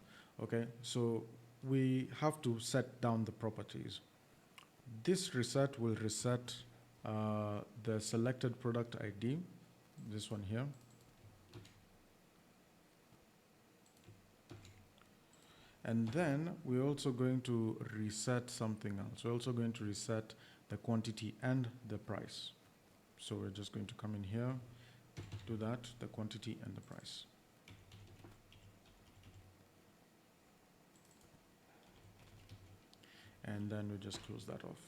Okay, so we have to set down the properties. This reset will reset the selected product ID, this one here. And then we're also going to reset something else. We're also going to reset the quantity and the price. So we're just going to come in here, do that, the quantity and the price. And then we just close that off.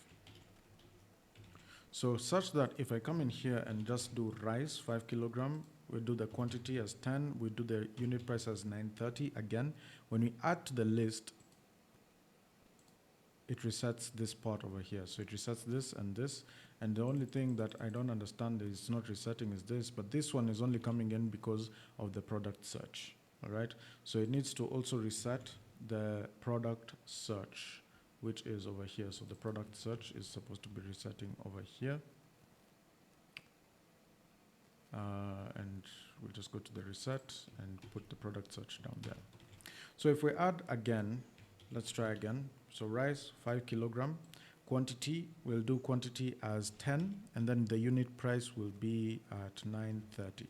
So such that if I come in here and just do rice 5 kilogram, we do the quantity as 10, we do the unit price as 930. Again, when we add to the list, it resets this part over here. So it resets this, and the only thing that I don't understand is it's not resetting is this, but this one is only coming in because of the product search. All right, so it needs to also reset the product search, which is over here. So the product search is supposed to be resetting over here. And we'll just go to the reset and put the product search down there. So if we add again, let's try again. So rice 5 kilogram, quantity, we'll do quantity as 10, and then the unit price will be at 930.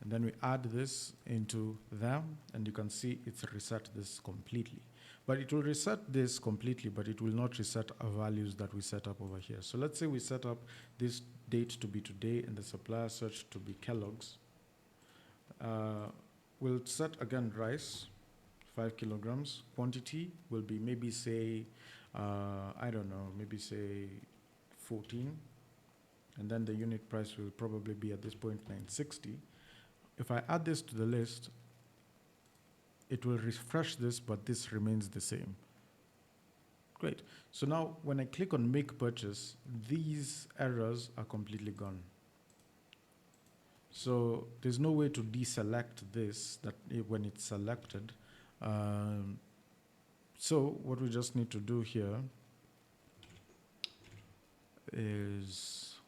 And then we add this into there, and you can see it's reset this completely. But it will reset this completely, but it will not reset our values that we set up over here. So let's say we set up this date to be today and the supplier search to be Kellogg's. We'll set again rice, 5 kilograms. Quantity will be maybe say, I don't know, maybe say 14. And then the unit price will probably be at this point 960. If I add this to the list, it will refresh this, but this remains the same. Great. So now when I click on make purchase, these errors are completely gone. So there's no way to deselect this when it's selected. So what we just need to do here is,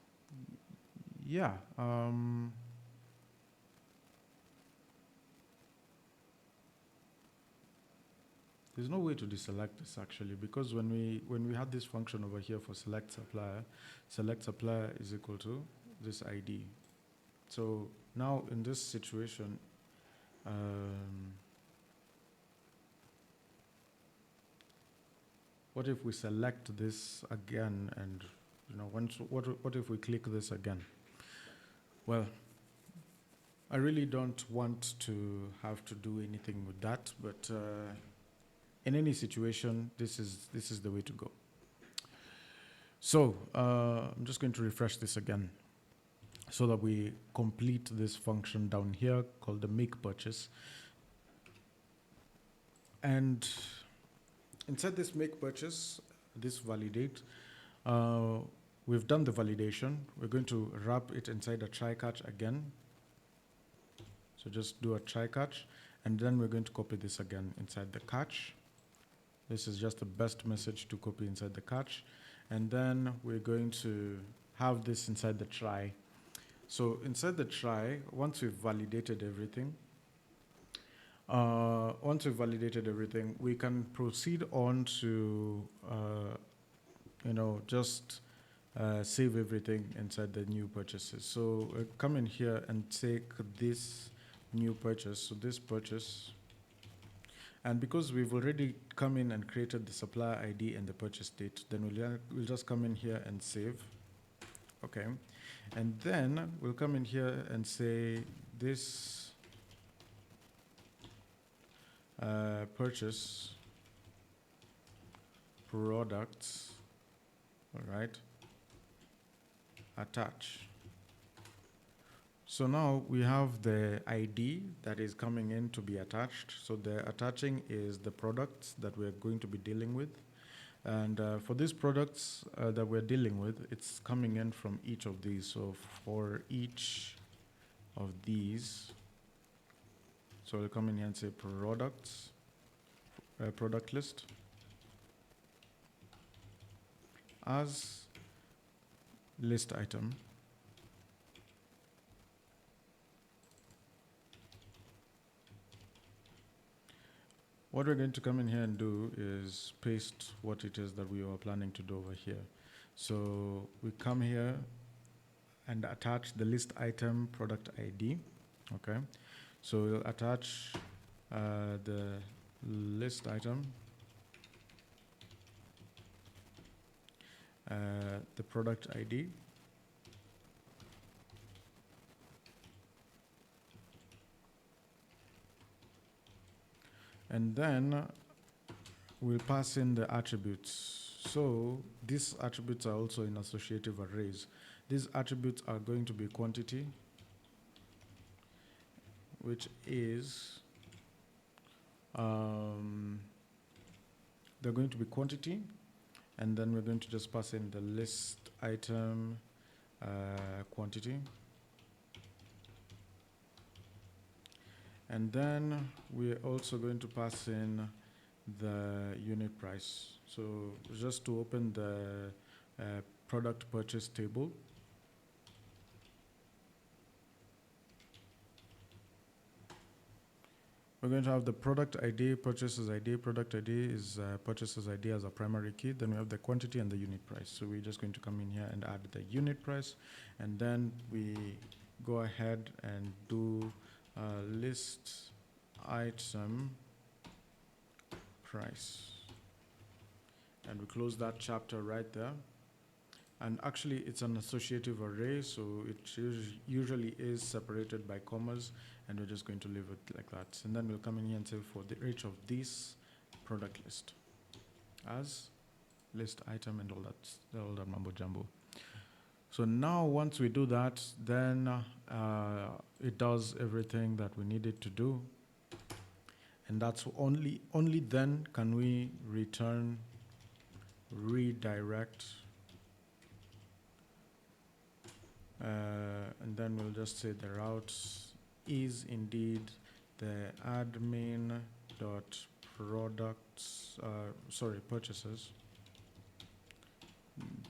there's no way to deselect this actually, because when we had this function over here for select supplier is equal to this ID. So now in this situation, what if we select this again, and what if we click this again? Well, I really don't want to have to do anything with that, but in any situation, this is the way to go. So I'm just going to refresh this again so that we complete this function down here called the make purchase. And inside this make purchase, this validate, we've done the validation. We're going to wrap it inside a try catch again. So just do a try catch, and then we're going to copy this again inside the catch. This is just the best message to copy inside the catch. And then we're going to have this inside the try. So inside the try, once we've validated everything, we can proceed on to, just save everything inside the new purchases. So come in here and take this new purchase. So this purchase, and because we've already come in and created the supplier ID and the purchase date, then we'll just come in here and save. Okay. And then we'll come in here and say this purchase products, all right, attach. So now we have the ID that is coming in to be attached. So the attaching is the products that we're going to be dealing with. And for these products that we're dealing with, it's coming in from each of these. So for each of these, so we'll come in here and say products, product list as list item. What we're going to come in here and do is paste what it is that we were planning to do over here. So we come here and attach the list item product ID. Okay. So we'll attach the list item, the product ID, and then we'll pass in the attributes. So these attributes are also in associative arrays. These attributes are going to be quantity, which is they're going to be quantity, and then we're going to just pass in the list item quantity. And then we're also going to pass in the unit price. So just to open the product purchase table, we're going to have the product ID, purchases ID. Product ID is purchases ID as a primary key. Then we have the quantity and the unit price. So we're just going to come in here and add the unit price. And then we go ahead and do list item price. And we close that chapter right there. And actually, it's an associative array, so it usually is separated by commas, and we're just going to leave it like that. And then we'll come in here and say for each of these product list as list item and all that mumbo jumbo. So now once we do that, then it does everything that we need it to do. And that's only then can we return redirect. And then we'll just say the route is indeed the admin.products, purchases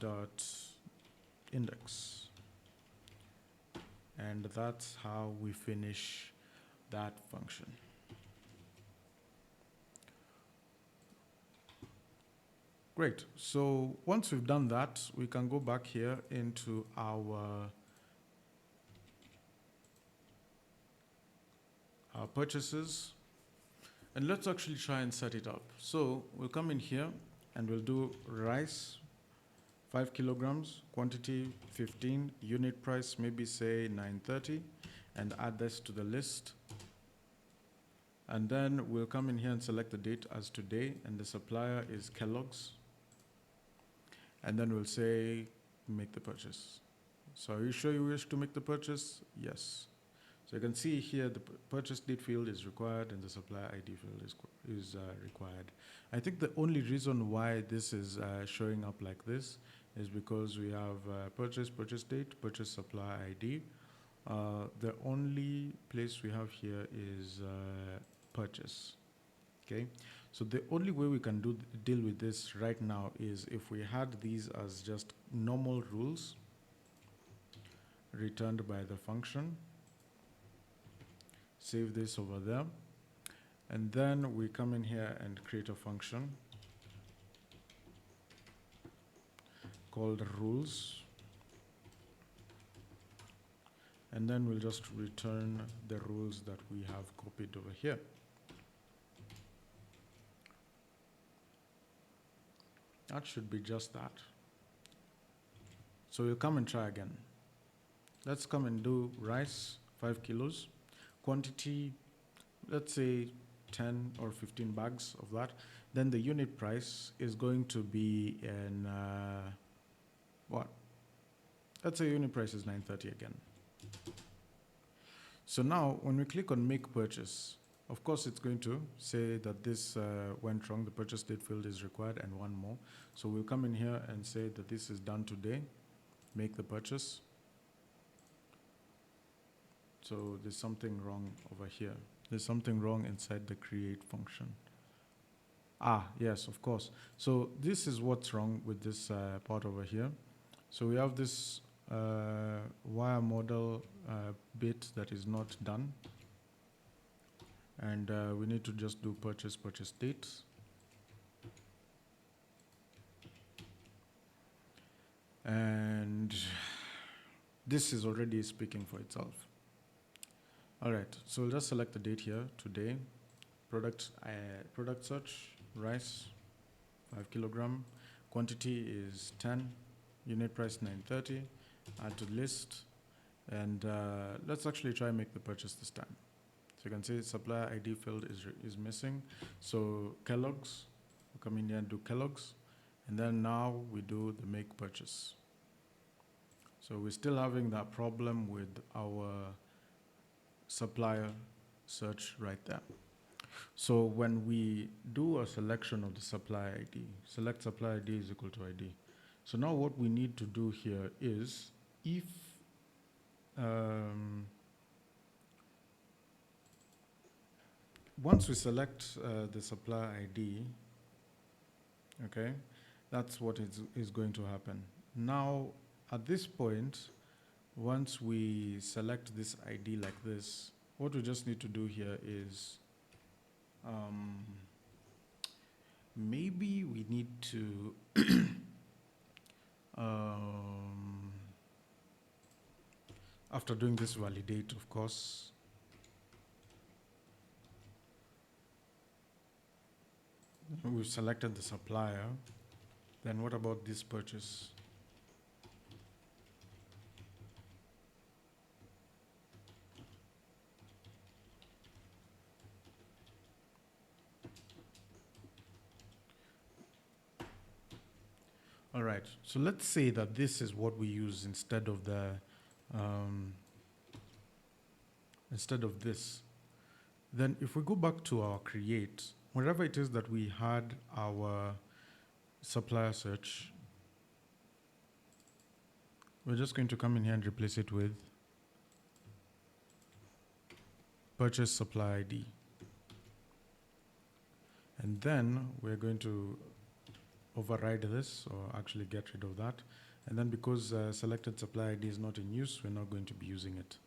dot index. And that's how we finish that function. Great. So once we've done that, we can go back here into our purchases, and let's actually try and set it up. So we'll come in here and we'll do rice 5 kilograms, quantity 15, unit price maybe say 930, and add this to the list. And then we'll come in here and select the date as today, and the supplier is Kellogg's. And then we'll say make the purchase. So are you sure you wish to make the purchase? Yes. So you can see here the purchase date field is required and the supplier ID field is required. I think the only reason why this is showing up like this is because we have purchase date, purchase supplier ID. The only place we have here is purchase. Okay, so the only way we can deal with this right now is if we had these as just normal rules returned by the function. Save this over there, and then we come in here and create a function called rules, and then we'll just return the rules that we have copied over here. That should be just that. So we'll come and try again. let's come and do rice, 5 kilos. Quantity, let's say 10 or 15 bags of that. Then the unit price is going to be in, what? Let's say unit price is 930 again. So now when we click on make purchase, of course it's going to say that this went wrong, the purchase date field is required and one more. So we'll come in here and say that this is done today, make the purchase. So there's something wrong over here. There's something wrong inside the create function. Ah, yes, of course. So this is what's wrong with this part over here. So we have this wire model bit that is not done. And we need to just do purchase date. And this is already speaking for itself. All right, so we'll just select the date here, today. Product search, rice, 5 kilogram. Quantity is 10, unit price 930. Add to list. And let's actually try and make the purchase this time. So you can see supplier ID field is missing. So Kellogg's, we'll come in here and do Kellogg's. And then now we do the make purchase. So we're still having that problem with our supplier search right there. So when we do a selection of the supplier ID, select supplier ID is equal to ID. So now what we need to do here is if once we select the supplier ID, okay, that's what is going to happen. Now, at this point, once we select this ID like this, what we just need to do here is maybe we need to after doing this validate, of course, we've selected the supplier. Then what about this purchase? All right, so let's say that this is what we use instead of the instead of this. Then if we go back to our create, wherever it is that we had our supplier search, we're just going to come in here and replace it with purchase supply ID. And then we're going to override this, or actually get rid of that. And then because selected supply ID is not in use, we're not going to be using it.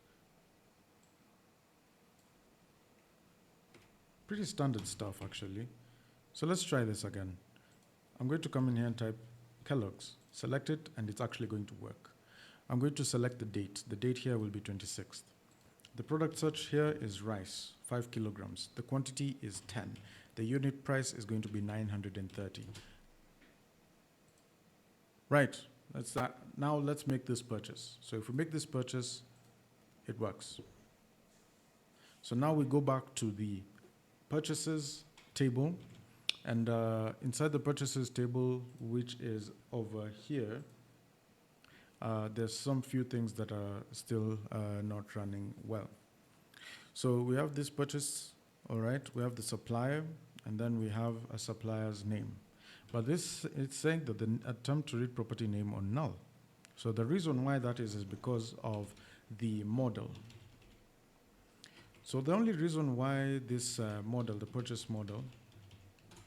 Pretty standard stuff, actually. So let's try this again. I'm going to come in here and type Kellogg's, select it, and it's actually going to work. I'm going to select the date. The date here will be 26th. The product search here is rice, 5 kilograms. The quantity is 10. The unit price is going to be 930. Right, that's that. Now let's make this purchase. So if we make this purchase, it works. So now we go back to the purchases table, and inside the purchases table, which is over here, there's some few things that are still not running well. So we have this purchase, all right, we have the supplier, and then we have a supplier's name. But this, it's saying that the attempt to read property name on null. So the reason why that is because of the model. So the only reason why this model, the purchase model,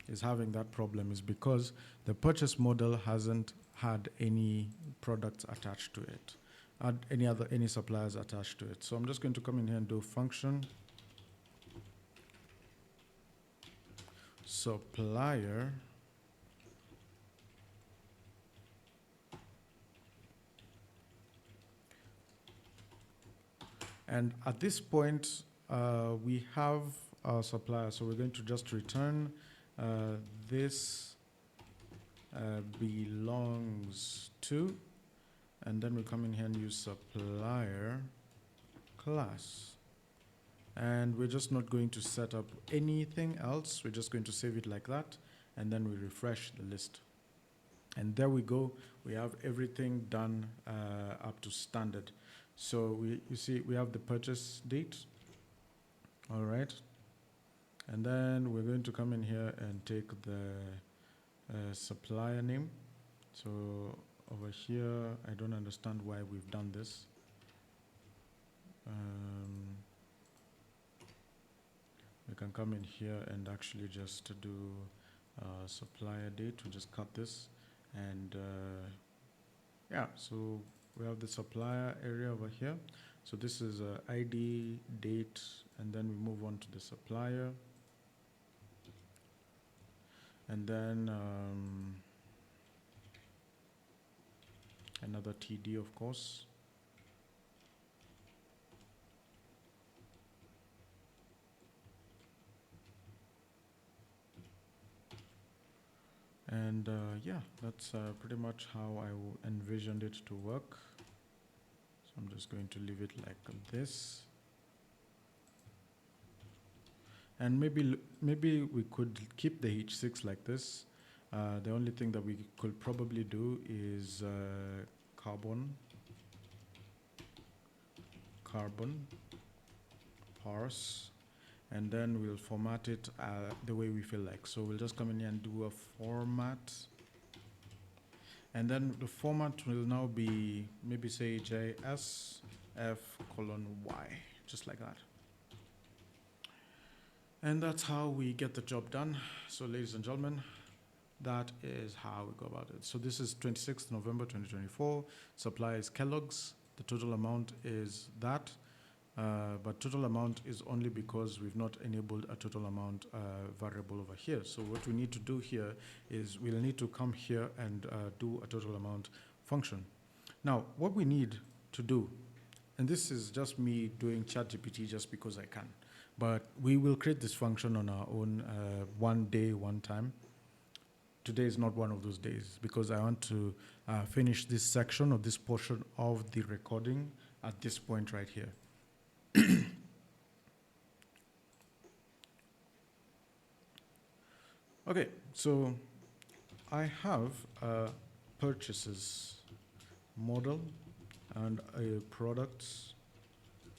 is having that problem is because the purchase model hasn't had any products attached to it, any suppliers attached to it. So I'm just going to come in here and do function supplier and at this point we have our supplier, so we're going to just return this belongs to, And then we come in here and use supplier class. And we're just not going to set up anything else. We're just going to save it like that. And then we refresh the list. And there we go. We have everything done up to standard. So you see, we have the purchase date. All right. And then we're going to come in here and take the supplier name. So over here, I don't understand why we've done this. We can come in here and actually just do supplier date. We just cut this. And yeah, so we have the supplier area over here. So this is ID, date, and then we move on to the supplier. And then another TD, of course. And yeah, that's pretty much how I envisioned it to work. So I'm just going to leave it like this. And maybe we could keep the H6 like this. The only thing that we could probably do is carbon parse, and then we'll format it the way we feel like. So we'll just come in here and do a format. And then the format will now be maybe say JSF:y, just like that. And that's how we get the job done. So ladies and gentlemen, that is how we go about it. So this is 26th November 2024. Supply is Kellogg's. The total amount is that. But total amount is only because we've not enabled a total amount variable over here. So what we need to do here is we'll need to come here and do a total amount function. Now, what we need to do, and this is just me doing ChatGPT just because I can, but we will create this function on our own one day, one time. Today is not one of those days because I want to finish this section or this portion of the recording at this point right here. Okay, so I have a purchases model and a products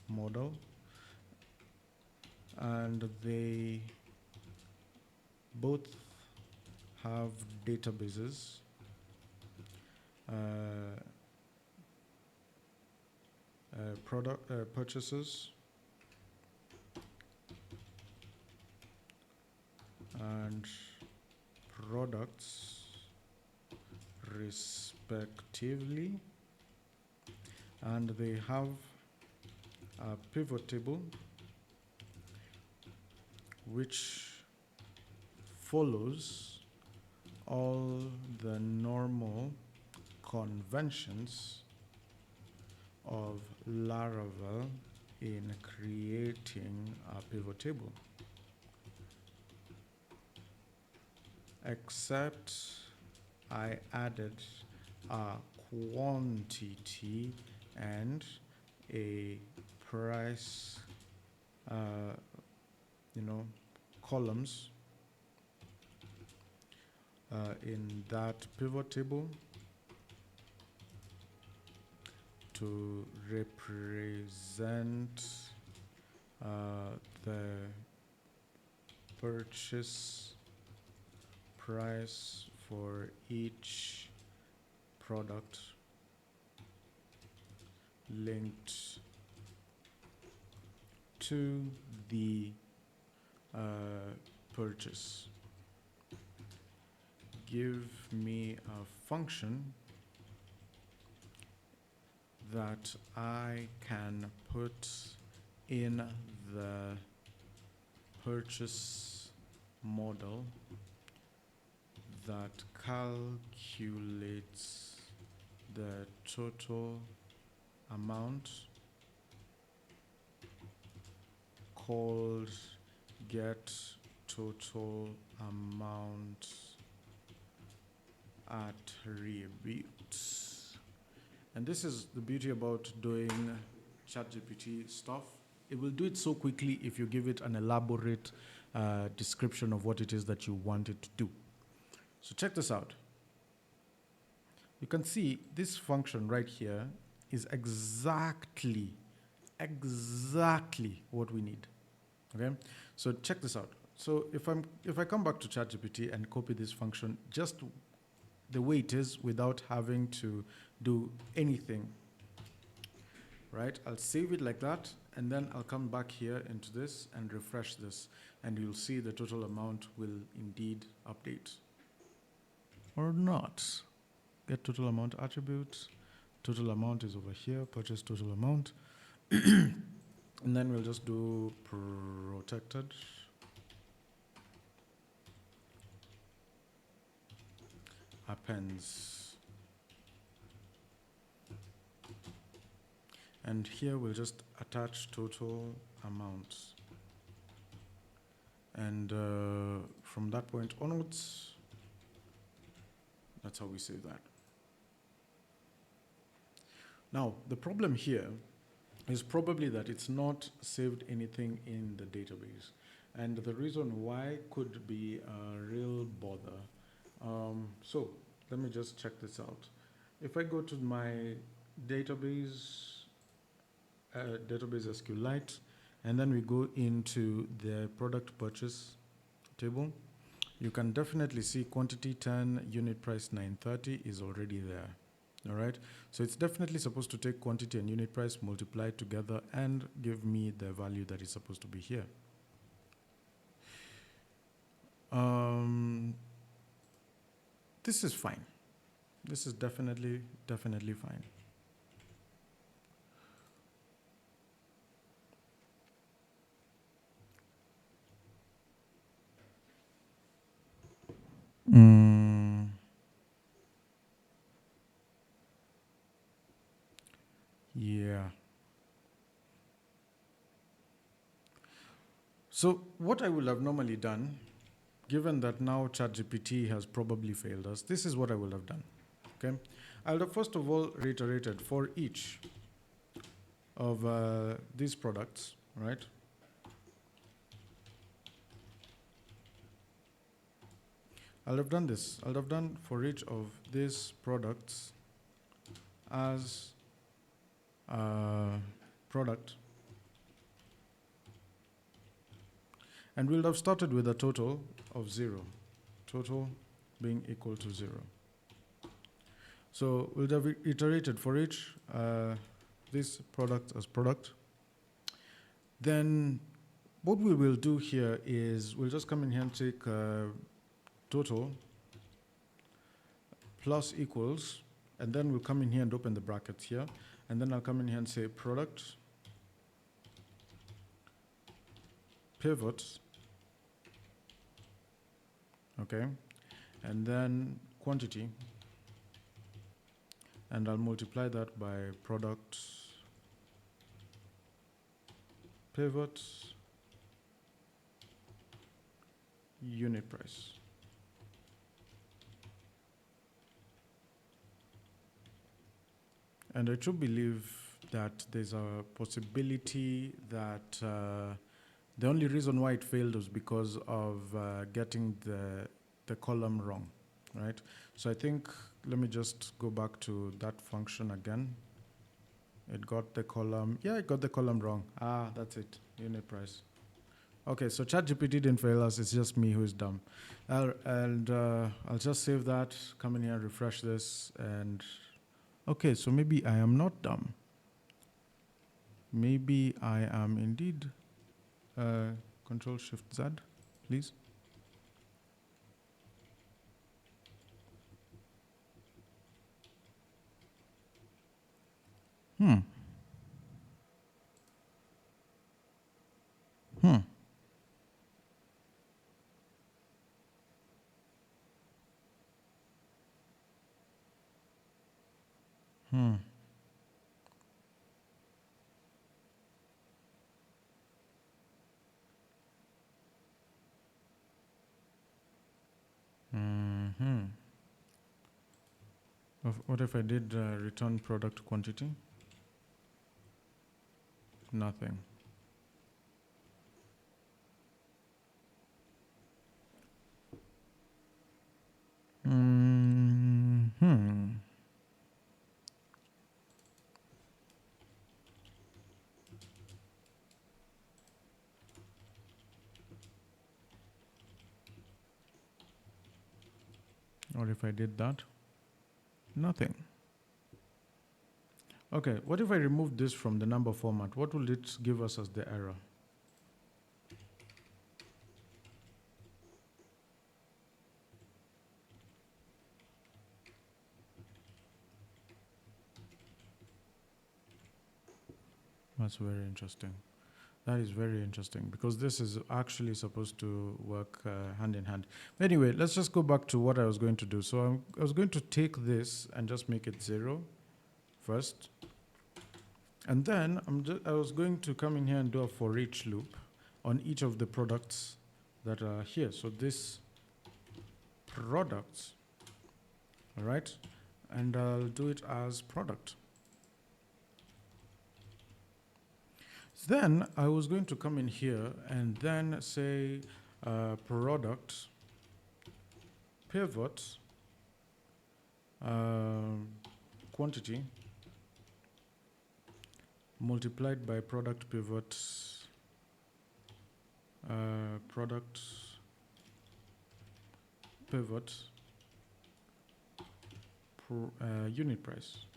model, and they both have databases. Purchases and products respectively, and they have a pivot table which follows all the normal conventions of Laravel in creating a pivot table, except I added a quantity and a price, columns in that pivot table to represent the purchase price for each product linked to the purchase. Give me a function that I can put in the purchase model that calculates the total amount called get total amount attributes, And this is the beauty about doing ChatGPT stuff. It will do it so quickly if you give it an elaborate description of what it is that you want it to do. So check this out. You can see this function right here is exactly what we need. Okay, so check this out. So if I come back to ChatGPT and copy this function just the way it is without having to do anything, right? I'll save it like that, and then I'll come back here into this and refresh this, and you'll see the total amount will indeed update or not. Get total amount attribute. Total amount is over here, purchase total amount. And then we'll just do protected. Appends. And here we'll just attach total amount. And from that point onwards, that's how we save that. Now, the problem here is probably that it's not saved anything in the database. And the reason why could be a real bother. So let me just check this out. If I go to my database SQLite, and then we go into the product purchase table, you can definitely see quantity 10, unit price 930 is already there. All right, so it's definitely supposed to take quantity and unit price, multiply together, and give me the value that is supposed to be here. This is fine. This is definitely fine. Yeah. So what I would have normally done, given that now ChatGPT has probably failed us, this is what I would have done. Okay, I would have first of all reiterated for each of these products, right? I'll have done this. I'll have done for each of these products as product. And we'll have started with a total of 0. Total being equal to 0. So we'll have iterated for each this product as product. Then what we will do here is we'll just come in here and take total plus equals, and then we'll come in here and open the brackets here, and then I'll come in here and say product pivot, okay, and then quantity, and I'll multiply that by product pivot unit price. And I do believe that there's a possibility that the only reason why it failed was because of getting the column wrong, right? So I think, let me just go back to that function again. It got the column, yeah, it got the column wrong. Ah, that's it, unit price. Okay, so ChatGPT didn't fail us, it's just me who is dumb. I'll just save that, come in here, refresh this, and okay, so maybe I am not dumb. Maybe I am indeed. Control Shift Z, please. What if I did return product quantity? Nothing. Hmm. Or if I did that? Nothing. Okay, what if I remove this from the number format? What will it give us as the error? That's very interesting. That is very interesting because this is actually supposed to work hand in hand. Anyway, let's just go back to what I was going to do. So I was going to take this and just make it 0 first. And then I was going to come in here and do a for each loop on each of the products that are here. So this products, all right? And I'll do it as product. Then I was going to come in here and then say product pivot quantity multiplied by product pivot product pivot unit price.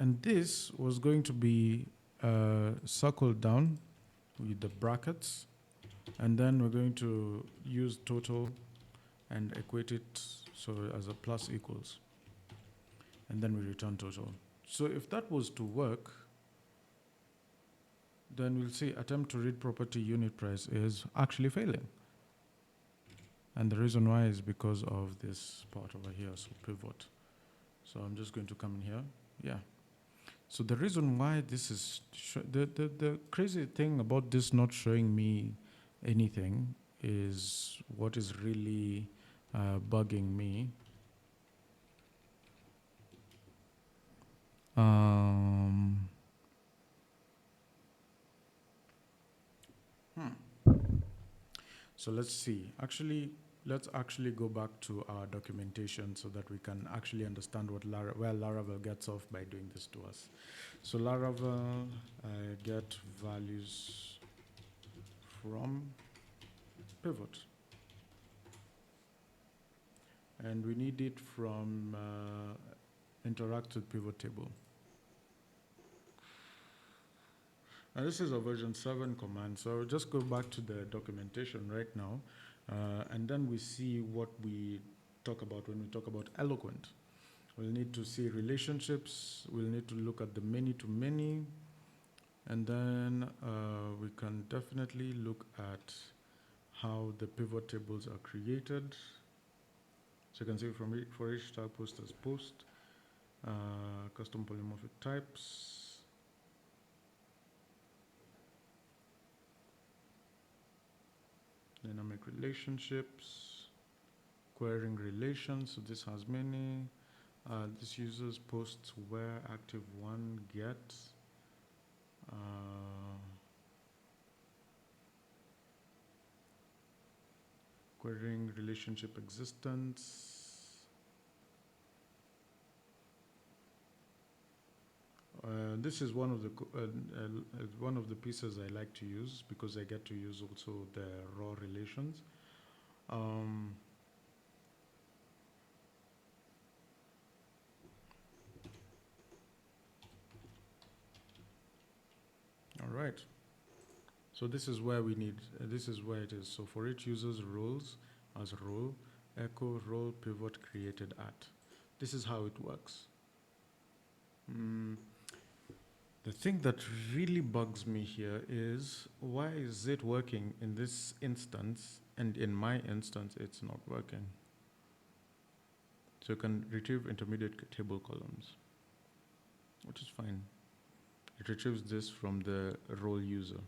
And this was going to be circled down with the brackets. And then we're going to use total and equate it so as a plus equals. And then we return total. So if that was to work, then we'll see attempt to read property unit price is actually failing. And the reason why is because of this part over here, so pivot. So I'm just going to come in here. Yeah. So the reason why this is, the crazy thing about this not showing me anything is what is really bugging me. So let's see. Let's actually go back to our documentation so that we can actually understand what where Laravel gets off by doing this to us. So Laravel get values from pivot. And we need it from interact with pivot table. And this is a version 7 command. So I'll just go back to the documentation right now. And then we see what we talk about when we talk about Eloquent. We'll need to see relationships. We'll need to look at the many-to-many. And then we can definitely look at how the pivot tables are created. So you can see from for each type post as post, custom polymorphic types, dynamic relationships, querying relations. So this has many. This uses posts where active one gets. Querying relationship existence. This is one of the pieces I like to use because I get to use also the raw relations. All right. So this is where we need. This is where it is. So for each user's roles as role, echo role pivot created at. This is how it works. The thing that really bugs me here is why is it working in this instance and in my instance it's not working? So you can retrieve intermediate table columns, which is fine. It retrieves this from the role user.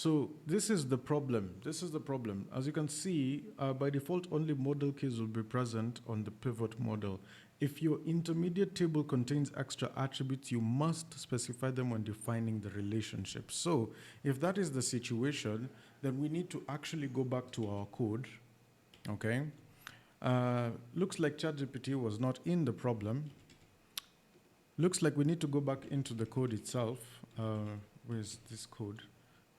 So this is the problem. This is the problem. As you can see, by default, only model keys will be present on the pivot model. If your intermediate table contains extra attributes, you must specify them when defining the relationship. So if that is the situation, then we need to actually go back to our code, okay? Looks like ChatGPT was not in the problem. Looks like we need to go back into the code itself. Where's this code?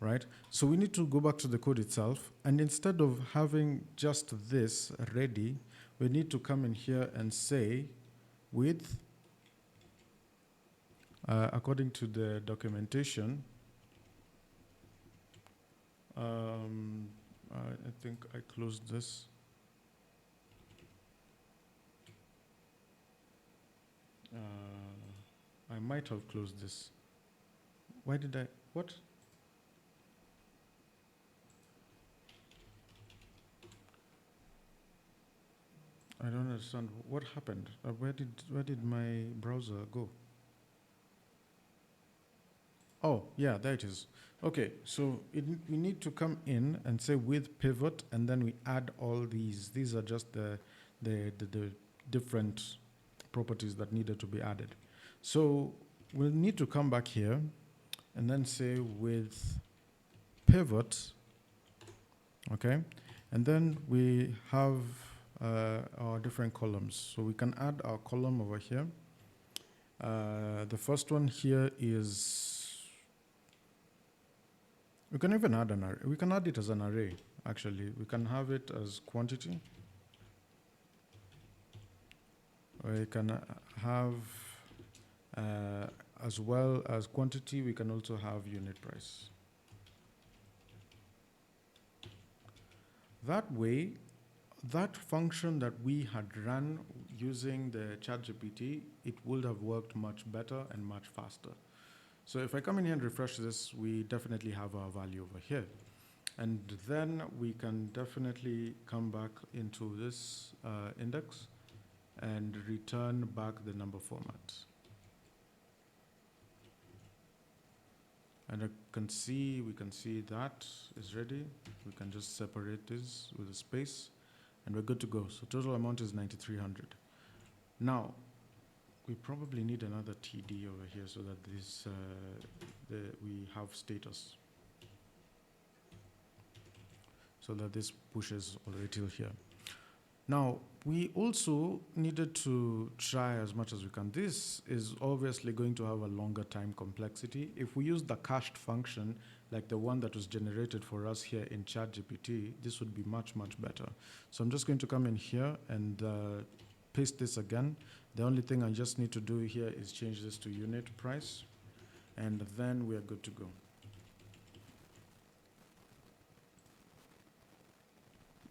Right? So we need to go back to the code itself, and instead of having just this ready, we need to come in here and say with, according to the documentation, I think I closed this. I might have closed this. Why did I, what? I don't understand what happened. Where did my browser go? Oh, yeah, there it is. Okay, so we need to come in and say with pivot, and then we add all these. These are just the different properties that needed to be added. So we'll need to come back here and then say with pivot, okay? And then we have our different columns. So we can add our column over here. The first one here is, we can even add an array. We can add it as an array, actually. We can have it as quantity. We can have, as well as quantity, we can also have unit price. That way, that function that we had run using the ChatGPT, it would have worked much better and much faster. So if I come in here and refresh this, we definitely have our value over here. And then we can definitely come back into this index and return back the number format. And we can see that is ready. We can just separate this with a space, and we're good to go. So total amount is 9,300. Now, we probably need another TD over here so that this we have status, so that this pushes already till here. Now, we also needed to try as much as we can. This is obviously going to have a longer time complexity. If we use the cached function, like the one that was generated for us here in ChatGPT, this would be much, much better. So I'm just going to come in here and paste this again. The only thing I just need to do here is change this to unit price, and then we are good to go.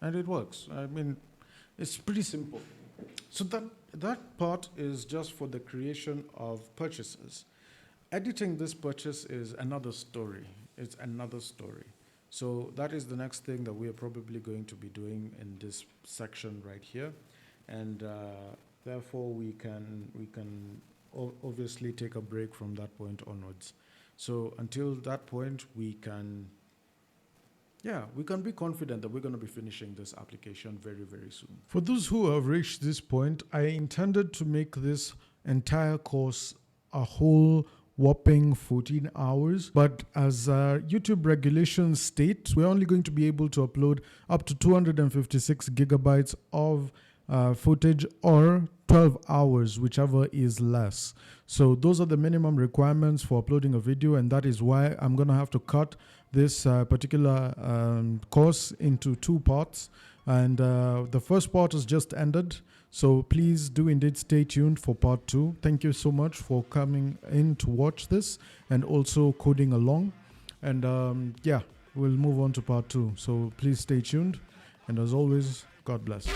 And it works. I mean, it's pretty simple. So that part is just for the creation of purchases. Editing this purchase is another story. It's another story. So that is the next thing that we are probably going to be doing in this section right here. And therefore we can obviously take a break from that point onwards. So until that point, we can be confident that we're going to be finishing this application very, very soon. For those who have reached this point, I intended to make this entire course a whole whopping 14 hours. But as YouTube regulations state, we're only going to be able to upload up to 256 gigabytes of footage, or 12 hours, whichever is less. So those are the minimum requirements for uploading a video, and that is why I'm going to have to cut this particular course into 2 parts. And the first part has just ended, so please do indeed stay tuned for part 2. Thank you so much for coming in to watch this and also coding along. And we'll move on to part 2. So please stay tuned, and as always, God bless.